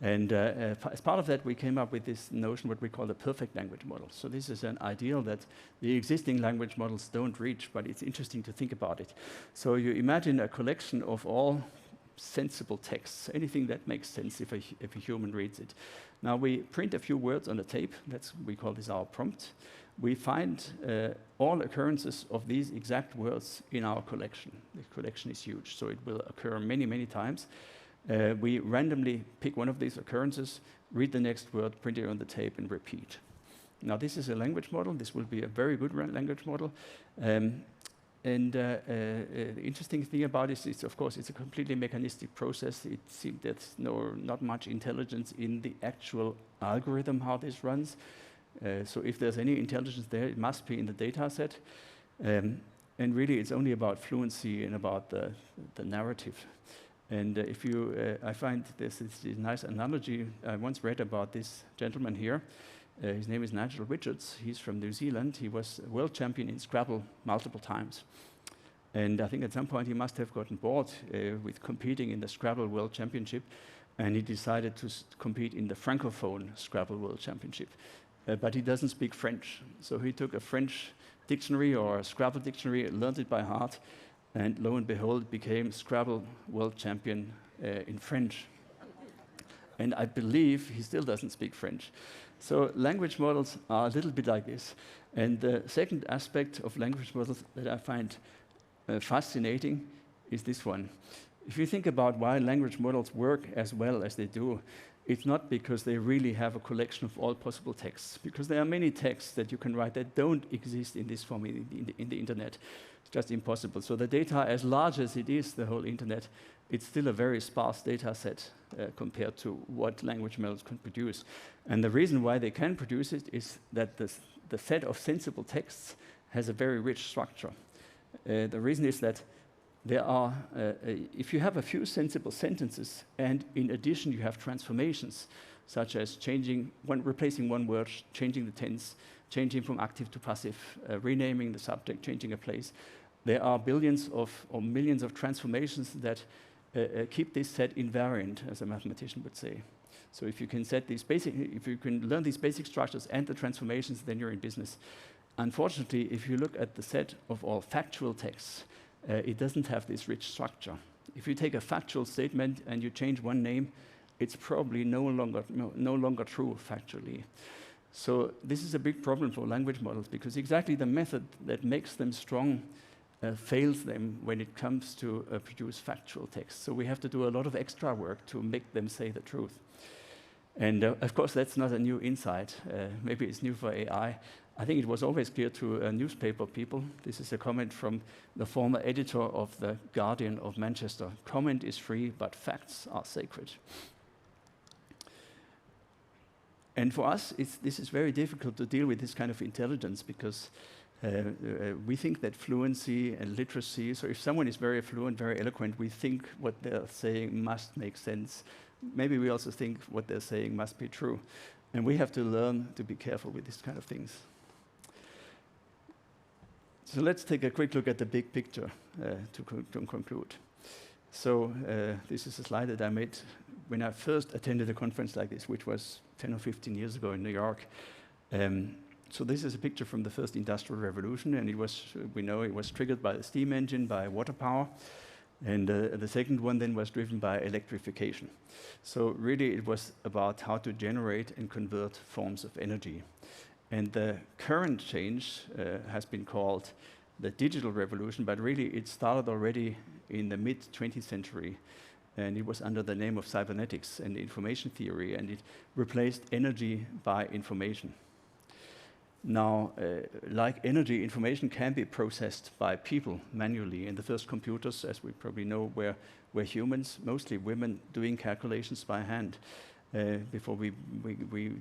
And as part of that, we came up with this notion, what we call the perfect language model. So this is an ideal that the existing language models don't reach, but it's interesting to think about it. So you imagine a collection of all sensible texts, anything that makes sense if a human reads it. Now we print a few words on a tape. We call this our prompt. We find all occurrences of these exact words in our collection. The collection is huge, so it will occur many, many times. We randomly pick one of these occurrences, read the next word, print it on the tape, and repeat. Now, this is a language model. This will be a very good language model. The interesting thing about it is, of course, it's a completely mechanistic process. It seems there's not much intelligence in the actual algorithm, how this runs. So if there's any intelligence there, it must be in the data set. And really, it's only about fluency and about the narrative. And if you, I find this is a nice analogy. I once read about this gentleman here. His name is Nigel Richards. He's from New Zealand. He was a world champion in Scrabble multiple times. And I think at some point he must have gotten bored with competing in the Scrabble World Championship, and he decided to compete in the Francophone Scrabble World Championship. But he doesn't speak French. So he took a French dictionary or a Scrabble dictionary, learned it by heart, and lo and behold, became Scrabble World Champion in French. And I believe he still doesn't speak French. So language models are a little bit like this. And the second aspect of language models that I find fascinating is this one. If you think about why language models work as well as they do, it's not because they really have a collection of all possible texts, because there are many texts that you can write that don't exist in this form in the internet. It's just impossible. So the data, as large as it is, the whole internet, it's still a very sparse data set compared to what language models can produce. And the reason why they can produce it is that the set of sensible texts has a very rich structure. The reason is that there are, if you have a few sensible sentences, and in addition you have transformations, such as replacing one word, changing the tense, changing from active to passive, renaming the subject, changing a place, there are billions or millions of transformations that keep this set invariant, as a mathematician would say. So if you can if you can learn these basic structures and the transformations, then you're in business. Unfortunately, if you look at the set of all factual texts, it doesn't have this rich structure. If you take a factual statement and you change one name, it's probably no longer true factually. So this is a big problem for language models, because exactly the method that makes them strong fails them when it comes to produce factual text. So we have to do a lot of extra work to make them say the truth. And of course, that's not a new insight. Maybe it's new for AI. I think it was always clear to newspaper people. This is a comment from the former editor of The Guardian of Manchester. Comment is free, but facts are sacred. And for us, this is very difficult to deal with this kind of intelligence, because we think that fluency and literacy, so if someone is very fluent, very eloquent, we think what they're saying must make sense. Maybe we also think what they're saying must be true. And we have to learn to be careful with these kind of things. So let's take a quick look at the big picture to conclude. So this is a slide that I made when I first attended a conference like this, which was 10 or 15 years ago in New York. So this is a picture from the first industrial revolution, and we know it was triggered by the steam engine, by water power. And the second one then was driven by electrification. So really it was about how to generate and convert forms of energy. And the current change has been called the digital revolution, but really it started already in the mid-20th century. And it was under the name of cybernetics and information theory, and it replaced energy by information. Now, like energy, information can be processed by people manually. And the first computers, as we probably know, were humans, mostly women, doing calculations by hand before we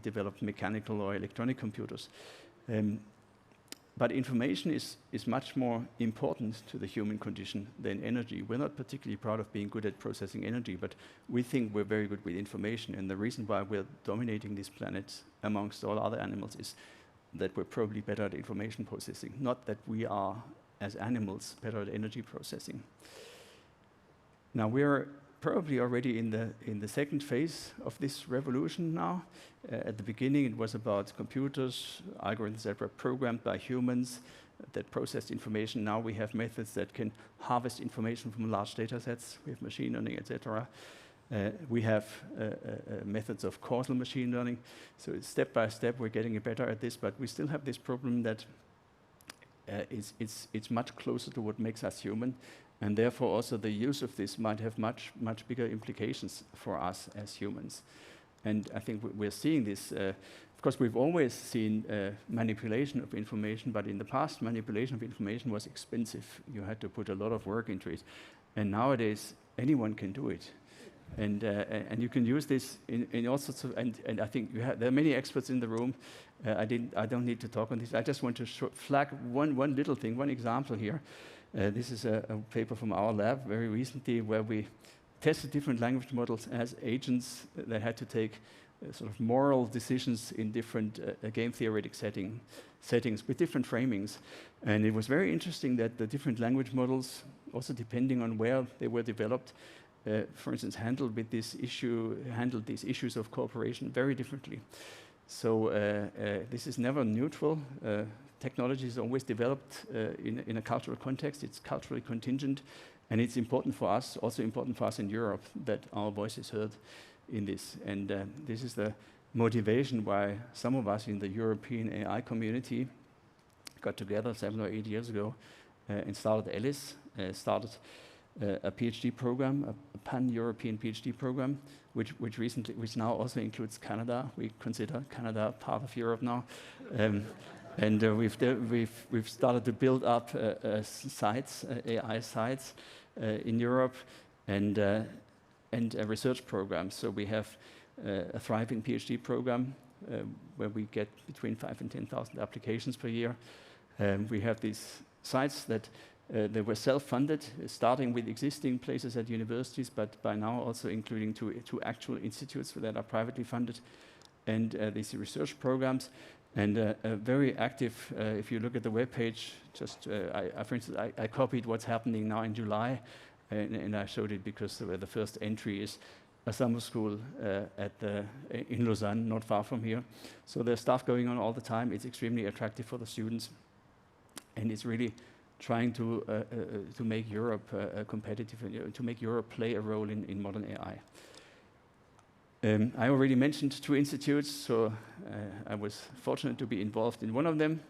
developed mechanical or electronic computers. But information is much more important to the human condition than energy. We're not particularly proud of being good at processing energy, but we think we're very good with information. And the reason why we're dominating this planet amongst all other animals is that we're probably better at information processing, not that we are, as animals, better at energy processing. Now, we're probably already in the second phase of this revolution now. At the beginning, it was about computers, algorithms that were programmed by humans that processed information. Now we have methods that can harvest information from large data sets. We have machine learning, etc. We have methods of causal machine learning. So step by step, we're getting better at this, but we still have this problem that it's much closer to what makes us human, and therefore also the use of this might have much bigger implications for us as humans. And I think we're seeing this. Of course, we've always seen manipulation of information, but in the past, manipulation of information was expensive. You had to put a lot of work into it. And nowadays, anyone can do it. And you can use this in all sorts of, and I think there are many experts in the room. I don't need to talk on this. I just want to flag one little thing, one example here. This is a paper from our lab very recently where we tested different language models as agents that had to take sort of moral decisions in different game theoretic settings with different framings. And it was very interesting that the different language models, also depending on where they were developed, for instance, handled these issues of cooperation very differently. So this is never neutral. Technology is always developed in a cultural context. It's culturally contingent, and it's important for us, also important for us in Europe, that our voice is heard in this. And this is the motivation why some of us in the European AI community got together 7 or 8 years ago and started ALICE, started a PhD program, a pan-European PhD program, which now also includes Canada. We consider Canada part of Europe now. And we've started to build up sites, AI sites in Europe, and research programs. So we have a thriving PhD program where we get between 5,000 and 10,000 applications per year. We have these sites that they were self-funded, starting with existing places at universities, but by now also including two actual institutes that are privately funded, and these research programs. And very active, if you look at the webpage, for instance, I copied what's happening now in July, and I showed it because the first entry is a summer school in Lausanne, not far from here. So there's stuff going on all the time. It's extremely attractive for the students, and it's really trying to make Europe competitive, to make Europe play a role in modern AI. I already mentioned 2 institutes, so I was fortunate to be involved in one of them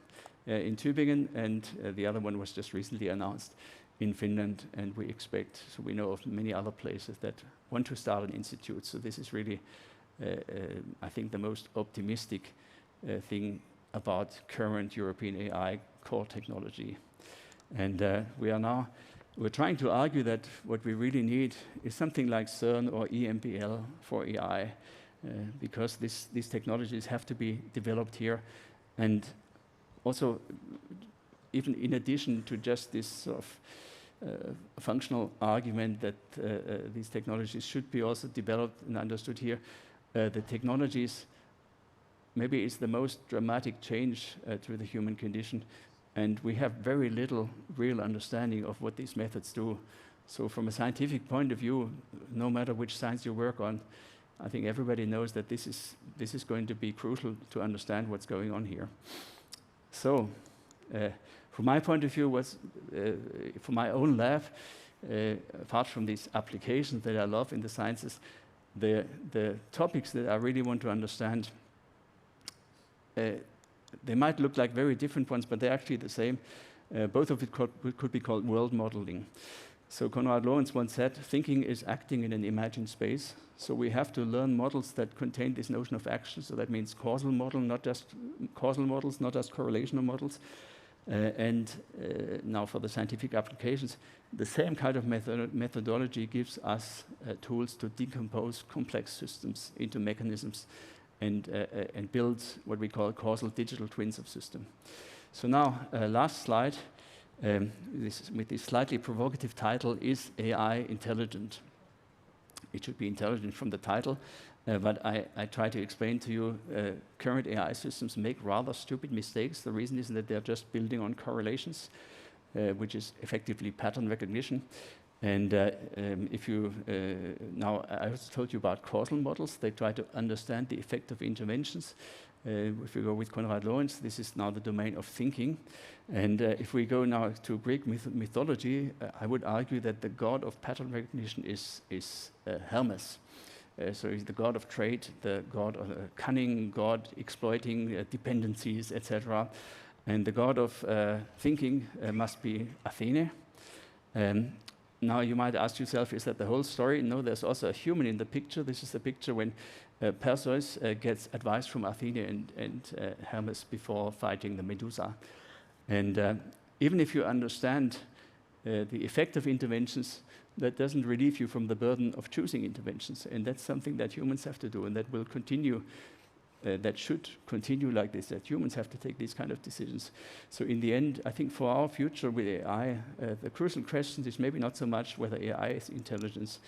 in Tübingen, and the other one was just recently announced in Finland, and we know of many other places that want to start an institute. So this is really, I think, the most optimistic thing about current European AI core technology. And we're trying to argue that what we really need is something like CERN or EMBL for AI, because these technologies have to be developed here. And also, even in addition to just this sort of functional argument that these technologies should be also developed and understood here, the technologies maybe is the most dramatic change to the human condition. And we have very little real understanding of what these methods do. So from a scientific point of view, no matter which science you work on, I think everybody knows that this is going to be crucial to understand what's going on here. So from my point of view, for my own lab, apart from these applications that I love in the sciences, the topics that I really want to understand, they might look like very different ones, but they're actually the same. Both of it could be called world modeling. So Konrad Lorenz once said, thinking is acting in an imagined space. So we have to learn models that contain this notion of action. So that means causal models, not just correlational models. Now for the scientific applications, the same kind of methodology gives us tools to decompose complex systems into mechanisms and build what we call causal digital twins of system. So now, last slide, with this slightly provocative title, is AI intelligent? It should be intelligent from the title, but I try to explain to you current AI systems make rather stupid mistakes. The reason is that they're just building on correlations, which is effectively pattern recognition. And if you, now I also told you about causal models. They try to understand the effect of interventions. If we go with Konrad Lorenz, this is now the domain of thinking. And if we go now to Greek mythology, I would argue that the god of pattern recognition is Hermes. So he's the god of trade, the god of cunning, god exploiting dependencies, etc. And the god of thinking must be Athene. Now you might ask yourself, is that the whole story? No, there's also a human in the picture. This is the picture when Perseus gets advice from Athene and Hermes before fighting the Medusa. And even if you understand the effect of interventions, that doesn't relieve you from the burden of choosing interventions. And that's something that humans have to do, and that will continue. That should continue like this, that humans have to take these kind of decisions. So in the end, I think for our future with AI, the crucial question is maybe not so much whether AI is intelligence,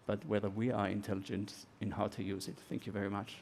but whether we are intelligent in how to use it. Thank you very much.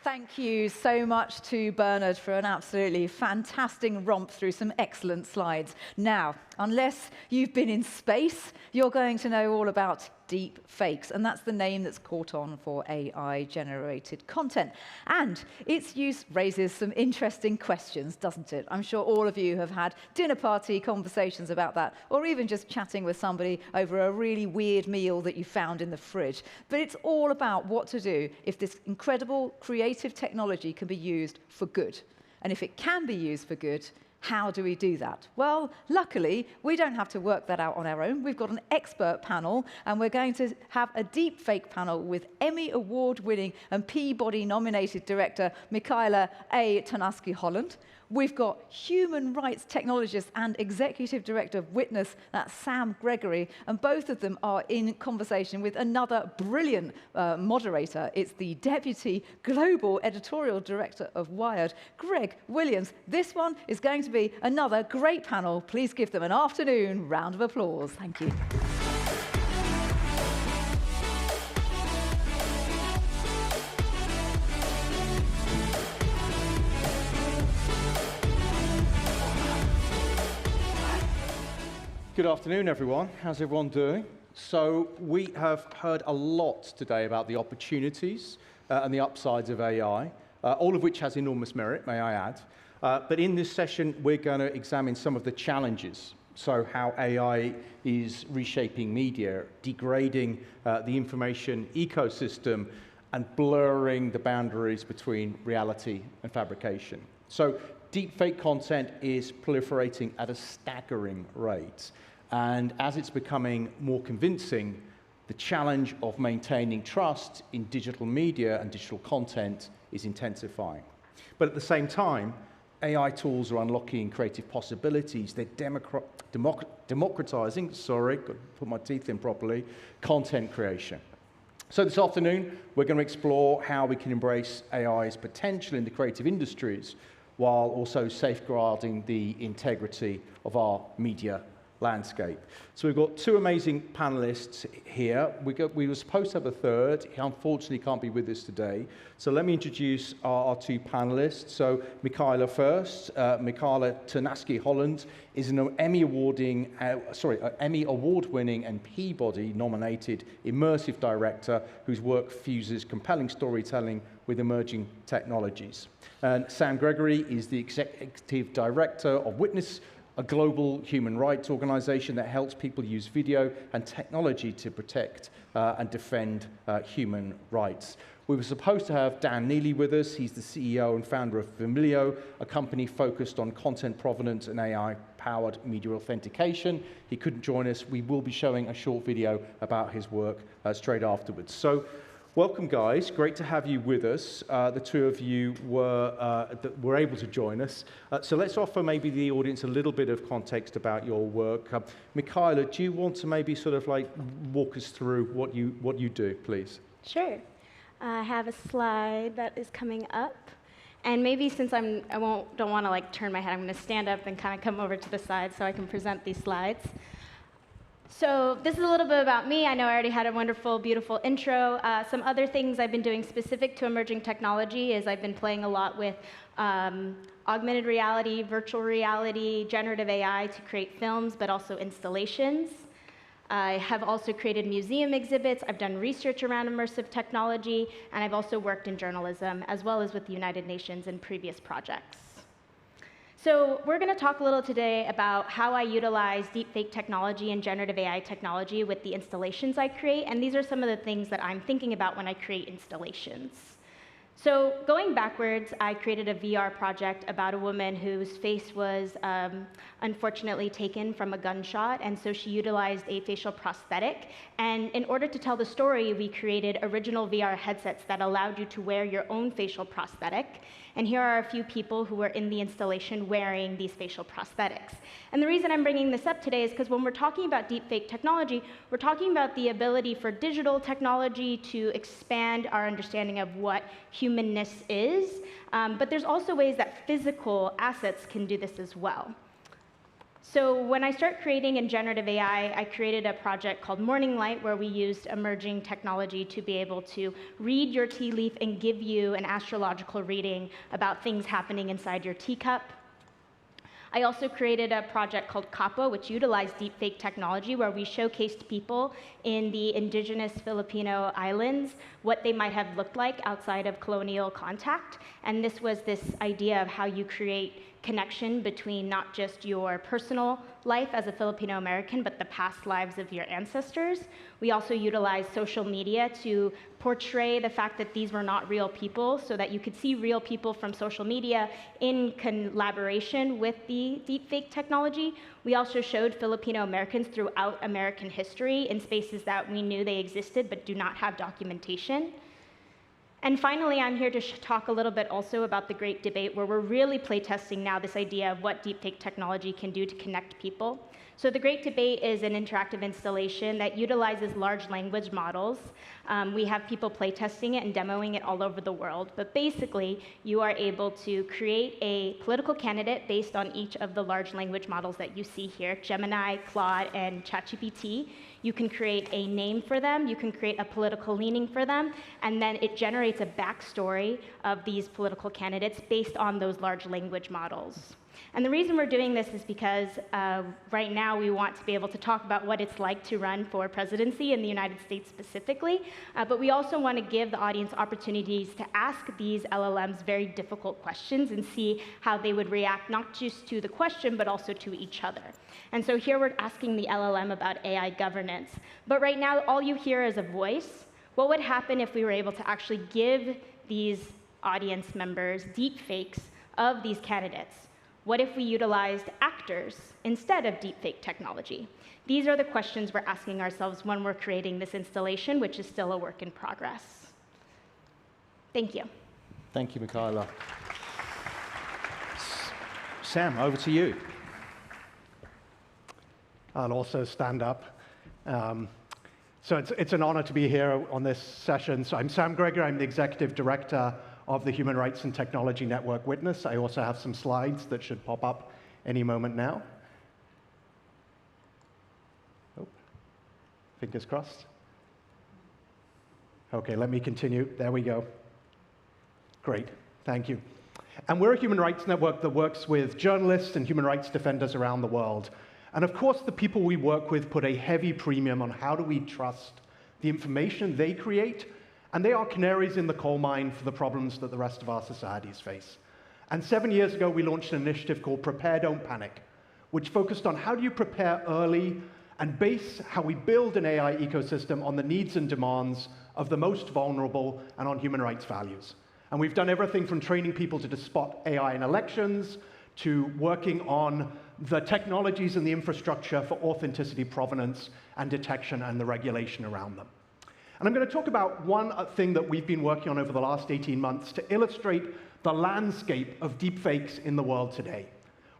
Thank you so much to Bernard for an absolutely fantastic romp through some excellent slides. Now, unless you've been in space, you're going to know all about Deepfakes, and that's the name that's caught on for AI-generated content. And its use raises some interesting questions, doesn't it? I'm sure all of you have had dinner party conversations about that, or even just chatting with somebody over a really weird meal that you found in the fridge. But it's all about what to do if this incredible creative technology can be used for good. And if it can be used for good, how do we do that? Well, luckily, we don't have to work that out on our own. We've got an expert panel, and we're going to have a deepfake panel with Emmy Award-winning and Peabody-nominated director Michaela A. Tanaski-Holland. We've got human rights technologist and executive director of Witness, that's Sam Gregory, and both of them are in conversation with another brilliant moderator. It's the deputy global editorial director of Wired, Greg Williams. This one is going to be another great panel. Please give them an afternoon round of applause. Thank you. Good afternoon, everyone. How's everyone doing? So we have heard a lot today about the opportunities and the upsides of AI, all of which has enormous merit, may I add. But in this session, we're going to examine some of the challenges. So how AI is reshaping media, degrading the information ecosystem, and blurring the boundaries between reality and fabrication. So deepfake content is proliferating at a staggering rate. And as it's becoming more convincing, the challenge of maintaining trust in digital media and digital content is intensifying. But at the same time, AI tools are unlocking creative possibilities. They're democratizing, sorry, got to put my teeth in properly, content creation. So this afternoon, we're going to explore how we can embrace AI's potential in the creative industries while also safeguarding the integrity of our media landscape. So we've got two amazing panelists here. We were supposed to have a third. He unfortunately can't be with us today. So let me introduce our two panelists. So Michaela first. Michaela Tanaski-Holland is an Emmy Award-winning and Peabody-nominated immersive director whose work fuses compelling storytelling with emerging technologies. And Sam Gregory is the executive director of Witness, a global human rights organization that helps people use video and technology to protect and defend human rights. We were supposed to have Dan Neely with us. He's the CEO and founder of Familio, a company focused on content provenance and AI-powered media authentication. He couldn't join us. We will be showing a short video about his work straight afterwards. So, welcome, guys. Great to have you with us. The two of you were able to join us. So let's offer maybe the audience a little bit of context about your work. Michaela, do you want to maybe sort of like walk us through what you do, please? Sure. I have a slide that is coming up. And maybe since I don't want to like turn my head, I'm going to stand up and kind of come over to the side so I can present these slides. So this is a little bit about me. I know I already had a wonderful, beautiful intro. Some other things I've been doing specific to emerging technology is I've been playing a lot with augmented reality, virtual reality, generative AI to create films, but also installations. I have also created museum exhibits. I've done research around immersive technology, and I've also worked in journalism, as well as with the United Nations in previous projects. So we're going to talk a little today about how I utilize deepfake technology and generative AI technology with the installations I create, and these are some of the things that I'm thinking about when I create installations. So going backwards, I created a VR project about a woman whose face was unfortunately taken from a gunshot, and so she utilized a facial prosthetic. And in order to tell the story, we created original VR headsets that allowed you to wear your own facial prosthetic. And here are a few people who were in the installation wearing these facial prosthetics. And the reason I'm bringing this up today is because when we're talking about deepfake technology, we're talking about the ability for digital technology to expand our understanding of what human humanness is, but there's also ways that physical assets can do this as well. So when I started creating in generative AI, I created a project called Morning Light, where we used emerging technology to be able to read your tea leaf and give you an astrological reading about things happening inside your teacup. I also created a project called Capo, which utilized deepfake technology, where we showcased people in the indigenous Filipino islands, what they might have looked like outside of colonial contact. And this was this idea of how you create connection between not just your personal life as a Filipino American, but the past lives of your ancestors. We also utilized social media to portray the fact that these were not real people, so that you could see real people from social media in collaboration with the deepfake technology. We also showed Filipino Americans throughout American history in spaces that we knew they existed but do not have documentation. And finally, I'm here to talk a little bit also about the Great Debate, where we're really playtesting now this idea of what deepfake technology can do to connect people. So the Great Debate is an interactive installation that utilizes large language models. We have people playtesting it and demoing it all over the world. But basically, you are able to create a political candidate based on each of the large language models that you see here, Gemini, Claude, and ChatGPT. You can create a name for them, you can create a political leaning for them, and then it generates a backstory of these political candidates based on those large language models. And the reason we're doing this is because right now we want to be able to talk about what it's like to run for presidency in the United States specifically, but we also want to give the audience opportunities to ask these LLMs very difficult questions and see how they would react not just to the question, but also to each other. And so here we're asking the LLM about AI governance. But right now, all you hear is a voice. What would happen if we were able to actually give these audience members deepfakes of these candidates? What if we utilized actors instead of deepfake technology? These are the questions we're asking ourselves when we're creating this installation, which is still a work in progress. Thank you. Thank you, Michaela. Sam, over to you. I'll also stand up. So it's an honor to be here on this session. So I'm Sam Gregory. I'm the Executive Director of the Human Rights and Technology Network Witness. I also have some slides that should pop up any moment now. Oh, fingers crossed. OK, let me continue. There we go. Great. Thank you. And we're a human rights network that works with journalists and human rights defenders around the world. And of course, the people we work with put a heavy premium on how do we trust the information they create, and they are canaries in the coal mine for the problems that the rest of our societies face. And 7 years ago, we launched an initiative called Prepare, Don't Panic, which focused on how do you prepare early and base how we build an AI ecosystem on the needs and demands of the most vulnerable and on human rights values. And we've done everything from training people to spot AI in elections, to working on the technologies and the infrastructure for authenticity, provenance, and detection, and the regulation around them. And I'm going to talk about one thing that we've been working on over the last 18 months to illustrate the landscape of deepfakes in the world today.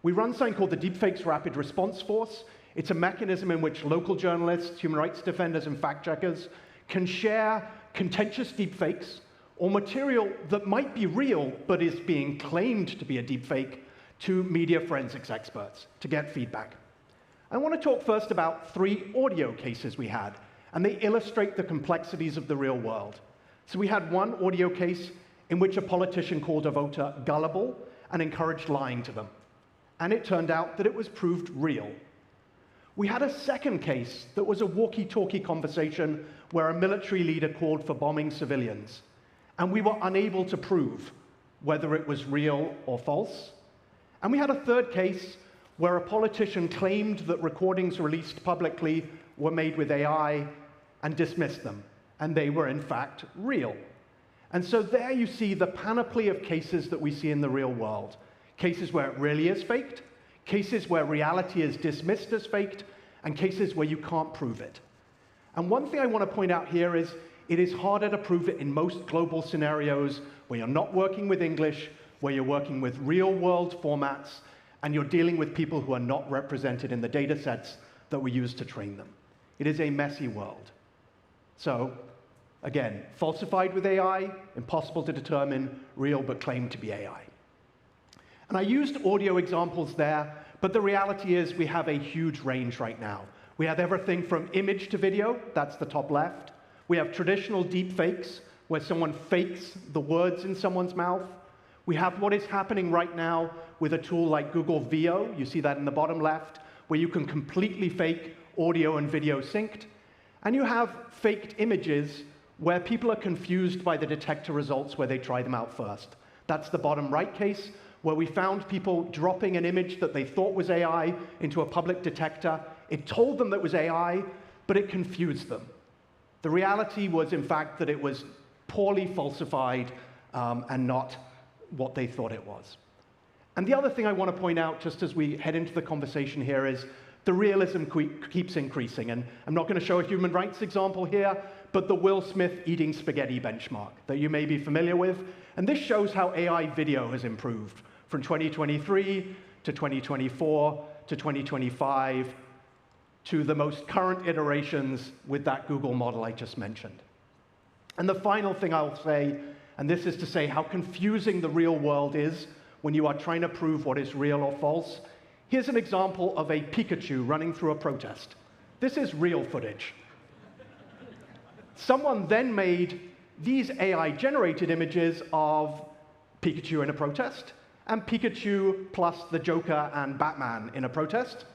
We run something called the Deepfakes Rapid Response Force. It's a mechanism in which local journalists, human rights defenders, and fact-checkers can share contentious deepfakes or material that might be real but is being claimed to be a deepfake to media forensics experts to get feedback. I want to talk first about 3 audio cases we had, and they illustrate the complexities of the real world. So we had one audio case in which a politician called a voter gullible and encouraged lying to them. And it turned out that it was proved real. We had a second case that was a walkie-talkie conversation where a military leader called for bombing civilians, and we were unable to prove whether it was real or false. And we had a third case where a politician claimed that recordings released publicly were made with AI and dismissed them, and they were in fact real. And so there you see the panoply of cases that we see in the real world. Cases where it really is faked, cases where reality is dismissed as faked, and cases where you can't prove it. And one thing I want to point out here is it is harder to prove it in most global scenarios where you're not working with English, where you're working with real-world formats, and you're dealing with people who are not represented in the data sets that we use to train them. It is a messy world. So Again, falsified with AI, impossible to determine, real but claimed to be AI. And I used audio examples there, but the reality is we have a huge range right now. We have everything from image to video, that's the top left. We have traditional deepfakes, where someone fakes the words in someone's mouth. We have what is happening right now with a tool like Google VO, you see that in the bottom left, where you can completely fake audio and video synced. And you have faked images where people are confused by the detector results where they try them out first. That's the bottom right case, where we found people dropping an image that they thought was AI into a public detector. It told them that it was AI, but it confused them. The reality was, in fact, that it was poorly falsified and not what they thought it was. And the other thing I want to point out, just as we head into the conversation here, is the realism keeps increasing. And I'm not going to show a human rights example here, but the Will Smith eating spaghetti benchmark that you may be familiar with. And this shows how AI video has improved from 2023 to 2024 to 2025 to the most current iterations with that Google model I just mentioned. And the final thing I'll say, and this is to say how confusing the real world is when you are trying to prove what is real or false. Here's an example of a Pikachu running through a protest. This is real footage. Someone then made these AI-generated images of Pikachu in a protest, and Pikachu plus the Joker and Batman in a protest.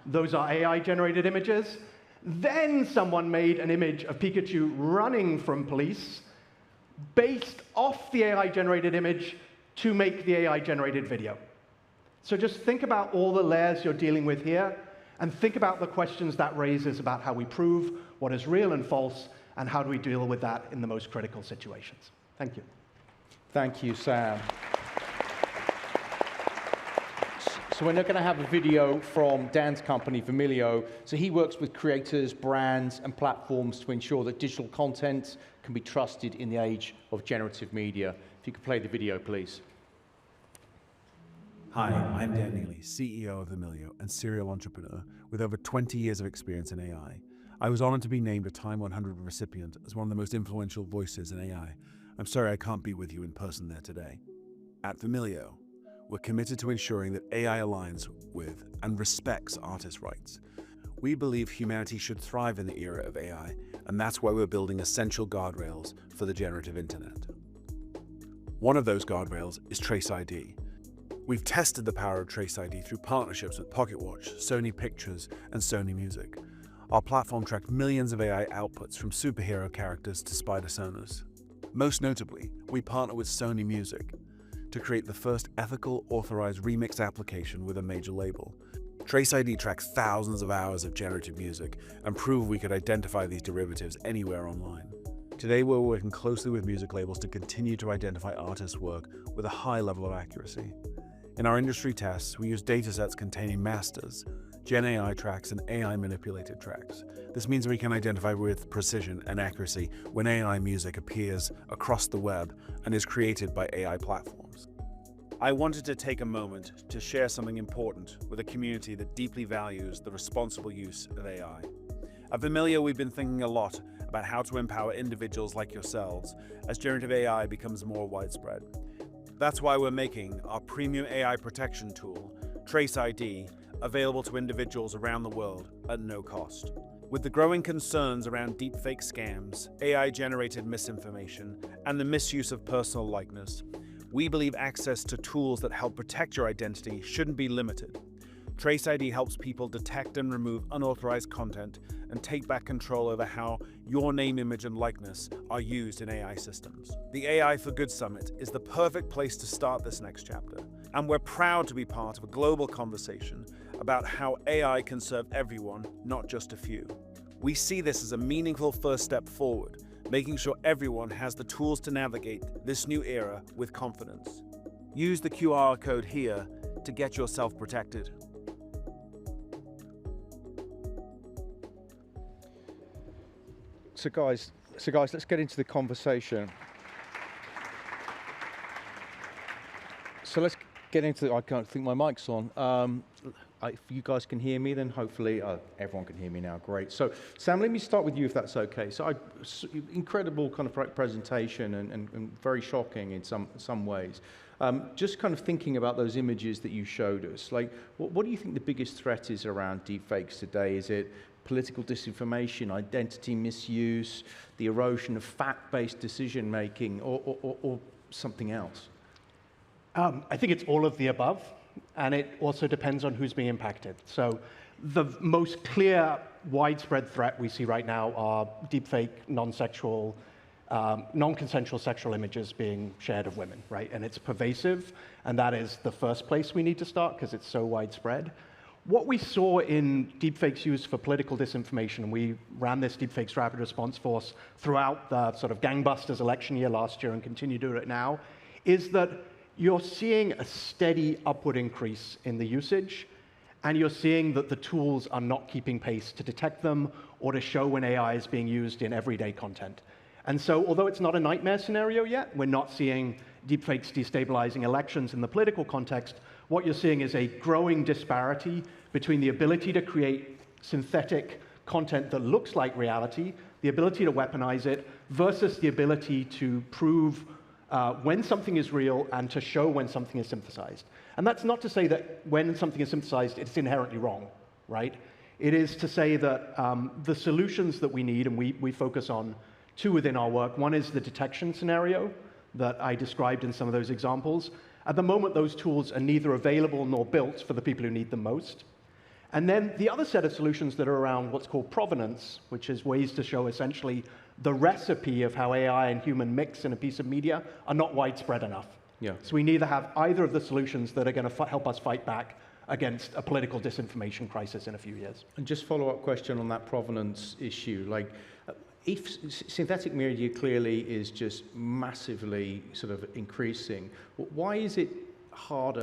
Those are AI-generated images. Then someone made an image of Pikachu running from police based off the AI-generated image to make the AI-generated video. So just think about all the layers you're dealing with here, and think about the questions that raises about how we prove what is real and false, and how do we deal with that in the most critical situations. Thank you. Thank you, Sam. So we're now going to have a video from Dan's company, Vermilio. So he works with creators, brands, and platforms to ensure that digital content can be trusted in the age of generative media. If you could play the video, please. Hi, I'm Dan Neely, CEO of Vermilio and serial entrepreneur with over 20 years of experience in AI. I was honored to be named a Time 100 recipient as one of the most influential voices in AI. I'm sorry I can't be with you in person there today. At Vermilio, we're committed to ensuring that AI aligns with and respects artists' rights. We believe humanity should thrive in the era of AI, and that's why we're building essential guardrails for the generative internet. One of those guardrails is Trace ID. We've tested the power of Trace ID through partnerships with Pocket Watch, Sony Pictures, and Sony Music. Our platform tracked millions of AI outputs from superhero characters to spider-sonas. Most notably, we partner with Sony Music to create the first ethical, authorized remix application with a major label. Trace ID tracks thousands of hours of generative music and proved we could identify these derivatives anywhere online. Today, we're working closely with music labels to continue to identify artists' work with a high level of accuracy. In our industry tests, we use datasets containing masters, Gen AI tracks, and AI-manipulated tracks. This means we can identify with precision and accuracy when AI music appears across the web and is created by AI platforms. I wanted to take a moment to share something important with a community that deeply values the responsible use of AI. At Vermilio, we've been thinking a lot about how to empower individuals like yourselves as generative AI becomes more widespread. That's why we're making our premium AI protection tool, Trace ID, available to individuals around the world at no cost. With the growing concerns around deepfake scams, AI-generated misinformation, and the misuse of personal likeness, we believe access to tools that help protect your identity shouldn't be limited. Trace ID helps people detect and remove unauthorized content and take back control over how your name, image, and likeness are used in AI systems. The AI for Good Summit is the perfect place to start this next chapter, and we're proud to be part of a global conversation about how AI can serve everyone, not just a few. We see this as a meaningful first step forward, making sure everyone has the tools to navigate this new era with confidence. Use the QR code here to get yourself protected. So guys, let's get into the conversation. So let's get into, I can't think my mic's on. if you guys can hear me, then hopefully everyone can hear me now. Great. So, Sam, let me start with you, if that's okay. So, incredible kind of presentation and very shocking in some ways. Just kind of thinking about those images that you showed us, like, what do you think the biggest threat is around deepfakes today? Is it political disinformation, identity misuse, the erosion of fact-based decision-making, or something else? I think it's all of the above, and it also depends on who's being impacted. So the most clear, widespread threat we see right now are deepfake, non-sexual, non-consensual sexual images being shared of women, right? And it's pervasive, and that is the first place we need to start because it's so widespread. What we saw in deepfakes used for political disinformation, and we ran this deepfakes rapid response force throughout the sort of gangbusters election year last year and continue to do it now, is that you're seeing a steady upward increase in the usage, and you're seeing that the tools are not keeping pace to detect them or to show when AI is being used in everyday content. And so, although it's not a nightmare scenario yet, we're not seeing deepfakes destabilizing elections in the political context. What you're seeing is a growing disparity between the ability to create synthetic content that looks like reality, the ability to weaponize it, versus the ability to prove when something is real and to show when something is synthesized. And that's not to say that when something is synthesized, it's inherently wrong, right? It is to say that the solutions that we need, and we focus on two within our work. One is the detection scenario that I described in some of those examples. At the moment, those tools are neither available nor built for the people who need them most. And then the other set of solutions that are around what's called provenance, which is ways to show essentially the recipe of how AI and human mix in a piece of media, are not widespread enough. Yeah. So we neither have either of the solutions that are going to help us fight back against a political disinformation crisis in a few years. And just follow-up question on that provenance issue. Like, if synthetic media clearly is just massively sort of increasing, why is it hard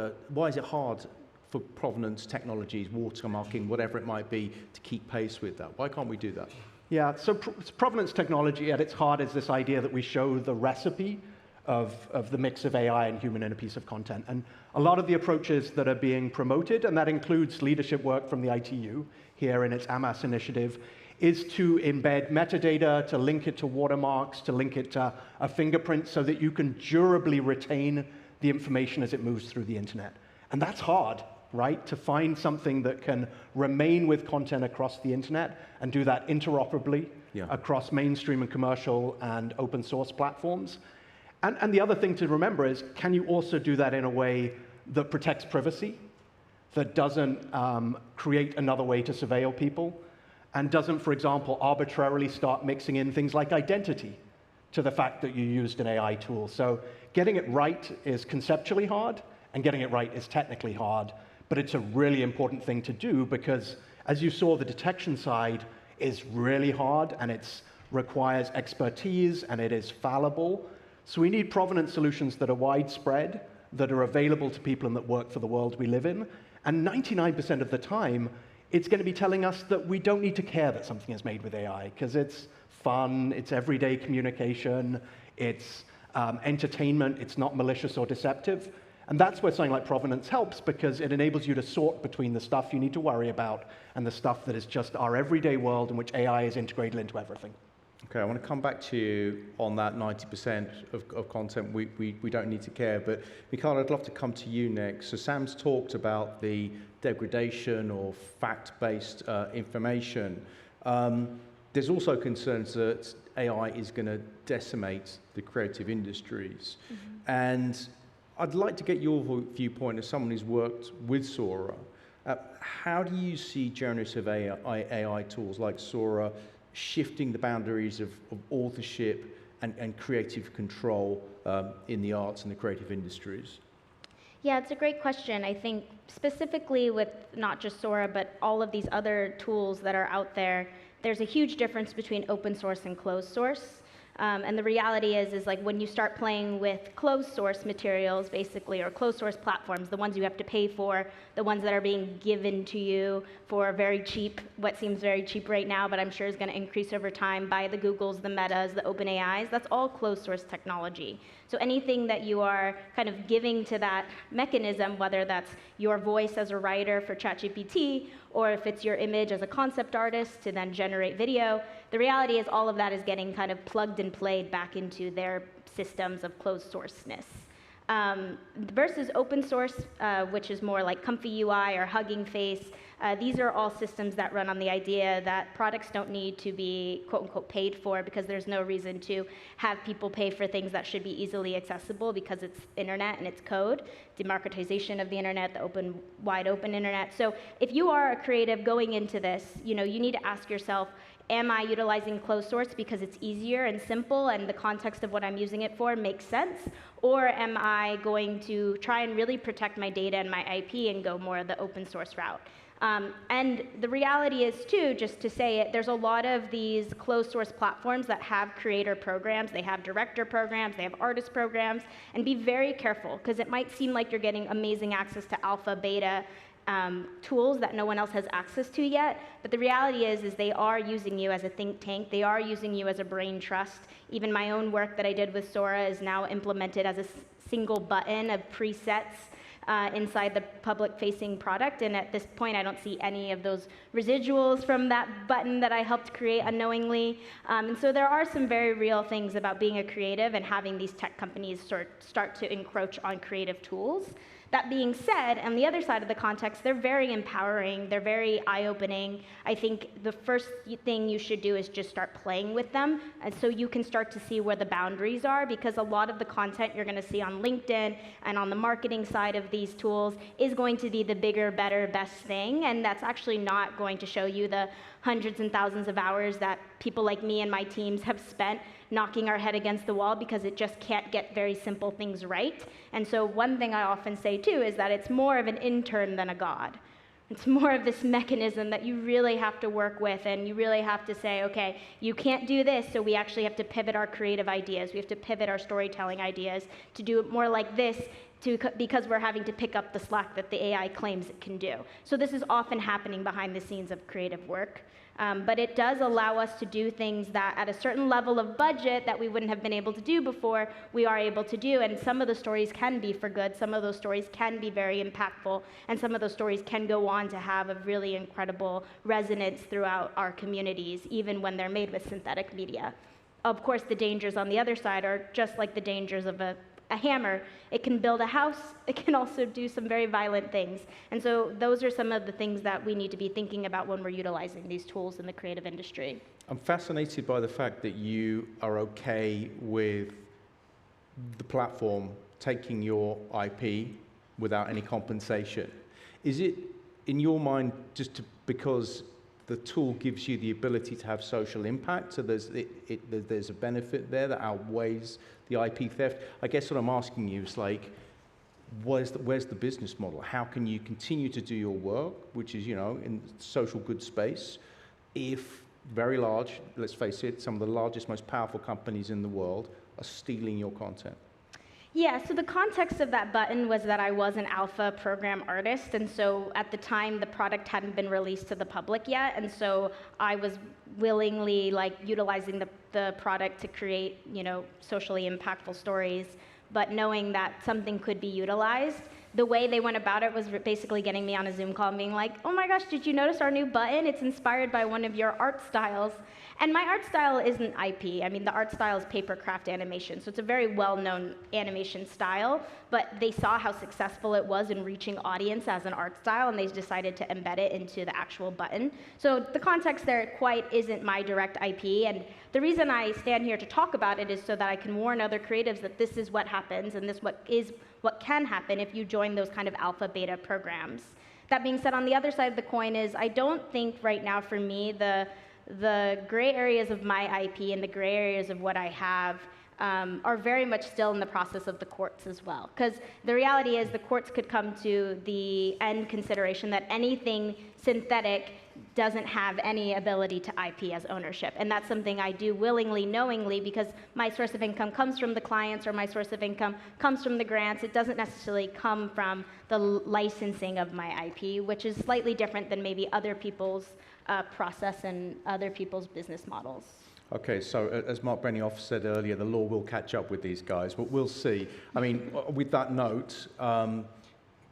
for provenance technologies, watermarking, whatever it might be, to keep pace with that? Why can't we do that? Yeah, so provenance technology at its heart is this idea that we show the recipe of the mix of AI and human in a piece of content. And a lot of the approaches that are being promoted, and that includes leadership work from the ITU here in its AMAS initiative, is to embed metadata, to link it to watermarks, to link it to a fingerprint so that you can durably retain the information as it moves through the internet. And that's hard, right? To find something that can remain with content across the internet and do that interoperably across mainstream and commercial and open source platforms. And the other thing to remember is, can you also do that in a way that protects privacy, that doesn't create another way to surveil people, and doesn't, for example, arbitrarily start mixing in things like identity to the fact that you used an AI tool. So getting it right is conceptually hard, and getting it right is technically hard, but it's a really important thing to do because, as you saw, the detection side is really hard, and it requires expertise, and it is fallible. So we need provenance solutions that are widespread, that are available to people and that work for the world we live in. And 99% of the time, it's going to be telling us that we don't need to care that something is made with AI, because it's fun, it's everyday communication, it's entertainment, it's not malicious or deceptive. And that's where something like provenance helps, because it enables you to sort between the stuff you need to worry about and the stuff that is just our everyday world in which AI is integrated into everything. Okay, I want to come back to you on that 90% of content we don't need to care, but Mikhail, I'd love to come to you next. So Sam's talked about the degradation of fact-based information. There's also concerns that AI is going to decimate the creative industries. Mm-hmm. And I'd like to get your viewpoint as someone who's worked with Sora. How do you see generative AI tools like Sora shifting the boundaries of authorship and creative control in the arts and the creative industries? Yeah, it's a great question. I think specifically with not just Sora, but all of these other tools that are out there, there's a huge difference between open source and closed source. And the reality is like when you start playing with closed source materials, basically, or closed source platforms, the ones you have to pay for, the ones that are being given to you for very cheap, what seems very cheap right now, but I'm sure is going to increase over time by the Googles, the Metas, the OpenAIs, that's all closed source technology. So anything that you are kind of giving to that mechanism, whether that's your voice as a writer for ChatGPT, or if it's your image as a concept artist to then generate video, the reality is all of that is getting kind of plugged and played back into their systems of closed sourceness. Versus open source, which is more like Comfy UI or Hugging Face, these are all systems that run on the idea that products don't need to be quote-unquote paid for, because there's no reason to have people pay for things that should be easily accessible because it's internet and it's code, democratization of the internet, the wide open internet. So if you are a creative going into this, you need to ask yourself, am I utilizing closed source because it's easier and simple and the context of what I'm using it for makes sense? Or am I going to try and really protect my data and my IP and go more the open source route? And the reality is, too, just to say it, there's a lot of these closed source platforms that have creator programs, they have director programs, they have artist programs, and be very careful, because it might seem like you're getting amazing access to alpha, beta, tools that no one else has access to yet, but the reality is they are using you as a think tank, they are using you as a brain trust. Even my own work that I did with Sora is now implemented as a single button of presets inside the public-facing product, and at this point I don't see any of those residuals from that button that I helped create unknowingly. And so there are some very real things about being a creative and having these tech companies start to encroach on creative tools. That being said, on the other side of the context, they're very empowering, they're very eye-opening. I think the first thing you should do is just start playing with them, and so you can start to see where the boundaries are, because a lot of the content you're going to see on LinkedIn and on the marketing side of these tools is going to be the bigger, better, best thing, and that's actually not going to show you the hundreds and thousands of hours that people like me and my teams have spent knocking our head against the wall because it just can't get very simple things right. And so one thing I often say too is that it's more of an intern than a god. It's more of this mechanism that you really have to work with, and you really have to say, okay, you can't do this, so we actually have to pivot our creative ideas. We have to pivot our storytelling ideas to do it more like this, because we're having to pick up the slack that the AI claims it can do. So this is often happening behind the scenes of creative work. But it does allow us to do things that at a certain level of budget that we wouldn't have been able to do before, we are able to do. And some of the stories can be for good, some of those stories can be very impactful, and some of those stories can go on to have a really incredible resonance throughout our communities, even when they're made with synthetic media. Of course, the dangers on the other side are just like the dangers of a hammer. It can build a house, it can also do some very violent things. And so those are some of the things that we need to be thinking about when we're utilizing these tools in the creative industry. I'm fascinated by the fact that you are okay with the platform taking your IP without any compensation. Is it, in your mind, just because the tool gives you the ability to have social impact, so there's a benefit there that outweighs the IP theft? I guess what I'm asking you is like, where's the business model? How can you continue to do your work, which is, in social good space, if very large, let's face it, some of the largest, most powerful companies in the world are stealing your content? Yeah, so the context of that button was that I was an alpha program artist, and so at the time the product hadn't been released to the public yet, and so I was willingly utilizing the product to create, socially impactful stories, but knowing that something could be utilized. The way they went about it was basically getting me on a Zoom call and being like, oh my gosh, did you notice our new button? It's inspired by one of your art styles. And my art style isn't IP. I mean, the art style is papercraft animation, so it's a very well-known animation style, but they saw how successful it was in reaching audience as an art style, and they decided to embed it into the actual button. So the context there quite isn't my direct IP, and the reason I stand here to talk about it is so that I can warn other creatives that this is what happens, and this is what can happen if you join those kind of alpha beta programs. That being said, on the other side of the coin is I don't think right now for me the gray areas of my IP and the gray areas of what I have are very much still in the process of the courts as well. Because the reality is the courts could come to the end consideration that anything synthetic doesn't have any ability to IP as ownership. And that's something I do willingly, knowingly, because my source of income comes from the clients, or my source of income comes from the grants. It doesn't necessarily come from the licensing of my IP, which is slightly different than maybe other people's process and other people's business models. Okay, so as Marc Benioff said earlier, the law will catch up with these guys, but we'll see. I mean, with that note,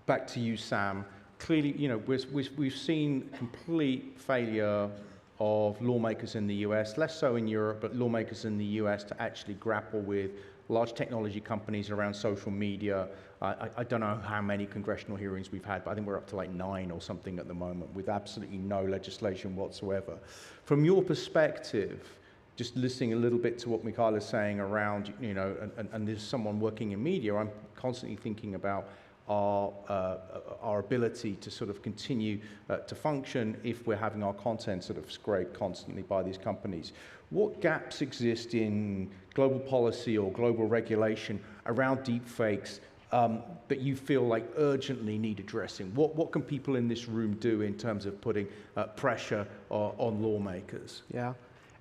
back to you, Sam. Clearly, you know, we've seen complete failure of lawmakers in the US, less so in Europe, but lawmakers in the US to actually grapple with large technology companies around social media. I don't know how many congressional hearings we've had, but I think we're up to like 9 or something at the moment with absolutely no legislation whatsoever. From your perspective, just listening a little bit to what Mikhail is saying around, you know, and there's someone working in media, I'm constantly thinking about our ability to sort of continue to function if we're having our content sort of scraped constantly by these companies. What gaps exist in global policy or global regulation around deepfakes that you feel like urgently need addressing? What can people in this room do in terms of putting pressure on lawmakers? Yeah.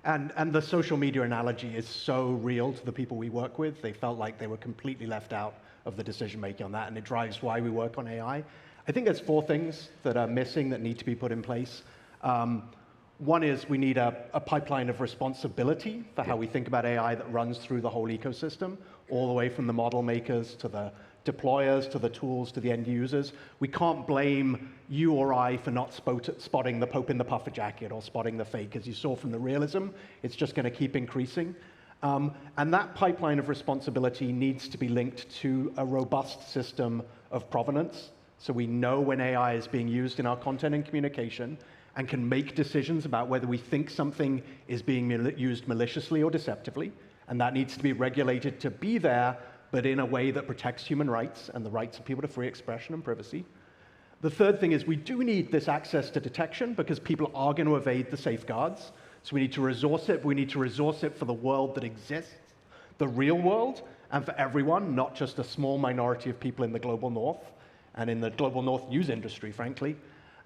And the social media analogy is so real to the people we work with. They felt like they were completely left out of the decision making on that, and it drives why we work on AI. I think there's 4 things that are missing that need to be put in place. One is we need a pipeline of responsibility for how we think about AI that runs through the whole ecosystem, all the way from the model makers to the deployers, to the tools, to the end users. We can't blame you or I for not spotting the Pope in the puffer jacket or spotting the fake. As you saw from the realism, it's just going to keep increasing. And that pipeline of responsibility needs to be linked to a robust system of provenance, so we know when AI is being used in our content and communication and can make decisions about whether we think something is being used maliciously or deceptively, and that needs to be regulated to be there, but in a way that protects human rights and the rights of people to free expression and privacy. The third thing is we do need this access to detection because people are going to evade the safeguards. So we need to resource it. We need to resource it for the world that exists, the real world, and for everyone, not just a small minority of people in the global north and in the global north news industry, frankly.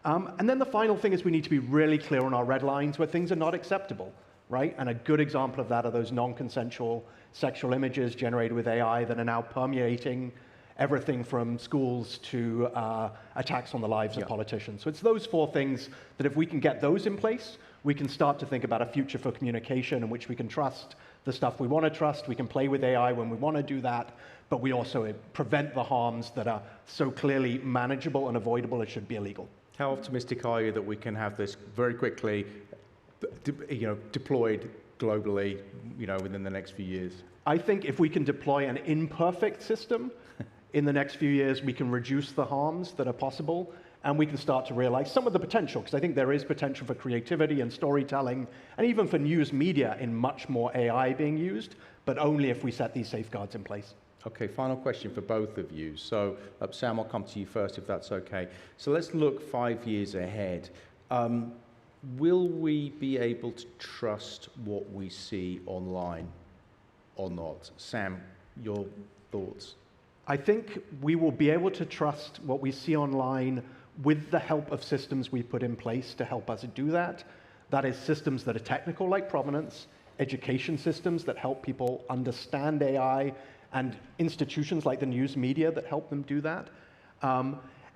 And then the final thing is we need to be really clear on our red lines where things are not acceptable, right? And a good example of that are those non-consensual sexual images generated with AI that are now permeating everything from schools to attacks on the lives of politicians. So it's those 4 things that if we can get those in place, we can start to think about a future for communication in which we can trust the stuff we want to trust. We can play with AI when we want to do that, but we also prevent the harms that are so clearly manageable and avoidable it should be illegal. How optimistic are you that we can have this very quickly, deployed globally, within the next few years? I think if we can deploy an imperfect system in the next few years, we can reduce the harms that are possible, and we can start to realize some of the potential, because I think there is potential for creativity and storytelling, and even for news media in much more AI being used, but only if we set these safeguards in place. Okay, final question for both of you. So, Sam, I'll come to you first, if that's okay. So let's look 5 years ahead. Will we be able to trust what we see online or not? Sam, your thoughts? I think we will be able to trust what we see online with the help of systems we put in place to help us do that. That is systems that are technical, like provenance, education systems that help people understand AI, and institutions like the news media that help them do that.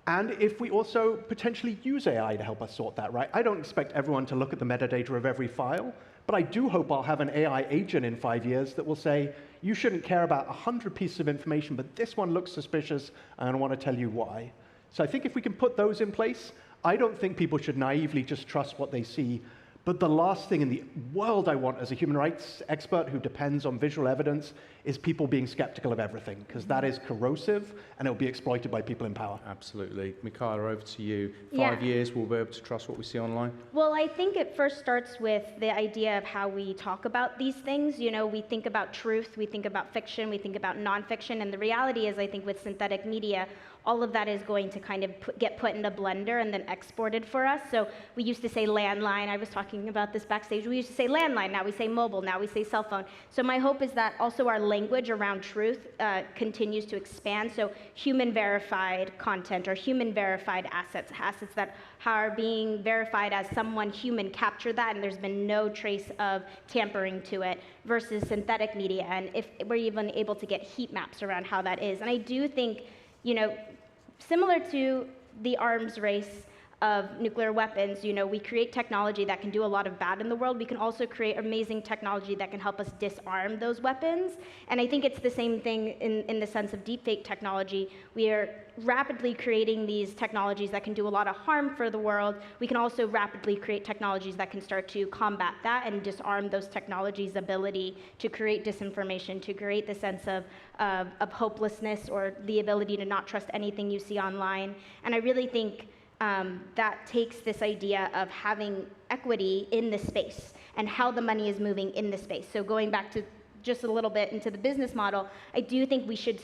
And if we also potentially use AI to help us sort that, right? I don't expect everyone to look at the metadata of every file, but I do hope I'll have an AI agent in 5 years that will say, you shouldn't care about 100 pieces of information, but this one looks suspicious, and I want to tell you why. So I think if we can put those in place, I don't think people should naively just trust what they see. But the last thing in the world I want as a human rights expert who depends on visual evidence is people being skeptical of everything, because that is corrosive and it will be exploited by people in power. Absolutely. Michaela, over to you. 5 years, we'll be able to trust what we see online? Well, I think it first starts with the idea of how we talk about these things. We think about truth, we think about fiction, we think about nonfiction, and the reality is, I think, with synthetic media, all of that is going to kind of get put in a blender and then exported for us. So we used to say landline. I was talking about this backstage. We used to say landline. Now we say mobile. Now we say cell phone. So my hope is that also our language around truth continues to expand. So human verified content or human verified assets that are being verified as someone human captured that and there's been no trace of tampering to it, versus synthetic media, and if we're even able to get heat maps around how that is. And I do think, similar to the arms race of nuclear weapons, we create technology that can do a lot of bad in the world. We can also create amazing technology that can help us disarm those weapons. And I think it's the same thing in the sense of deepfake technology. We are rapidly creating these technologies that can do a lot of harm for the world. We can also rapidly create technologies that can start to combat that and disarm those technologies' ability to create disinformation, to create the sense of hopelessness or the ability to not trust anything you see online. And I really think that takes this idea of having equity in the space and how the money is moving in the space. So going back to just a little bit into the business model, I do think we should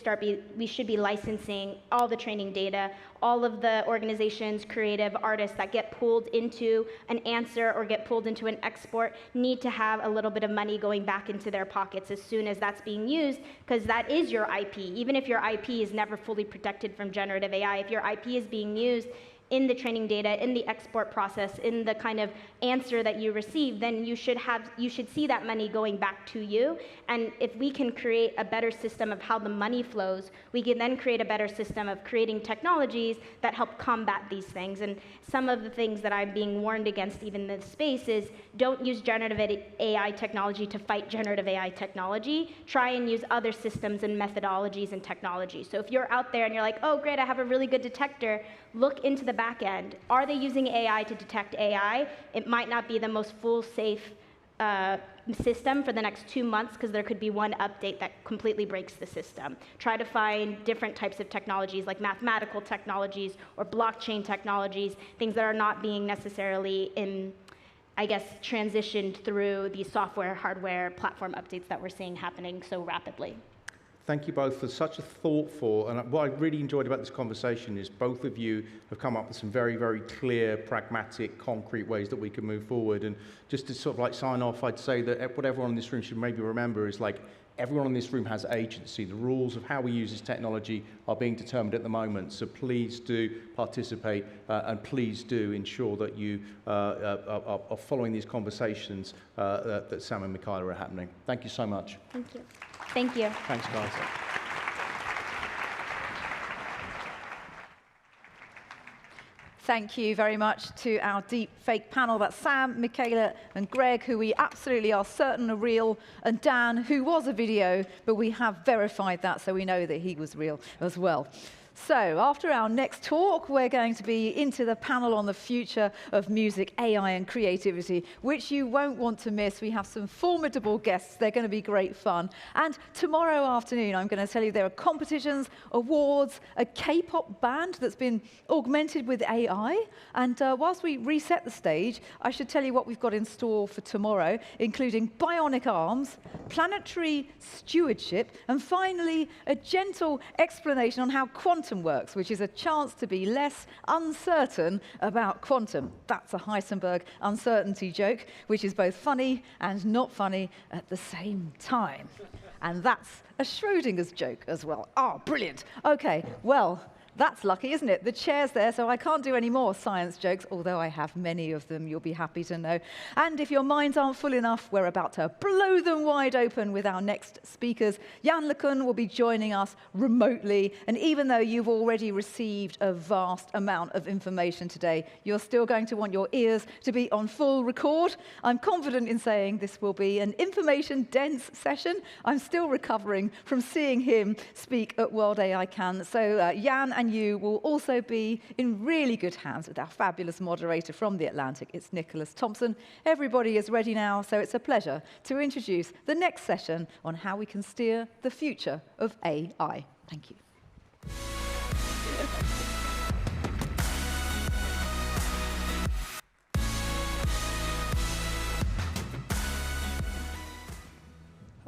be licensing all the training data, all of the organizations, creative artists that get pulled into an answer or get pulled into an export need to have a little bit of money going back into their pockets as soon as that's being used, because that is your IP. Even if your IP is never fully protected from generative AI, if your IP is being used in the training data, in the export process, in the kind of answer that you receive, then you should see that money going back to you. And if we can create a better system of how the money flows, we can then create a better system of creating technologies that help combat these things. And some of the things that I'm being warned against even in this space is don't use generative AI technology to fight generative AI technology. Try and use other systems and methodologies and technologies. So if you're out there and you're like, oh, great, I have a really good detector, look into the back end. Are they using AI to detect AI? It might not be the most full, safe system for the next 2 months, because there could be one update that completely breaks the system. Try to find different types of technologies, like mathematical technologies or blockchain technologies, things that are not being necessarily transitioned through the software, hardware, platform updates that we're seeing happening so rapidly. Thank you both for such a thoughtful, and what I really enjoyed about this conversation is both of you have come up with some very, very clear, pragmatic, concrete ways that we can move forward. And just to sort of sign off, I'd say that what everyone in this room should maybe remember is everyone in this room has agency. The rules of how we use this technology are being determined at the moment. So please do participate and please do ensure that you are following these conversations that Sam and Michaela are happening. Thank you so much. Thank you. Thank you. Thanks, guys. Thank you very much to our Deepfake panel. That's Sam, Michaela, and Greg, who we absolutely are certain are real, and Dan, who was a video, but we have verified that, so we know that he was real as well. So after our next talk, we're going to be into the panel on the future of music, AI, and creativity, which you won't want to miss. We have some formidable guests. They're going to be great fun. And tomorrow afternoon, I'm going to tell you there are competitions, awards, a K-pop band that's been augmented with AI. And whilst we reset the stage, I should tell you what we've got in store for tomorrow, including bionic arms, planetary stewardship, and finally, a gentle explanation on how quantum works, which is a chance to be less uncertain about quantum. That's a Heisenberg uncertainty joke, which is both funny and not funny at the same time. And that's a Schrodinger's joke as well. Oh, brilliant. Okay, well, that's lucky, isn't it? The chair's there, so I can't do any more science jokes, although I have many of them, you'll be happy to know. And if your minds aren't full enough, we're about to blow them wide open with our next speakers. Yann LeCun will be joining us remotely, and even though you've already received a vast amount of information today, you're still going to want your ears to be on full record. I'm confident in saying this will be an information-dense session. I'm still recovering from seeing him speak at World AI Can. So Yann and you will also be in really good hands with our fabulous moderator from The Atlantic. It's Nicholas Thompson. Everybody is ready now, so it's a pleasure to introduce the next session on how we can steer the future of AI. Thank you.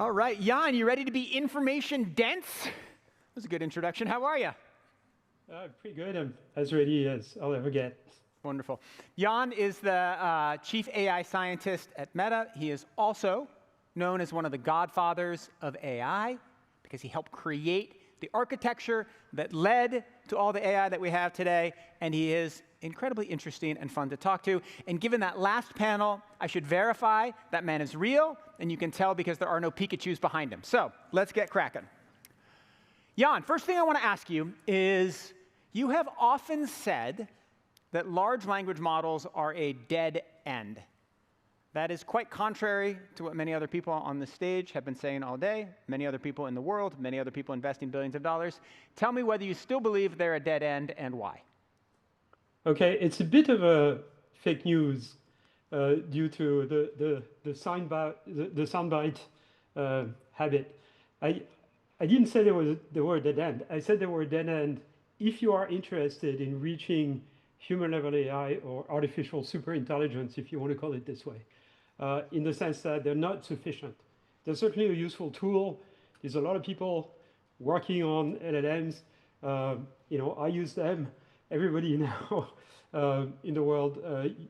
All right, Yann, you ready to be information dense? That was a good introduction. How are you? Pretty good. I'm as ready as I'll ever get. Wonderful. Yann is the chief AI scientist at Meta. He is also known as one of the godfathers of AI because he helped create the architecture that led to all the AI that we have today, and he is incredibly interesting and fun to talk to. And given that last panel, I should verify that man is real, and you can tell because there are no Pikachus behind him. So let's get cracking. Yann, first thing I want to ask you is, you have often said that large language models are a dead end. That is quite contrary to what many other people on the stage have been saying all day, many other people in the world, many other people investing billions of dollars. Tell me whether you still believe they're a dead end and why. Okay, it's a bit of a fake news due to the soundbite habit. I didn't say they were a dead end. I said they were a dead end if you are interested in reaching human-level AI or artificial superintelligence, if you want to call it this way, in the sense that they're not sufficient. They're certainly a useful tool. There's a lot of people working on LLMs. I use them. Everybody now in the world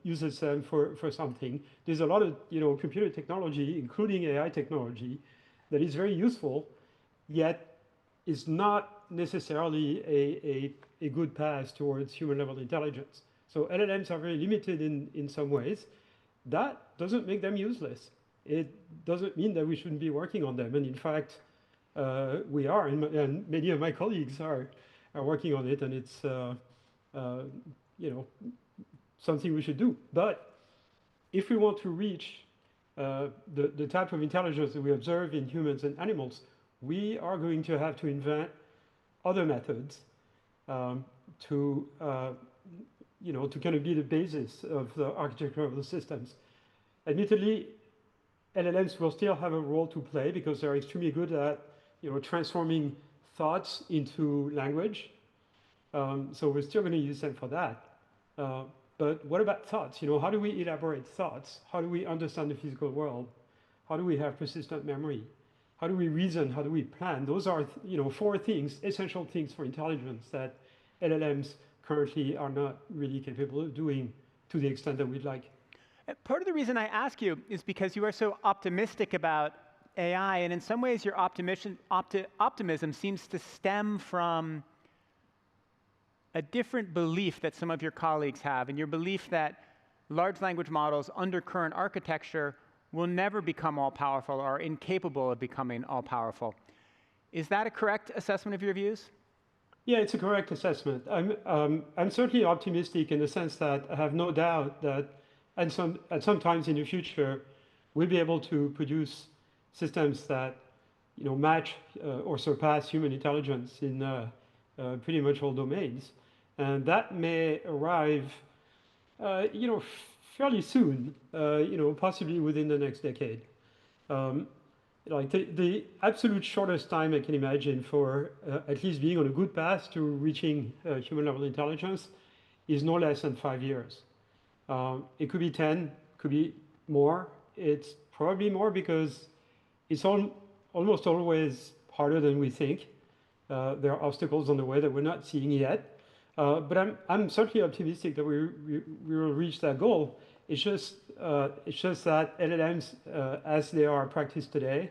uses them for something. There's a lot of computer technology, including AI technology, that is very useful, yet is not necessarily a good path towards human-level intelligence. So LLMs are very limited in some ways. That doesn't make them useless. It doesn't mean that we shouldn't be working on them. And in fact, we are, and many of my colleagues are working on it, and it's something we should do. But if we want to reach the type of intelligence that we observe in humans and animals, we are going to have to invent other methods to kind of be the basis of the architecture of the systems. Admittedly, LLMs will still have a role to play because they're extremely good at transforming thoughts into language. So we're still going to use them for that. But what about thoughts? How do we elaborate thoughts? How do we understand the physical world? How do we have persistent memory? How do we reason? How do we plan? Those are, four things, essential things for intelligence that LLMs currently are not really capable of doing to the extent that we'd like. Part of the reason I ask you is because you are so optimistic about AI, and in some ways your optimism seems to stem from a different belief that some of your colleagues have, and your belief that large language models under current architecture will never become all-powerful or are incapable of becoming all-powerful. Is that a correct assessment of your views? Yeah, it's a correct assessment. I'm certainly optimistic in the sense that I have no doubt that at some times in the future, we'll be able to produce systems that match or surpass human intelligence in pretty much all domains. And that may arrive fairly soon, possibly within the next decade. Like the absolute shortest time I can imagine for at least being on a good path to reaching human-level intelligence is no less than 5 years. It could be 10, could be more. It's probably more because it's almost always harder than we think. There are obstacles on the way that we're not seeing yet. But I'm certainly optimistic that we will reach that goal. It's just that LLMs, as they are practiced today,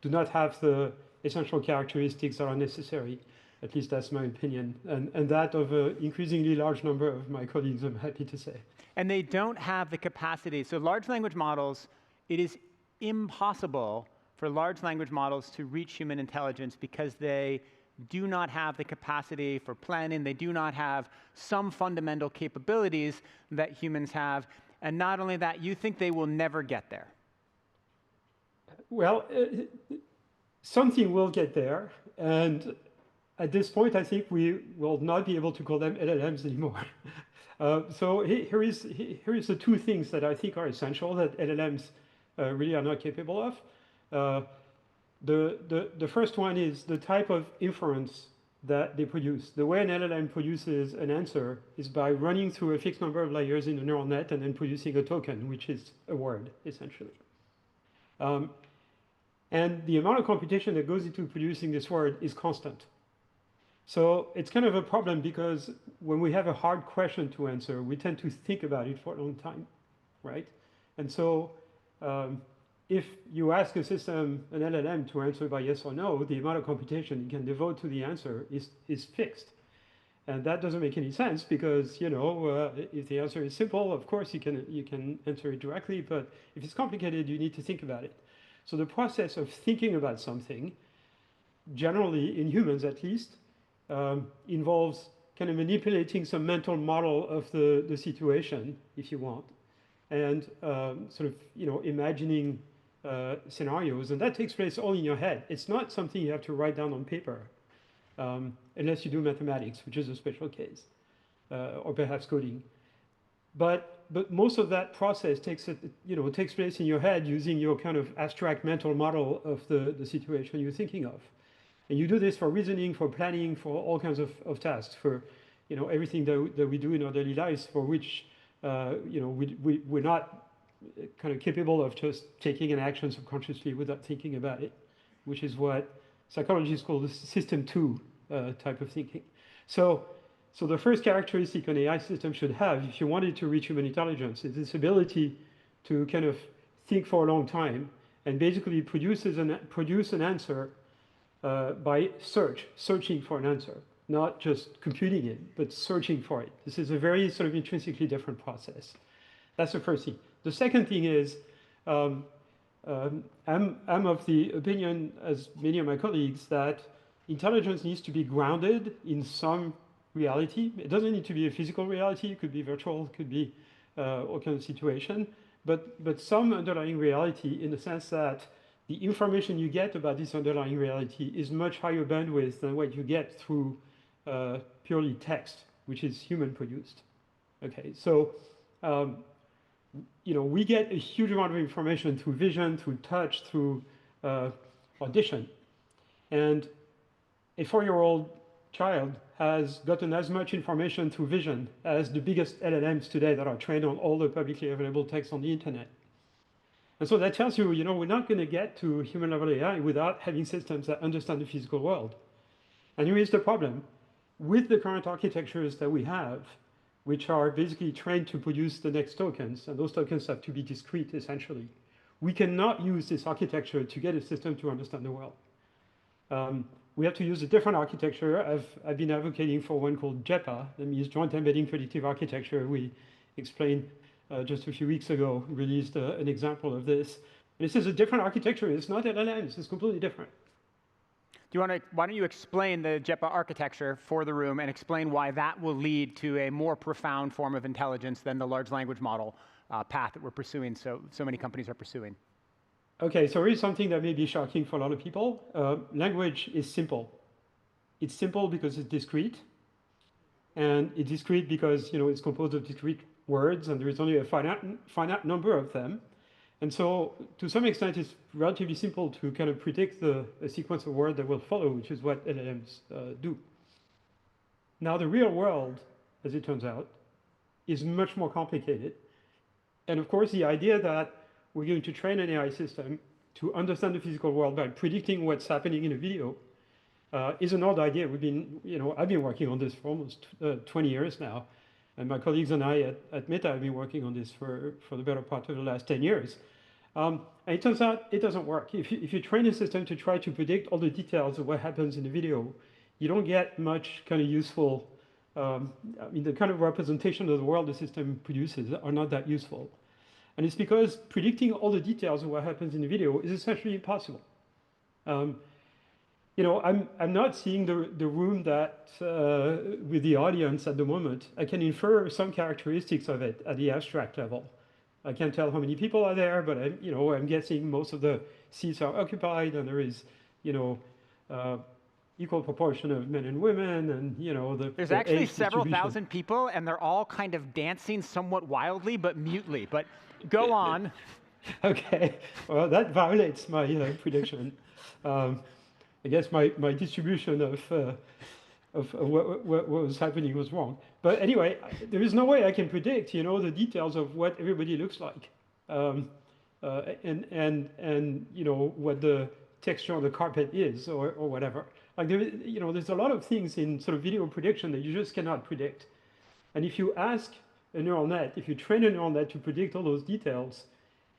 do not have the essential characteristics that are necessary. At least that's my opinion, and that of an increasingly large number of my colleagues, I'm happy to say. And they don't have the capacity. So large language models, it is impossible for large language models to reach human intelligence because they do not have the capacity for planning. They do not have some fundamental capabilities that humans have. And not only that, you think they will never get there. Well, something will get there. And at this point, I think we will not be able to call them LLMs anymore. So here is the two things that I think are essential that LLMs really are not capable of. The first one is the type of inference that they produce. The way an LLM produces an answer is by running through a fixed number of layers in the neural net and then producing a token, which is a word, essentially. And the amount of computation that goes into producing this word is constant. So it's kind of a problem because when we have a hard question to answer, we tend to think about it for a long time, right? And so if you ask a system, an LLM, to answer by yes or no, the amount of computation it can devote to the answer is fixed. And that doesn't make any sense because, you know, if the answer is simple, of course you can answer it directly, but if it's complicated, you need to think about it. So the process of thinking about something, generally in humans at least, involves kind of manipulating some mental model of the situation, if you want, and sort of, you know, imagining scenarios, and that takes place all in your head. It's not something you have to write down on paper, unless you do mathematics, which is a special case, or perhaps coding. But most of that process takes place in your head using your kind of abstract mental model of the situation you're thinking of. And you do this for reasoning, for planning, for all kinds of tasks, for, you know, everything that we do in our daily lives, for which, you know, we're not kind of capable of just taking an action subconsciously without thinking about it, which is what psychologists call the system 2 type of thinking. So the first characteristic an AI system should have, if you wanted to reach human intelligence, is this ability to kind of think for a long time and basically produce an answer by searching for an answer, not just computing it, but searching for it. This is a very sort of intrinsically different process. That's the first thing. The second thing is, I'm of the opinion, as many of my colleagues, that intelligence needs to be grounded in some reality. It doesn't need to be a physical reality. It could be virtual. It could be all kind of situation. But some underlying reality, in the sense that the information you get about this underlying reality is much higher bandwidth than what you get through purely text, which is human produced. Okay, so you know, we get a huge amount of information through vision, through touch, through audition, and a 4-year-old child has gotten as much information through vision as the biggest LLMs today that are trained on all the publicly available text on the internet. And so that tells you, you know, we're not going to get to human level AI without having systems that understand the physical world. And here is the problem. With the current architectures that we have, which are basically trained to produce the next tokens, and those tokens have to be discrete, essentially, we cannot use this architecture to get a system to understand the world. We have to use a different architecture. I've been advocating for one called JEPA, that means Joint Embedding Predictive Architecture. We explained just a few weeks ago, released an example of this. And this is a different architecture. It's not LLMs. It's completely different. Why don't you explain the JEPA architecture for the room and explain why that will lead to a more profound form of intelligence than the large language model path that we're pursuing, so many companies are pursuing. Okay, so here's something that may be shocking for a lot of people. Language is simple. It's simple because it's discrete. And it's discrete because, you know, it's composed of discrete words, and there is only a finite number of them. And so, to some extent, it's relatively simple to kind of predict a sequence of words that will follow, which is what LLMs do. Now, the real world, as it turns out, is much more complicated. And of course, the idea that we're going to train an AI system to understand the physical world by predicting what's happening in a video is an old idea. I've been working on this for almost 20 years now. And my colleagues and I at Meta have been working on this for the better part of the last 10 years. And it turns out it doesn't work. If you train a system to try to predict all the details of what happens in the video, you don't get much kind of useful, the kind of representation of the world the system produces are not that useful. And it's because predicting all the details of what happens in the video is essentially impossible. I'm not seeing the room that with the audience at the moment. I can infer some characteristics of it at the abstract level. I can't tell how many people are there, but I'm guessing most of the seats are occupied, and there is, equal proportion of men and women, and there's actually several thousand people, and they're all kind of dancing somewhat wildly but mutely. But go on. Okay, well that violates my prediction. I guess my distribution of what was happening was wrong. But anyway, there is no way I can predict, the details of what everybody looks like, and what the texture on the carpet is, or whatever. Like there's a lot of things in sort of video prediction that you just cannot predict. And if you ask a neural net, if you train a neural net to predict all those details,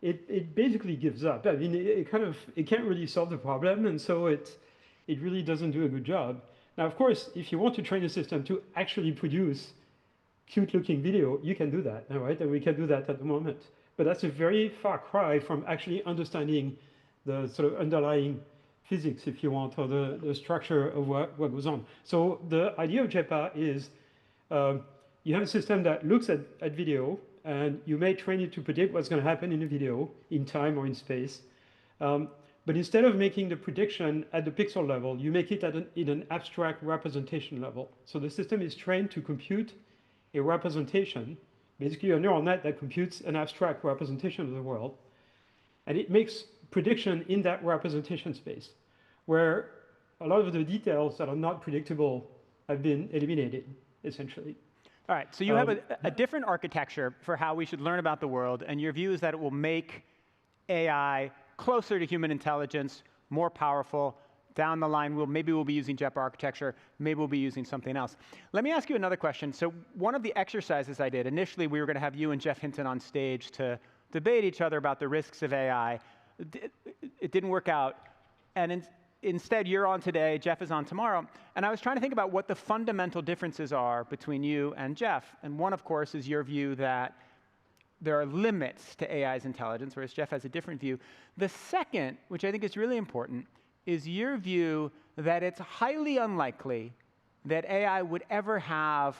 it basically gives up. I mean, it can't really solve the problem, and so it really doesn't do a good job. Now, of course, if you want to train a system to actually produce cute-looking video, you can do that, right? And we can do that at the moment. But that's a very far cry from actually understanding the sort of underlying physics, if you want, or the structure of what goes on. So the idea of JEPA is you have a system that looks at video, and you may train it to predict what's going to happen in a video, in time or in space. But instead of making the prediction at the pixel level, you make it in an abstract representation level. So the system is trained to compute a representation, basically a neural net that computes an abstract representation of the world. And it makes prediction in that representation space, where a lot of the details that are not predictable have been eliminated, essentially. All right, so you have a different architecture for how we should learn about the world, and your view is that it will make AI closer to human intelligence, more powerful. Down the line, maybe we'll be using JEPA architecture, maybe we'll be using something else. Let me ask you another question. So one of the exercises I did, initially we were going to have you and Jeff Hinton on stage to debate each other about the risks of AI. It didn't work out, and instead you're on today, Jeff is on tomorrow, and I was trying to think about what the fundamental differences are between you and Jeff. And one, of course, is your view that there are limits to AI's intelligence, whereas Jeff has a different view. The second, which I think is really important, is your view that it's highly unlikely that AI would ever have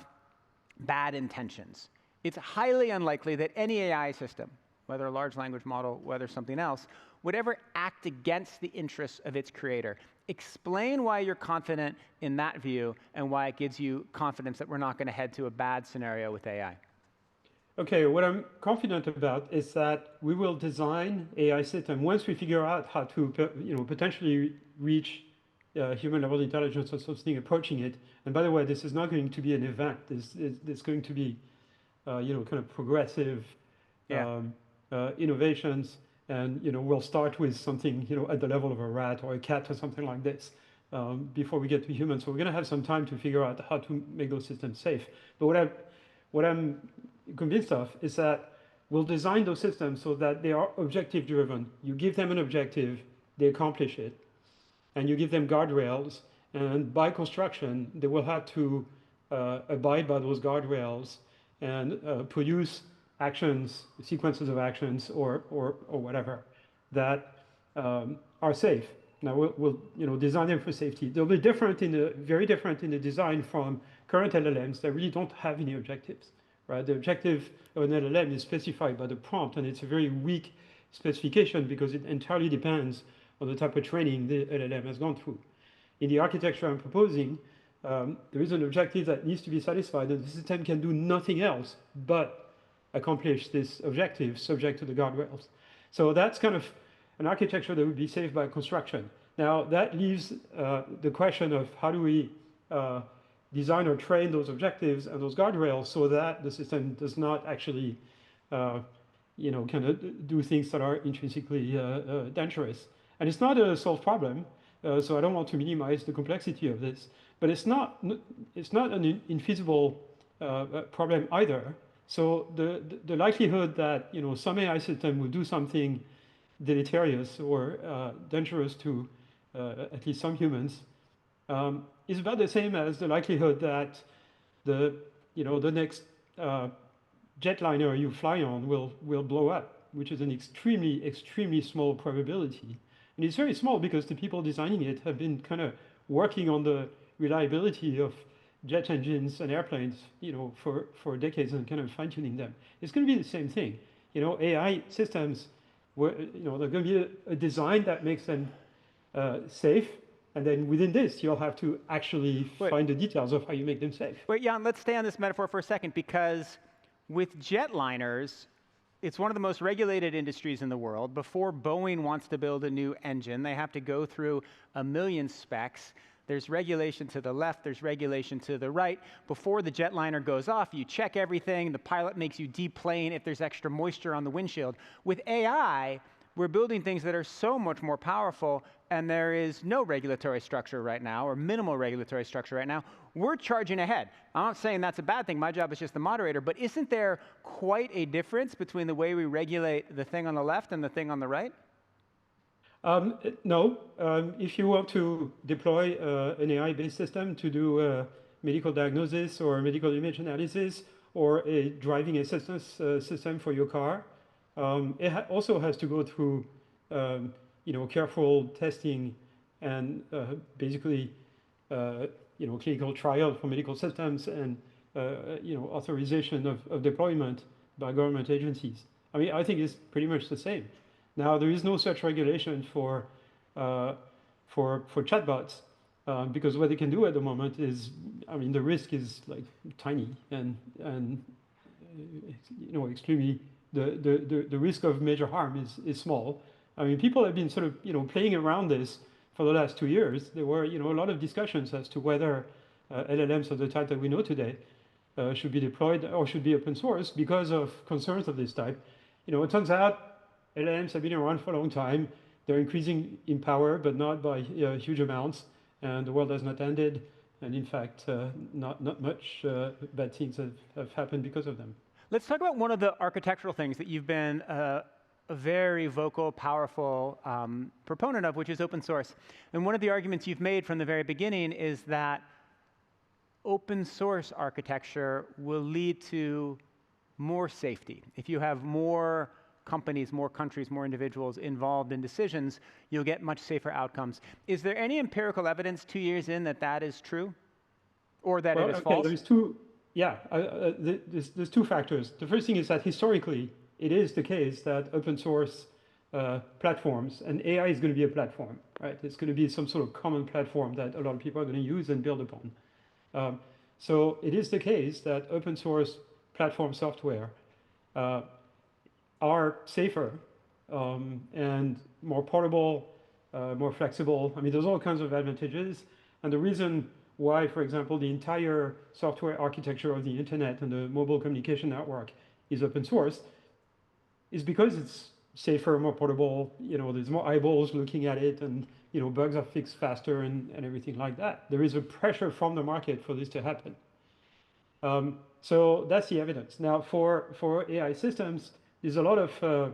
bad intentions. It's highly unlikely that any AI system, whether a large language model, whether something else, would ever act against the interests of its creator. Explain why you're confident in that view and why it gives you confidence that we're not going to head to a bad scenario with AI. Okay, what I'm confident about is that we will design AI system once we figure out how to potentially reach human level intelligence or something approaching it. And by the way, this is not going to be an event. This is going to be kind of progressive innovations. And we'll start with something at the level of a rat or a cat or something like this before we get to humans. So we're going to have some time to figure out how to make those systems safe. But what I'm convinced of is that we'll design those systems so that they are objective driven. You give them an objective, they accomplish it, and you give them guardrails, and by construction they will have to abide by those guardrails and produce actions, sequences of actions, or whatever that are safe. Now we'll design them for safety. They'll be very different in the design from current LLMs that really don't have any objectives. Right? The objective of an LLM is specified by the prompt, and it's a very weak specification because it entirely depends on the type of training the LLM has gone through. In the architecture I'm proposing, there is an objective that needs to be satisfied, and the system can do nothing else but accomplish this objective subject to the guardrails. So that's kind of an architecture that would be safe by construction. Now, that leaves the question of how do we design or train those objectives and those guardrails so that the system does not actually, kind of do things that are intrinsically dangerous. And it's not a solved problem, so I don't want to minimize the complexity of this. But it's not an infeasible problem either. So the likelihood that some AI system will do something deleterious or dangerous to at least some humans is about the same as the likelihood that the next jetliner you fly on will blow up, which is an extremely small probability. And it's very small because the people designing it have been kind of working on the reliability of jet engines and airplanes, for decades and kind of fine-tuning them. It's going to be the same thing. AI systems, they're going to be a design that makes them safe. And then within this, you'll have to actually find the details of how you make them safe. Wait, Yann, let's stay on this metaphor for a second, because with jetliners, it's one of the most regulated industries in the world. Before Boeing wants to build a new engine, they have to go through 1 million specs. There's regulation to the left, there's regulation to the right. Before the jetliner goes off, you check everything. The pilot makes you deplane if there's extra moisture on the windshield. With AI, we're building things that are so much more powerful, and there is no regulatory structure right now, or minimal regulatory structure right now. We're charging ahead. I'm not saying that's a bad thing. My job is just the moderator. But isn't there quite a difference between the way we regulate the thing on the left and the thing on the right? No. If you want to deploy an AI-based system to do medical diagnosis or medical image analysis or a driving assistance system for your car, it also has to go through careful testing and basically clinical trial for medical systems and authorization of deployment by government agencies. I mean, I think it's pretty much the same. Now, there is no such regulation for chatbots because what they can do at the moment is, I mean, the risk is like tiny and extremely the risk of major harm is small. I mean, people have been sort of playing around this for the last 2 years. There were a lot of discussions as to whether LLMs of the type that we know today should be deployed or should be open source because of concerns of this type. It turns out LLMs have been around for a long time. They're increasing in power, but not by huge amounts. And the world has not ended. And in fact, not much bad things have happened because of them. Let's talk about one of the architectural things that you've been a very vocal, powerful proponent of, which is open source. And one of the arguments you've made from the very beginning is that open source architecture will lead to more safety. If you have more companies, more countries, more individuals involved in decisions, you'll get much safer outcomes. Is there any empirical evidence 2 years in that that is true? Or that it is false? There's two factors. The first thing is that historically, it is the case that open source platforms, and AI is going to be a platform, right? It's going to be some sort of common platform that a lot of people are going to use and build upon. So it is the case that open source platform software are safer and more portable, more flexible. I mean, there's all kinds of advantages. And the reason why, for example, the entire software architecture of the internet and the mobile communication network is open source is because it's safer, more portable. There's more eyeballs looking at it, and bugs are fixed faster and everything like that. There is a pressure from the market for this to happen. So that's the evidence. Now, for AI systems, there's a lot of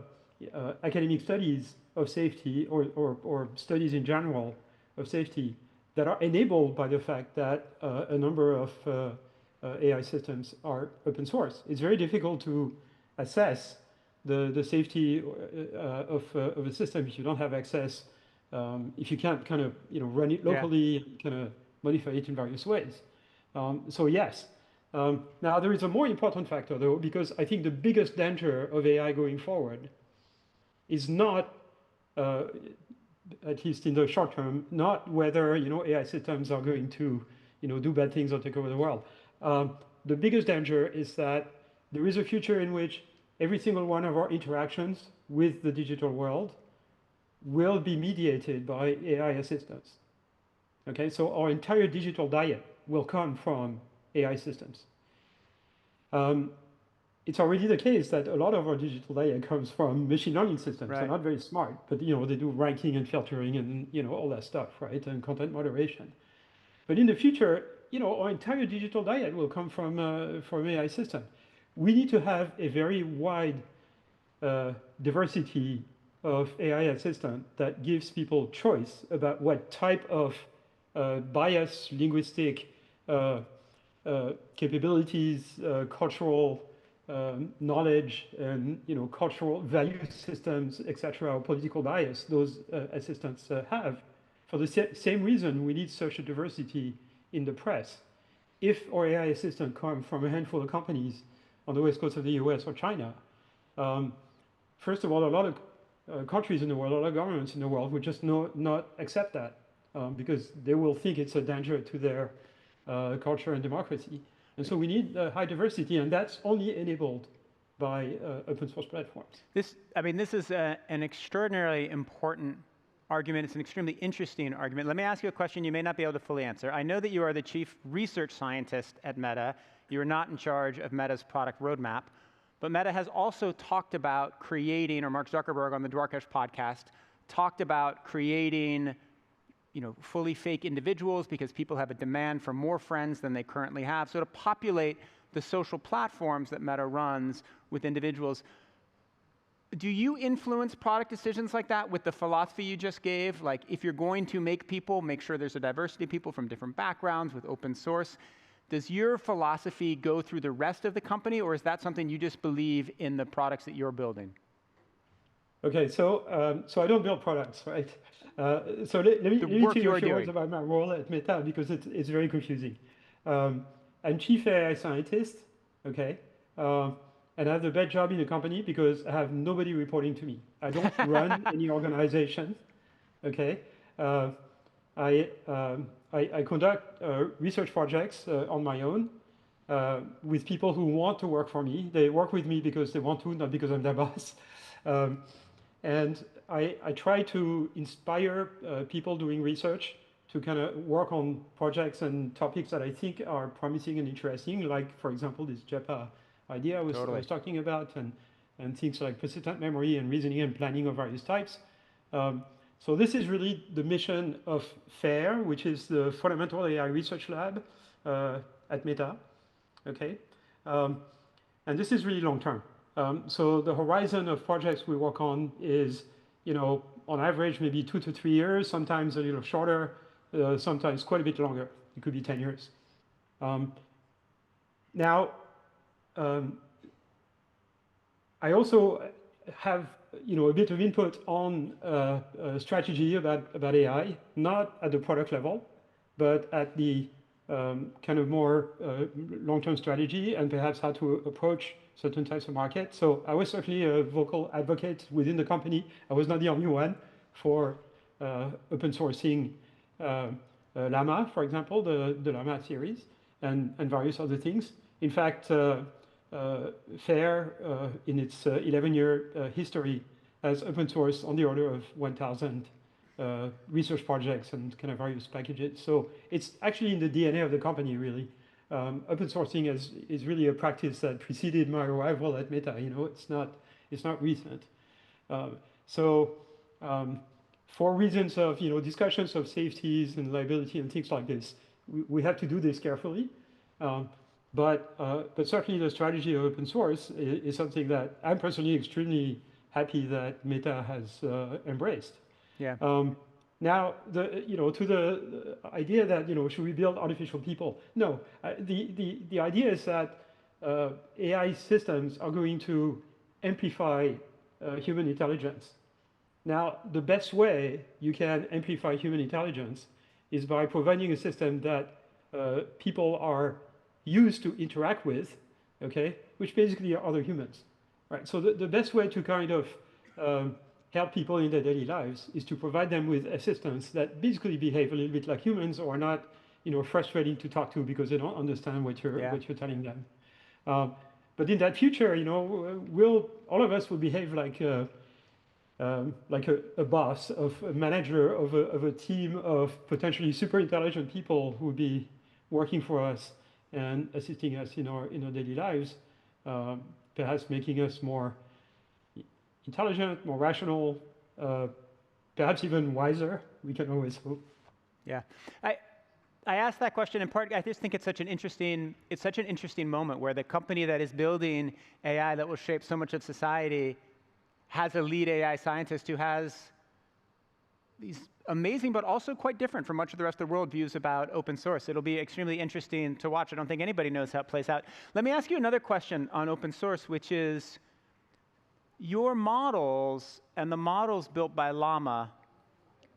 academic studies of safety or studies in general of safety that are enabled by the fact that a number of AI systems are open source. It's very difficult to assess the safety of a system if you don't have access, if you can't kind of run it locally, kind of modify it in various ways. So yes. Now, there is a more important factor, though, because I think the biggest danger of AI going forward is not, at least in the short term, not whether AI systems are going to do bad things or take over the world. The biggest danger is that there is a future in which every single one of our interactions with the digital world will be mediated by AI assistants. Okay, so our entire digital diet will come from AI systems. It's already the case that a lot of our digital data comes from machine learning systems. Right. They're not very smart, but they do ranking and filtering and all that stuff, right? And content moderation. But in the future, our entire digital diet will come from AI system. We need to have a very wide diversity of AI assistant that gives people choice about what type of bias, linguistic capabilities, cultural knowledge, and cultural value systems, etc., or political bias those assistants have. For the same reason, we need such a diversity in the press. If our AI assistant comes from a handful of companies on the west coast of the US or China, first of all, a lot of countries in the world, a lot of governments in the world would just not accept that because they will think it's a danger to their culture and democracy. And so we need high diversity, and that's only enabled by open source platforms. This is an extraordinarily important argument. It's an extremely interesting argument. Let me ask you a question you may not be able to fully answer. I know that you are the chief research scientist at Meta. You are not in charge of Meta's product roadmap. But Meta has also talked about creating, or Mark Zuckerberg on the Dwarkesh podcast talked about creating fully fake individuals because people have a demand for more friends than they currently have. So to populate the social platforms that Meta runs with individuals, do you influence product decisions like that with the philosophy you just gave? Like, if you're going to make people, make sure there's a diversity of people from different backgrounds with open source. Does your philosophy go through the rest of the company, or is that something you just believe in the products that you're building? Okay, so I don't build products, right? So let me tell you a few words about my role at Meta, because it's very confusing. I'm chief AI scientist, okay? And I have the best job in the company because I have nobody reporting to me. I don't run any organization, okay? I conduct research projects on my own with people who want to work for me. They work with me because they want to, not because I'm their boss. And I try to inspire people doing research to kind of work on projects and topics that I think are promising and interesting, like, for example, this JEPA idea I was talking about, and things like persistent memory and reasoning and planning of various types. So this is really the mission of FAIR, which is the Fundamental AI Research Lab at Meta, okay? And this is really long term. So the horizon of projects we work on is, on average, maybe 2 to 3 years, sometimes a little shorter, sometimes quite a bit longer. It could be 10 years. Now, I also have a bit of input on strategy about AI, not at the product level, but at the kind of more long-term strategy and perhaps how to approach certain types of markets. So I was certainly a vocal advocate within the company. I was not the only one for open sourcing Llama, for example, the Llama series, and various other things. In fact, FAIR, in its 11-year history, has open source on the order of 1,000 research projects and kind of various packages. So it's actually in the DNA of the company, really. Open sourcing is really a practice that preceded my arrival at Meta. It's not recent. For reasons of discussions of safeties and liability and things like this, we have to do this carefully. But certainly the strategy of open source is something that I'm personally extremely happy that Meta has embraced. Yeah. Now, to the idea that should we build artificial people? No, the idea is that AI systems are going to amplify human intelligence. Now, the best way you can amplify human intelligence is by providing a system that people are used to interact with, okay, which basically are other humans, right? So the best way to kind of help people in their daily lives is to provide them with assistants that basically behave a little bit like humans, or are not, frustrating to talk to because they don't understand what you're telling them. But in that future, all of us will behave like a boss, of a manager of a team of potentially super intelligent people who will be working for us and assisting us in our daily lives, perhaps making us more intelligent, more rational, perhaps even wiser. We can always hope. Yeah, I asked that question in part. I just think it's such an interesting moment where the company that is building AI that will shape so much of society has a lead AI scientist who has these amazing, but also quite different from much of the rest of the world views about open source. It'll be extremely interesting to watch. I don't think anybody knows how it plays out. Let me ask you another question on open source, which is, your models and the models built by Llama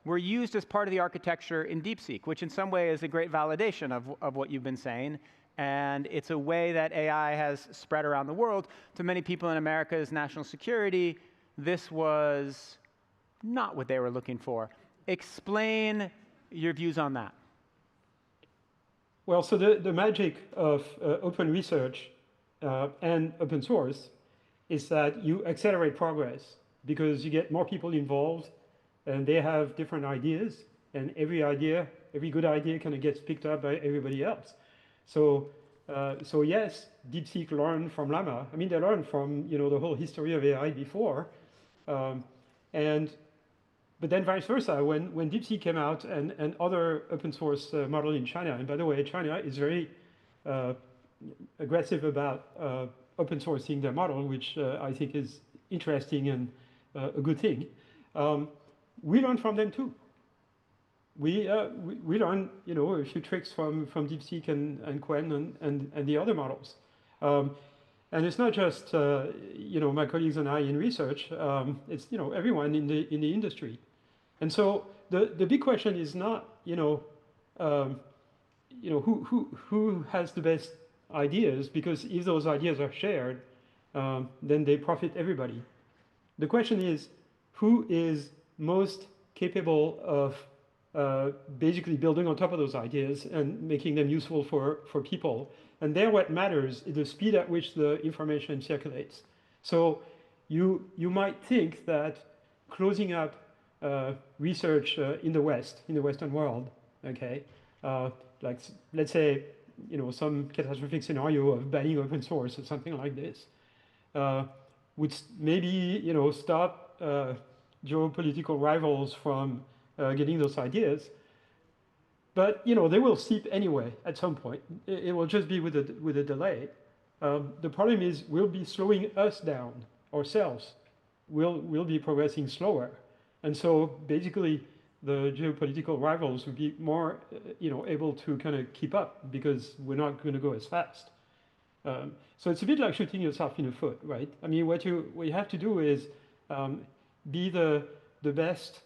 were used as part of the architecture in DeepSeek, which in some way is a great validation of what you've been saying. And it's a way that AI has spread around the world. To many people in America's national security, this was not what they were looking for. Explain your views on that. Well, so the magic of open research and open source is that you accelerate progress because you get more people involved and they have different ideas, and every good idea kind of gets picked up by everybody else. So So yes, DeepSeek learned from Llama. I mean, they learned from the whole history of AI before, but then vice versa. When DeepSeek came out and other open source model in China, and by the way, China is very aggressive about open sourcing their model, which I think is interesting and a good thing. We learn from them too. We learn a few tricks from DeepSeek and Qwen and the other models. And it's not just my colleagues and I in research. It's everyone in the industry. And so the big question is not who has the best ideas, because if those ideas are shared, then they profit everybody. The question is who is most capable of basically building on top of those ideas and making them useful for people. And there what matters is the speed at which the information circulates. So you might think that closing up research in the West, in the Western world, okay, like let's say some catastrophic scenario of banning open source or something like this, would maybe stop geopolitical rivals from getting those ideas, but they will seep anyway at some point. It will just be with a delay. The problem is we'll be slowing us down ourselves. We'll be progressing slower, and so basically the geopolitical rivals will be more able to kind of keep up because we're not going to go as fast. So it's a bit like shooting yourself in the foot, right? I mean, what you have to do is be the best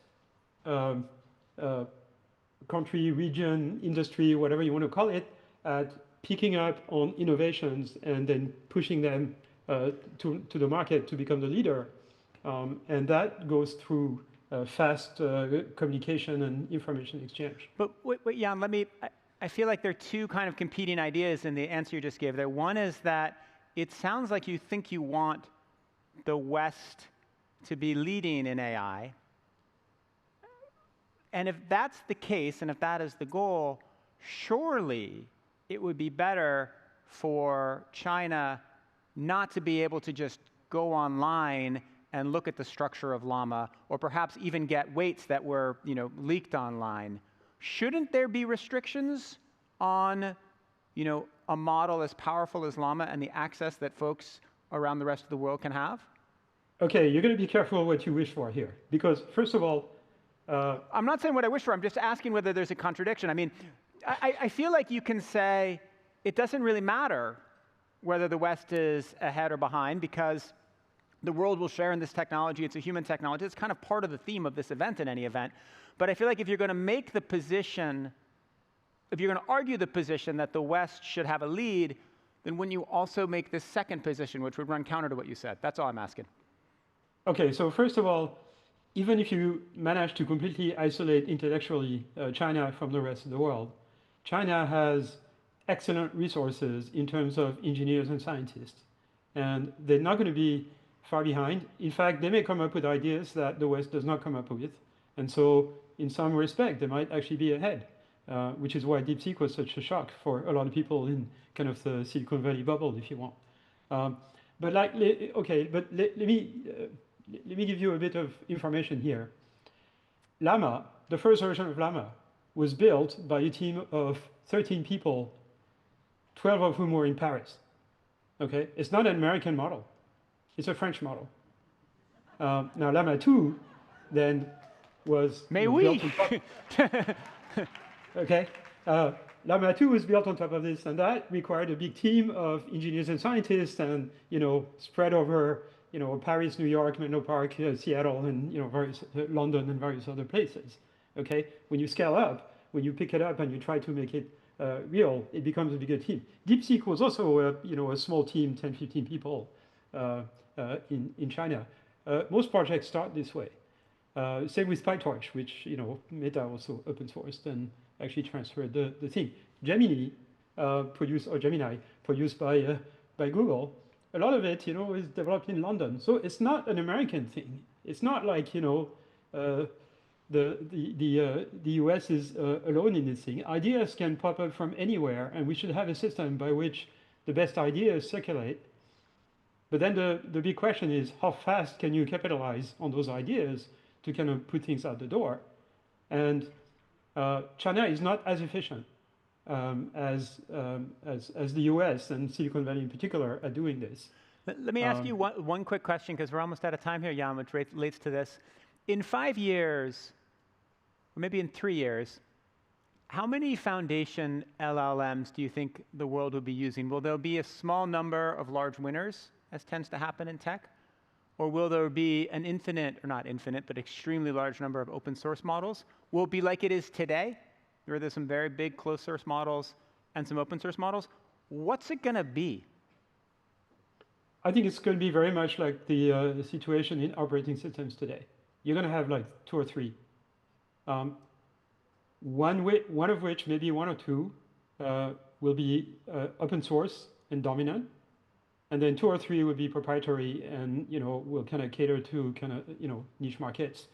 country, region, industry, whatever you want to call it, at picking up on innovations and then pushing them to the market to become the leader. And that goes through fast communication and information exchange. But wait, Yann, I feel like there are two kind of competing ideas in the answer you just gave there. One is that it sounds like you think you want the West to be leading in AI. And if that's the case, and if that is the goal, surely it would be better for China not to be able to just go online and look at the structure of Llama, or perhaps even get weights that were leaked online. Shouldn't there be restrictions on a model as powerful as Llama and the access that folks around the rest of the world can have? Okay, you're going to be careful what you wish for here, because first of all, I'm not saying what I wish for. I'm just asking whether there's a contradiction. I mean, I feel like you can say it doesn't really matter whether the West is ahead or behind, because the world will share in this technology. It's a human technology. It's kind of part of the theme of this event in any event. But I feel like if you're going to make the position, if you're going to argue the position that the West should have a lead, then wouldn't you also make this second position, which would run counter to what you said? That's all I'm asking. Okay, so first of all, even if you manage to completely isolate intellectually China from the rest of the world, China has excellent resources in terms of engineers and scientists. And they're not going to be far behind. In fact, they may come up with ideas that the West does not come up with. And so in some respect, they might actually be ahead, which is why DeepSeek was such a shock for a lot of people in kind of the Silicon Valley bubble, if you want. But let me give you a bit of information here. Llama, the first version of Llama, was built by a team of 13 people, 12 of whom were in Paris. Okay, it's not an American model. It's a French model. Now, Llama 2 then was built on top. Okay, Llama 2 was built on top of this, and that required a big team of engineers and scientists, and spread over Paris, New York, Menlo Park, Seattle, and various London and various other places. Okay, when you scale up, when you pick it up and you try to make it real, it becomes a bigger team. DeepSeek was also a small team, 10, 15 people in China. Most projects start this way. Same with PyTorch, which Meta also open sourced and actually transferred the thing. Gemini produced by Google. A lot of it, is developed in London. So it's not an American thing. It's not like the US is alone in this thing. Ideas can pop up from anywhere, and we should have a system by which the best ideas circulate. But then the big question is, how fast can you capitalize on those ideas to kind of put things out the door? And China is not as efficient as the US and Silicon Valley in particular are doing this. Let me ask you one quick question, because we're almost out of time here, Yann, which relates to this. In 5 years, or maybe in 3 years, how many foundation LLMs do you think the world will be using? Will there be a small number of large winners, as tends to happen in tech? Or will there be an infinite, or not infinite, but extremely large number of open source models? Will it be like it is today, where there's some very big closed source models and some open source models? What's it going to be? I think it's going to be very much like the situation in operating systems today. You're going to have like 2 or 3. One of which, maybe 1 or 2, will be open source and dominant. And then 2 or 3 will be proprietary and, will kind of cater to kind of, niche markets.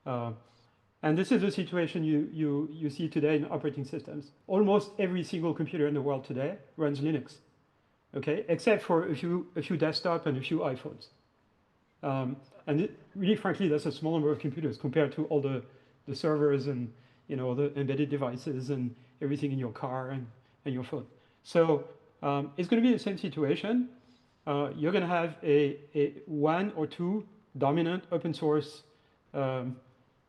And this is the situation you see today in operating systems. Almost every single computer in the world today runs Linux, okay, except for a few desktop and a few iPhones. And really, frankly, that's a small number of computers compared to all the servers and the embedded devices and everything in your car and your phone. So it's going to be the same situation. You're going to have a 1 or 2 dominant open source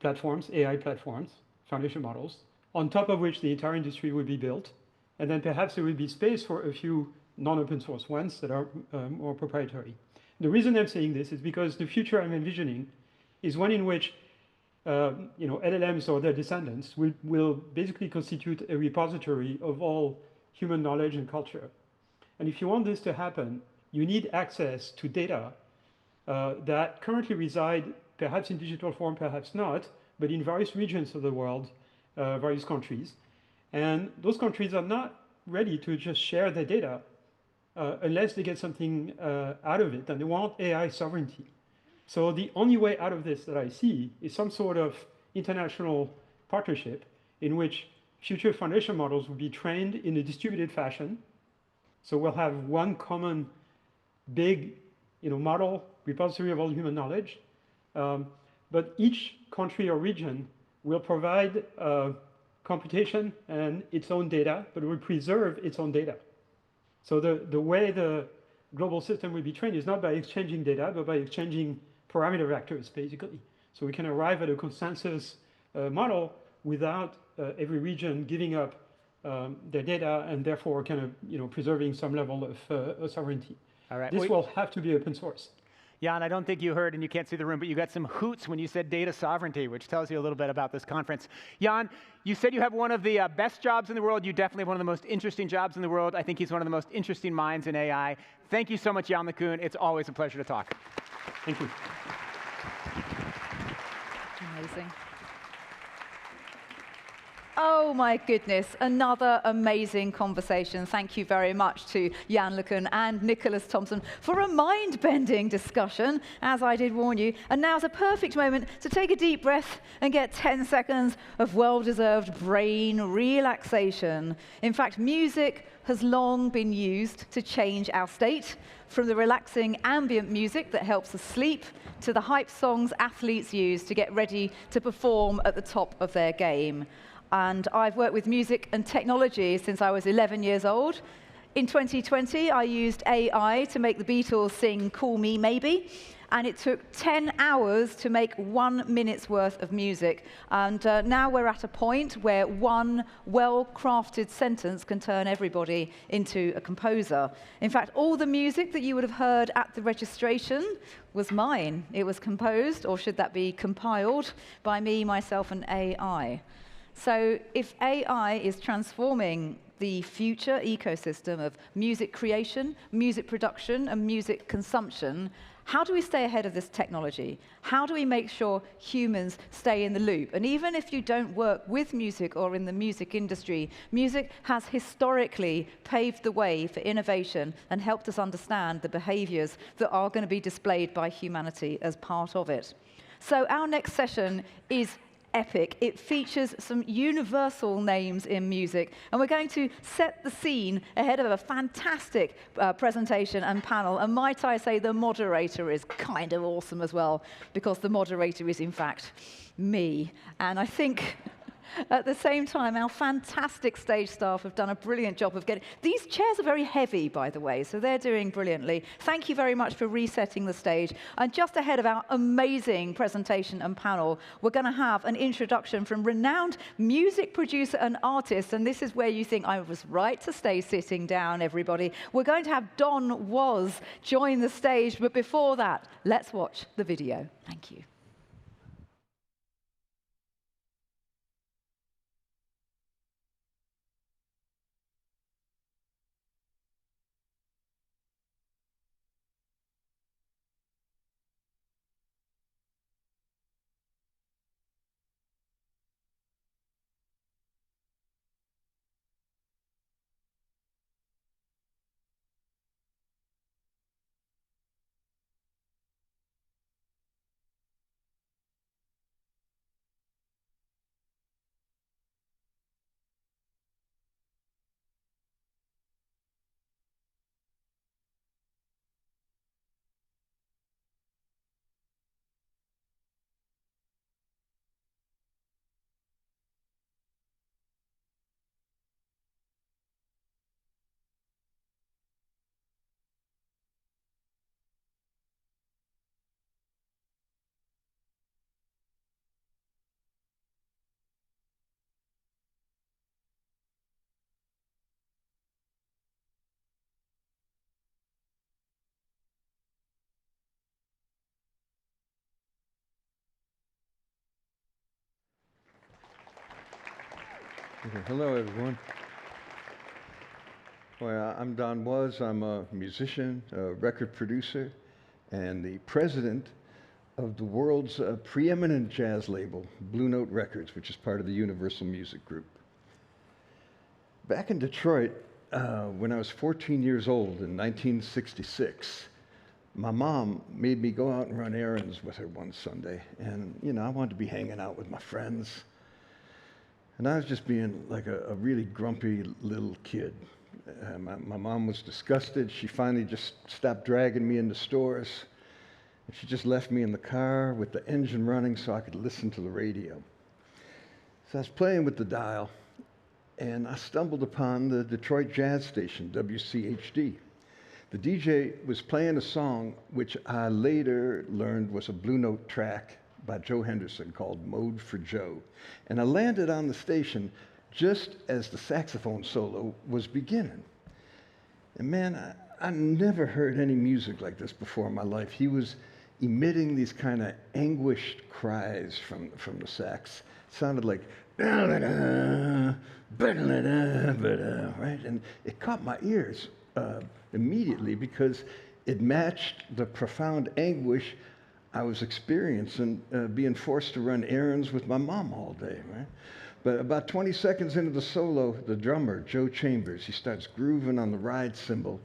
platforms, AI platforms, foundation models, on top of which the entire industry will be built. And then perhaps there will be space for a few non-open source ones that are more proprietary. The reason I'm saying this is because the future I'm envisioning is one in which LLMs or their descendants will basically constitute a repository of all human knowledge and culture. And if you want this to happen, you need access to data that currently reside perhaps in digital form, perhaps not, but in various regions of the world, various countries. And those countries are not ready to just share their data unless they get something out of it, and they want AI sovereignty. So the only way out of this that I see is some sort of international partnership in which future foundation models will be trained in a distributed fashion. So we'll have one common big model repository of all human knowledge. But each country or region will provide computation and its own data, but will preserve its own data. So the way the global system will be trained is not by exchanging data, but by exchanging parameter vectors, basically. So we can arrive at a consensus model without every region giving up their data and therefore kind of preserving some level of sovereignty. All right. This will have to be open source. Yann, I don't think you heard, and you can't see the room, but you got some hoots when you said data sovereignty, which tells you a little bit about this conference. Yann, you said you have one of the best jobs in the world. You definitely have one of the most interesting jobs in the world. I think he's one of the most interesting minds in AI. Thank you so much, Yann LeCun. It's always a pleasure to talk. Thank you. Amazing. Oh my goodness, another amazing conversation. Thank you very much to Yann LeCun and Nicholas Thompson for a mind-bending discussion, as I did warn you. And now's a perfect moment to take a deep breath and get 10 seconds of well-deserved brain relaxation. In fact, music has long been used to change our state, from the relaxing ambient music that helps us sleep to the hype songs athletes use to get ready to perform at the top of their game. And I've worked with music and technology since I was 11 years old. In 2020, I used AI to make the Beatles sing Call Me Maybe, and it took 10 hours to make 1 minute's worth of music. And now we're at a point where one well-crafted sentence can turn everybody into a composer. In fact, all the music that you would have heard at the registration was mine. It was composed, or should that be compiled, by me, myself, and AI. So if AI is transforming the future ecosystem of music creation, music production, and music consumption, how do we stay ahead of this technology? How do we make sure humans stay in the loop? And even if you don't work with music or in the music industry, music has historically paved the way for innovation and helped us understand the behaviors that are going to be displayed by humanity as part of it. So our next session is epic. It features some universal names in music, and we're going to set the scene ahead of a fantastic presentation and panel. And might I say, the moderator is kind of awesome as well, because the moderator is, in fact, me. And I think at the same time, our fantastic stage staff have done a brilliant job of getting... These chairs are very heavy, by the way, so they're doing brilliantly. Thank you very much for resetting the stage. And just ahead of our amazing presentation and panel, we're going to have an introduction from renowned music producer and artist, and this is where you think I was right to stay sitting down, everybody. We're going to have Don Was join the stage, but before that, let's watch the video. Thank you. Okay, hello, everyone. Well, I'm Don Was. I'm a musician, a record producer, and the president of the world's preeminent jazz label, Blue Note Records, which is part of the Universal Music Group. Back in Detroit, when I was 14 years old in 1966, my mom made me go out and run errands with her one Sunday. And, you know, I wanted to be hanging out with my friends. And I was just being like a really grumpy little kid. My mom was disgusted. She finally just stopped dragging me into stores. And she just left me in the car with the engine running so I could listen to the radio. So I was playing with the dial, and I stumbled upon the Detroit jazz station, WCHD. The DJ was playing a song which I later learned was a Blue Note track by Joe Henderson called Mode for Joe. And I landed on the station just as the saxophone solo was beginning. And man, I never heard any music like this before in my life. He was emitting these kind of anguished cries from the sax. It sounded like, right? And it caught my ears immediately because it matched the profound anguish I was experiencing being forced to run errands with my mom all day, right? But about 20 seconds into the solo, the drummer, Joe Chambers, he starts grooving on the ride cymbal.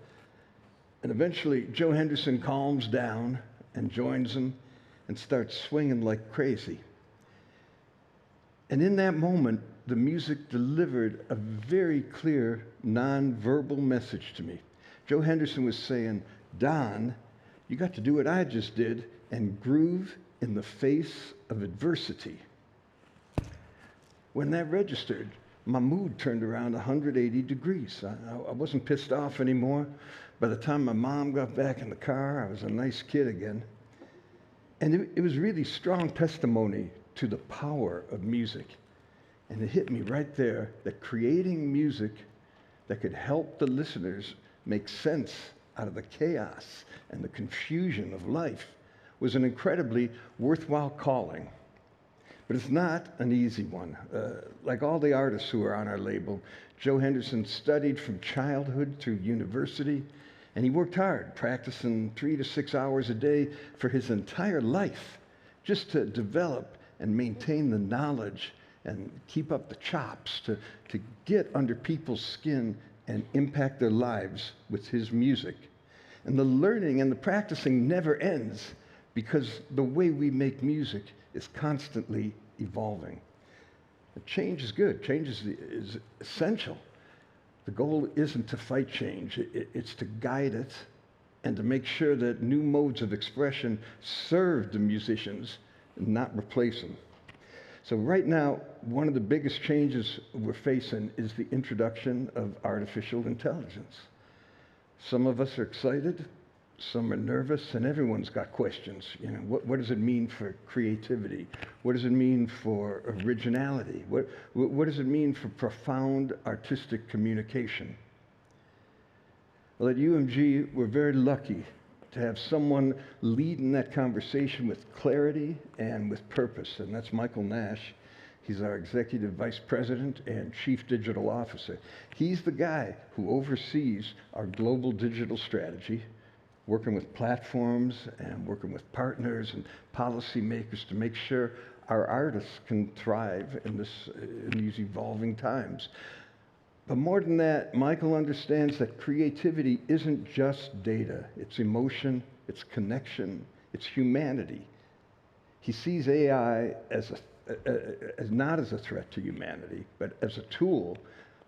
And eventually, Joe Henderson calms down and joins him and starts swinging like crazy. And in that moment, the music delivered a very clear, non-verbal message to me. Joe Henderson was saying, Don, you got to do what I just did and groove in the face of adversity. When that registered, my mood turned around 180 degrees. I wasn't pissed off anymore. By the time my mom got back in the car, I was a nice kid again. And it was really strong testimony to the power of music. And it hit me right there that creating music that could help the listeners make sense out of the chaos and the confusion of life was an incredibly worthwhile calling. But it's not an easy one. Like all the artists who are on our label, Joe Henderson studied from childhood through university, and he worked hard, practicing 3 to 6 hours a day for his entire life, just to develop and maintain the knowledge and keep up the chops to get under people's skin and impact their lives with his music. And the learning and the practicing never ends, because the way we make music is constantly evolving. And change is good. Change is essential. The goal isn't to fight change. It's to guide it and to make sure that new modes of expression serve the musicians and not replace them. So right now, one of the biggest changes we're facing is the introduction of artificial intelligence. Some of us are excited, some are nervous, and everyone's got questions. You know, what does it mean for creativity? What does it mean for originality? What does it mean for profound artistic communication? Well, at UMG, we're very lucky to have someone leading that conversation with clarity and with purpose, and that's Michael Nash. He's our Executive Vice President and Chief Digital Officer. He's the guy who oversees our global digital strategy, working with platforms and working with partners and policymakers to make sure our artists can thrive in these evolving times. But more than that, Michael understands that creativity isn't just data. It's emotion, it's connection, it's humanity. He sees AI as not as a threat to humanity, but as a tool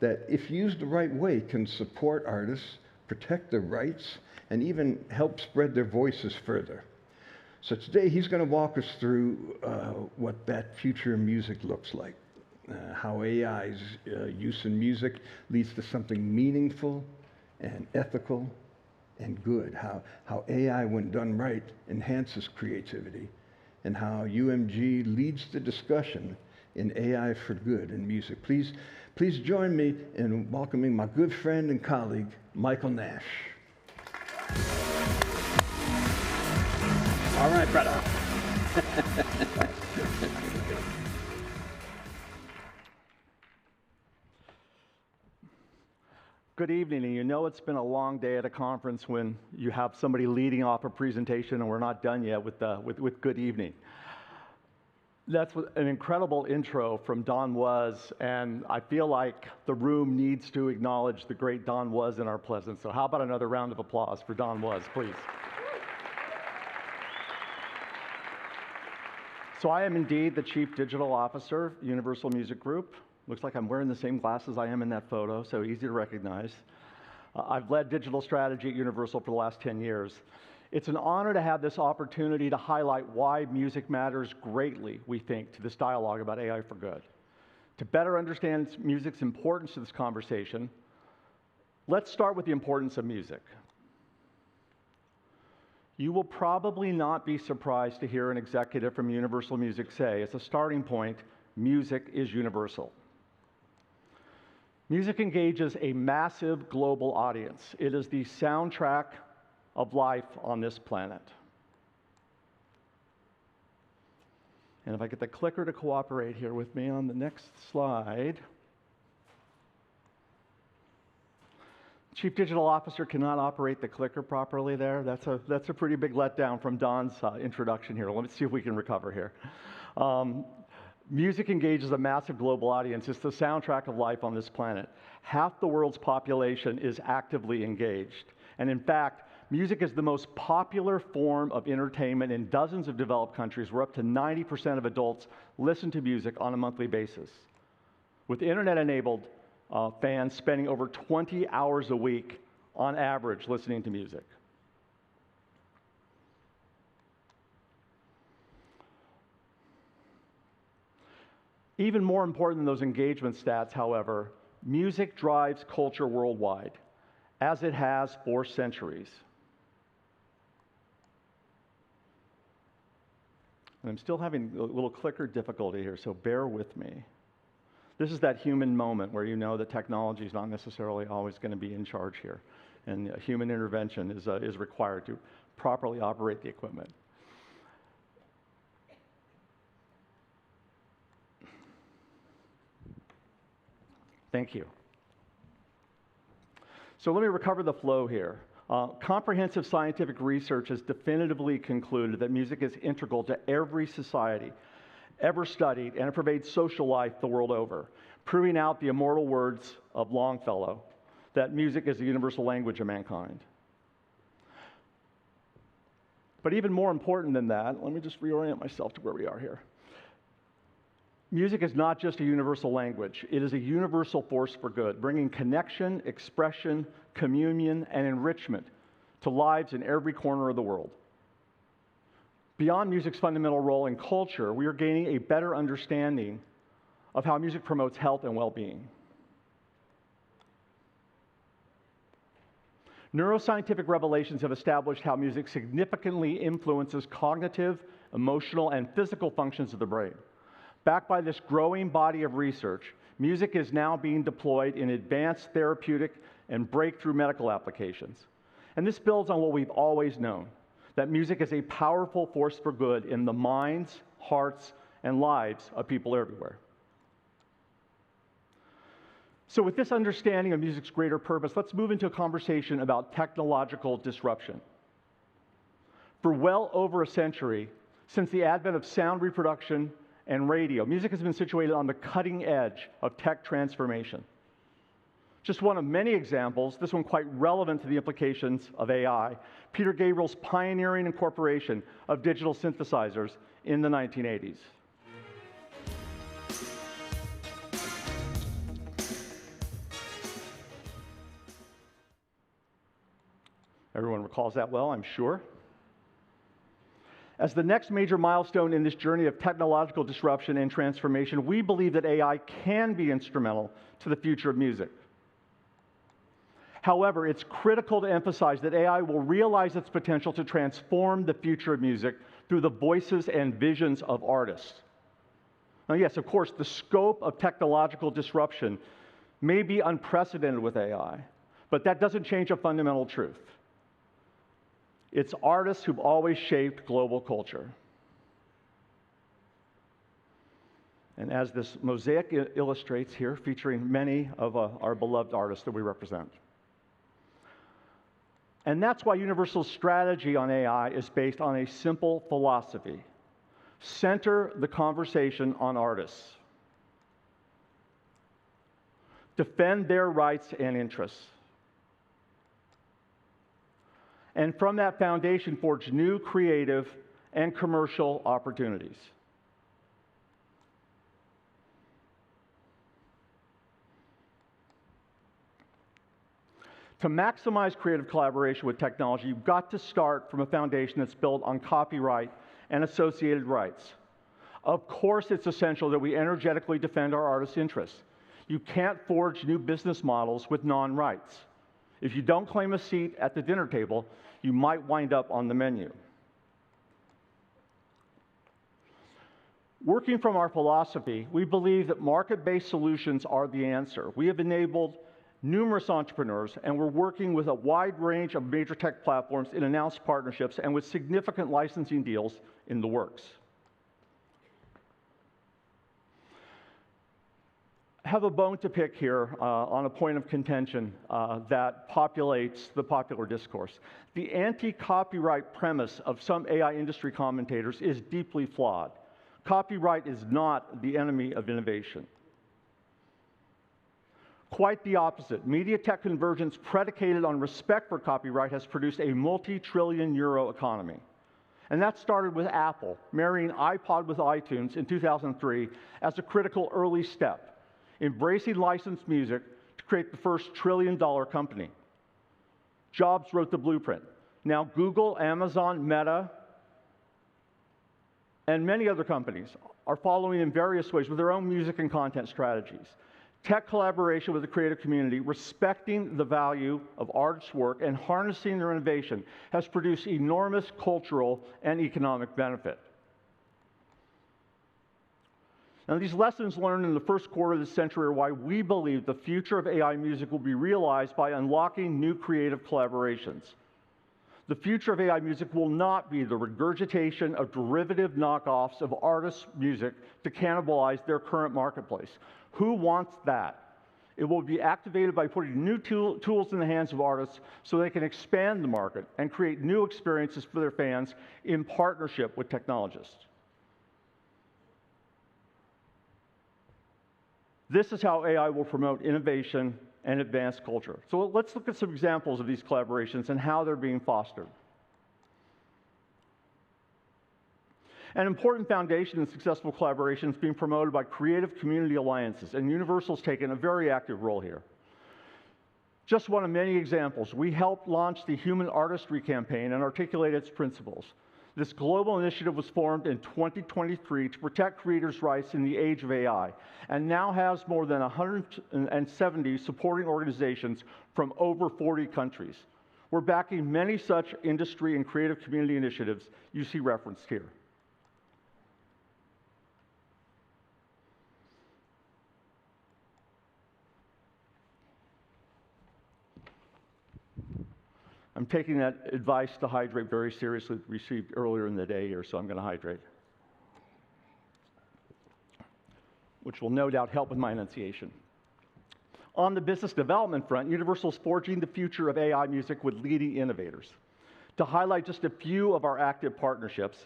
that, if used the right way, can support artists, protect their rights, and even help spread their voices further. So today, he's going to walk us through what that future of music looks like. How AI's use in music leads to something meaningful and ethical and good. How AI, when done right, enhances creativity. And how UMG leads the discussion in AI for good in music. Please join me in welcoming my good friend and colleague, Michael Nash. All right, brother. Good evening, and you know it's been a long day at a conference when you have somebody leading off a presentation and we're not done yet with good evening. That's an incredible intro from Don Was, and I feel like the room needs to acknowledge the great Don Was in our presence. So how about another round of applause for Don Was, please? So I am indeed the Chief Digital Officer, Universal Music Group. Looks like I'm wearing the same glasses I am in that photo, so easy to recognize. I've led digital strategy at Universal for the last 10 years. It's an honor to have this opportunity to highlight why music matters greatly, we think, to this dialogue about AI for good. To better understand music's importance to this conversation, let's start with the importance of music. You will probably not be surprised to hear an executive from Universal Music say, as a starting point, music is universal. Music engages a massive global audience. It is the soundtrack of life on this planet. And if I get the clicker to cooperate here with me on the next slide. Chief Digital Officer cannot operate the clicker properly there. That's a pretty big letdown from Don's introduction here. Let me see if we can recover here. Music engages a massive global audience. It's the soundtrack of life on this planet. Half the world's population is actively engaged. And in fact, music is the most popular form of entertainment in dozens of developed countries, where up to 90% of adults listen to music on a monthly basis. With internet-enabled fans spending over 20 hours a week on average listening to music. Even more important than those engagement stats, however, music drives culture worldwide, as it has for centuries. And I'm still having a little clicker difficulty here, so bear with me. This is that human moment where you know that technology is not necessarily always going to be in charge here, and human intervention is required to properly operate the equipment. Thank you. So let me recover the flow here. Comprehensive scientific research has definitively concluded that music is integral to every society ever studied, and it pervades social life the world over, proving out the immortal words of Longfellow, that music is the universal language of mankind. But even more important than that, let me just reorient myself to where we are here. Music is not just a universal language. It is a universal force for good, bringing connection, expression, communion, and enrichment to lives in every corner of the world. Beyond music's fundamental role in culture, we are gaining a better understanding of how music promotes health and well-being. Neuroscientific revelations have established how music significantly influences cognitive, emotional, and physical functions of the brain. Backed by this growing body of research, music is now being deployed in advanced therapeutic and breakthrough medical applications. And this builds on what we've always known, that music is a powerful force for good in the minds, hearts, and lives of people everywhere. So with this understanding of music's greater purpose, let's move into a conversation about technological disruption. For well over a century, since the advent of sound reproduction and radio, music has been situated on the cutting edge of tech transformation. Just one of many examples, this one quite relevant to the implications of AI, Peter Gabriel's pioneering incorporation of digital synthesizers in the 1980s. Everyone recalls that well, I'm sure. As the next major milestone in this journey of technological disruption and transformation, we believe that AI can be instrumental to the future of music. However, it's critical to emphasize that AI will realize its potential to transform the future of music through the voices and visions of artists. Now, yes, of course, the scope of technological disruption may be unprecedented with AI, but that doesn't change a fundamental truth. It's artists who've always shaped global culture. And as this mosaic illustrates here, featuring many of our beloved artists that we represent. And that's why Universal's strategy on AI is based on a simple philosophy. Center the conversation on artists. Defend their rights and interests. And from that foundation, forge new creative and commercial opportunities. To maximize creative collaboration with technology, you've got to start from a foundation that's built on copyright and associated rights. Of course, it's essential that we energetically defend our artists' interests. You can't forge new business models with non-rights. If you don't claim a seat at the dinner table, you might wind up on the menu. Working from our philosophy, we believe that market-based solutions are the answer. We have enabled numerous entrepreneurs, and we're working with a wide range of major tech platforms in announced partnerships and with significant licensing deals in the works. I have a bone to pick here on a point of contention that populates the popular discourse. The anti-copyright premise of some AI industry commentators is deeply flawed. Copyright is not the enemy of innovation. Quite the opposite. Media tech convergence predicated on respect for copyright has produced a multi-trillion euro economy. And that started with Apple marrying iPod with iTunes in 2003 as a critical early step, embracing licensed music to create the first trillion-dollar company. Jobs wrote the blueprint. Now Google, Amazon, Meta, and many other companies are following in various ways with their own music and content strategies. Tech collaboration with the creative community, respecting the value of artists' work and harnessing their innovation has produced enormous cultural and economic benefit. Now, these lessons learned in the first quarter of this century are why we believe the future of AI music will be realized by unlocking new creative collaborations. The future of AI music will not be the regurgitation of derivative knockoffs of artists' music to cannibalize their current marketplace. Who wants that? It will be activated by putting new tools in the hands of artists so they can expand the market and create new experiences for their fans in partnership with technologists. This is how AI will promote innovation and advance culture. So let's look at some examples of these collaborations and how they're being fostered. An important foundation in successful collaboration is being promoted by creative community alliances, and Universal's taken a very active role here. Just one of many examples, we helped launch the Human Artistry Campaign and articulate its principles. This global initiative was formed in 2023 to protect creators' rights in the age of AI, and now has more than 170 supporting organizations from over 40 countries. We're backing many such industry and creative community initiatives you see referenced here. I'm taking that advice to hydrate very seriously, received earlier in the day here, so I'm going to hydrate, which will no doubt help with my enunciation. On the business development front, Universal is forging the future of AI music with leading innovators. To highlight just a few of our active partnerships,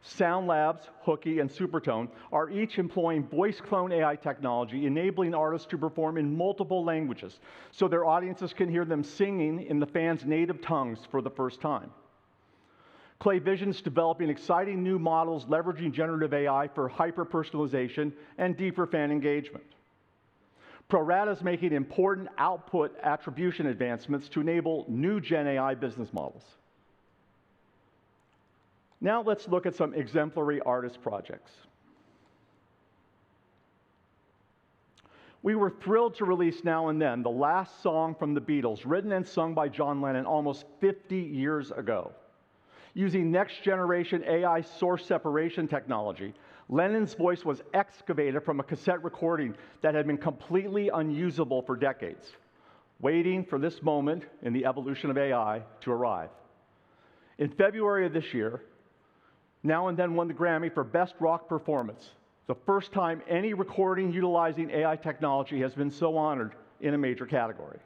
Sound Labs, Hooky, and Supertone are each employing voice clone AI technology, enabling artists to perform in multiple languages so their audiences can hear them singing in the fans' native tongues for the first time. Clay Vision's developing exciting new models leveraging generative AI for hyper-personalization and deeper fan engagement. ProRata is making important output attribution advancements to enable new Gen AI business models. Now let's look at some exemplary artist projects. We were thrilled to release Now and Then, the last song from the Beatles, written and sung by John Lennon almost 50 years ago. Using next-generation AI source separation technology, Lennon's voice was excavated from a cassette recording that had been completely unusable for decades, waiting for this moment in the evolution of AI to arrive. In February of this year, Now and Then won the Grammy for Best Rock Performance, the first time any recording utilizing AI technology has been so honored in a major category.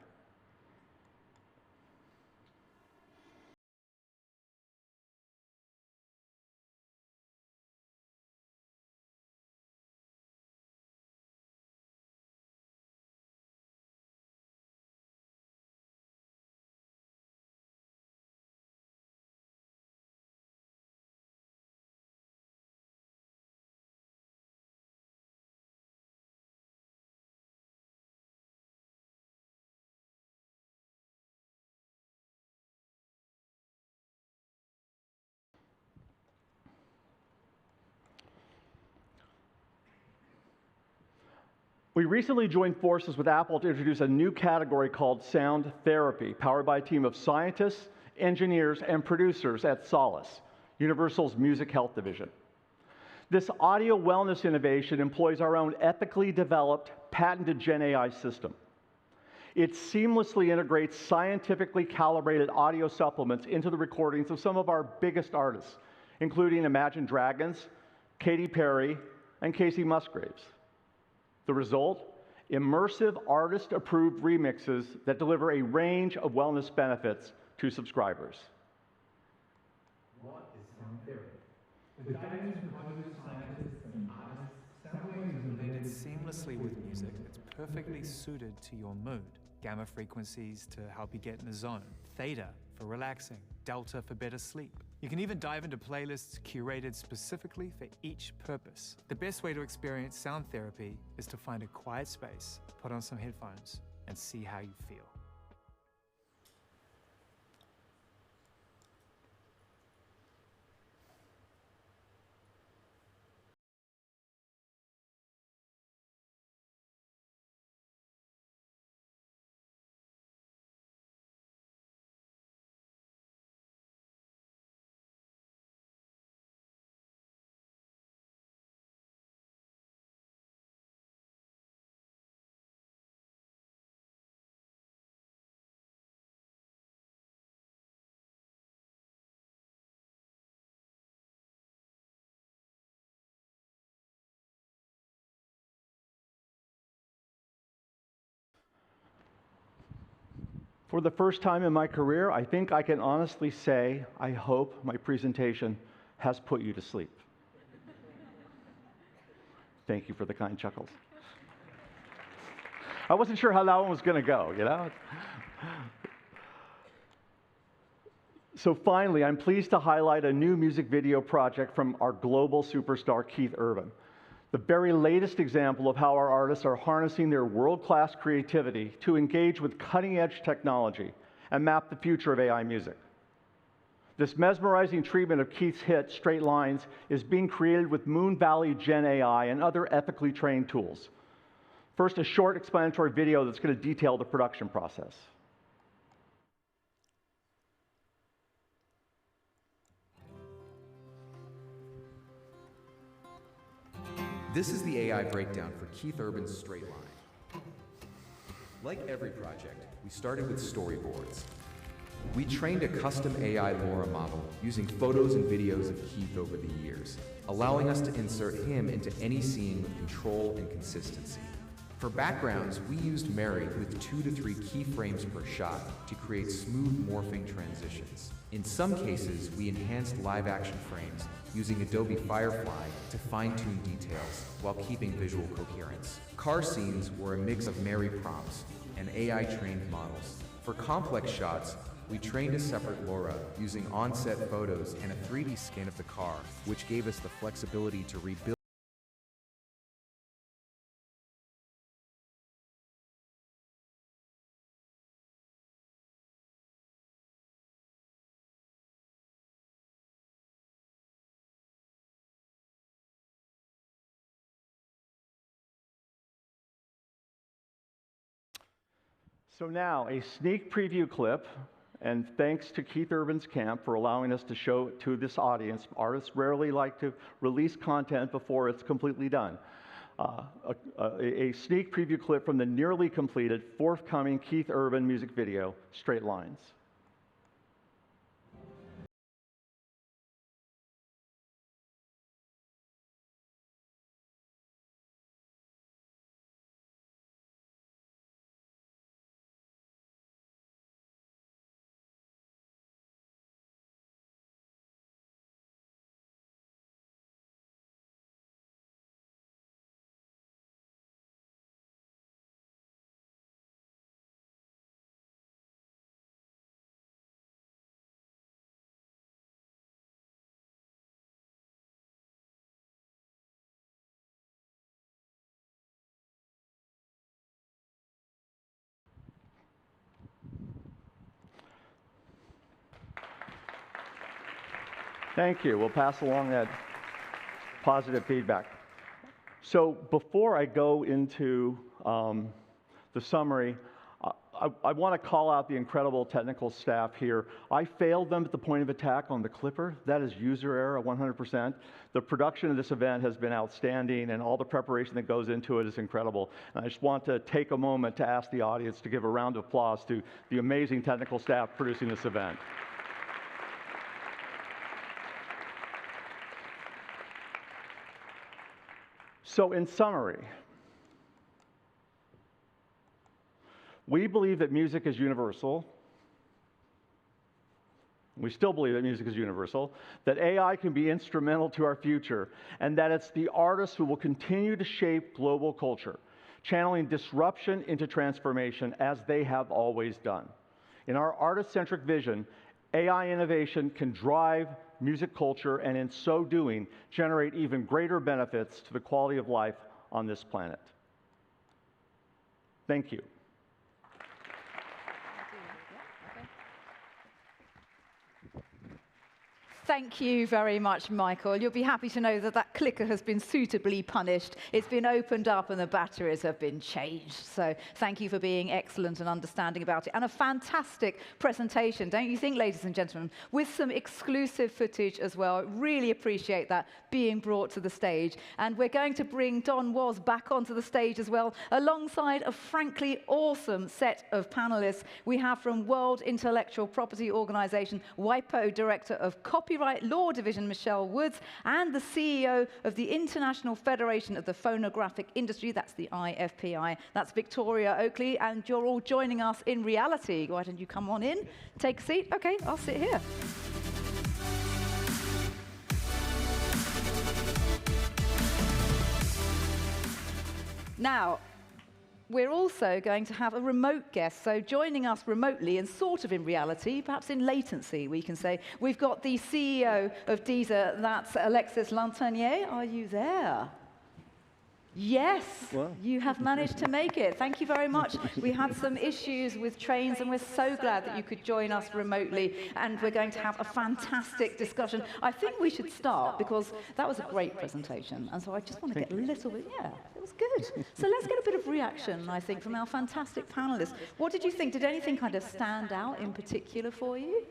We recently joined forces with Apple to introduce a new category called sound therapy, powered by a team of scientists, engineers, and producers at Solace, Universal's music health division. This audio wellness innovation employs our own ethically developed, patented Gen AI system. It seamlessly integrates scientifically calibrated audio supplements into the recordings of some of our biggest artists, including Imagine Dragons, Katy Perry, and Casey Musgraves. The result? Immersive, artist-approved remixes that deliver a range of wellness benefits to subscribers. What is sound therapy? With guidance from hundreds of scientists and artists, sound waves are related seamlessly with music. It's perfectly suited to your mood. Gamma frequencies to help you get in the zone. Theta for relaxing. Delta for better sleep. You can even dive into playlists curated specifically for each purpose. The best way to experience sound therapy is to find a quiet space, put on some headphones, and see how you feel. For the first time in my career, I think I can honestly say, I hope my presentation has put you to sleep. Thank you for the kind chuckles. I wasn't sure how that one was going to go, you know? So finally, I'm pleased to highlight a new music video project from our global superstar, Keith Urban. The very latest example of how our artists are harnessing their world-class creativity to engage with cutting-edge technology and map the future of AI music. This mesmerizing treatment of Keith's hit, Straight Lines, is being created with Moon Valley Gen AI and other ethically trained tools. First, a short explanatory video that's going to detail the production process. This is the AI breakdown for Keith Urban's Straight Line. Like every project, we started with storyboards. We trained a custom AI LoRa model using photos and videos of Keith over the years, allowing us to insert him into any scene with control and consistency. For backgrounds, we used Mary with 2 to 3 keyframes per shot to create smooth morphing transitions. In some cases, we enhanced live-action frames using Adobe Firefly to fine-tune details while keeping visual coherence. Car scenes were a mix of Mary prompts and AI-trained models. For complex shots, we trained a separate LoRa using on-set photos and a 3D scan of the car, which gave us the flexibility to rebuild. So now, a sneak preview clip, and thanks to Keith Urban's camp for allowing us to show it to this audience. Artists rarely like to release content before it's completely done. A sneak preview clip from the nearly completed, forthcoming Keith Urban music video, Straight Lines. Thank you. We'll pass along that positive feedback. So before I go into the summary, I want to call out the incredible technical staff here. I failed them at the point of attack on the clipper. That is user error 100%. The production of this event has been outstanding, and all the preparation that goes into it is incredible. And I just want to take a moment to ask the audience to give a round of applause to the amazing technical staff producing this event. So in summary, we believe that music is universal. We still believe that music is universal, that AI can be instrumental to our future, and that it's the artists who will continue to shape global culture, channeling disruption into transformation as they have always done. In our artist-centric vision, AI innovation can drive music culture, and in so doing, generate even greater benefits to the quality of life on this planet. Thank you. Thank you very much, Michael. You'll be happy to know that that clicker has been suitably punished. It's been opened up and the batteries have been changed. So thank you for being excellent and understanding about it. And a fantastic presentation, don't you think, ladies and gentlemen? With some exclusive footage as well. Really appreciate that being brought to the stage. And we're going to bring Don Was back onto the stage as well, alongside a frankly awesome set of panelists. We have from World Intellectual Property Organization, WIPO Director of Copyright Law Division, Michelle Woods, and the CEO of the International Federation of the Phonographic Industry, that's the IFPI. That's Victoria Oakley, and you're all joining us in reality. Why don't you come on in, take a seat? Okay, I'll sit here. Now, we're also going to have a remote guest. So joining us remotely and sort of in reality, perhaps in latency, we can say, we've got the CEO of Deezer, that's Alexis Lanternier. Are you there? Yes, you have managed to make it. Thank you very much. We had some issues with trains, and we're so glad that you could join us remotely, and we're going to have a fantastic discussion. I think we should start, because that was a great presentation, and so I just want to get a little bit, it was good. So let's get a bit of reaction, I think, from our fantastic panelists. What did you think? Did anything kind of stand out in particular for you?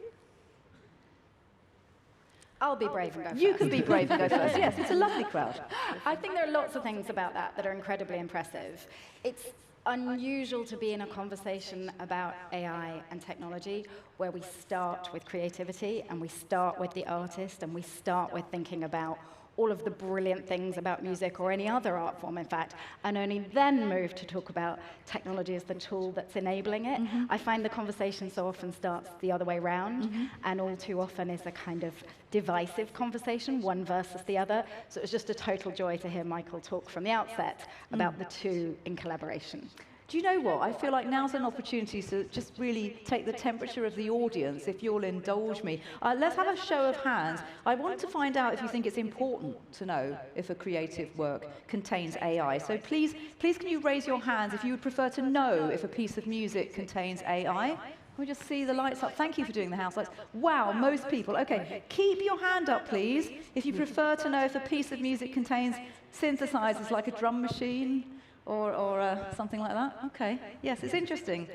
I'll be brave and go first. You can be brave and go first. Yes, it's a lovely crowd. I think there are lots of things about that are incredibly impressive. It's unusual to be in a conversation about AI and technology where we start with creativity and we start with the artist and we start with thinking about all of the brilliant things about music or any other art form, in fact, and only then move to talk about technology as the tool that's enabling it. I find the conversation so often starts the other way around, and all too often is a kind of divisive conversation, one versus the other. So it was just a total joy to hear Michael talk from the outset about the two in collaboration. Do you know what? I feel like now's an opportunity to just really take the temperature of the audience, if you'll indulge me. Let's have a show of hands. I want to find out if you think it's important to know if a creative work contains AI. So please can you raise your hands if you would prefer to know if a piece of music contains AI? We just see the lights up. Thank you for doing the house lights. Wow, most people. Okay, keep your hand up, please, if you prefer to know if a piece of music contains synthesizers like a drum machine. Or something like that? Okay. Yes, it's interesting.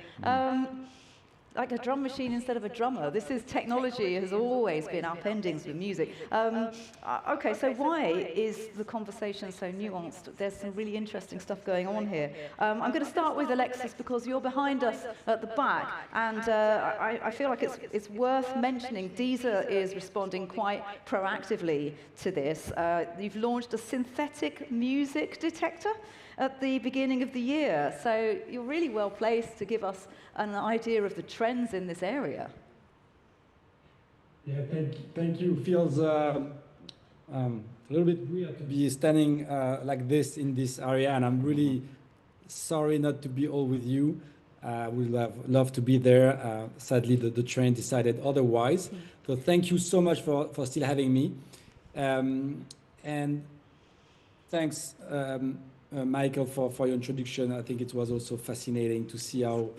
Like a drum machine instead of a drummer. This is technology has always been upendings with music. Okay, so why is the conversation so nuanced? There's some really interesting stuff going on here. I'm going to start with Alexis because you're behind us at the back, and I feel like it's worth mentioning. Deezer is responding quite proactively to this. You've launched a synthetic music detector at the beginning of the year. So you're really well placed to give us an idea of the trends in this area. Yeah, thank you. Feels a little bit weird to be standing like this in this area, and I'm really sorry not to be all with you. We'd love to be there. Sadly, the train decided otherwise. So thank you so much for still having me. And thanks, Michael, for your introduction. I think it was also fascinating to see how,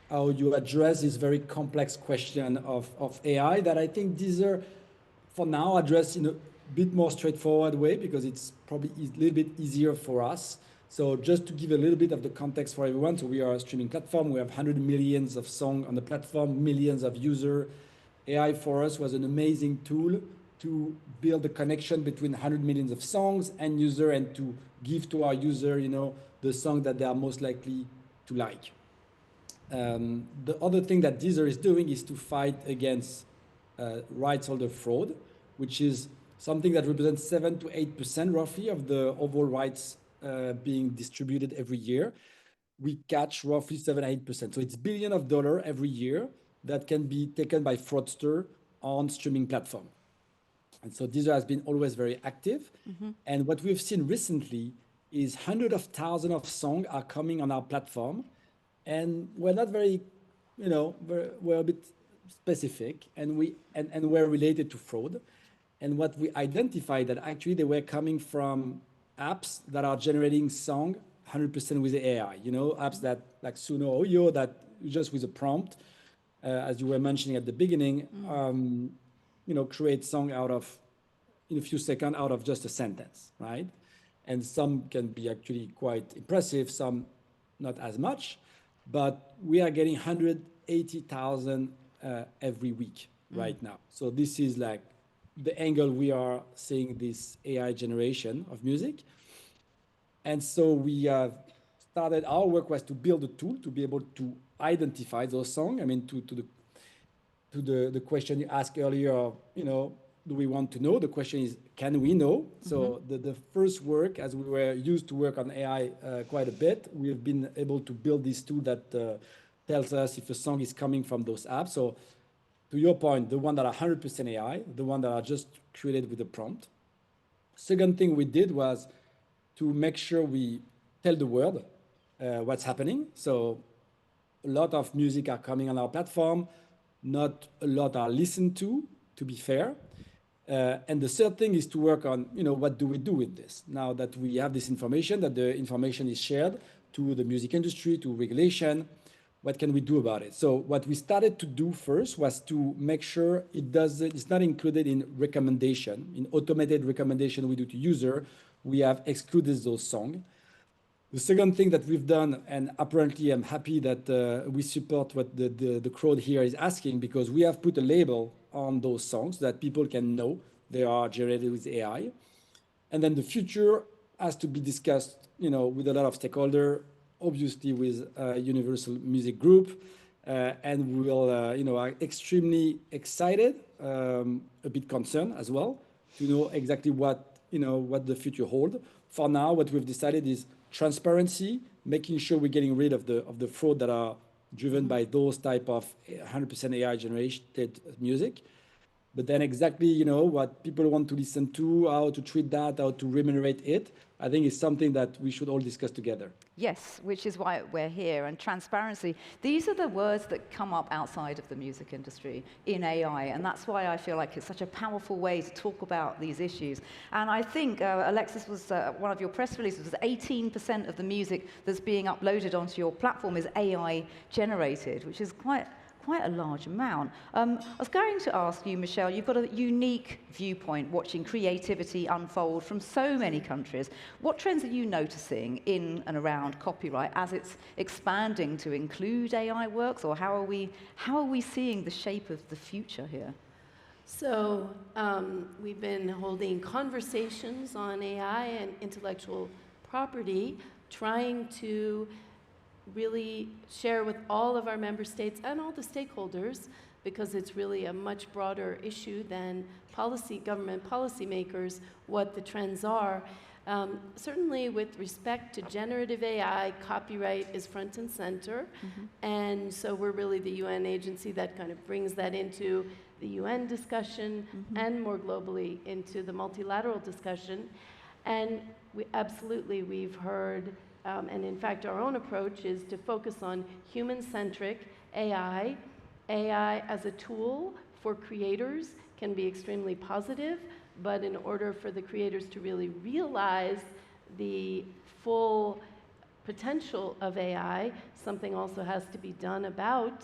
how you address this very complex question of AI that I think Deezer, for now, address in a bit more straightforward way because it's probably a little bit easier for us. So just to give a little bit of the context for everyone, so we are a streaming platform. We have 100 million of songs on the platform, millions of users. AI for us was an amazing tool to build the connection between 100 million of songs and user and to give to our user, the song that they are most likely to like. The other thing that Deezer is doing is to fight against rights holder fraud, which is something that represents 7 to 8% roughly of the overall rights being distributed every year. We catch roughly 7-8%. So it's billions of dollars every year that can be taken by fraudster on streaming platform. And so Deezer has been always very active. And what we've seen recently is hundreds of thousands of songs are coming on our platform. And we're not very, we're a bit specific and we're related to fraud. And what we identified that actually they were coming from apps that are generating song 100% with the AI, apps that like Suno Oyo that just with a prompt, as you were mentioning at the beginning, create song out of, in a few seconds, out of just a sentence, right? And some can be actually quite impressive, some not as much, but we are getting 180,000 every week right now. So this is like the angle we are seeing this AI generation of music. And so we have started, our work was to build a tool to be able to identify those songs. I mean, to the question you asked earlier, do we want to know? The question is, can we know? So the first work, as we were used to work on AI quite a bit, we have been able to build this tool that tells us if a song is coming from those apps. So to your point, the one that are 100% AI, the one that are just created with a prompt. Second thing we did was to make sure we tell the world what's happening. So a lot of music are coming on our platform. Not a lot are listened to be fair. And the third thing is to work on, what do we do with this? Now that we have this information, that the information is shared to the music industry, to regulation, what can we do about it? So what we started to do first was to make sure it's not included in recommendation, in automated recommendation we do to user, we have excluded those songs. The second thing that we've done, and apparently I'm happy that we support what the crowd here is asking, because we have put a label on those songs that people can know they are generated with AI. And then the future has to be discussed, with a lot of stakeholders, obviously with Universal Music Group. And we will, are extremely excited, a bit concerned as well, to know exactly what the future holds. For now, what we've decided is transparency, making sure we're getting rid of the fraud that are driven by those type of 100% AI generated music. But then exactly, what people want to listen to, how to treat that, how to remunerate it, I think is something that we should all discuss together. Yes, which is why we're here. And transparency, these are the words that come up outside of the music industry in AI. And that's why I feel like it's such a powerful way to talk about these issues. And I think, Alexis, was one of your press releases, 18% of the music that's being uploaded onto your platform is AI generated, which is quite a large amount. I was going to ask you, Michelle, you've got a unique viewpoint watching creativity unfold from so many countries. What trends are you noticing in and around copyright as it's expanding to include AI works, or how are we seeing the shape of the future here? So we've been holding conversations on AI and intellectual property, trying to really share with all of our member states and all the stakeholders, because it's really a much broader issue than government policymakers, what the trends are. Certainly with respect to generative AI, copyright is front and center. And so we're really the UN agency that kind of brings that into the UN discussion and more globally into the multilateral discussion. And we've heard and in fact, our own approach is to focus on human-centric AI. AI as a tool for creators can be extremely positive, but in order for the creators to really realize the full potential of AI, something also has to be done about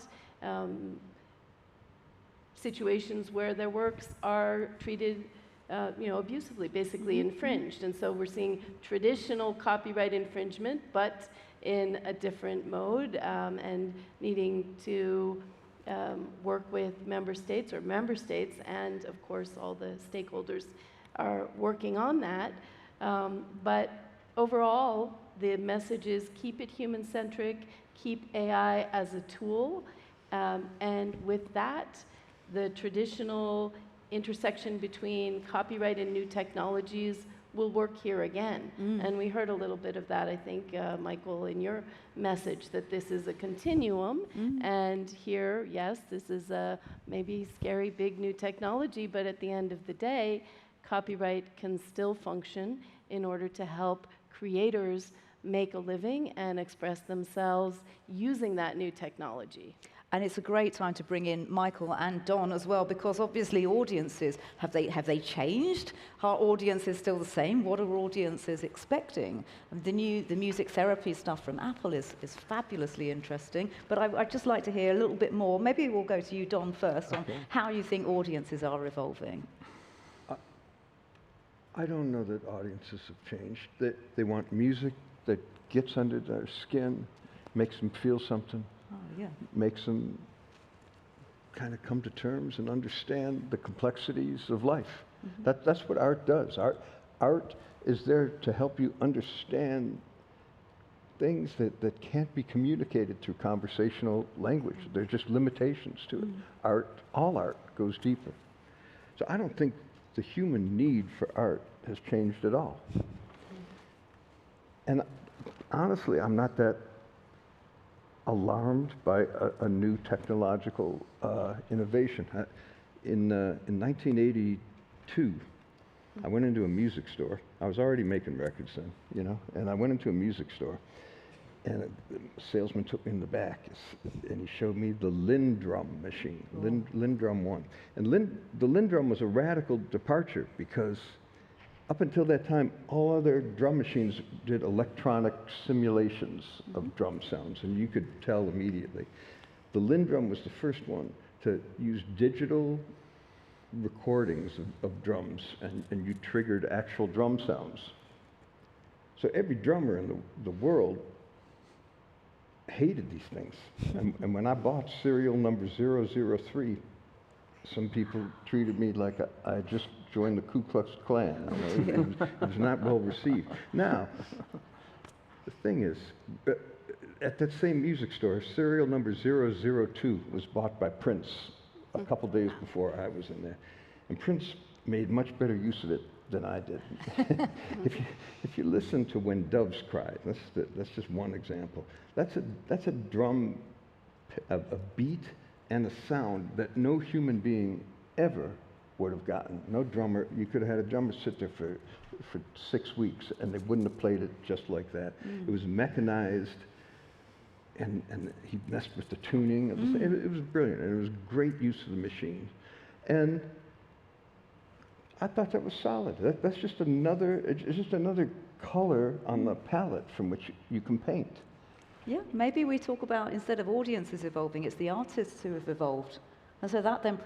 situations where their works are treated abusively, basically infringed. And so we're seeing traditional copyright infringement, but in a different mode, and needing to work with member states, and of course all the stakeholders are working on that. But overall, the message is keep it human-centric, keep AI as a tool, and with that, the traditional intersection between copyright and new technologies will work here again. And we heard a little bit of that, I think, Michael, in your message, that this is a continuum. And here, yes, this is a maybe scary, big new technology, but at the end of the day, copyright can still function in order to help creators make a living and express themselves using that new technology. And it's a great time to bring in Michael and Don as well, because obviously audiences, have they changed? Are audiences still the same? What are audiences expecting? And the music therapy stuff from Apple is fabulously interesting, but I'd just like to hear a little bit more. Maybe we'll go to you, Don, first, on how you think audiences are evolving. I don't know that audiences have changed. They want music that gets under their skin, makes them feel something. Makes them kind of come to terms and understand the complexities of life. That's what art does. Art is there to help you understand things that can't be communicated through conversational language. They're just limitations to it. All art goes deeper. So I don't think the human need for art has changed at all. And honestly, I'm not that alarmed by a new technological innovation. In 1982, I went into a music store. I was already making records then, and I went into a music store, And the salesman took me in the back, and he showed me the Lindrum machine, Lindrum 1. And the Lindrum was a radical departure because up until that time, all other drum machines did electronic simulations of drum sounds, and you could tell immediately. The Lindrum was the first one to use digital recordings of drums, and you triggered actual drum sounds. So every drummer in the world hated these things. And when I bought serial number 003, some people treated me like I just joined the Ku Klux Klan. You know, it was not well received. Now, the thing is, at that same music store, serial number 002 was bought by Prince a couple days before I was in there. And Prince made much better use of it than I did. If you listen to When Doves Cry, that's just one example. That's a drum, a beat and a sound that no human being ever would have gotten. No drummer, you could have had a drummer sit there for 6 weeks and they wouldn't have played it just like that. It was mechanized, and he messed with the tuning of the thing. It was brilliant, and it was great use of the machine. And I thought that was solid. It's just another color on the palette from which you can paint. Yeah, maybe we talk about, instead of audiences evolving, it's the artists who have evolved. And so that then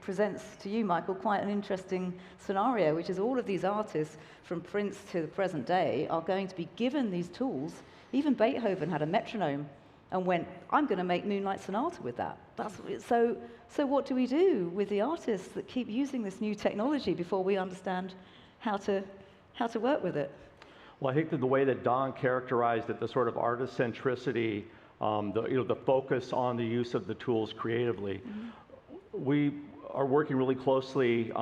presents to you, Michael, quite an interesting scenario, which is all of these artists, from Prince to the present day, are going to be given these tools. Even Beethoven had a metronome and went, I'm going to make Moonlight Sonata with that. So what do we do with the artists that keep using this new technology before we understand how to work with it? Well, I think that the way that Don characterized it, the sort of artist centricity, the focus on the use of the tools creatively, we are working really closely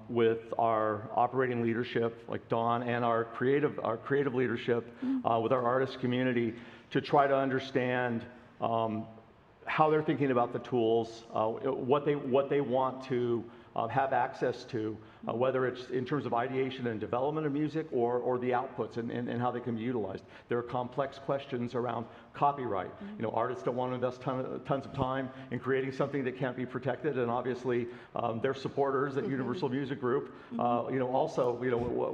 with our operating leadership, like Don, and our creative leadership, with our artist community, to try to understand how they're thinking about the tools, what they want to have access to, whether it's in terms of ideation and development of music or the outputs and how they can be utilized. There are complex questions around copyright. You know, artists don't want to invest tons of time in creating something that can't be protected, and obviously their supporters at Universal Music Group, also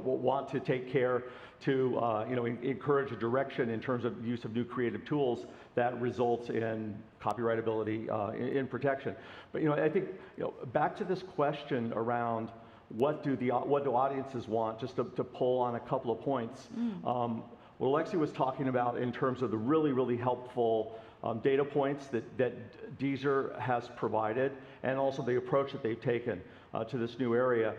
want to take care to encourage a direction in terms of use of new creative tools that results in copyrightability in protection. But I think back to this question around what do audiences want, just to pull on a couple of points. What Alexi was talking about in terms of the really, really helpful data points that Deezer has provided, and also the approach that they've taken to this new area.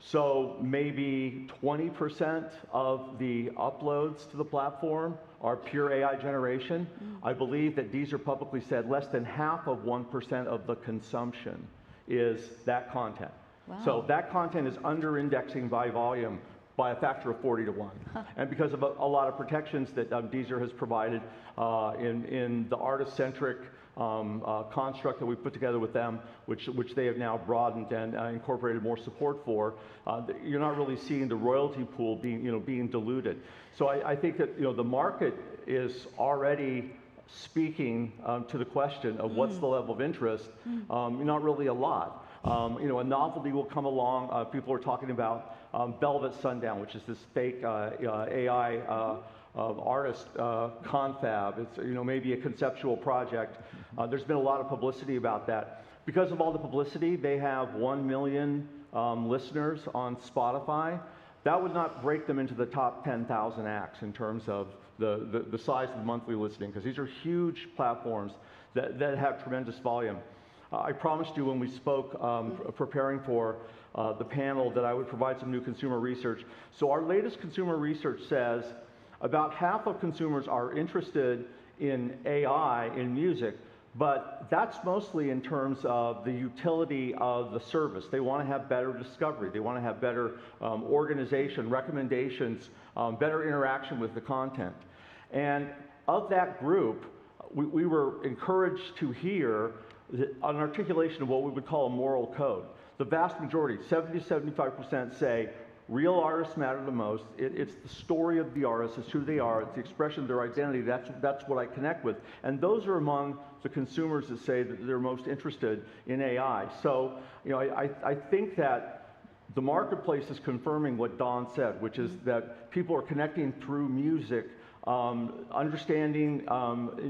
So maybe 20% of the uploads to the platform are pure AI generation. I believe that Deezer publicly said less than half of 1% of the consumption is that content. Wow. So that content is under-indexing by volume by a factor of 40 to 1. And because of a lot of protections that Deezer has provided in the artist-centric construct that we put together with them, which they have now broadened and incorporated more support for, you're not really seeing the royalty pool being diluted. So I think that the market is already speaking to the question of what's the level of interest. Not really a lot. A novelty will come along. People are talking about Velvet Sundown, which is this fake AI artist confab. It's maybe a conceptual project. There's been a lot of publicity about that. Because of all the publicity, they have 1 million listeners on Spotify. That would not break them into the top 10,000 acts in terms of the size of the monthly listening, because these are huge platforms that have tremendous volume. I promised you when we spoke, preparing for the panel, that I would provide some new consumer research. So our latest consumer research says about half of consumers are interested in AI in music, but that's mostly in terms of the utility of the service. They want to have better discovery. They want to have better organization, recommendations, better interaction with the content. And of that group, we were encouraged to hear an articulation of what we would call a moral code. The vast majority, 70 to 75%, say Real artists matter the most. It's the story of the artist, it's who they are, it's the expression of their identity. That's what I connect with. And those are among the consumers that say that they're most interested in AI. So, you know, I think that the marketplace is confirming what Don said, which is that people are connecting through music, understanding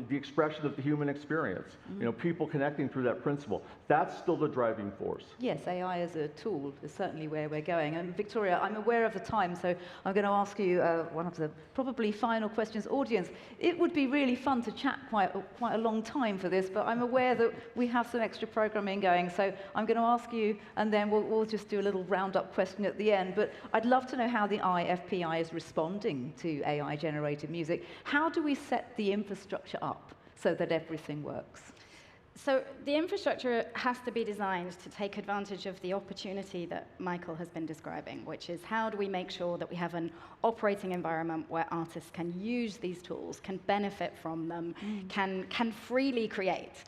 the expression of the human experience. You know, people connecting through that principle. That's still the driving force. Yes, AI as a tool is certainly where we're going. And Victoria, I'm aware of the time, so I'm going to ask you one of the probably final questions. Audience, it would be really fun to chat quite a long time for this, but I'm aware that we have some extra programming going, so I'm going to ask you, and then we'll just do a little roundup question at the end. But I'd love to know how the IFPI is responding to AI-generated music. How do we set the infrastructure up so that everything works? So the infrastructure has to be designed to take advantage of the opportunity that Michael has been describing, which is how do we make sure that we have an operating environment where artists can use these tools, can benefit from them, can freely create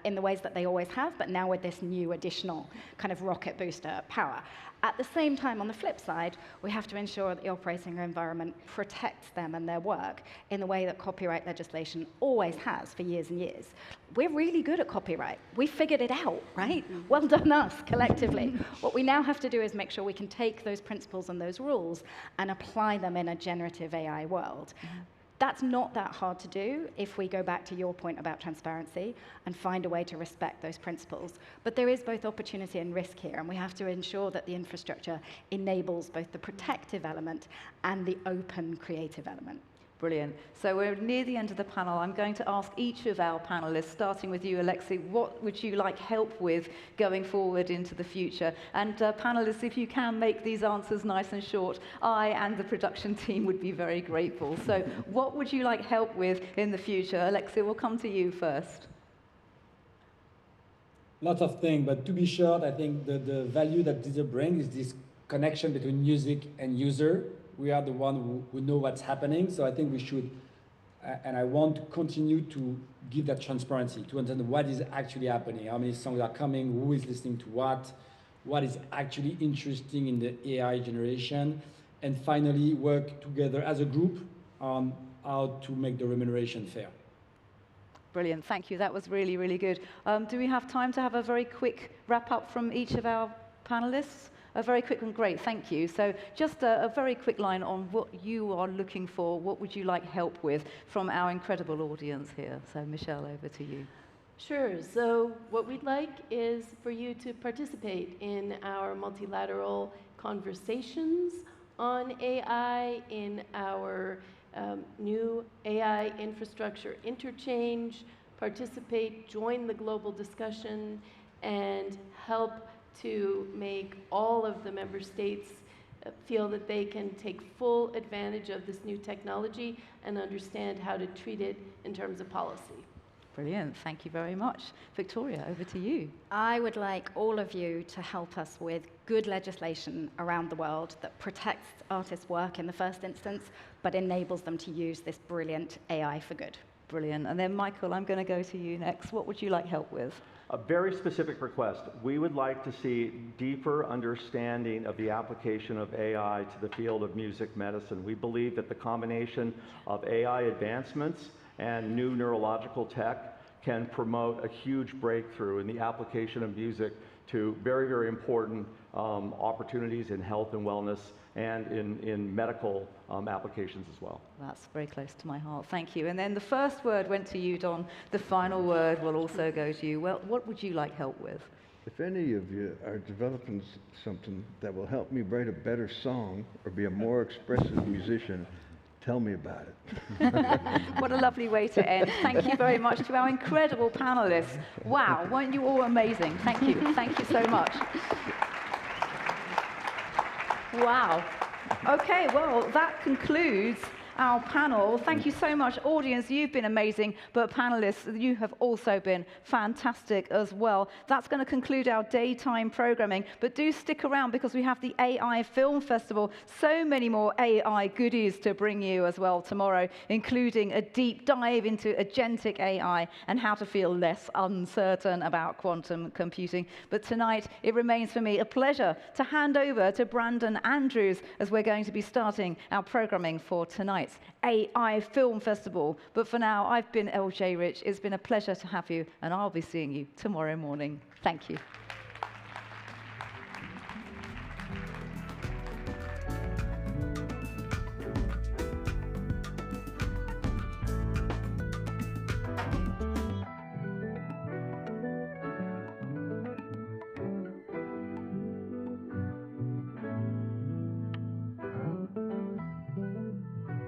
in the ways that they always have, but now with this new additional kind of rocket booster power. At the same time, on the flip side, we have to ensure that the operating environment protects them and their work in the way that copyright legislation always has for years and years. We're really good at copyright. We figured it out, right? Well done us, collectively. What we now have to do is make sure we can take those principles and those rules and apply them in a generative AI world. That's not that hard to do if we go back to your point about transparency and find a way to respect those principles. But there is both opportunity and risk here, and we have to ensure that the infrastructure enables both the protective element and the open creative element. Brilliant. So we're near the end of the panel. I'm going to ask each of our panelists, starting with you, Alexei, what would you like help with going forward into the future? And panelists, if you can make these answers nice and short, I and the production team would be very grateful. So what would you like help with in the future? Alexei, we'll come to you first. Lots of things, but to be short, I think the value that Deezer brings is this connection between music and user. We are the one who know what's happening, so I think we should, and I want to continue to give that transparency, to understand what is actually happening, how many songs are coming, who is listening to what is actually interesting in the AI generation, and finally work together as a group on how to make the remuneration fair. Brilliant, thank you. That was really, really good. Do we have time to have a very quick wrap up from each of our panelists? A very quick one, great, thank you. So just a very quick line on what you are looking for, what would you like help with from our incredible audience here? So Michelle, over to you. Sure, so what we'd like is for you to participate in our multilateral conversations on AI, in our new AI infrastructure interchange, participate, join the global discussion, and help to make all of the member states feel that they can take full advantage of this new technology and understand how to treat it in terms of policy. Brilliant, thank you very much. Victoria, over to you. I would like all of you to help us with good legislation around the world that protects artists' work in the first instance, but enables them to use this brilliant AI for good. Brilliant, and then Michael, I'm going to go to you next. What would you like help with? A very specific request. We would like to see deeper understanding of the application of AI to the field of music medicine. We believe that the combination of AI advancements and new neurological tech can promote a huge breakthrough in the application of music to very, very important opportunities in health and wellness and in medical applications as well. That's very close to my heart. Thank you. And then the first word went to you, Don. The final word will also go to you. Well, what would you like help with? If any of you are developing something that will help me write a better song or be a more expressive musician, tell me about it. What a lovely way to end. Thank you very much to our incredible panelists. Wow, weren't you all amazing? Thank you. Thank you so much. Wow. Okay, well, that concludes our panel. Thank you so much, audience. You've been amazing, but panelists, you have also been fantastic as well. That's going to conclude our daytime programming, but do stick around because we have the AI Film Festival. So many more AI goodies to bring you as well tomorrow, including a deep dive into agentic AI and how to feel less uncertain about quantum computing. But tonight, it remains for me a pleasure to hand over to Brandon Andrews as we're going to be starting our programming for tonight's AI Film Festival. But for now, I've been LJ Rich. It's been a pleasure to have you, and I'll be seeing you tomorrow morning. Thank you.